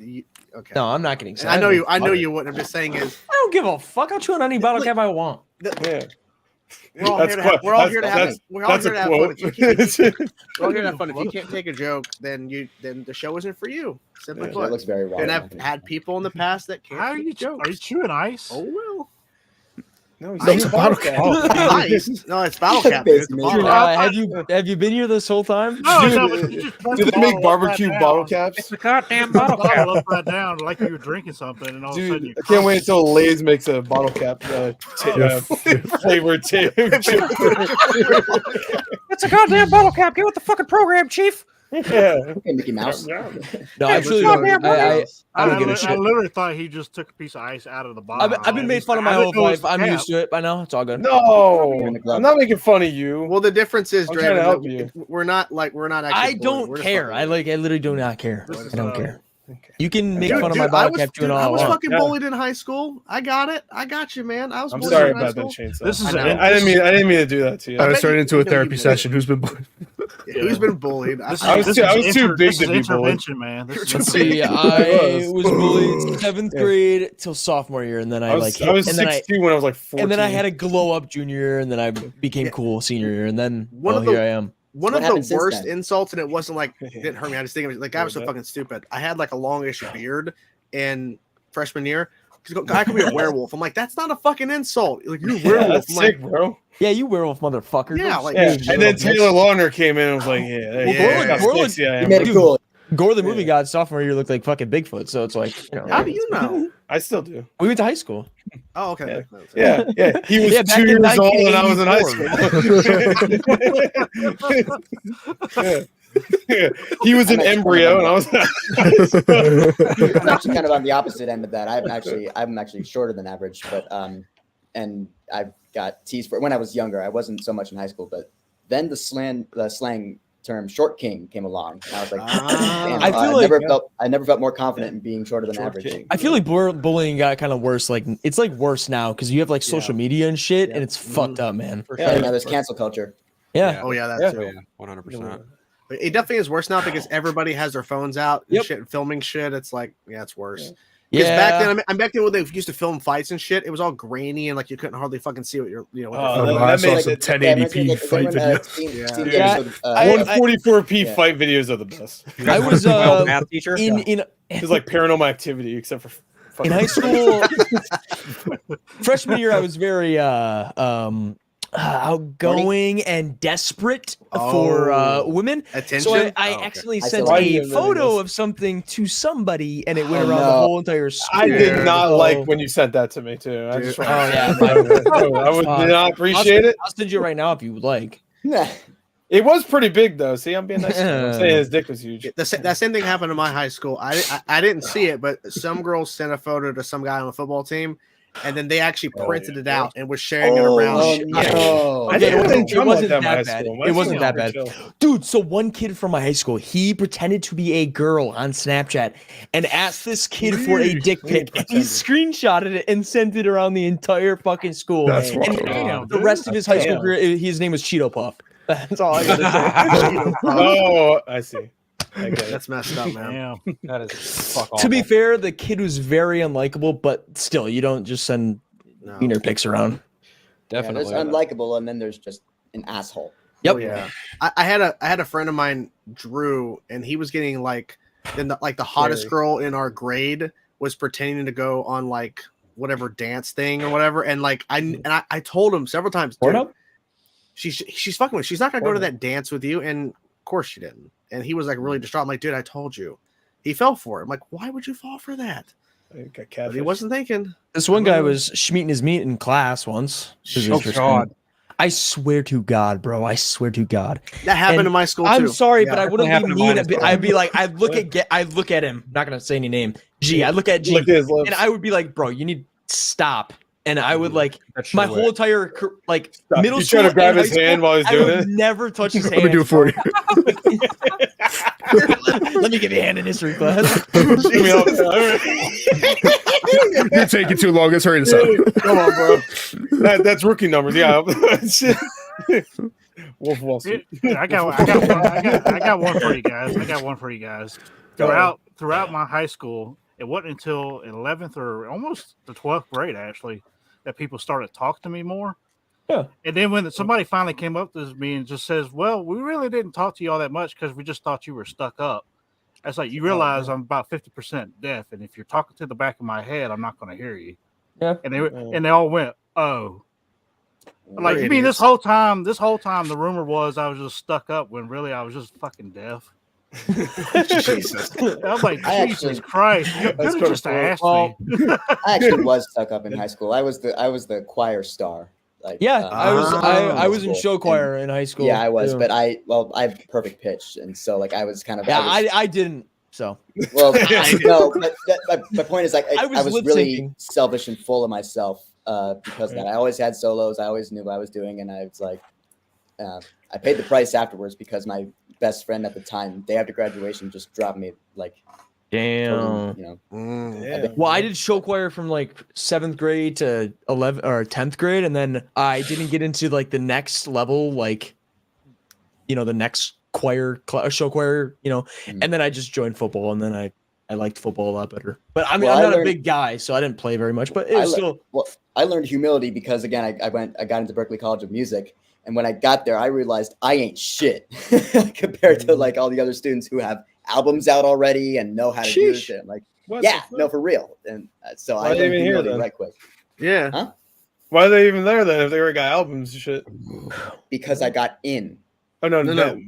okay. No, I'm not getting sad. I know you. I know you wouldn't. I'm just saying is I don't give a fuck. I'll chew on any bottle cap I want. Yeah. we're all That's here to have. quote- We're all that's- here to have. that's- We're all that's here a to have fun. quote. If you can't, we're all here to have fun. If you can't take a joke, then the show isn't for you. Simply Yeah, put. That looks very wrong. And I've had people in the past that can't. How are you? Are you chewing ice? Oh well. No, No, it's a bottle cap. Ice. No, it's bottle cap. Dude. It's a bottle. Have you been here this whole time? No, it's Do- not, but you just press Do the they make bottle barbecue upside bottle down. caps? It's a goddamn bottle cap upside down, like you were drinking something, and all of a sudden Dude, you. I can't wait until Lay's makes a bottle cap flavored chip. It's a goddamn bottle cap. Get with the fucking program, chief. Yeah. Okay, Mickey Mouse. No, I truly don't. I don't give a I shit. literally thought he just took a piece of ice out of the bottle. I've been made fun of my whole life. I'm used to it by now. It's all good. No, I'm not making fun of you. Well, the difference is, I'm trying to Draven, help that you. we're not actually. I bullying. don't We're just care. fucking- I literally do not care. I don't care. You can make Dude, fun of my dude, bottle cap chewing all I I was want. fucking bullied in high school. I got it. I got you, man. I was. I'm bullied sorry in high about that, school. Chainsaw. This is I didn't mean to do that to you. I was turning into a you know therapy you session. Who's been? Who's been bullied? This I was this too- I is was too big this to is be bullied. intervention, man. This is Let's see. I was bullied 7th grade till sophomore year, and then I was and then 16 when I was like 14. and then I had a glow up junior year, and then I became cool senior year, and then One of here I am. One What of happened the since worst then? insults, and it wasn't like it didn't hurt me. I just think it was like guy was so fucking stupid. I had like a longish beard in freshman year. Because guy could be a werewolf. I'm like, that's not a fucking insult. Like you're a werewolf. That's I'm like, sick, bro. Yeah, you werewolf motherfucker. Yeah, Don't like- say Yeah. shit And then about this. Taylor Lautner came in and was like, Gorlin- yeah, I You am. made it cool. Gore the movie god sophomore year looked like fucking Bigfoot, so it's like, how do you know? I still do. we went to high school. Oh, okay. Yeah. He was Yeah, back 2 in years old and I was in high school. He was an embryo, and I was. I'm actually kind of on the opposite end of that. I'm actually shorter than average, but and I've got teased for it when I was younger. I wasn't so much in high school, but then the slang term "short king" came along, and I was like, damn, I never felt more confident in being shorter than average. King. I feel like bullying got kind of worse. Like it's like worse now because you have like social media and shit, and it's fucked up, man. Yeah, now there's cancel culture. Yeah. Oh yeah, that too. 100%. It definitely is worse now because everybody has their phones out and shit, filming shit. It's like, it's worse. Because back then, I'm back then when they used to film fights and shit, it was all grainy and like you couldn't hardly fucking see what you're, I saw some 1080p fight videos. 144p fight videos are the best. I was math teacher. It was like Paranormal Activity, except for in high school. Freshman year, I was very outgoing and desperate for women. Attention? So I accidentally sent a photo of something to somebody, and it went around the whole entire school. I did not like when you sent that to me too. I just I would not appreciate it. I'll send you right now if you would like. It was pretty big though. See, I'm being nice. I'm saying his dick was huge. That same thing happened in my high school. I didn't see it, but some girls sent a photo to some guy on the football team. And then they actually printed it out and was sharing it around. It wasn't that bad. It wasn't that bad. Dude, so one kid from my high school, he pretended to be a girl on Snapchat and asked this kid for a dick pic. And he screenshotted it and sent it around the entire fucking school. That's and the rest of his high school career, his name was Cheeto Puff. That's all I gotta say. Oh, I see. Okay, that's messed up, man. That is fuck To be fair, the kid was very unlikable, but still, you don't just send wiener pics around. Definitely, there's unlikable, and then there's just an asshole. Yep. Oh, yeah. I had a friend of mine, Drew, and he was getting like the hottest girl in our grade was pretending to go on like whatever dance thing or whatever, and like I told him several times, dude, she's fucking with. She's not gonna go to that dance with you, and of course she didn't. And he was like really distraught. I'm like, dude, I told you. He fell for it. I'm like, why would you fall for that? But he wasn't thinking. This one guy was schmeating his meat in class once. Oh God! I swear to God, bro. I swear to God. That happened in my school too. I'm sorry, but I wouldn't be mean. I'd be like, I'd look at him. I'm not gonna say any name. G. I look at G, and I would be like, bro, you need to stop. And I would like my whole entire middle school. You trying to grab his hand while he's doing it? Never touch his hand. Let me do it for you. Let me give you a hand in history class. You're taking too long. Let's hurry this up. Come on, bro. That's rookie numbers. Yeah. Wolf Wall Street. I got one for you guys. Throughout my high school, it wasn't until 11th or almost the 12th grade actually that people started to talk to me more. Yeah. And then when somebody finally came up to me and just says, "Well, we really didn't talk to you all that much because we just thought you were stuck up." That's like, you realize I'm about 50% deaf, and if you're talking to the back of my head, I'm not going to hear you. Yeah. And they all went, "Oh." Like, you mean this whole time the rumor was I was just stuck up when really I was just fucking deaf. Jesus. I was like, Jesus Christ. You could have just asked me. I actually was stuck up in high school. I was the choir star. Like, I was in show choir in high school. Yeah, I was, but I have perfect pitch, and so like I was kind of. I didn't. So well, no, but my point is like I was really selfish and full of myself because of that. I always had solos. I always knew what I was doing, and I was like, I paid the price afterwards because my best friend at the time, day after graduation, just dropped me like. Damn. Totally, you know. Well, I did show choir from like 7th grade to 11th or 10th grade, and then I didn't get into like the next level, like the next show choir, and then I just joined football, and then I liked football a lot better. But I mean, I'm not a big guy, so I didn't play very much. But it was still. Well, I learned humility because again, I got into Berklee College of Music, and when I got there, I realized I ain't shit compared to like all the other students who have albums out already and know how to do shit. Like, no, for real. And so I learned humility right quick. Yeah. Huh? Why are they even there then if they already got albums and shit? Because I got in. Oh no.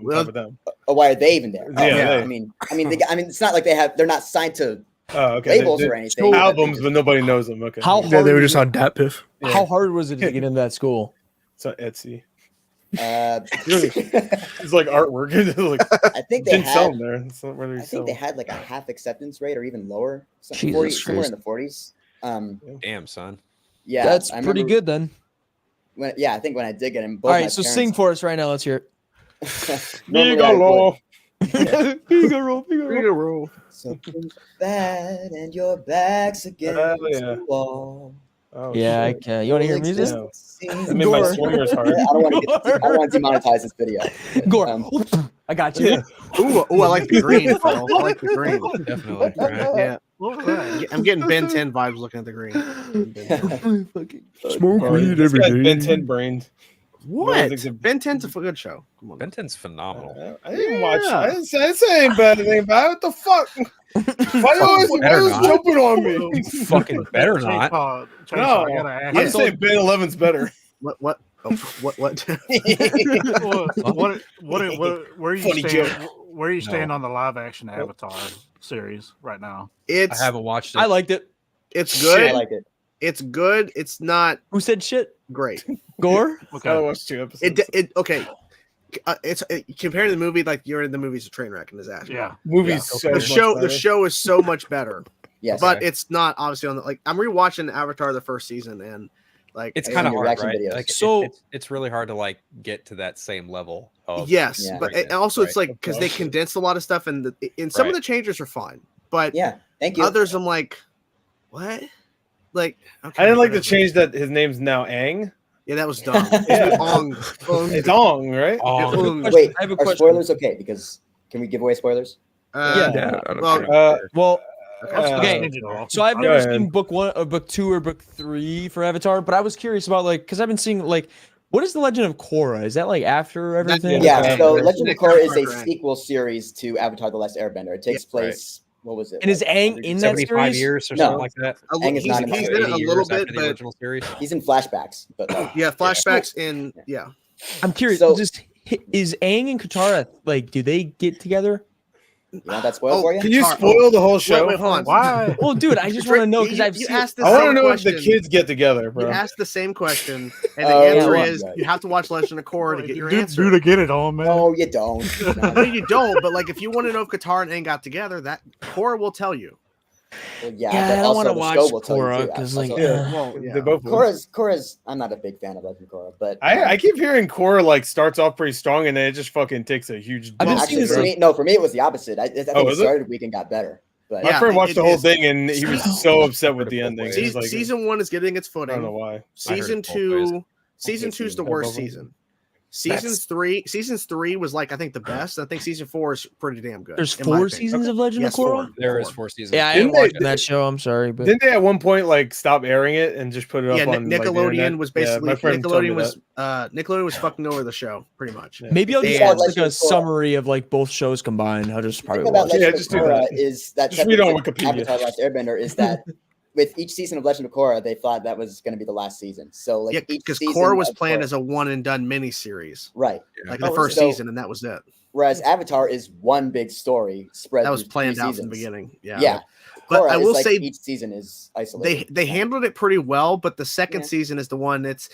Why are they even there? Yeah. I mean, it's not like they're not signed to labels or anything. Albums, but nobody knows them. Okay. How hard they were just on DatPiff. How hard was it to get into that school? It's on Etsy. It's like artwork. Like, I think they didn't sell had. them there. It's not whether I think they had like a half acceptance rate or even lower, Jesus somewhere in Christ. the 40s. Damn, son. Yeah, That's I pretty remember good then. I think when I did get him. All right, so sing for us right now. Let's hear it. Normally Figaro. Something's bad and your back's against the wall. Oh, Yeah, I shit. can. You want to hear music? I'm in my swingers hard. I don't want to demonetize this video. Gore. I got you. Yeah. Ooh, I like the green, Phil. I like the green. Definitely. Yeah. What was that? I'm getting Ben 10 vibes looking at the green. Smoke weed every day. Ben 10 brained. What? Ben 10's a good show. Come on. Ben 10's phenomenal. I didn't watch. I didn't say anything bad about it. What the fuck? Why you always jumping on me? You fucking better not. No, I'm saying Ben 11's better. What? What? Oh, what? Where are you Funny stand? joke. Where are you stand on the live action Avatar series right now? I haven't watched it. I liked it. It's good. I like it. It's good. It's not Who said shit? great. Gore? I watched 2 episodes. Okay. It's compared to the movie, like you're in the movie's a train wreck and disaster. Yeah, Movie's The so much show better. the show is so much better. Yes, But it's not obviously on the like I'm rewatching Avatar the first season and like It's I kind of seen your hard, reaction right? videos. Like, So- it's really hard to like get to that same level of yes, Yeah. but greatness, also it's right? like because they condensed a lot of stuff and some of the changes are fine, but Yeah, thank you. others I'm like, what? Like okay, I didn't like the whatever. change that his name's now Aang. Yeah, that was dumb. Yeah. Ong. It's Ong, right? Wait, I have a are question. spoilers okay? Because can we give away spoilers? Yeah, I don't well, care. Well, okay. so I've Go never ahead. seen book 1 or book 2 or book 3 for Avatar, but I was curious about like because I've been seeing like what is the Legend of Korra? Is that like after everything? Yeah, Yeah. so Yeah. Legend of Korra is a Right. sequel series to Avatar: The Last Airbender. It takes place. What was it? And is Aang in that 75 series? years or No. something like that. Aang is he's not in in it that a 80 little years bit, after the but original series. He's in flashbacks, but like, yeah, flashbacks in yeah. I'm curious. So- Is Aang and Katara like? Do they get together? you want that spoiled for you? Can you spoil the whole show? Wait, hold on. Why? Well, dude, I just want to know because I've you seen. asked the I want to same know if question. the kids get together, You bro. asked the same question, and the Oh, answer yeah, is right. you have to watch Legend of Korra to get your Do answer. to get it on, man. No, you don't. No, you don't. But like, if you want to know if Katara and Aang got together, that Korra will tell you. Well, Yeah, but I don't also want to the watch show will tell you Korra too. because Also, like. Well, yeah. They both. Korra's. I'm not a big fan of Legend of Korra, but I keep hearing Korra like starts off pretty strong and then it just fucking takes a huge. I've been bump. seeing actually this, for me it was the opposite. I think Oh, it is it? started weak and got better. But My Yeah, friend watched it the whole is. thing and he was so upset with the ending. He was like, Season 1 is getting its I don't know footing. why. Season it both ways. 2, season 2 is the worst season. Seasons 3 was like I think the best. I think season 4 is pretty damn good. There's in my 4 opinion. seasons of Legend Yes, of Korra. 4. There is 4 seasons. Yeah, I Didn't ain't they- watching that show. I'm sorry, but Didn't they at one point like stop airing it and just put it up Yeah, on like, the Nickelodeon internet? was Yeah, basically my friend told me Nickelodeon was fucking over the show pretty much. maybe I'll just And- watch like Legend a of Korra. summary of like both shows combined. I'll just The probably thing about watch. Yeah, Legend just of do Korra that. is that Just read on separate from Wikipedia. Avatar: The Last Airbender is that with each season of Legend of Korra, they thought that was going to be the last season. So like Yeah, each because season Korra was of planned Korra- as a one and done miniseries, right. like Oh, the first so- season, and that was it. Whereas Avatar is one big story spread. That was through planned 3 out from the seasons. beginning. Yeah, Yeah. But Korra I is will like say each season is isolated. they handled it pretty well. But the second Yeah. season is the one it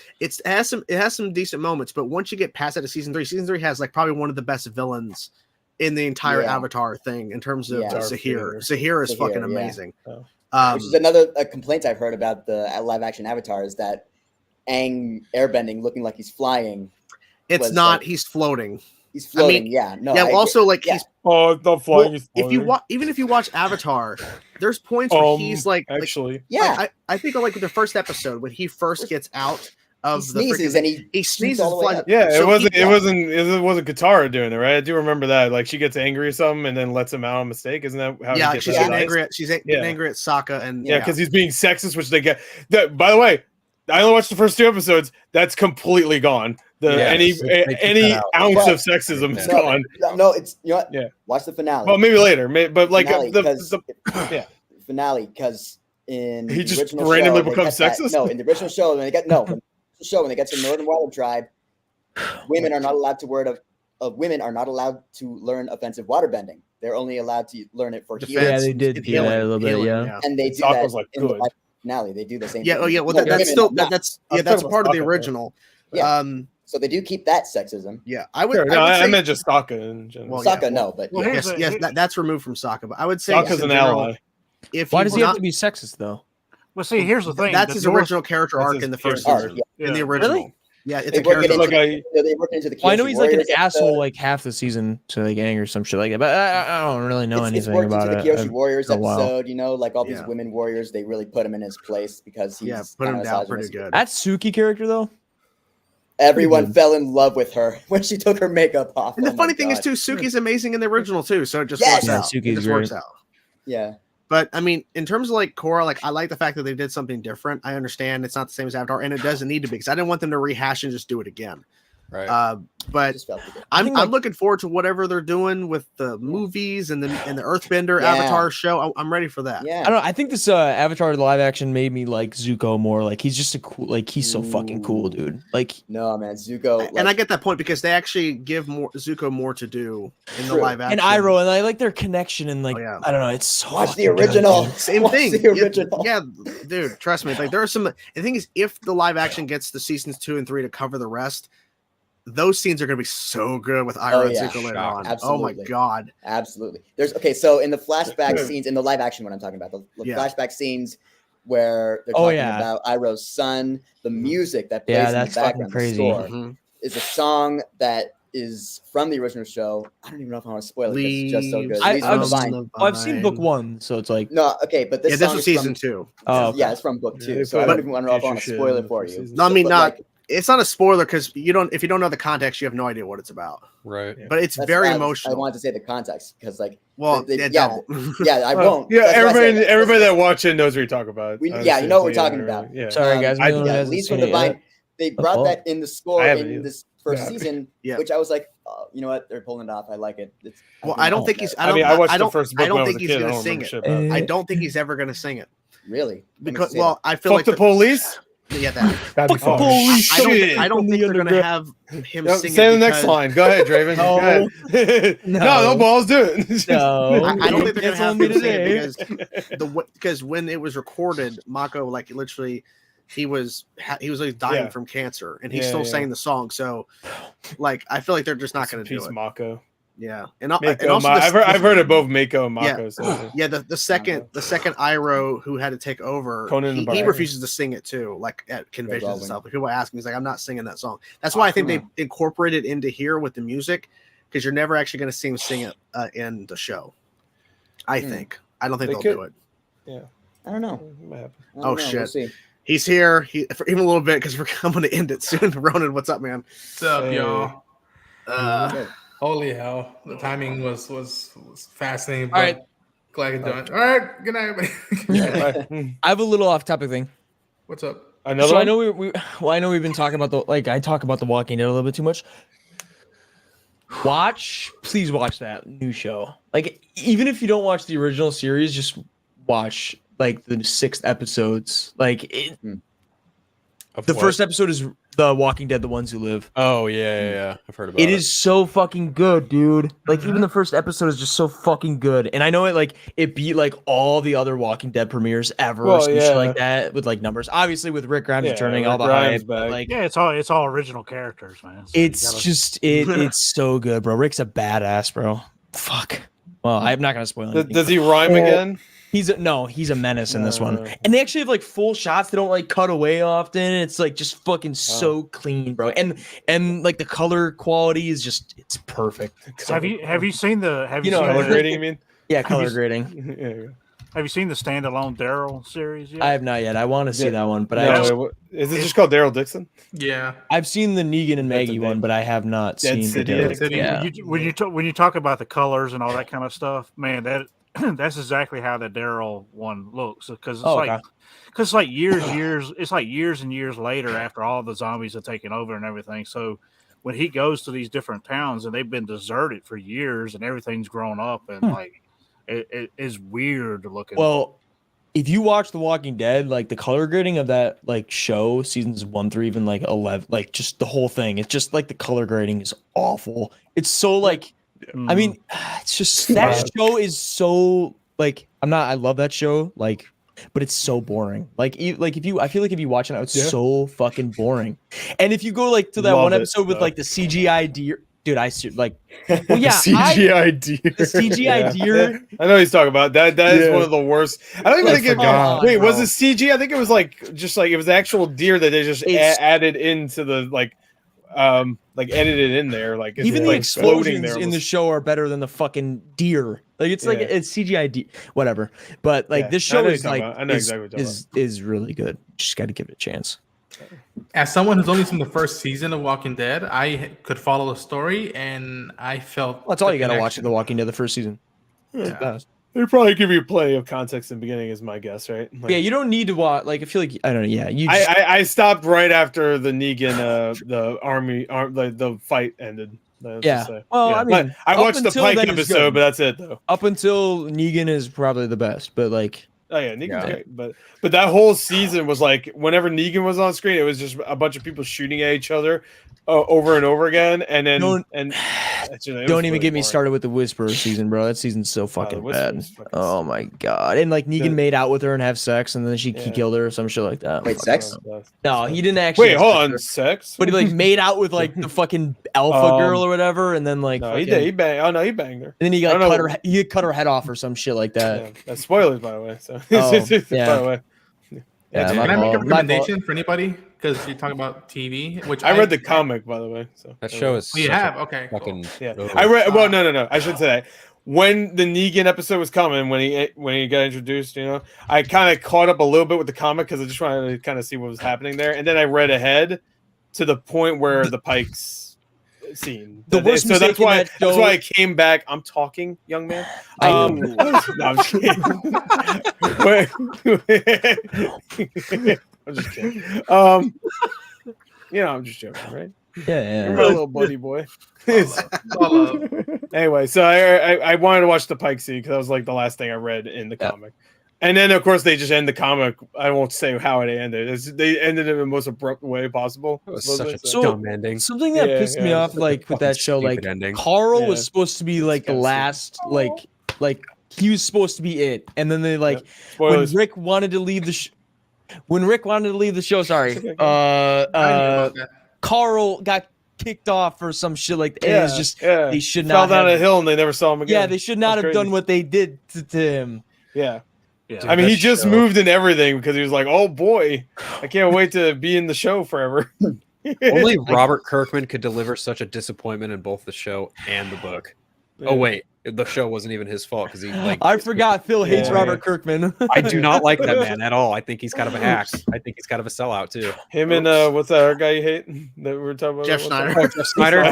has some decent moments. But once you get past that to season 3 has like probably one of the best villains in the entire Yeah. Avatar thing in terms of Yeah. Zahir. Zahir is Zahir, fucking yeah. amazing. Oh. Which is another complaint I've heard about the live action Avatar is that Aang airbending, looking like he's flying. It's was not. like- He's floating. He's floating. I mean, yeah. No. yeah. I Also, agree. like Yeah. he's Oh, it's not flying. well, it's if you floating. even if you watch Avatar, there's points where he's like actually, Yeah. I think of like the first episode when he first gets out of He the sneezes freaking, and he sneezes all the way flies up. Yeah, So it wasn't. he- It wasn't Katara doing it, right? I do remember that. Like she gets angry or something, and then lets him out on mistake. Isn't that how? yeah, he gets she's out getting of angry ice? at getting angry at Sokka and Yeah, because he's being sexist, which they get. That, by the way, I only watched the first 2 episodes. That's completely gone. Any they keep any that out. ounce But- of sexism is No, gone. No, it's you know what? Yeah. Watch the finale. Well, maybe later. But like Finale, the yeah. finale because in He the just original randomly show, they becomes get that- sexist? No, in the original show when they get when they get to the Northern Water Tribe, women are not allowed to learn offensive waterbending. They're only allowed to learn it for healing. Yeah, they did do that a little bit. Yeah. And they do Sokka's that like, in the good. live finale. They do the same. Yeah, thing. oh yeah. Well, No, that's women still not. that's I was that's talking part of the about Sokka, original. Yeah. So they do keep that sexism. Yeah, I would. Sure, no, I I meant just Sokka in general. Well, Sokka, yeah, no, but well, yes, that's removed from Sokka. But I would say Sokka's an ally. If Why you does were he have not- to be sexist though? Well, see, here's the thing. That's the his North- original character That's arc his in the first character season. arc, In the yeah. original. Really? Yeah, it's They a work it character. into, Like they work into the. Well, I know Kyoshi he's like an Warriors asshole episode. like half the season to like Aang or some shit like that, but I don't really know It's anything worked about into it. the Kyoshi Warriors for a while. episode, you know, like all these Yeah. women warriors, they really put him in his place because he's Put him kinda down pretty misogynist. good. That Suki character though, Everyone good. fell in love with her when she took her makeup off. And the Oh my funny thing is God. too, Suki's amazing in the original too, so it just Yes! works Yeah, out. Suki's It just works great. out. Yeah. But I mean, in terms of like Korra, like I like the fact that they did something different. I understand it's not the same as Avatar, and it doesn't need to be because I didn't want them to rehash and just do it again. Right. But Just felt good. I'm like- looking forward to whatever they're doing with the movies and the Earthbender Yeah. Avatar show. I'm ready for that. Yeah. I don't know. I think this Avatar live action made me like Zuko more. Like he's just a cool. Like he's so fucking cool, dude. Like No, man, Zuko. Like, And I get that point because they actually give Zuko more to do in the True. live action. and Iroh, and I like their connection and like Oh, yeah. I don't know. It's so watch the fucking good, original. dude. Same Watch thing. the original. Yeah, dude, trust me. Like there are some. The thing is, if the live action gets the seasons 2 and 3 to cover the rest, those scenes are going to be so good with Iroh and yeah. Zuko later on. Absolutely. Oh my god. Absolutely. There's okay. So in the flashback scenes, in the live action, what I'm talking about, the Yeah. flashback scenes where they're Oh, talking yeah. about Iroh's son, the music that plays Yeah, in that's the fucking background, crazy. the score, Mhm. is a song that is from the original show. I don't even know if I want to spoil it. 'Cause it's just so good. Leaves Leaves from I've the seen- Vine. I've seen book one, so it's like No, okay, but this Yeah, this song was is season from, 2. oh Yeah, it's from book Yeah, 2. they So I put don't even know if I want to future spoil shit it for in you. season No, I mean But, not. like, It's not a spoiler because you don't. If you don't know the context, you have no idea what it's about. Right. But it's that's very why I emotional. wanted to say the context because, like, Well, they- yeah, yeah, don't. yeah, I Well, won't. Yeah, That's why I everybody, said- everybody that watched it knows what you're talking about. Yeah, you know what we're talking about. Yeah. sorry guys. I- no one Yeah, hasn't Leads seen from the it Vine. yet. They brought Oh. that in the score I haven't in either. this first Yeah. season, Yeah. which I was like, oh, you know what? They're pulling it off. I like it. It's, Well, think I don't it's think better. he's. I mean, I watched I the don't, first book I when don't I was think a he's kid. I gonna don't sing remember it. shit about it. I don't think he's ever gonna sing it Really. Let me because. see Well, that. I feel Fuck like the police. Yeah, that. That'd be Fuck the fun. police. I don't. Shit. I don't From think the they're gonna underground. have him No, sing say it the next because- line. Go ahead, Draven. No. Go ahead. No. No balls. Do it. No, I don't think they're gonna Cancel have me him sing today. it because when it was recorded, Mako like literally he was like dying Yeah. from cancer and he Yeah, still yeah. sang the song. So like I feel like they're just not going to do Peace, it. Mako. Yeah, and Mako, also I've heard of both Mako and Yeah. Mako. So. Yeah, the second Iroh who had to take over, Conan the he Barbarian. refuses to sing it too, like at conventions and Baldwin. stuff. Like, people ask him, he's like, I'm not singing that song. That's why I think they incorporated into here with the music because you're never actually going to see him sing it in the show. I think. I don't think They they'll could- do it. Yeah. I don't know. It might happen. I don't Oh, know. We'll shit. see. He's here. For even a little bit because I'm going to end it soon. Ronan, what's up, man? What's up, Hey. y'all? Good. Holy hell. The timing was fascinating. But All right. Glad you're doing. All right. Good night, everybody. I have a little off topic thing. What's up? Another So one? I know I know we've been talking about I talk about The Walking Dead a little bit too much. Please watch that new show. Like, even if you don't watch the original series, just watch like the 6 episodes. Like Of the what? first episode is The Walking Dead: The Ones Who Live. Oh yeah. I've heard about It is so fucking good, dude. Like even the first episode is just so fucking good. And I know it beat like all the other Walking Dead premieres ever, or Well, some yeah. shit like that with like numbers. Obviously with Rick Grimes Yeah, returning, Rick all the Grimes hype. But, back. like Yeah, it's all original characters, man. So it's you gotta- just it's so good, bro. Rick's a badass, bro. Fuck. Well, I'm not gonna spoil anything. Does he rhyme again? He's a menace in this one. And they actually have like full shots. They don't like cut away often. It's like just fucking so clean, bro. And like the color quality is just it's perfect. Have you seen the color grading? You mean? Yeah, color grading. Yeah. Have you seen the standalone Daryl series yet? I have not yet. I want to see that one, but Is it just called Daryl Dixon? Yeah, I've seen the Negan and Maggie one, but I have not Dead seen City. the Dead Daryl. City. Yeah. When you talk about the colors and all that kind of stuff, man, that's exactly how the Daryl one looks because it's it's like years and years later after all the zombies have taken over and everything. So when he goes to these different towns and they've been deserted for years and everything's grown up and like it is weird looking. Well, if you watch The Walking Dead, like the color grading of that like show, seasons 1 through even like 11, like just the whole thing, it's just like the color grading is awful. It's so like, I mean, it's just that show is so like I love that show. Like but it's so boring. Like if you, I feel like if you watch it now, it's so fucking boring. And if you go like to that one episode with like the CGI deer, dude, I like, well, yeah, CGI deer. The CGI deer. I know he's talking about that. That is one of the worst. I don't even think it. Wait, was it CG? I think it was like just like it was the actual deer that they just added into the like edited in there. Like even the like explosions there in the show are better than the fucking deer. Like it's like it's CGI deer, whatever. But like this show is like is really good. Just got to give it a chance. As someone who's only seen the first season of Walking Dead, I could follow the story, and I felt that's all you got to watch The Walking Dead the first season. Yeah. They probably give you plenty of context in the beginning, is my guess, right? Like, yeah, you don't need to watch. Like I feel like I don't know. Yeah, you. I stopped right after the Negan the fight ended. Yeah. Well, I mean, I watched the Pike episode, but that's it though. Up until Negan is probably the best, but like. Oh yeah, Negan's great, but that whole season was like whenever Negan was on screen, it was just a bunch of people shooting at each other over and over again, and then don't even get me started with the Whisperer season, bro. That season's so fucking bad. Oh my god! And like Negan made out with her and have sex, and then he killed her or some shit like that. Wait, sex? No, he didn't actually. Wait, hold on, sex? But he like made out with like the fucking alpha girl or whatever, and then like he did. He banged. Oh no, he banged her. And then he like cut her head off or some shit like that. Yeah, that's spoilers, by the way. So yeah. By the way. Can I make a recommendation for anybody? Because you're talking about TV, which I read the comic, by the way. So that show is. You have okay. Fucking. Yeah, I read. Well, no. I should say that when the Negan episode was coming, when he got introduced, you know, I kind of caught up a little bit with the comic because I just wanted to kind of see what was happening there, and then I read ahead to the point where the Pikes scene. The worst so that's why that's why I came back. I'm talking, young man. No, I'm just kidding. I'm just kidding. You know, I'm just joking, right? Yeah. You're my little buddy boy. Anyway, so I wanted to watch the Pike scene because that was like the last thing I read in the comic. And then, of course, they just end the comic. I won't say how it ended. They ended it in the most abrupt way possible. It was such a dumb ending. Something that pissed me off, like with that show, like Carl was supposed to be like the last, like he was supposed to be it, and then they like when Rick wanted to leave the show. Sorry, Carl got kicked off or some shit like that. It was just they should not fell down a hill and they never saw him again. Yeah, they should not have done what they did to him. Yeah. Yeah, I mean, he just moved in everything because he was like, "Oh boy, I can't wait to be in the show forever." Only Robert Kirkman could deliver such a disappointment in both the show and the book. Oh wait, the show wasn't even his fault because he like. I forgot Phil hates Robert Kirkman. I do not like that man at all. I think he's kind of a hack. I think he's kind of a sellout too. Him and what's that other guy you hate that we were talking about? Jeff Snyder. Oh, Jeff Snyder.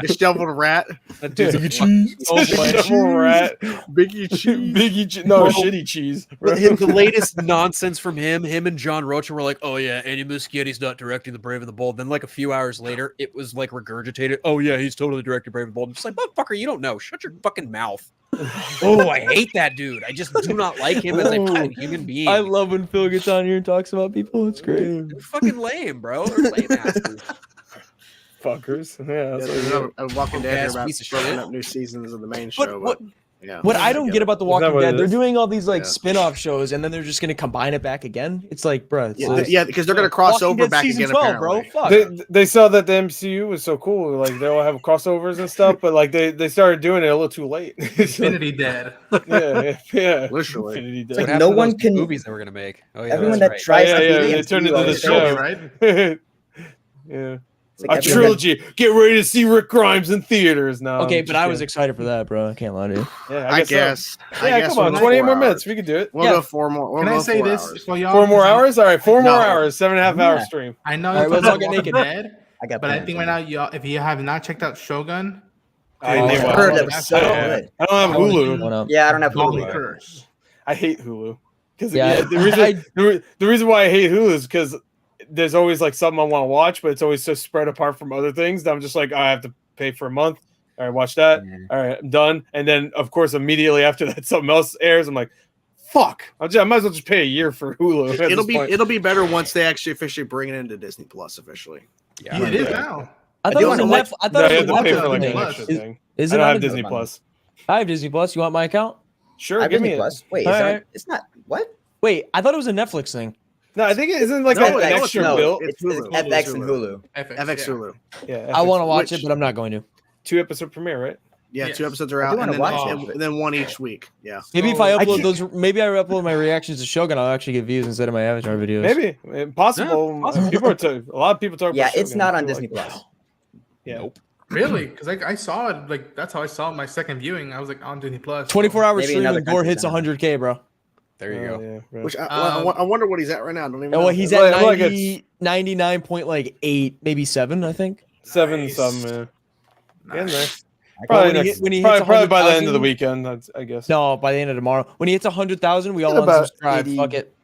Disheveled rat. Biggie cheese. Disheveled rat. Biggie cheese. Biggie cheese. No, shitty cheese. The latest nonsense from him and John Rocha were like, "Oh yeah, Andy Muschietti's not directing The Brave and the Bold." Then like a few hours later, it was like regurgitated. Oh yeah, he's totally directing Brave and the Bold. I'm just like, motherfucker, you don't know. Shut your fucking mouth. Oh, I hate that dude. I just do not like him as a human being. I love when Phil gets on here and talks about people. It's great. They're fucking lame, bro. They're lame asses. Fuckers. Yeah. There's Walking Dead about starting up new seasons of the main show. What I don't get about The Walking Dead, they're doing all these like spin-off shows, and then they're just gonna combine it back again. It's like, bro, because they're gonna cross over back again. 12, bro. Fuck. They saw that the MCU was so cool, like they all have crossovers and stuff, but like they started doing it a little too late. Infinity Dead. Yeah, literally. Infinity Dead. It's like no one can. Movies that we're gonna make. Oh yeah, everyone that tries to be they turned into the show, right? Yeah. Like a trilogy. Get ready to see Rick Grimes in theaters now. Okay, but I was excited for that, bro. I can't lie to you. Yeah, I guess. Yeah, come on. 28 more minutes. We can do it. We'll go 4 more. Can I say this for y'all? 4 more hours? All right, 4 more hours. 7.5 hour stream. I know All right, let's all get naked. But I think right now, y'all, if you have not checked out Shogun, I heard it was so good. I don't have Hulu. Yeah, I don't have Hulu. I hate Hulu. Because the reason why I hate Hulu is because there's always like something I want to watch, but it's always so spread apart from other things that I'm just like, I have to pay for a month. All right, watch that. All right, I'm done. And then, of course, immediately after that, something else airs. I'm like, fuck. I might as well just pay a year for Hulu. It'll be better once they actually officially bring it into Disney Plus officially. Yeah, it is now. I thought it was Netflix. I thought it was Netflix. Is it? I don't have Disney Plus. I have Disney Plus. You want my account? Sure, I have give Disney me Plus. it. Wait, it's not What? Wait, I thought it was a Netflix thing. No, I think it isn't like No, an extra bill. It's FX and Hulu. FX Hulu. Yeah, I want to watch it, but I'm not going to. 2-episode premiere, right? Yeah, Yes. 2 episodes are I out, do and wanna watch and then one each week. Yeah. Maybe if I upload those, maybe I upload my reactions to Shogun, I'll actually get views instead of my Avatar videos. Maybe possible. People are a lot of people talk. Yeah, about it's Shogun. not on People Disney like Plus. Yeah. Nope. Really? Because I saw it, like, that's how I saw my second viewing. I was like on Disney Plus. 24-hour Maybe stream another and Gore country's hits on it. 100K, bro. There you go. Yeah, right. Which I wonder what he's at right now. I don't even know. Well, he's Well, at like 99.8, maybe 7, I think. 7 some, man. In there. Well, Probably, when he hits probably by the end of 100,000 the weekend, I guess. No, by the end of tomorrow. When he hits 100,000, we all About unsubscribe. 80. Fuck it.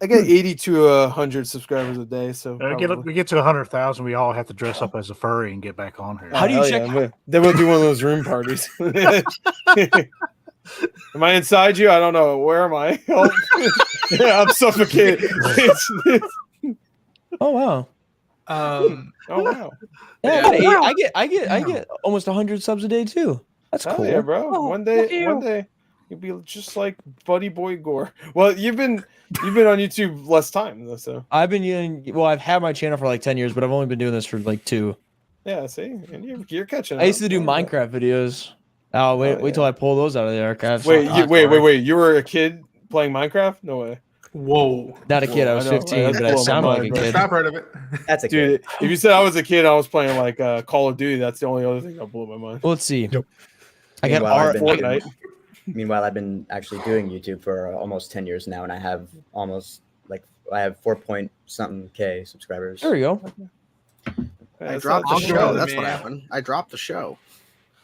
I get 80 to 100 subscribers a day, so We get to 100,000, we all have to dress up as a furry and get back on here. How do you check? Then we'll do one of those room parties. Am I inside you? I don't know. Where am I? Oh, yeah, I'm suffocated. Oh wow. Oh wow. Yeah, I get almost 100 subs a day too. That's Hell cool. yeah, bro. One day you'll be just like Buddy Boy Gore. Well, you've been on YouTube less time though, so I've had my channel for like 10 years, but I've only been doing this for like 2. yeah. See, and you're catching. I used up. to do Minecraft videos. Oh wait till I pull those out of the archives. Wait. You were a kid playing Minecraft? No way. Whoa. Not a kid. I was 15, but I sound like a kid. I've heard of it. That's a Dude, kid. if you said I was a kid, I was playing like Call of Duty. That's the only other thing that blew my mind. Well, let's see. Nope. I got Fortnite. Meanwhile, I've been actually doing YouTube for almost 10 years now, and I have I have 4-point-something K subscribers. There we go. I dropped the show. That's what happened. I dropped the show.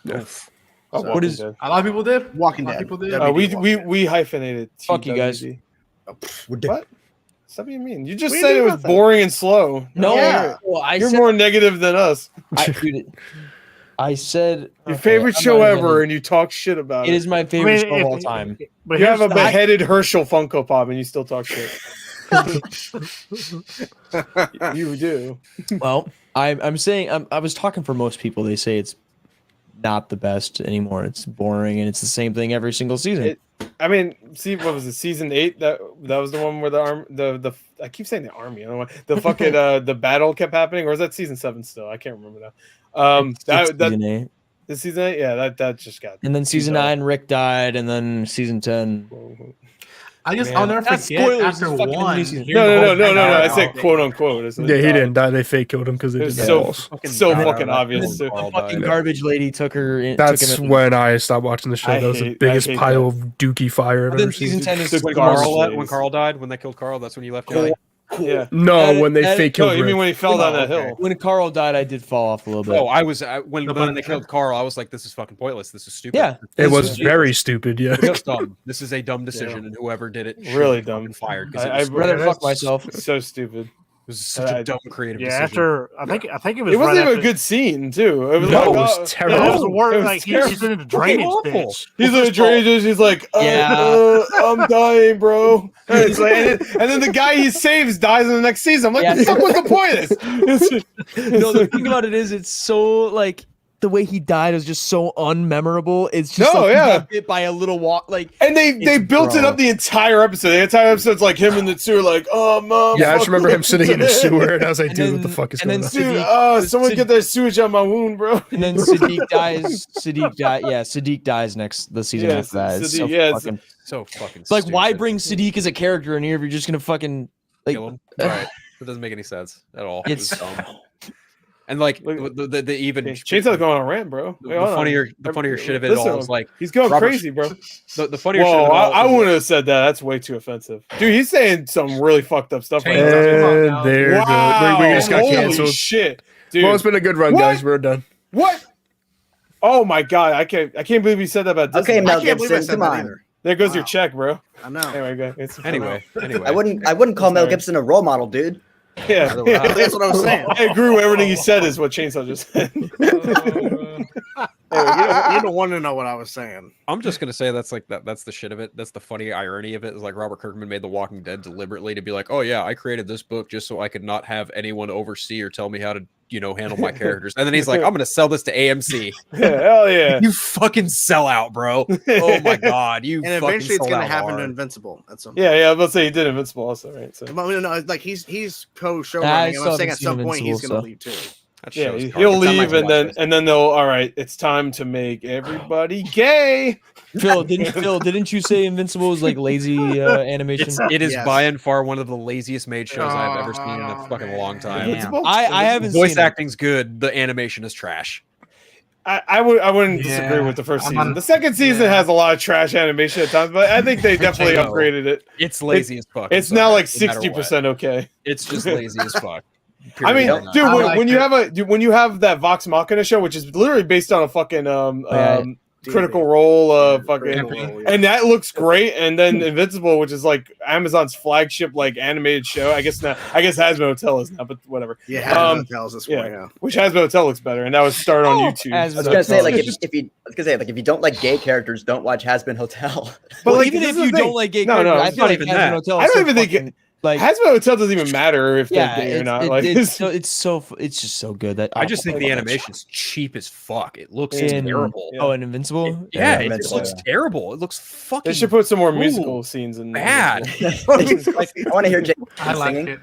Yes. So- What is? A lot of people did. Walking A lot of Dead. people did. We hyphenated. Fuck you guys. TWD. What? What do you mean? You just We said do it was nothing. boring and slow. No, Yeah. well, You're more negative than us. I said Your okay, favorite I'm show not ever, even- and you talk shit about It it. is my favorite show of all time. But You have a here's the- beheaded Herschel Funko Pop, and you still talk shit. You do. Well, I'm saying I was talking for most people. They say it's not the best anymore. It's boring and it's the same thing every single season. I mean, see, what was it? Season 8. That was the one where the I keep saying the army. I don't know why. The fucking the battle kept happening, or is that season 7 still? I can't remember now. Season 8. The season 8, yeah, that just got. And then season 9, Rick died, and then season 10. I guess Man. I'll never That's forget spoilers, after it's fucking one. new season. No. I said quote unquote. Yeah, he didn't die. They fake killed him because they It did was that. so balls. fucking obvious. The fucking garbage lady took her in. That's when I stopped watching the show. That was the biggest pile of dookie fire I've Then ever season seen. 10 is When Carl died, when they killed Carl, that's when you left. Johnny? Yeah. No, when they fake No, killed you mean Rick. when he fell down that hill? When Carl died, I did fall off a little bit. Oh, I was when they killed Carl. I was like, "This is fucking pointless. This is stupid." Yeah, It was very stupid, yeah. It's dumb. This is a dumb decision, and whoever did it, should Really be dumb. fucking fired. 'Cause it I'd was rather that's fuck myself. So stupid. It was such a dumb creative Yeah, decision. after I think it was. It wasn't right even after, a good scene, too. It was No, like, it was oh, terrible. Yeah, it was a word It was like terrible. he's in the drainage awful. ditch. He's in the drainage. He's like, I'm dying, bro. And, it's like, and then the guy he saves dies in the next season. I'm like, Yeah. the fuck was the point of this? No, the thing about it is, it's so like the way he died is just so unmemorable. It's just No, like yeah. he got bit by a little walk. Like, And they built it up the entire episode. The entire episode's like him in the sewer, like, oh, mom. Yeah, I just fuck remember him this." sitting in the sewer, and I was like, And dude, then- what the fuck is and going then on? Sadiq- Dude, someone get that sewage out my wound, bro. and then Sadiq dies. Sadiq dies next the season Yeah, after that. It's Sadiq, so yeah, it's- fucking. So fucking. It's like, why stupid. bring Sadiq as a character in here if you're just gonna fucking like? Kill him? Right. That doesn't make any sense at all. It was It's dumb. And like the even Chainsaw's going on a rant, bro. the Wait, hold on. funnier shit of it Listen, all is like he's going Robert- crazy, bro. The funnier shit Whoa, of it all I is- wouldn't have said that. That's way too offensive, dude. He's saying some really fucked up stuff. Right And now. there Wow, we just got holy canceled. shit, dude. Well, it's been a good run, What? guys. We're done. What? Oh my god, I can't believe you said that about Disney. Okay, Mel I can't believe I Gibson, said come that on. either. There goes Wow. your check, bro. I know. Anyway, go. Anyway. I wouldn't call Mel Sorry. Gibson a role model, dude. Yeah, That's what I was saying. I agree with everything he said. Is what Chainsaw just said. You don't want to know what I was saying. I'm just gonna say that's like that. That's the shit of it. That's the funny irony of it. Is like Robert Kirkman made The Walking Dead deliberately to be like, oh yeah, I created this book just so I could not have anyone oversee or tell me how to handle my characters. And then he's like, I'm gonna sell this to AMC. Hell yeah. You fucking sell out, bro. Oh my god, you. And eventually it's gonna happen to Invincible at some point. Yeah, I was about to say he did Invincible also, right? So no, like he's co-showrunning. I'm saying at some point he's gonna leave too. Yeah, he'll leave, and then they'll. All right, it's time to make everybody gay. Phil, didn't you say Invincible was like lazy animation? It is by and far one of the laziest made shows I've ever seen in a fucking long time. I haven't Voice seen acting's good. The animation is trash. I wouldn't disagree with the first season. The second season has a lot of trash animation at times, but I think they definitely upgraded it. It's lazy as fuck. It's now like 60% okay. It's just lazy as fuck. I mean, dude, when you have that Vox Machina show, which is literally based on a fucking Critical Role, fucking, and that looks great. And then Invincible, which is like Amazon's flagship like animated show. I guess Hazbin Hotel is now, but whatever. Yeah, Hazbin Hotel is this one. Yeah, which Hazbin Hotel looks better, and that was started on YouTube. I was gonna say if you don't like gay characters, don't watch Hazbin Hotel. But like, even if you don't like gay characters, I feel like Hazbin Hotel. I don't even think. Like Hazbin Hotel doesn't even matter if they're gay or not. It's just so good that I just think the animation's cheap as fuck. It looks terrible. Oh, and Invincible? It just looks terrible. It looks fucking. They should put some more musical scenes in. Bad. I want to hear Jake singing.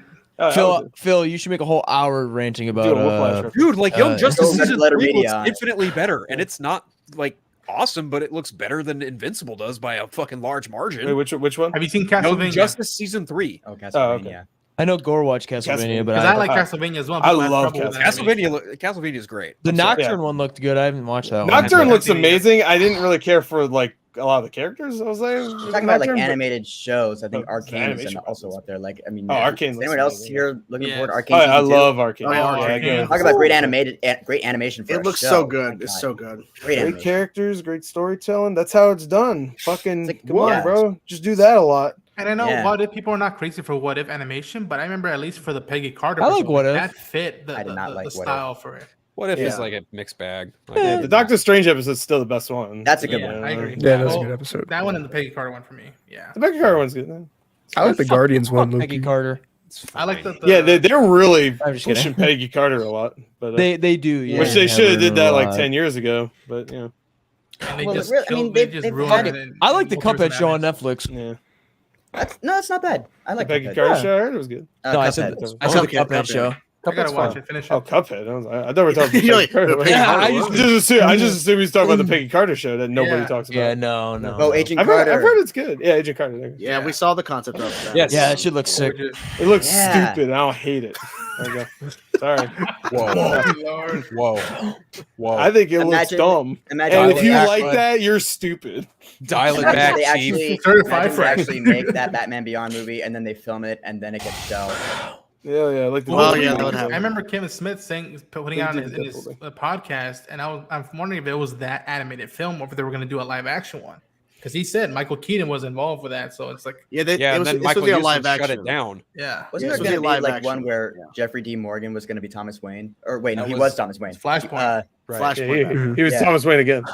Phil, you should make a whole hour ranting about dude. Like Young Justice season 3 looks infinitely better, and it's not like awesome, but it looks better than Invincible does by a fucking large margin. Wait, which one? Have you seen Castlevania? Young Justice season 3. Oh, Castlevania. Okay. I know Gore watched Castlevania, but I like Castlevania as well. I love Castlevania. Castlevania is great. The Nocturne one looked good. I haven't watched that one. Nocturne looks amazing. I didn't really care for like a lot of the characters. I was like, talking about like animated shows. I think Arcane is also up there. Like, I mean, Arcane. Anyone else here looking forward to Arcane? I love Arcane. Talk about great animation. It looks so good. It's so good. Great characters, great storytelling. That's how it's done. Fucking come on, bro. Just do that a lot. And I know What If people are not crazy for What If animation, but I remember at least for the Peggy Carter, I like What If. That fit the style for it. What If is like a mixed bag. The Doctor Strange episode is still the best one. That's a good one. I agree. Yeah, that's a good episode. That one and the Peggy Carter one for me. Yeah, the Peggy Carter one's good. Man. I like the Guardians one. Peggy Carter. I like the they're really pushing Peggy Carter a lot, but they do, which they should have did that like 10 years ago, but And they ruined it. I like the Cuphead show on Netflix. Yeah. That's not bad. I like Peggy Carter show. I heard it was good. No, I said the Cuphead show. I gotta watch it. Finish it. Oh, Cuphead. I thought we were talking about Peggy Carter. I just assume he's talking about the Peggy Carter show that nobody talks about. Yeah, no. Oh, Agent Carter. I've heard it's good. Yeah, Agent Carter. Yeah, we saw the concept of that. Yes. Yeah, it should look sick. It looks stupid. I don't hate it. There you go. Sorry. Whoa. I think it looks dumb. And if you like that, you're stupid. Dial it back, they Chief. actually make that Batman Beyond movie and then they film it and then it gets shelved. Yeah, like the that would happen. I remember Kevin Smith putting out in his podcast, and I'm wondering if it was that animated film or if they were going to do a live action one. Because he said Michael Keaton was involved with that, so it's like and then Michael Keaton shut it down. Yeah, wasn't there going to be like one where Jeffrey D. Morgan was going to be Thomas Wayne? Or wait, no, he was Thomas Wayne. Flashpoint. Flashpoint. He was Thomas Wayne again.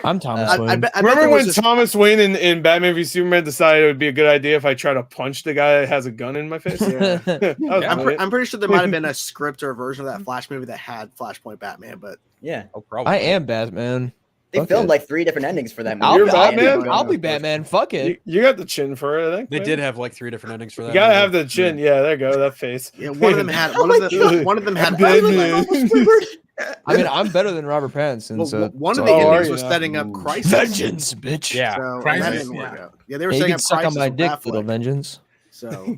I'm Thomas Wayne. Remember when Thomas Wayne in Batman v Superman decided it would be a good idea if I try to punch the guy that has a gun in my face? I'm pretty sure there might have been a script or a version of that Flash movie that had Flashpoint Batman, but probably. I am Batman. They filmed like 3 different endings for that movie. You're Batman? I'll be Batman. Fuck it. You got the chin for it, I think. They did have like 3 different endings for that. You gotta have the chin. Yeah, there you go. That face. Yeah, one of them had. One of them had. I mean, I'm better than Robert Pattinson. So one of the endings was setting up Crisis. Vengeance, bitch. Yeah, Crisis. Yeah, they were setting up suck Crisis on my dick, little Vengeance. So.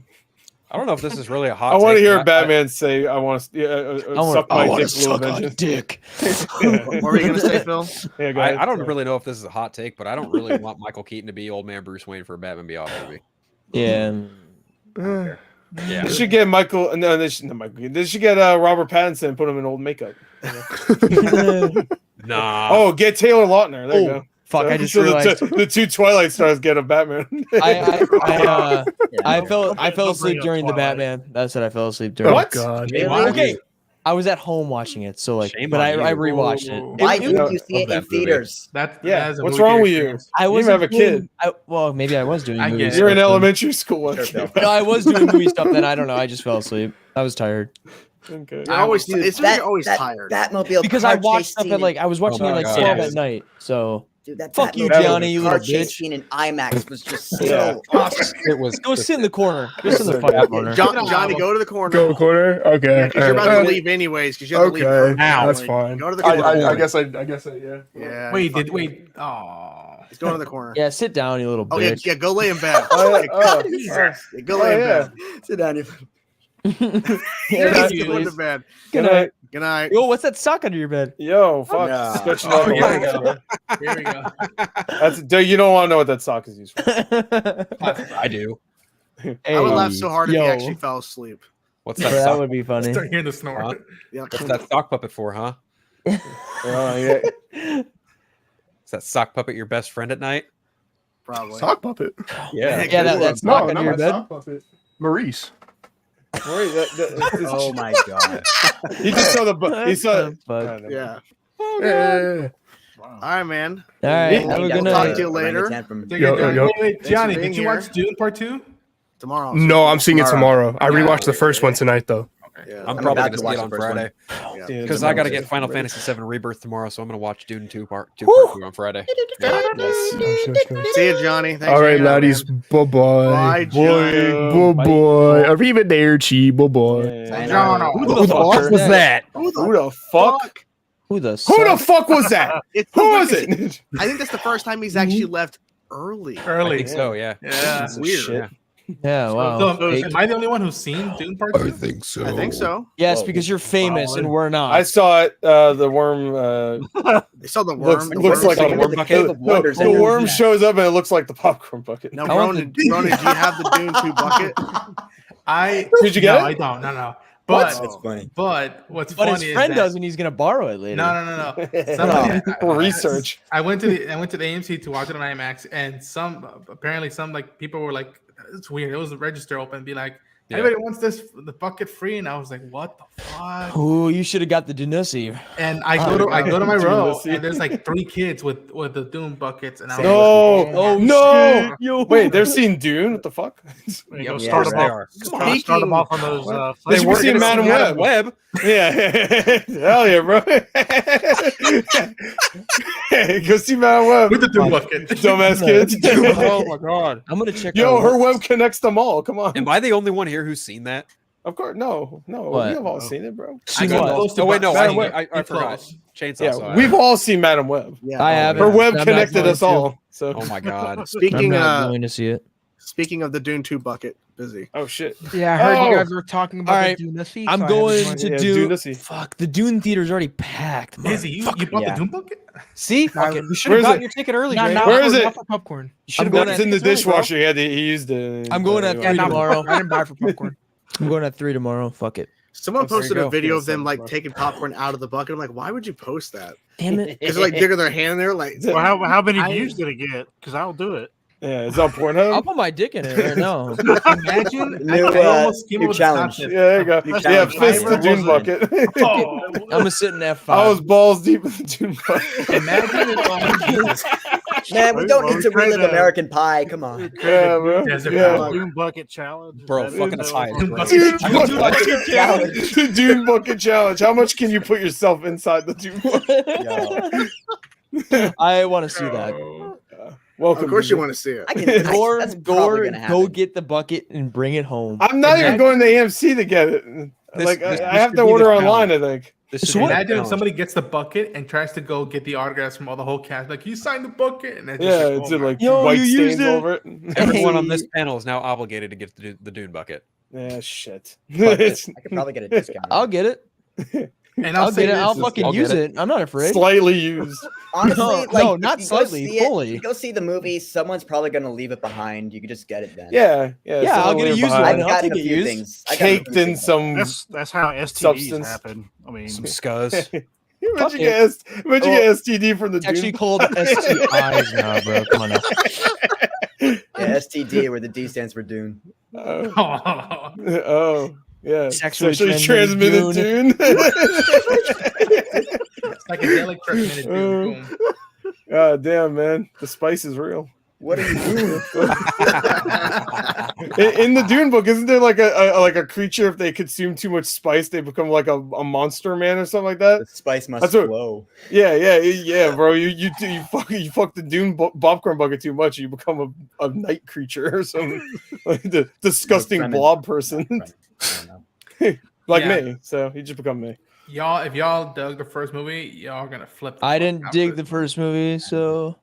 I don't know if this is really a hot. I want to hear Batman say, "I want to suck my dick, little Vengeance." Dick. What were you gonna say, Phil? I don't really know if this is a hot take, but I don't really want Michael Keaton to be old man Bruce Wayne for a Batman Beyond movie. Yeah. Yeah. They should get Michael. No, they should get Robert Pattinson and put him in old makeup. Nah. Oh, get Taylor Lautner. There you go. Fuck! I just realized the 2 Twilight stars get a Batman. I fell asleep during the Batman. That's what I fell asleep during. What? God. Okay. I was at home watching it, so like, but I rewatched it. Why didn't you see it in theaters? What's wrong with you? I wasn't have a kid. Well, maybe I was doing movies. You're in elementary school. No, I was doing movie stuff. Then I don't know. I just fell asleep. I was tired. Okay. You're always, Dude, it's you're always tired. Batmobile Because car I watched chase stuff scene at like I was watching it like 12 at night. So Dude, that fuck you, Batmobile Gianni, you car little chase bitch. scene in IMAX was just so awesome. It was. Go sit in the corner. Go sit in the fucking corner. Johnny, go to the corner. Go corner. Okay. Because you're about to leave anyways. Because you have to leave. Okay, Now. that's fine. Go to the corner. I guess yeah. Yeah. Wait. Oh. He's going to the corner. Yeah, sit down, you little bitch. Yeah, go lay in bed. Oh, Go lay in bed. Sit down, you. Go to bed. Good night. Good night. Yo, what's that sock under your bed? Yo, fuck. Stretching out the Here we legs, go. bro. Here we go. That's you don't want to know what that sock is used for. I do. I would laugh so hard if he Yo. actually fell asleep. What's Bro, that? that Sock? would be funny. Start hearing the snore. Huh? Yeah. What's that sock puppet for, huh? Yeah. Is that sock puppet your best friend at night? Probably. Sock puppet. Yeah. Yeah, that's No, sock not under my your bed. sock puppet. Maurice. Oh my god. He just saw the. He saw. Fuck. Yeah. Yeah. All right, man. All right, have a We'll good talk night. to you later. Wait, Johnny, for being did you watch here. Dune Part 2? Tomorrow. No, I'm seeing it tomorrow. I rewatched the first one tonight though. Yeah. I'm I'm probably about gonna to see watch it the on first Friday Yeah. because I got to get Final Fantasy VII Rebirth tomorrow, so I'm gonna watch Dune 2 Part 2 on Friday. See you, Johnny. Thanks All for right, hanging out, laddies. man. Bye bye. Bye, Boy. Bye bye. Arrivederci. Bye bye. John, Who the fuck was that? Who the fuck? Who the Who the fuck was that? Who was it? I think that's the first time he's actually left early. I think so. Yeah. Yeah, it's weird. Shit. Yeah, wow. So, am I the only one who's seen Dune Part 2? I think so. Yes, because you're famous and we're not. I saw it. The worm. They saw the worm. Looks like Like a the worm Cave bucket. of Wonders. The worm shows up and it looks like the popcorn bucket. No, Ronin, do you have the Dune 2 bucket? Did you get no, it? I don't. No. What? But That's funny. But what's But funny his friend is that, does, and he's gonna borrow it later. No. Somebody, For research. I went to the AMC to watch it on IMAX, and apparently some like people were like, it's weird. It was the register open, be like, anybody wants the bucket free? And I was like, what the fuck? Oh, you should have got the Dynasty. And I go to my row, and there's like 3 kids with the Dune buckets, and I was No, no. Yo. Wait, they're seeing Dune? What the fuck? like, Yeah, start them they off. are. Start them off on those. They should be seeing Madam Web. Yeah. Hell yeah, bro. Go see Madam Web. with the Dune bucket. Dumbass kids. Oh my god. I'm gonna check. Yo, out her web connects them all. Come on. Am I the only one here who's seen that? Of course. No. What? We have all seen it, bro. See got what? close to Oh wait, no, Madam I Web. forgot. Close. Chainsaw. saw Yeah, it. we've all seen Madam Web. Yeah, I have. Her web I'm connected not us going all. So. Oh my god. I'm Speaking not going to see it. speaking of the Dune 2 bucket, Busy. Oh shit. Yeah, I heard you Oh. guys were talking about All right, the Dynasty. I'm so I had going join. to Yeah, do. Dynasty. Fuck, the Dune theater's already packed. Izzy, you bought Yeah. the Dune bucket? See, Fuck you should Where's have gotten it? your ticket early. Not, Jay. not Where for, is it? not for popcorn. You should have going gotten It's in the tickets early, bro. dishwasher. He used it. I'm going at Yeah, 3 not tomorrow. I didn't buy it for popcorn. I'm going at 3 tomorrow. Fuck it. Someone There you posted go. a video Yeah, of them so, like bro. taking popcorn out of the bucket. I'm like, why would you post that? Damn it. Because they're like digging their hand in there, like. Well, how many views did it get? Because I'll do it. Yeah, it's on I'll Pornhub. put my dick in it right now. Imagine New, I almost came new up with challenge. this Yeah, there you go. You Yeah, challenge fist the Timer Dune wasn't- bucket. Oh, I'm gonna sit in F5. I was balls deep in the Dune bucket. imagine it on Jesus. Man, we don't need to Well, relive we tried to- American Pie. Come on. Yeah, bro. Desert Yeah. Power. Dune bucket challenge. Bro, Is that fucking it? aside. Dune bro. bucket. Dune bucket challenge. The Dune bucket challenge. How much can you put yourself inside the Dune bucket? I want to see that. Welcome. Of course, you Busy. want to see it. I can. Or That's probably gonna happen. go get the bucket and bring it home. I'm not even going to AMC to get it. Like this I have should to be the order challenge. online. I think. This So should be what- the Imagine if challenge. somebody gets the bucket and tries to go get the autographs from all the whole cast. Like, you signed the bucket, and it's Yeah, just it's oh my like Yo, white you stains used it. over it. Everyone on this panel is now obligated to get the Dune bucket. Yeah, shit. Fuck it. I could probably get a discount. I'll get it. And I'll say get it. this I'll is- fucking I'll use get it. I'm not afraid. Slightly used. Honestly, No, like, no, if not you go slightly, see it- fully. if you go see the movie, someone's probably gonna leave it behind. You could just get it then. Yeah. Yeah, I'll get a used one. I've I'll gotten take a it few used. things. I got a Caked few in things. some That's how STDs substance. happen. I mean, Some scuzz. Imagine it. you get STD from the It's actually Dune. called STIs now, bro. Come on now. Yeah, STD, where the D stands for Dune. Oh, Oh. oh, yeah. Sexually transmitted transmitted Dune. Psychedelic transmitted Dune. Boom. God damn, man. The spice is real. What are you doing? In the Dune book, isn't there like a creature, if they consume too much spice, they become like a monster man or something like that? The spice must flow. Yeah, bro. You fuck the Dune popcorn bucket too much, you become a night creature or something. Like the disgusting blob person. Like me. So you just become me. Y'all, if y'all dug the first movie, y'all gonna flip. I didn't dig the first movie, so.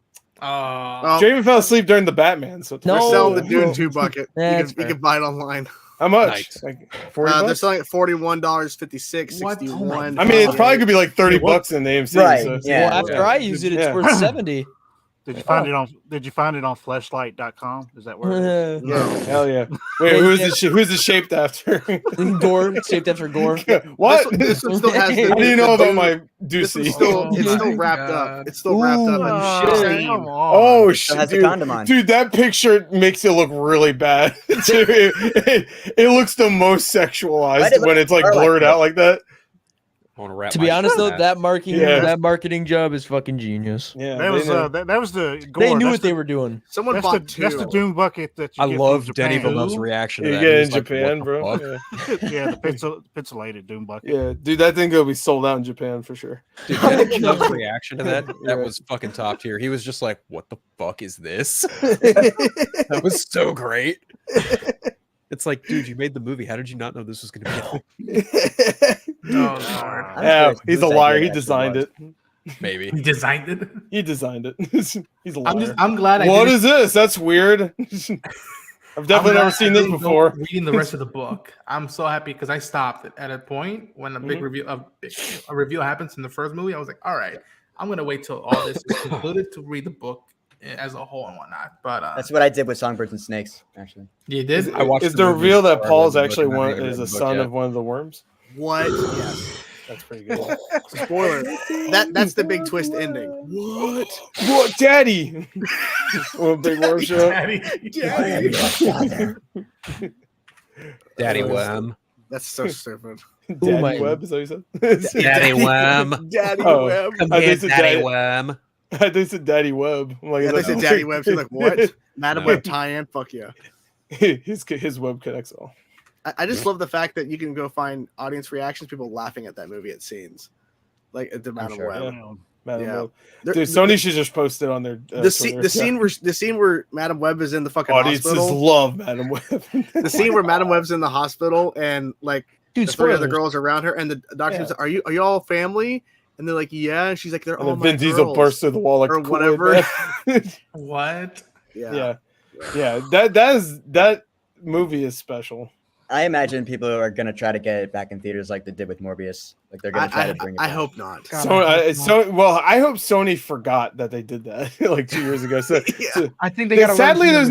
Draven fell asleep during the Batman, so We're selling the Dune 2 bucket. You can buy it online. How much? Like $40? They're selling at $41.56, $61. I mean, it probably could be like $30 in the AMC. Right. So. Yeah. Well, after I use it, it's worth $70. Did you find it on? Did you find it on Fleshlight.com? Is that where? It is? Yeah. Hell yeah. Wait, who's it shaped after? Gore. Shaped after Gore. What? This one still has How do you know about my Doocy? It's still wrapped up. It's still wrapped up. Oh shit, has a condom on. Dude, that picture makes it look really bad. it looks the most sexualized when it's like blurred out like that. To be honest, though, that marketing job is fucking genius. Yeah, that was the. Gore. They knew what they were doing. Someone bought two. That's the Dune bucket that you I get love from Denny Japan. Villeneuve's reaction to You that. get He in was like, Japan, "What bro. the fuck?" Yeah, the pixelated Dune bucket. Yeah, dude, that thing will be sold out in Japan for sure. Dude, Denny Villeneuve's reaction to that was fucking top tier. He was just like, "What the fuck is this?" That was so great. It's like, dude, you made the movie. How did you not know this was going to be? Yeah, he's a liar. He designed it. Maybe he designed it. He designed it. He's a liar. I'm glad. What is this? That's weird. I've definitely never seen this before. Reading the rest of the book, I'm so happy because I stopped at a point when a big review a reveal happens in the first movie. I was like, all right, I'm gonna wait till all this is concluded to read the book as a whole and whatnot. But that's what I did with Songbirds and Snakes. Actually, you did. Is the reveal that Paul's actually is a son of one of the worms? What? Yes. That's pretty good. Spoiler. That's the big twist ending. What, Daddy? Well, big worm show. Daddy Worm. That's so stupid. Daddy Web is what you said. Daddy Worm. Daddy Web. Come here, Daddy Worm. I think it's Daddy Web. I'm like, they said Daddy Web. You're like, what? Madam Web tie-in? Fuck yeah. His web connects all. I just love the fact that you can go find audience reactions, people laughing at that movie at scenes, like at the Madam Web. Web. Dude, Sony should just post it on their the scene where Madam Web is in the fucking audiences hospital. Love Madam Web. The scene where Madam Web's in the hospital and like the three other girls around her, and the doctor says, "Are you all family?" And they're like, "Yeah." And she's like, "They're all my Vin Diesel bursts through the wall like or whatever." What? Yeah. That movie is special. I imagine people are gonna try to get it back in theaters like they did with Morbius. Like they're gonna try to bring it back. I hope not. I hope Sony forgot that they did that like 2 years ago. So I think they got. Sadly, there's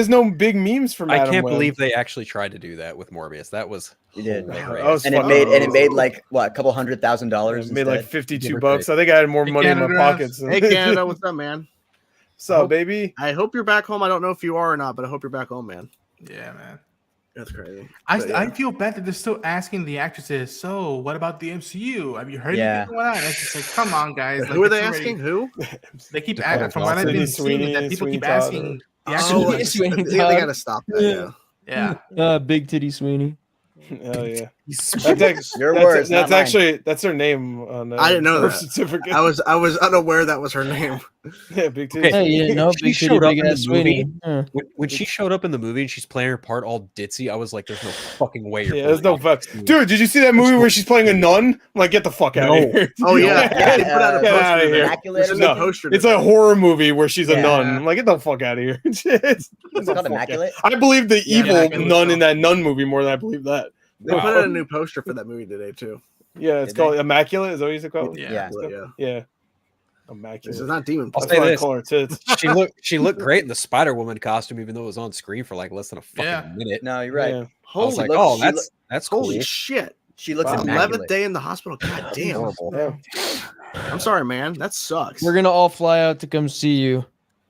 no big memes from. I can't believe they actually tried to do that with Morbius. That was and it made like what, a couple $100,000. It made like $52. I think I had more money in my pockets. Hey Canada, what's up, man? What's up, baby? I hope you're back home. I don't know if you are or not, but I hope you're back home, man. Yeah, man. That's crazy. I feel bad that they're still asking the actresses. So, what about the MCU? Have you heard anything going on? It's just like, come on, guys. Like, who are they asking? Who? They keep asking. From what I've been seeing, that people keep asking. They gotta stop that. Yeah. Big titty Sweeney. Oh yeah. That's her name on I didn't know that. Certificate. I was unaware that was her name. Yeah, Big Titty. Hey, you didn't know Big Titty, Big Ass Sweeney. When she showed up in the movie and she's playing her part all ditzy, I was like, "There's no fucking way you're." Yeah, there's no fuck. Dude, did you see that movie where she's playing a nun? I'm like, get the fuck out of here. Oh yeah, Get out of here. It's a horror movie where she's a nun. I'm like, get the fuck out of here. It's called Immaculate. I believe the evil nun in that nun movie more than I believe that. They put out a new poster for that movie today too. Yeah, it's called Immaculate. Is that what you called? Yeah. Immaculate. This is not demon. I'll say this. She looked great in the Spider-Woman costume, even though it was on screen for like less than a fucking minute. No, you're right. Yeah. I was like, oh, that's cool. Holy shit. She looks 11th day in the hospital. God damn. I'm sorry, man. That sucks. We're gonna all fly out to come see you.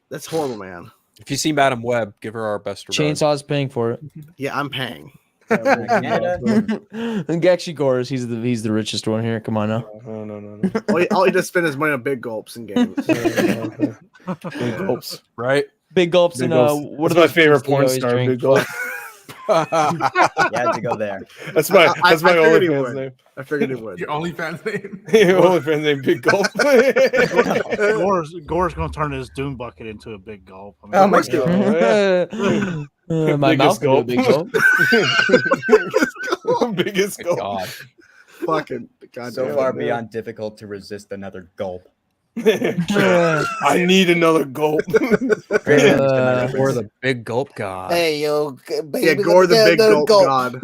That's horrible, man. If you see Madam Web, give her our best regards. Chainsaw's paying for it. Yeah, I'm paying. And actually, Gore's he's the richest one here. Come on now. No. All he does spend his money on big gulps in games. Big gulps, right? Big gulps Big and gulps. what That's are my those favorite drinks they porn always star. drink? Big gulp. You had to go there. That's my I figured he OnlyFans would. name. I figured he would. Your OnlyFans name. Your OnlyFans name Big Gulp. Gore's going to turn his Dune bucket into a big gulp. I mean, Oh my God. My mouth will be a big gulp. Biggest gulp. God. Fucking God. So far beyond difficult to resist another gulp. I need another gulp. Or the big gulp god. Hey, yo, baby, yeah, Gore the big gulp god.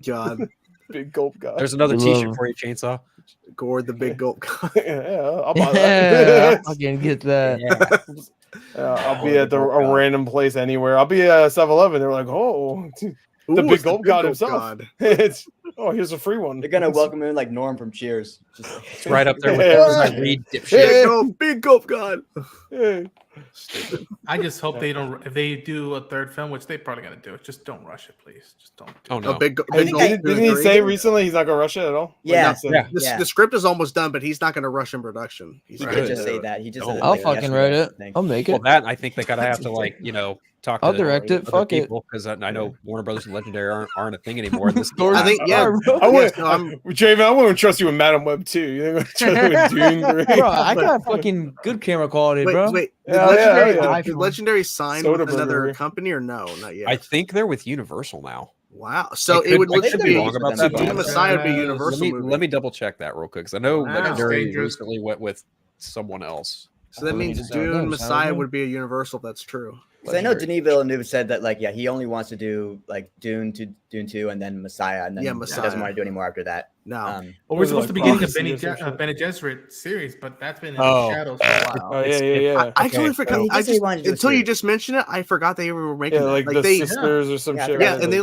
God. Big gulp god. There's another t-shirt for you, Chainsaw. Gore the big gulp god. Yeah, I'll buy that. I can get that. I'll be at a random place anywhere. I'll be at 7-Eleven. They're like, oh, the big gulp god himself. It's here's a free one. They're gonna welcome him like Norm from Cheers. It's right up there with I read dipshit. Big gulp god. Stupid. I just hope they don't. If they do a third film, which they probably gonna do, just don't rush it, please. Just don't. Oh no. Didn't he say recently he's not gonna rush it at all? Yeah. The script is almost done, but he's not going to rush in production. He could just say that. He just. Said I'll fucking write it. I'll make it. Well, that I think they gotta have to talk. I'll to direct it. other Fuck it. people, because I know Warner Brothers and Legendary aren't a thing anymore. This I think Draven, I wouldn't trust you with Madam Web 2. You think trust me with Dune 3? Bro, I got fucking good camera quality, bro. Wait, did Legendary sign with another company or no? Not yet. I think they're with Universal now. Wow. So it would look to be wrong about that. Dune Messiah would be Universal. Let me double check that real quick, because I know Legendary recently went with someone else. So that means Dune Messiah would be a Universal. If that's true. Because I know Denis Villeneuve said that he only wants to do Dune 2 and then Messiah, and then he doesn't want to do any more after that. No. Well, we're supposed to be getting a Bene Gesserit series, but that's been in the shadows for a while. Oh yeah. I totally forgot. Until you just mentioned it, I forgot they were making like the sisters or some shit. Yeah, and they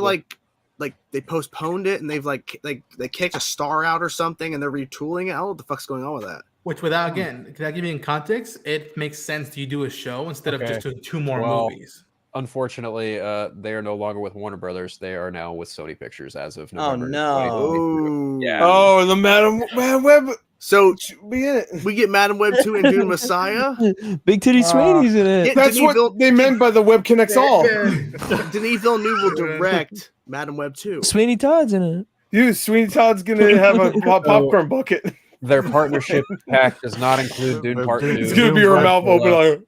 postponed it, and they've they kicked a star out or something, and they're retooling it. I don't know what the fuck's going on with that. Which, without can I give you in context? It makes sense you do a show instead of just doing 2 more movies. Unfortunately, they are no longer with Warner Brothers. They are now with Sony Pictures as of November. Oh no! Yeah. Oh, the Madam Web. So we get Madam Web 2 and Dune Messiah. Big Titty Sweeney's in it. That's what they meant by the web connects all. Denis Villeneuve will direct Madam Web 2. Sweeney Todd's in it. Dude, Sweeney Todd's gonna have a popcorn bucket. Their partnership pack does not include Dune Part 2. It's gonna be her mouth open like.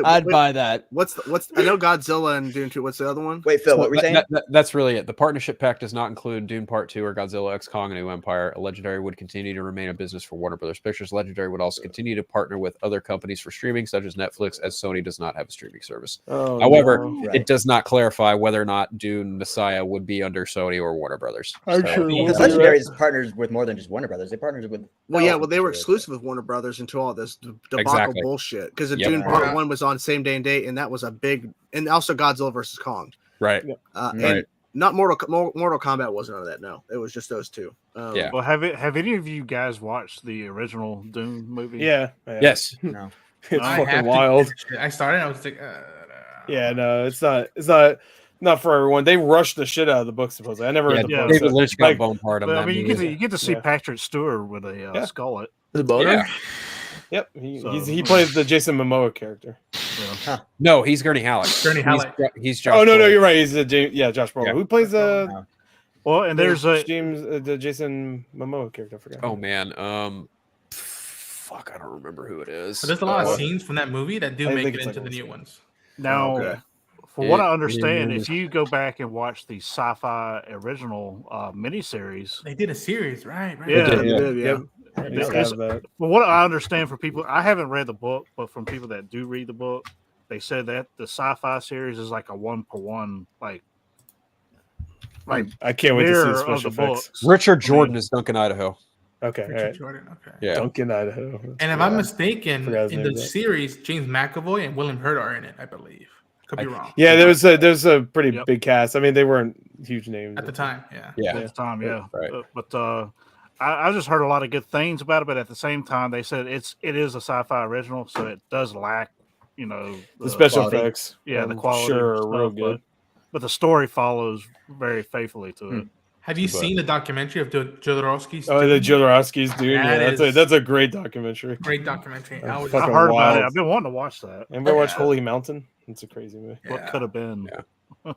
I'd buy that. What's I know Godzilla and Dune 2. What's the other one? Wait, Phil, what were you saying? That's really it. The partnership pack does not include Dune Part 2 or Godzilla X Kong: A New Empire. Legendary would continue to remain a business for Warner Brothers Pictures. Legendary would also continue to partner with other companies for streaming, such as Netflix, as Sony does not have a streaming service. However, it does not clarify whether or not Dune Messiah would be under Sony or Warner Brothers. Because Legendary is partners with more than just Warner Brothers. They partnered with. They were exclusive with Warner Brothers until all this debacle bullshit. Because the Dune Part 1 was on same day and date, and that was a big, and also Godzilla versus Kong. Right. And not Mortal Kombat wasn't on that. No, it was just those two. Well, have any of you guys watched the original Dune movie? Yeah. Yes. No. It's fucking wild. I started. I was like, yeah, no, it's not for everyone. They rushed the shit out of the book. Supposedly, I never read the book. David Lynch got bone part on that. I mean, you get to see Patrick Stewart with a skull. The boner. Yep, he plays the Jason Momoa character. No, he's Gurney Halleck. He's Josh. Oh no, you're right. He's Josh Brolin. Who plays well, and there's the Jason Momoa character. I forgot. Oh man, fuck, I don't remember who it is. But there's a lot of scenes from that movie that do make it into the new ones. Now, for what I understand, if you go back and watch the sci-fi original miniseries, they did a series, right? Yeah, they did. Yeah. From what I understand from people, I haven't read the book, but from people that do read the book, they said that the sci-fi series is like a 1-for-1, like I can't wait to see the special effects. Richard Jordan is Duncan, Idaho. Okay, Richard Jordan. Okay, yeah, Duncan, Idaho. And if I'm mistaken, in the series, James McAvoy and William Hurt are in it. I believe. Could be wrong. Yeah, there's a pretty big cast. I mean, they weren't huge names at the time. At the time, right. I just heard a lot of good things about it, but at the same time, they said it is a sci-fi original, so it does lack, the special effects. Yeah, the quality. Sure, real good. But the story follows very faithfully to it. Have you seen the documentary of the Jodorowsky's? Oh, the Jodorowsky's Dune. That Yeah, that's a great documentary. Great documentary. I've heard about it. I've been wanting to watch that. Anybody watch Holy Mountain? It's a crazy movie. What could have been? Yeah.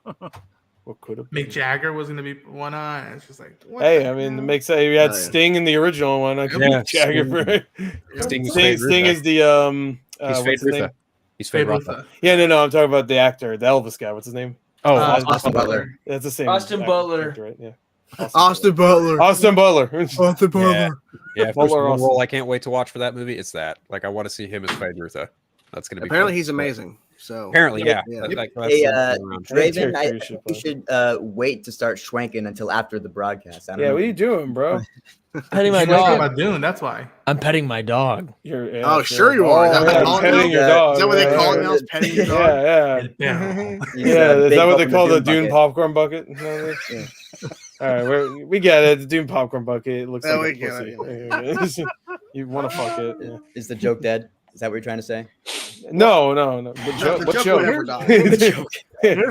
What could have Mick Jagger was going to be one on. It's just like, what hey, I mean, it makes sense. We had Sting in the original one. I could Yeah, Mick Jagger. Sting Is the He's Fade Rutha. He's Fade Rutha. Yeah, no, I'm talking about the actor, the Elvis guy. What's his name? Oh, Austin Butler. That's the same. Austin Butler. Right? Yeah. Austin Butler. Austin Butler. Austin Butler. Yeah, if there's one role I can't wait to watch for that movie, it's that. Like, I want to see him as Fade Rutha. That's going to be apparently fun. he's amazing. So apparently, yeah. Hey, Draven, I think we should wait to start schwanking until after the broadcast. Yeah, what are you doing, bro? Petting my You're dog. about Dune, that's why. I'm petting my dog. Oh, sure you are. Is that what they call it petting now? your dog. Is that what they call it now? Is petting your dog? Yeah. Is that what they call the Dune popcorn bucket? All right, we get it. The Dune popcorn bucket. It looks like a pussy. You want to fuck it? Yeah. Is the joke dead? Is that what you're trying to say? No. The joke. What joke? Never died. Here's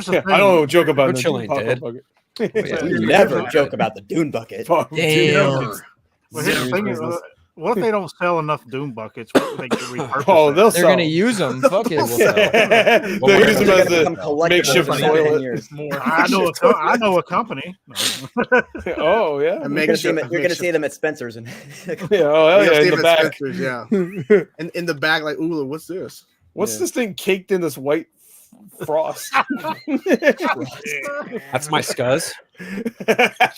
the thing. I don't joke about We're the chilling, Dune dead. popcorn You bucket. never joke about the Dune bucket. Damn. Well, here's the thing is, what if they don't sell enough Doom buckets? What if they get repurposed? Oh, they'll They're sell. gonna use them. Fuck it. We'll sell. They'll use them as a makeshift toilet. I know a company. Oh yeah. You're gonna see them at Spencer's and in the back. Spencer's, yeah. And in the back, like, ooh, what's this? What's this thing caked in this white frost? That's my scuzz.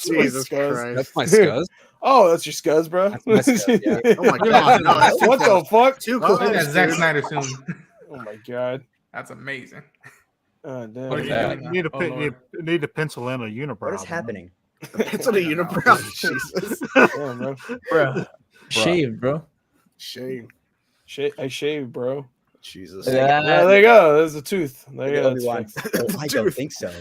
Jesus Christ. That's my scuzz. Oh, that's your scuzz, bro. That's my scuzz, yeah. Oh my god, no, that's What the fuck? too I'll close. see that Zack dude. Snyder soon. Oh my god. That's amazing. Oh, damn. What are you Yeah. doing? You need to pencil in a unibrow. What is happening? It's on a unibrow. Jesus. Damn, bro. Bro. Shaved, bro. Shame. I shaved, bro. Jesus. Yeah. There you go. There's a tooth. There you go. Obi-Wan. I don't think so.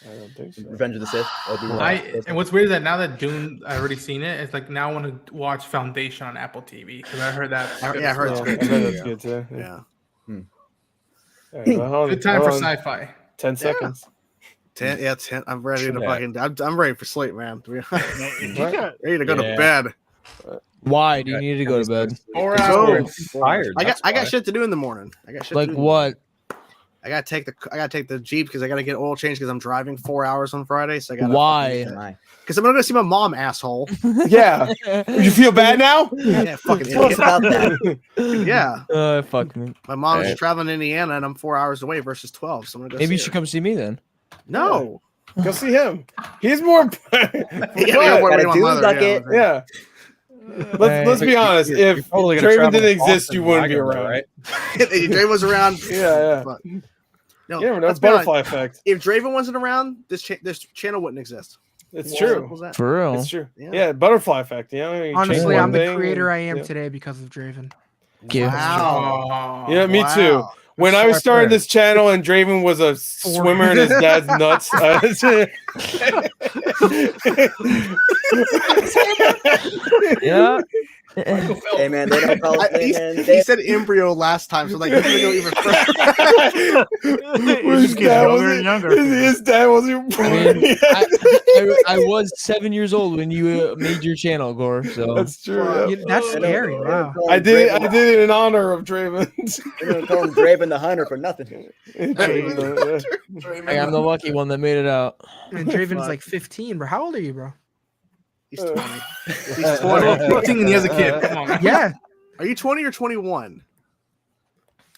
I don't think so. Revenge of the Sith. Obi-Wan. And what's weird is that now that Dune, I already seen it. It's like now I want to watch Foundation on Apple TV because I heard that. Yeah, I heard it's I good. bet that's good too. Yeah. All right, well, Good time for sci-fi. 10 seconds. 10. I'm ready to Yeah. fucking. I'm ready for sleep, man. Ready to go to Yeah. bed. Why do you need to go to bed? 4 So, hours. Tired. I that's got why. shit to do in the morning. I got shit. Like to do. what? I gotta take the Jeep because I gotta get oil changed because I'm driving 4 hours on Friday. So I gotta. Why? Because I'm gonna go see my mom, asshole. Yeah. You feel bad now? Yeah, fucking Tell us idiot. about that. Yeah. Fuck me. My mom's Right. traveling to Indiana and I'm 4 hours away versus 12. So I'm gonna go. Maybe you see should her. come see me then. No. Go see him. He's more. Yeah, Got a my Dune mother, bucket. Yeah. Let's be honest. You're If totally gonna Draven travel didn't to exist, Boston you wouldn't be wagon, around. right? If Draven was around. Yeah. But, no, You never know. let's It's be honest. butterfly effect. If Draven wasn't around, this channel wouldn't exist. It's As true. simple as that. For real. It's true. Yeah. Yeah, butterfly effect. You know, you change Honestly, one I'm the thing creator and- I am yeah. today because of Draven. Wow. Yeah, me Wow. too. When I was starting this channel and Draven was a swimmer in his dad's nuts. Yeah. Hey man, they don't call it. He said embryo last time, so like he's gonna go even further. It just gets younger and younger. His dad wasn't I born. mean, I was 7 years old when you made your channel, Gore. So That's true. Yeah, that's scary. Wow. I did it in honor of Draven. You're gonna call him Draven the Hunter for nothing. I'm the lucky one that made it out. And Draven's like 15, bro. How old are you, bro? He's 20. He's 14 and he has a kid. Come on, man. Yeah. Are you 20 or 21?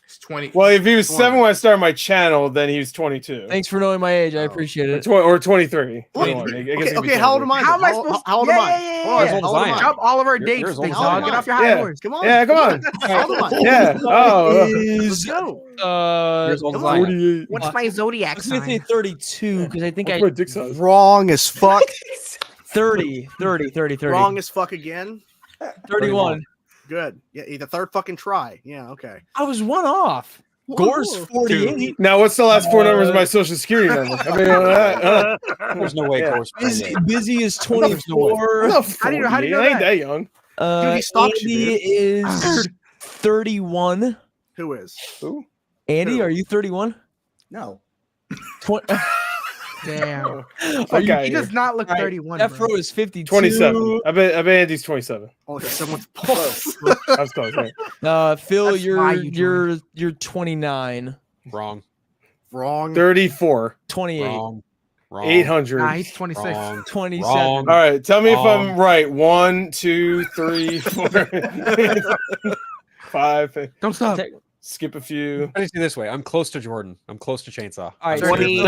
He's 20. Well, if he was 7 when I started my channel, then he was 22. Thanks for knowing my age. I appreciate it. Or 23. Okay, how old am I? How am I supposed How old yeah, am I? yeah, yeah, Hold on, yeah. how old am I? Drop all of our You're dates, as old big as I dog. am. Get off your high Yeah. horse. Come on. Yeah, come on. How old am I? Yeah. Oh. Let's go. You're as old as I am. 48. What's my zodiac I was gonna say sign? 32 because I think What's I my dick size? Wrong as fuck. 30. Wrong as fuck again. 31. Good. Yeah, the third fucking try. Yeah, okay. I was one off. Gore's 48. Now, what's the last 4 numbers of my social security number? I mean, There's no way Gore's Busy is 24. How do you know I ain't that young. Dude, he stalks you, Andy is 31. Who is? Who? Andy, Who? are you 31? No. Damn. Okay, He does not look 31. Death bro. Row is 52. 27. I bet Andy's 27. Oh, someone's close. I was close. Right? Phil, That's why you you're 29. Wrong. 34. 28. Wrong. 800. Nah, he's 26. Wrong. 27. Wrong. All right, tell me if Wrong. I'm right. 1, 2, 3, 4, 5. Don't stop. Skip a few. Put it this way. I'm close to Jordan. I'm close to Chainsaw. All right, 32.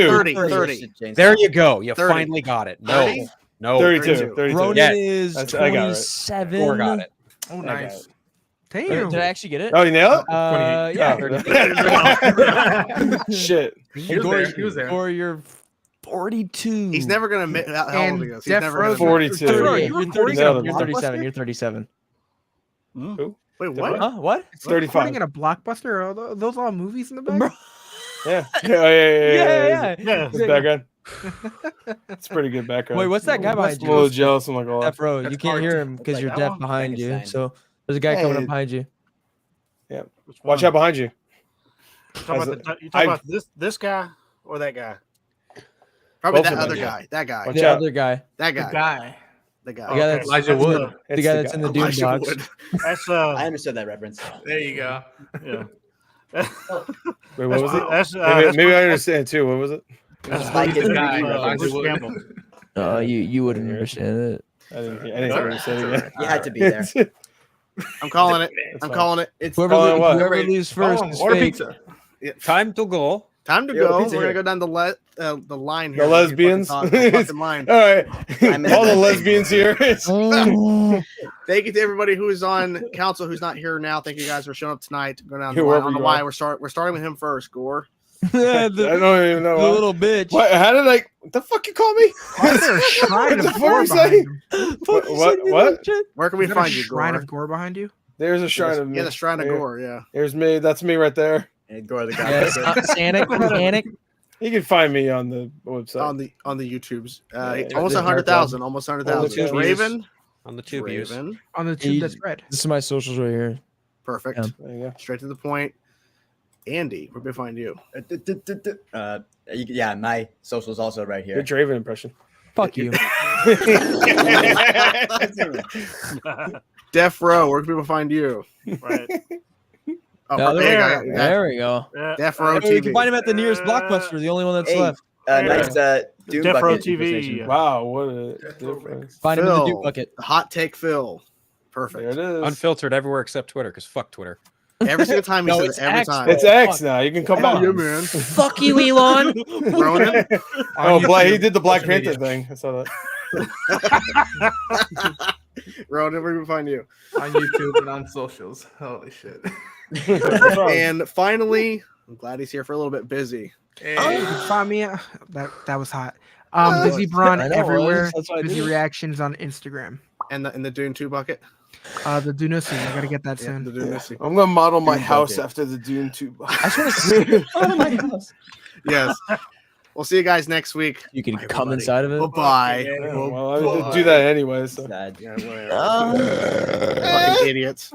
30. There you go. You 30. finally got it. 30? No. 32. 32. Ronin Yeah. is I got it. 27. Thor got it. Oh, nice. Damn. Did I actually get it? Oh, you nailed it? Yeah. Shit. He was there. Or you're 42. He's never gonna admit how old he is. He's Death never Row- gonna 42. You're 37. You're 37. You're 37. Who? Wait, what? Huh? What? It's recording 35. in a blockbuster. Are those all movies in the back? Yeah. Yeah. Yeah. It's background. It's pretty good background. Wait, what's that guy behind I'm a little you? jealous. I'm like, oh. Death Row. You That's can't hear art. him because Like you're that deaf one? behind you. Frankenstein. So there's a guy coming Hey. up behind you. Yeah. Watch out behind you. You talking about this guy or that guy? Probably Both that of them, other yeah. guy. That guy. Watch The out. other guy. That The guy. guy. The guy. The guy that's Elijah Wood. The guy that's in the Dune Elijah box. Wood. That's I understood that reference. There you go. yeah. Wait, what was it? That's Maybe I understand too. What was it? That's Like Bruce it. Guy, Bruce Elijah Wood. Campbell. You wouldn't understand it. I didn't hear you say it again. You had to be there. I'm calling it. I'm fine. calling it. It's Whoever, Oh, what? whoever leaves first is Order fake. pizza. Time to go. time to Yo, go. pizza We're gonna here. go down the line here. The lesbians? Fucking talk, the fucking line. All right. I'm in All the the- lesbians here. Thank you to everybody who is on council who's not here now. Thank you guys for showing up tonight. Go down the Whoever line. I don't know you why are. we're starting with him first. Gore. I don't even know. The why. little bitch. What? How did I? What the fuck you call me? Why is there a shrine What the of fuck gore you behind say? him? What? Where can we Is there a find you, shrine Gore? of gore behind you? There's a shrine of me. Yeah, the shrine of Here. Gore. Yeah. There's me. That's me right there. And Gore the guy. Yes, Sanic, Mechanic. You can find me on the website. On the YouTubes. Yeah, Almost yeah. 100,000. Almost 100,000. On the Raven. On the tube use. Raven. On the tube that's red. This is my socials right here. Perfect. Yeah. There you go. Straight to the point. Andy, where can we find you? Yeah, my socials also right here. Good Draven impression. Fuck you. Death Row, where can people find you? Right. Oh, Yeah, perfect. there we go. Death Row Oh, you can TV. find him at the nearest Blockbuster, the only one that's Hey, left. nice Dune Death Row bucket TV. impersonation. Wow, what a difference. Find him in the Phil, Duke bucket. Hot take Phil. There Perfect. it is. Unfiltered everywhere except Twitter, because fuck Twitter. Every single time he No, says it's it, every X, time. It's X now. You can come back. Yeah, man. Fuck you, Elon. Ronan. Oh, YouTube, he did the Black social Panther media. thing. I saw that. Ronan, where can we find you? On YouTube and on socials. Holy shit. And finally, I'm glad he's here for a little bit. Busy. You can find me. That was hot. Busy Braun I know it was. everywhere. That's what I Busy did. reactions on Instagram. And in the Dune 2 bucket. The Dunusi. I gotta get that Yeah, soon. the Dune Missy. I'm gonna model my Dune house bucket. after the Dune 2. I just want to see out of my house. Yes. We'll see you guys next week. You can Bye, come everybody. inside of it. Bye-bye. Well, I would do that anyway. So. Sad. Yeah, whatever. Fucking idiots.